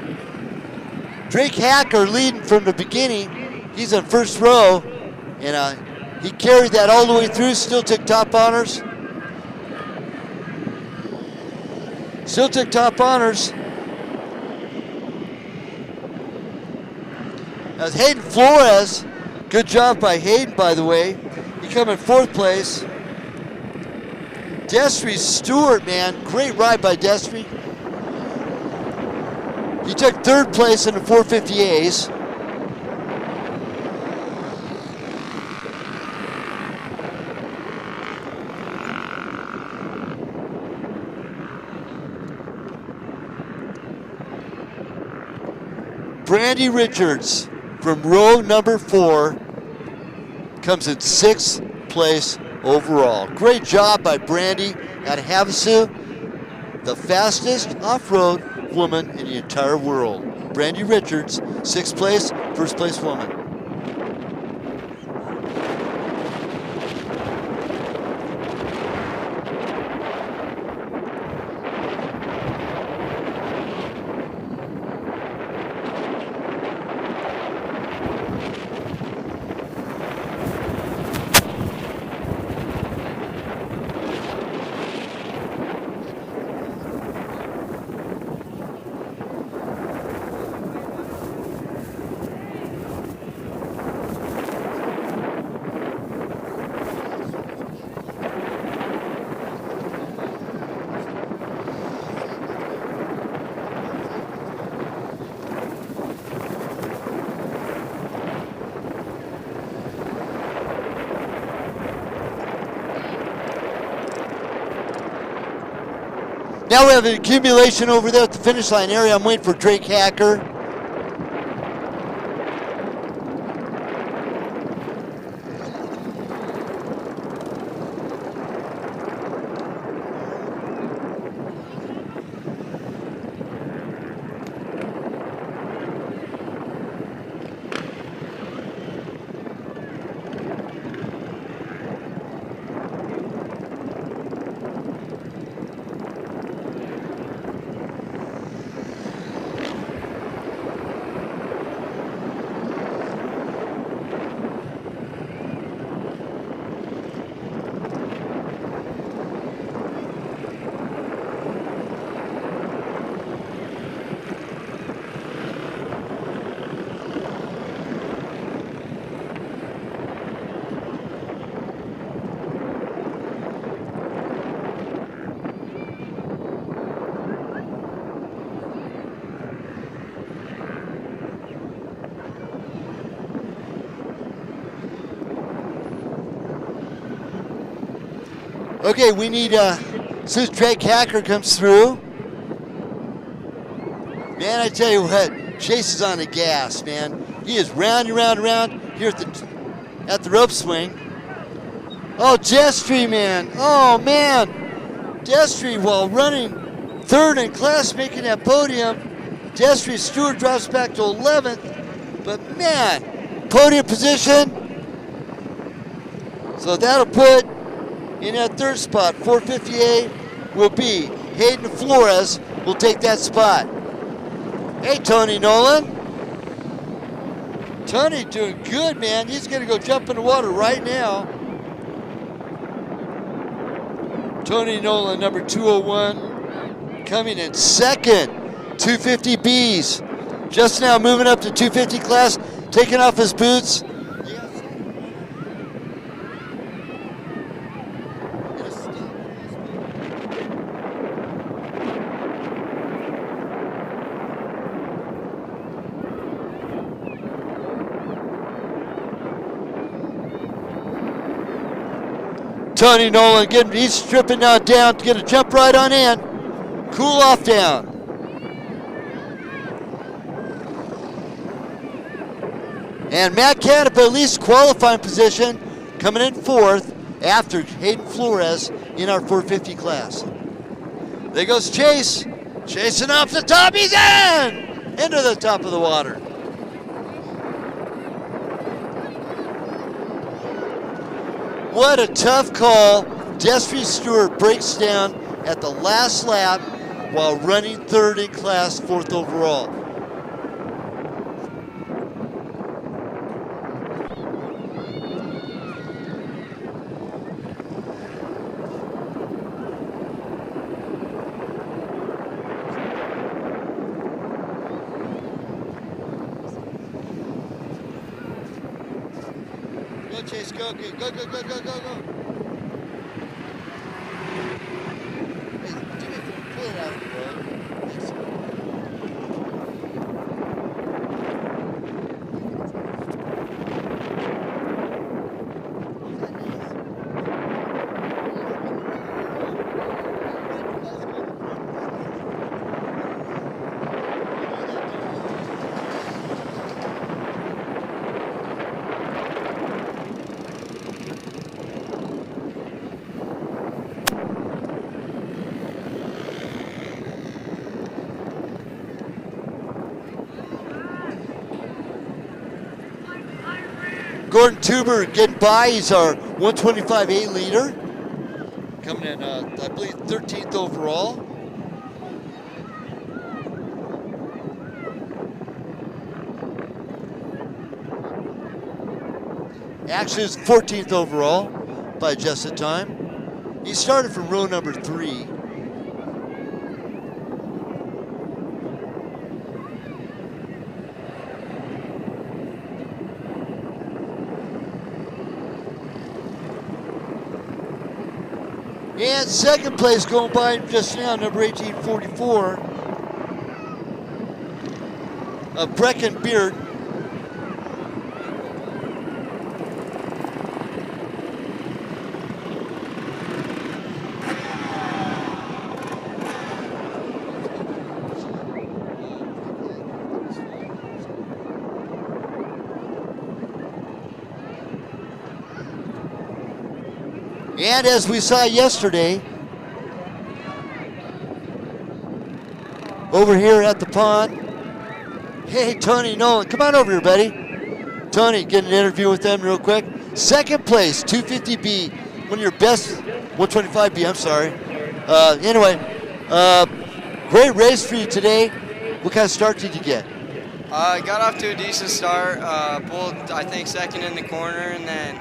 Drake Hacker leading from the beginning. He's on first row, and he carried that all the way through, still took top honors. Still took top honors. As Hayden Flores, good job by Hayden, by the way. He come in 4th place. Destry Stewart, man, great ride by Destry. He took third place in the 450As. Brandy Richards from row number 4 comes in 6th place overall. Great job by Brandy out of Havasu, the fastest off-road woman in the entire world. Brandy Richards, 6th place, 1st place woman. Now we have an accumulation over there at the finish line area. I'm waiting for Drake Hacker. Okay, we need, as soon as Drake Hacker comes through, man, I tell you what, Chase is on the gas, man. He is round and round and round here at the rope swing. Oh, Destry, man. Oh, man. Destry, while running 3rd in class, making that podium. Destry Stewart drops back to 11th. But, man, podium position. So that'll put in that 3rd spot, 458, will be Hayden Flores will take that spot. Hey, Tony Nolan. Tony doing good, man. He's going to go jump in the water right now. Tony Nolan, number 201, coming in 2nd, 250Bs. Just now moving up to 250 class, taking off his boots. Tony Nolan, he's stripping down to get a jump right on in. Cool off down. And Matt Canepa, at least qualifying position, coming in 4th after Hayden Flores in our 450 class. There goes Chase, chasing off the top, he's in! Into the top of the water. What a tough call. Destry Stewart breaks down at the last lap while running 3rd in class, 4th overall. Go, Chase, go, go, go, go, go, go, go. Gordon Tuber getting by. He's our 125A leader. Coming in, I believe, 13th overall. Actually, it's 14th overall by adjusted time. He started from row number 3. And second place going by just now, number 1844, Brecken Beard. And as we saw yesterday, over here at the pond, hey, Tony Nolan, come on over here, buddy. Tony, get an interview with them real quick. Second place, 250B, one of your best, 125B, I'm sorry. Anyway, great race for you today. What kind of start did you get? I got off to a decent start, pulled, I think, second in the corner, and then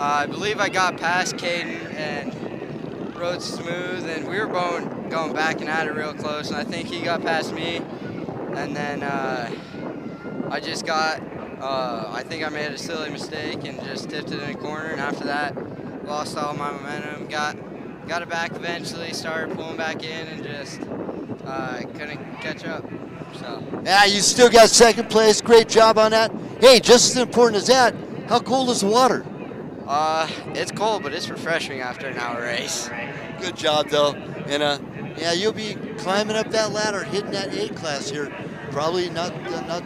I believe I got past Caden and rode smooth, and we were both going back and at it real close, and I think he got past me, and then I just got, I think I made a silly mistake and just tipped it in a corner, and after that, lost all my momentum, got it back eventually, started pulling back in, and just couldn't catch up. So. Yeah, you still got second place. Great job on that. Hey, just as important as that, how cold is the water? It's cold, but it's refreshing after an hour race. Good job, though. And yeah, you'll be climbing up that ladder, hitting that A class here, probably not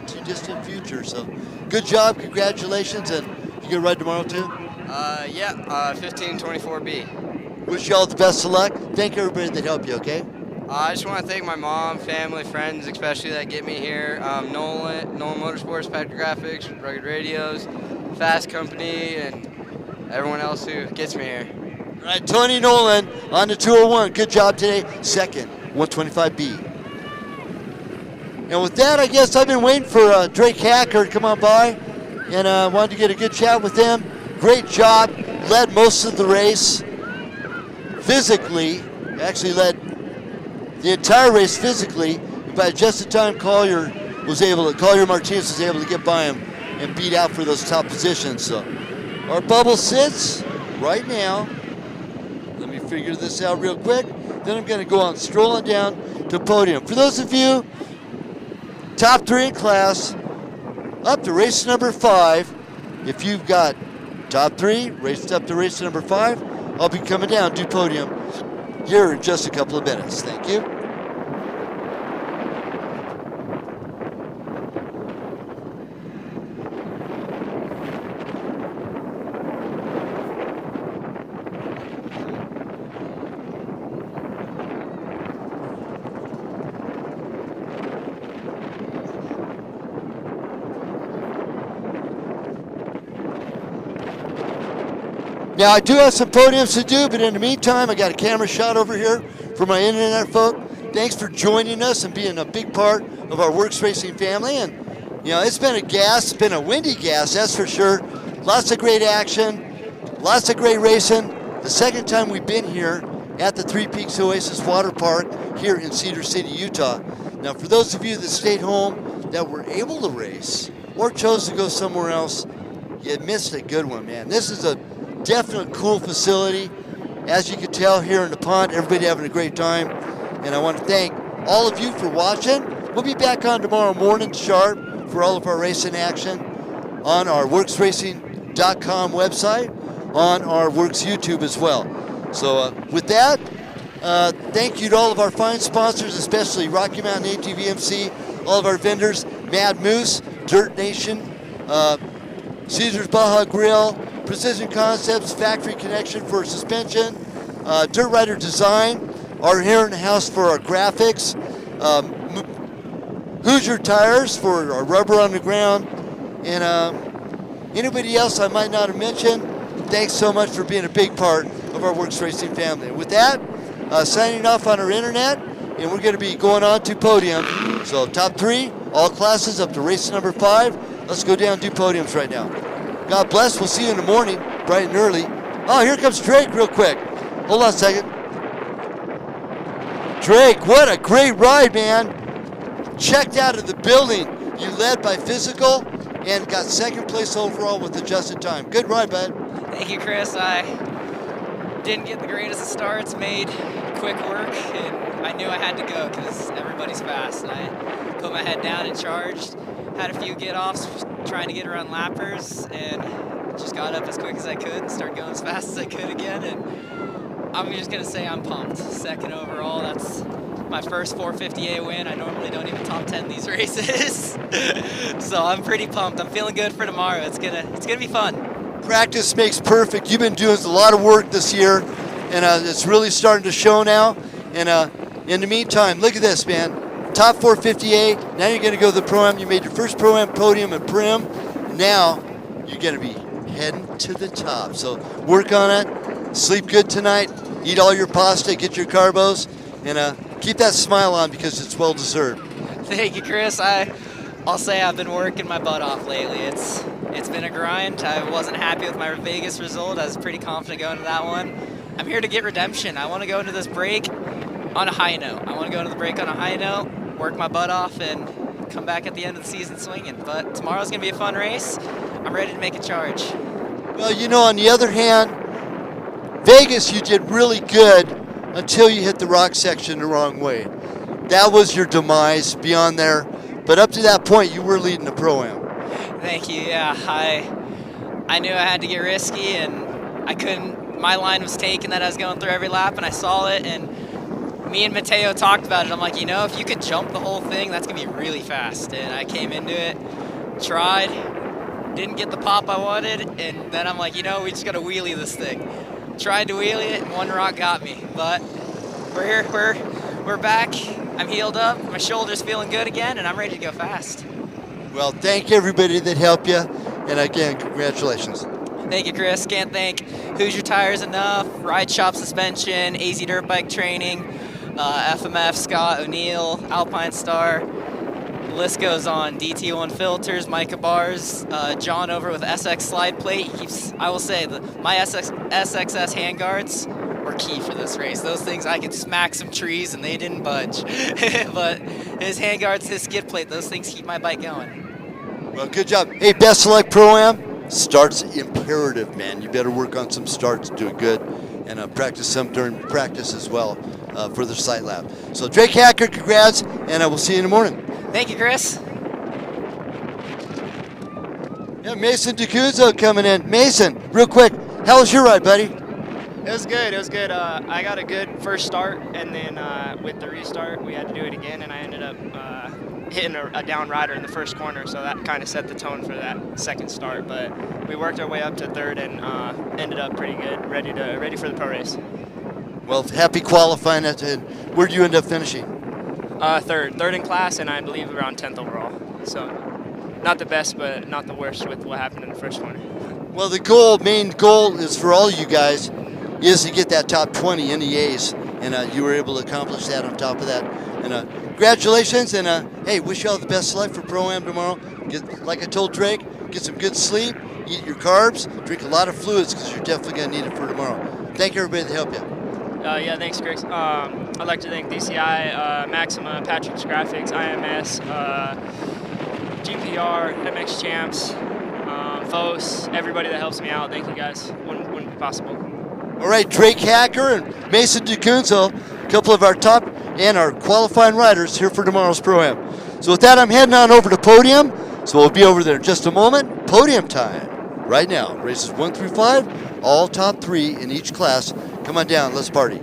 too distant future. So, good job, congratulations, and you gonna ride tomorrow too? Yeah, 1524B. Wish you all the best of luck. Thank everybody that helped you. Okay. I just want to thank my mom, family, friends, especially that get me here. Nolan Motorsports, Factory Graphics, Rugged Radios, Fast Company, and everyone else who gets me here. All right, Tony Nolan on the 201. Good job today. Second, 125B. And with that, I guess I've been waiting for Drake Hacker to come on by, and wanted to get a good chat with him. Great job. Led most of the race physically. Actually led the entire race physically. By adjusted time, Collier Martinez was able to get by him and beat out for those top positions. So our bubble sits right now. Let me figure this out real quick. Then I'm going to go on strolling down to podium. For those of you top 3 in class, up to race number 5. If you've got top 3, raced up to race number 5, I'll be coming down to podium here in just a couple of minutes. Thank you. Now, I do have some podiums to do, but in the meantime, I got a camera shot over here for my internet folk. Thanks for joining us and being a big part of our WORCS Racing family. And, you know, it's been a windy gas, that's for sure. Lots of great action, lots of great racing. The second time we've been here at the Three Peaks Oasis Water Park here in Cedar City, Utah. Now, for those of you that stayed home that were able to race or chose to go somewhere else, you missed a good one, man. This is a definite cool facility. As you can tell here in the pond, everybody having a great time. And I want to thank all of you for watching. We'll be back on tomorrow morning sharp for all of our racing action on our WorcsRacing.com website, on our WORCS YouTube as well. So with that, thank you to all of our fine sponsors, especially Rocky Mountain ATVMC, all of our vendors, Mad Moose, Dirt Nation, Caesar's Baja Grill, Precision Concepts, Factory Connection for suspension, Dirt Rider Design, our here in the house for our graphics, Hoosier Tires for our rubber on the ground, and Anybody else I might not have mentioned, thanks so much for being a big part of our WORCS Racing family. And with that, signing off on our internet, and we're going to be going on to podium. So top 3, all classes up to race number 5. Let's go down and do podiums right now. God bless. We'll see you in the morning, bright and early. Oh, here comes Drake real quick. Hold on a second. Drake, what a great ride, man. Checked out of the building. You led by physical and got second place overall with adjusted time. Good ride, bud. Thank you, Chris. I didn't get the greatest of starts, made quick work, and I knew I had to go because everybody's fast. And I put my head down and charged, had a few get-offs trying to get around lappers, and just got up as quick as I could and started going as fast as I could again. And I'm just going to say I'm pumped. Second overall, that's my first 450A win. I normally don't even top 10 these races. So I'm pretty pumped. I'm feeling good for tomorrow. It's gonna be fun. Practice makes perfect. You've been doing a lot of work this year, and it's really starting to show now. And in the meantime, look at this, man. Top 450A. Now you're going to go to the Pro-Am. You made your first Pro-Am podium at Prim. Now you're going to be heading to the top. So work on it. Sleep good tonight. Eat all your pasta. Get your carbos. And keep that smile on because it's well deserved. Thank you, Chris. I'll say I've been working my butt off lately. It's been a grind. I wasn't happy with my Vegas result. I was pretty confident going to that one. I'm here to get redemption. I want to go into this break on a high note. I want to go into the break on a high note, work my butt off, and come back at the end of the season swinging. But tomorrow's going to be a fun race. I'm ready to make a charge. Well, you know, on the other hand, Vegas, you did really good until you hit the rock section the wrong way. That was your demise beyond there. But up to that point, you were leading the Pro-Am. Thank you. Yeah, I knew I had to get risky, and I couldn't. My line was taken that I was going through every lap, and I saw it. And me and Mateo talked about it. I'm like, you know, if you could jump the whole thing, that's gonna be really fast. And I came into it, tried, didn't get the pop I wanted, and then I'm like, you know, we just gotta wheelie this thing. Tried to wheelie it, and one rock got me. But we're here. We're back. I'm healed up. My shoulder's feeling good again, and I'm ready to go fast. Well, thank everybody that helped you, and again, congratulations. Thank you, Chris. Can't thank Hoosier Tires enough, Ride Shop Suspension, AZ Dirt Bike Training, FMF, Scott O'Neill, Alpine Star. The list goes on. DT1 Filters, Micah Bars, John over with SX Slide Plate. He keeps, I will say, my SXS handguards were key for this race. Those things, I could smack some trees and they didn't budge. But his handguards, his skid plate, those things keep my bike going. Well, good job. Hey, best of luck, Pro-Am. Starts imperative, man. You better work on some starts, do it good, and practice some during practice as well for the site lab. So Drake Hacker, congrats, and I will see you in the morning. Thank you, Chris. Yeah, Mason DeCuzzo coming in. Mason, real quick, how was your ride, buddy? It was good. It was good. I got a good first start, and then with the restart, we had to do it again, and I ended up hitting a down rider in the first corner, so that kind of set the tone for that second start. But we worked our way up to third and ended up pretty good, ready for the pro race. Well, happy qualifying. And where did you end up finishing? Third in class, and I believe around 10th overall. So not the best, but not the worst with what happened in the first corner. Well, the main goal is for all you guys is to get that top 20 in the A's, and you were able to accomplish that on top of that. And congratulations, and hey, wish you all the best of luck for Pro-Am tomorrow. Like I told Drake, get some good sleep, eat your carbs, drink a lot of fluids because you're definitely going to need it for tomorrow. Thank everybody that helped you. Yeah, thanks, Chris. I'd like to thank DCI, Maxima, Patrick's Graphics, IMS, GPR, MX Champs, FOS, everybody that helps me out. Thank you guys. Wouldn't be possible. All right, Drake Hacker and Mason DeCunzo, a couple of our top and our qualifying riders here for tomorrow's Pro-Am. So with that, I'm heading on over to podium. So we'll be over there in just a moment. Podium time right now. Races 1 through 5, all top 3 in each class. Come on down, let's party.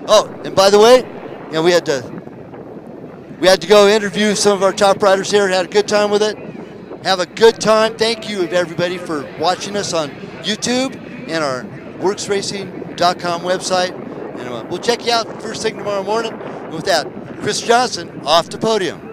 Oh, and by the way, you know, we had to go interview some of our top riders here. Had a good time with it. Have a good time. Thank you everybody for watching us on YouTube and our WORCSRacing.com website. And we'll check you out first thing tomorrow morning. With that, Chris Johnson, off to podium.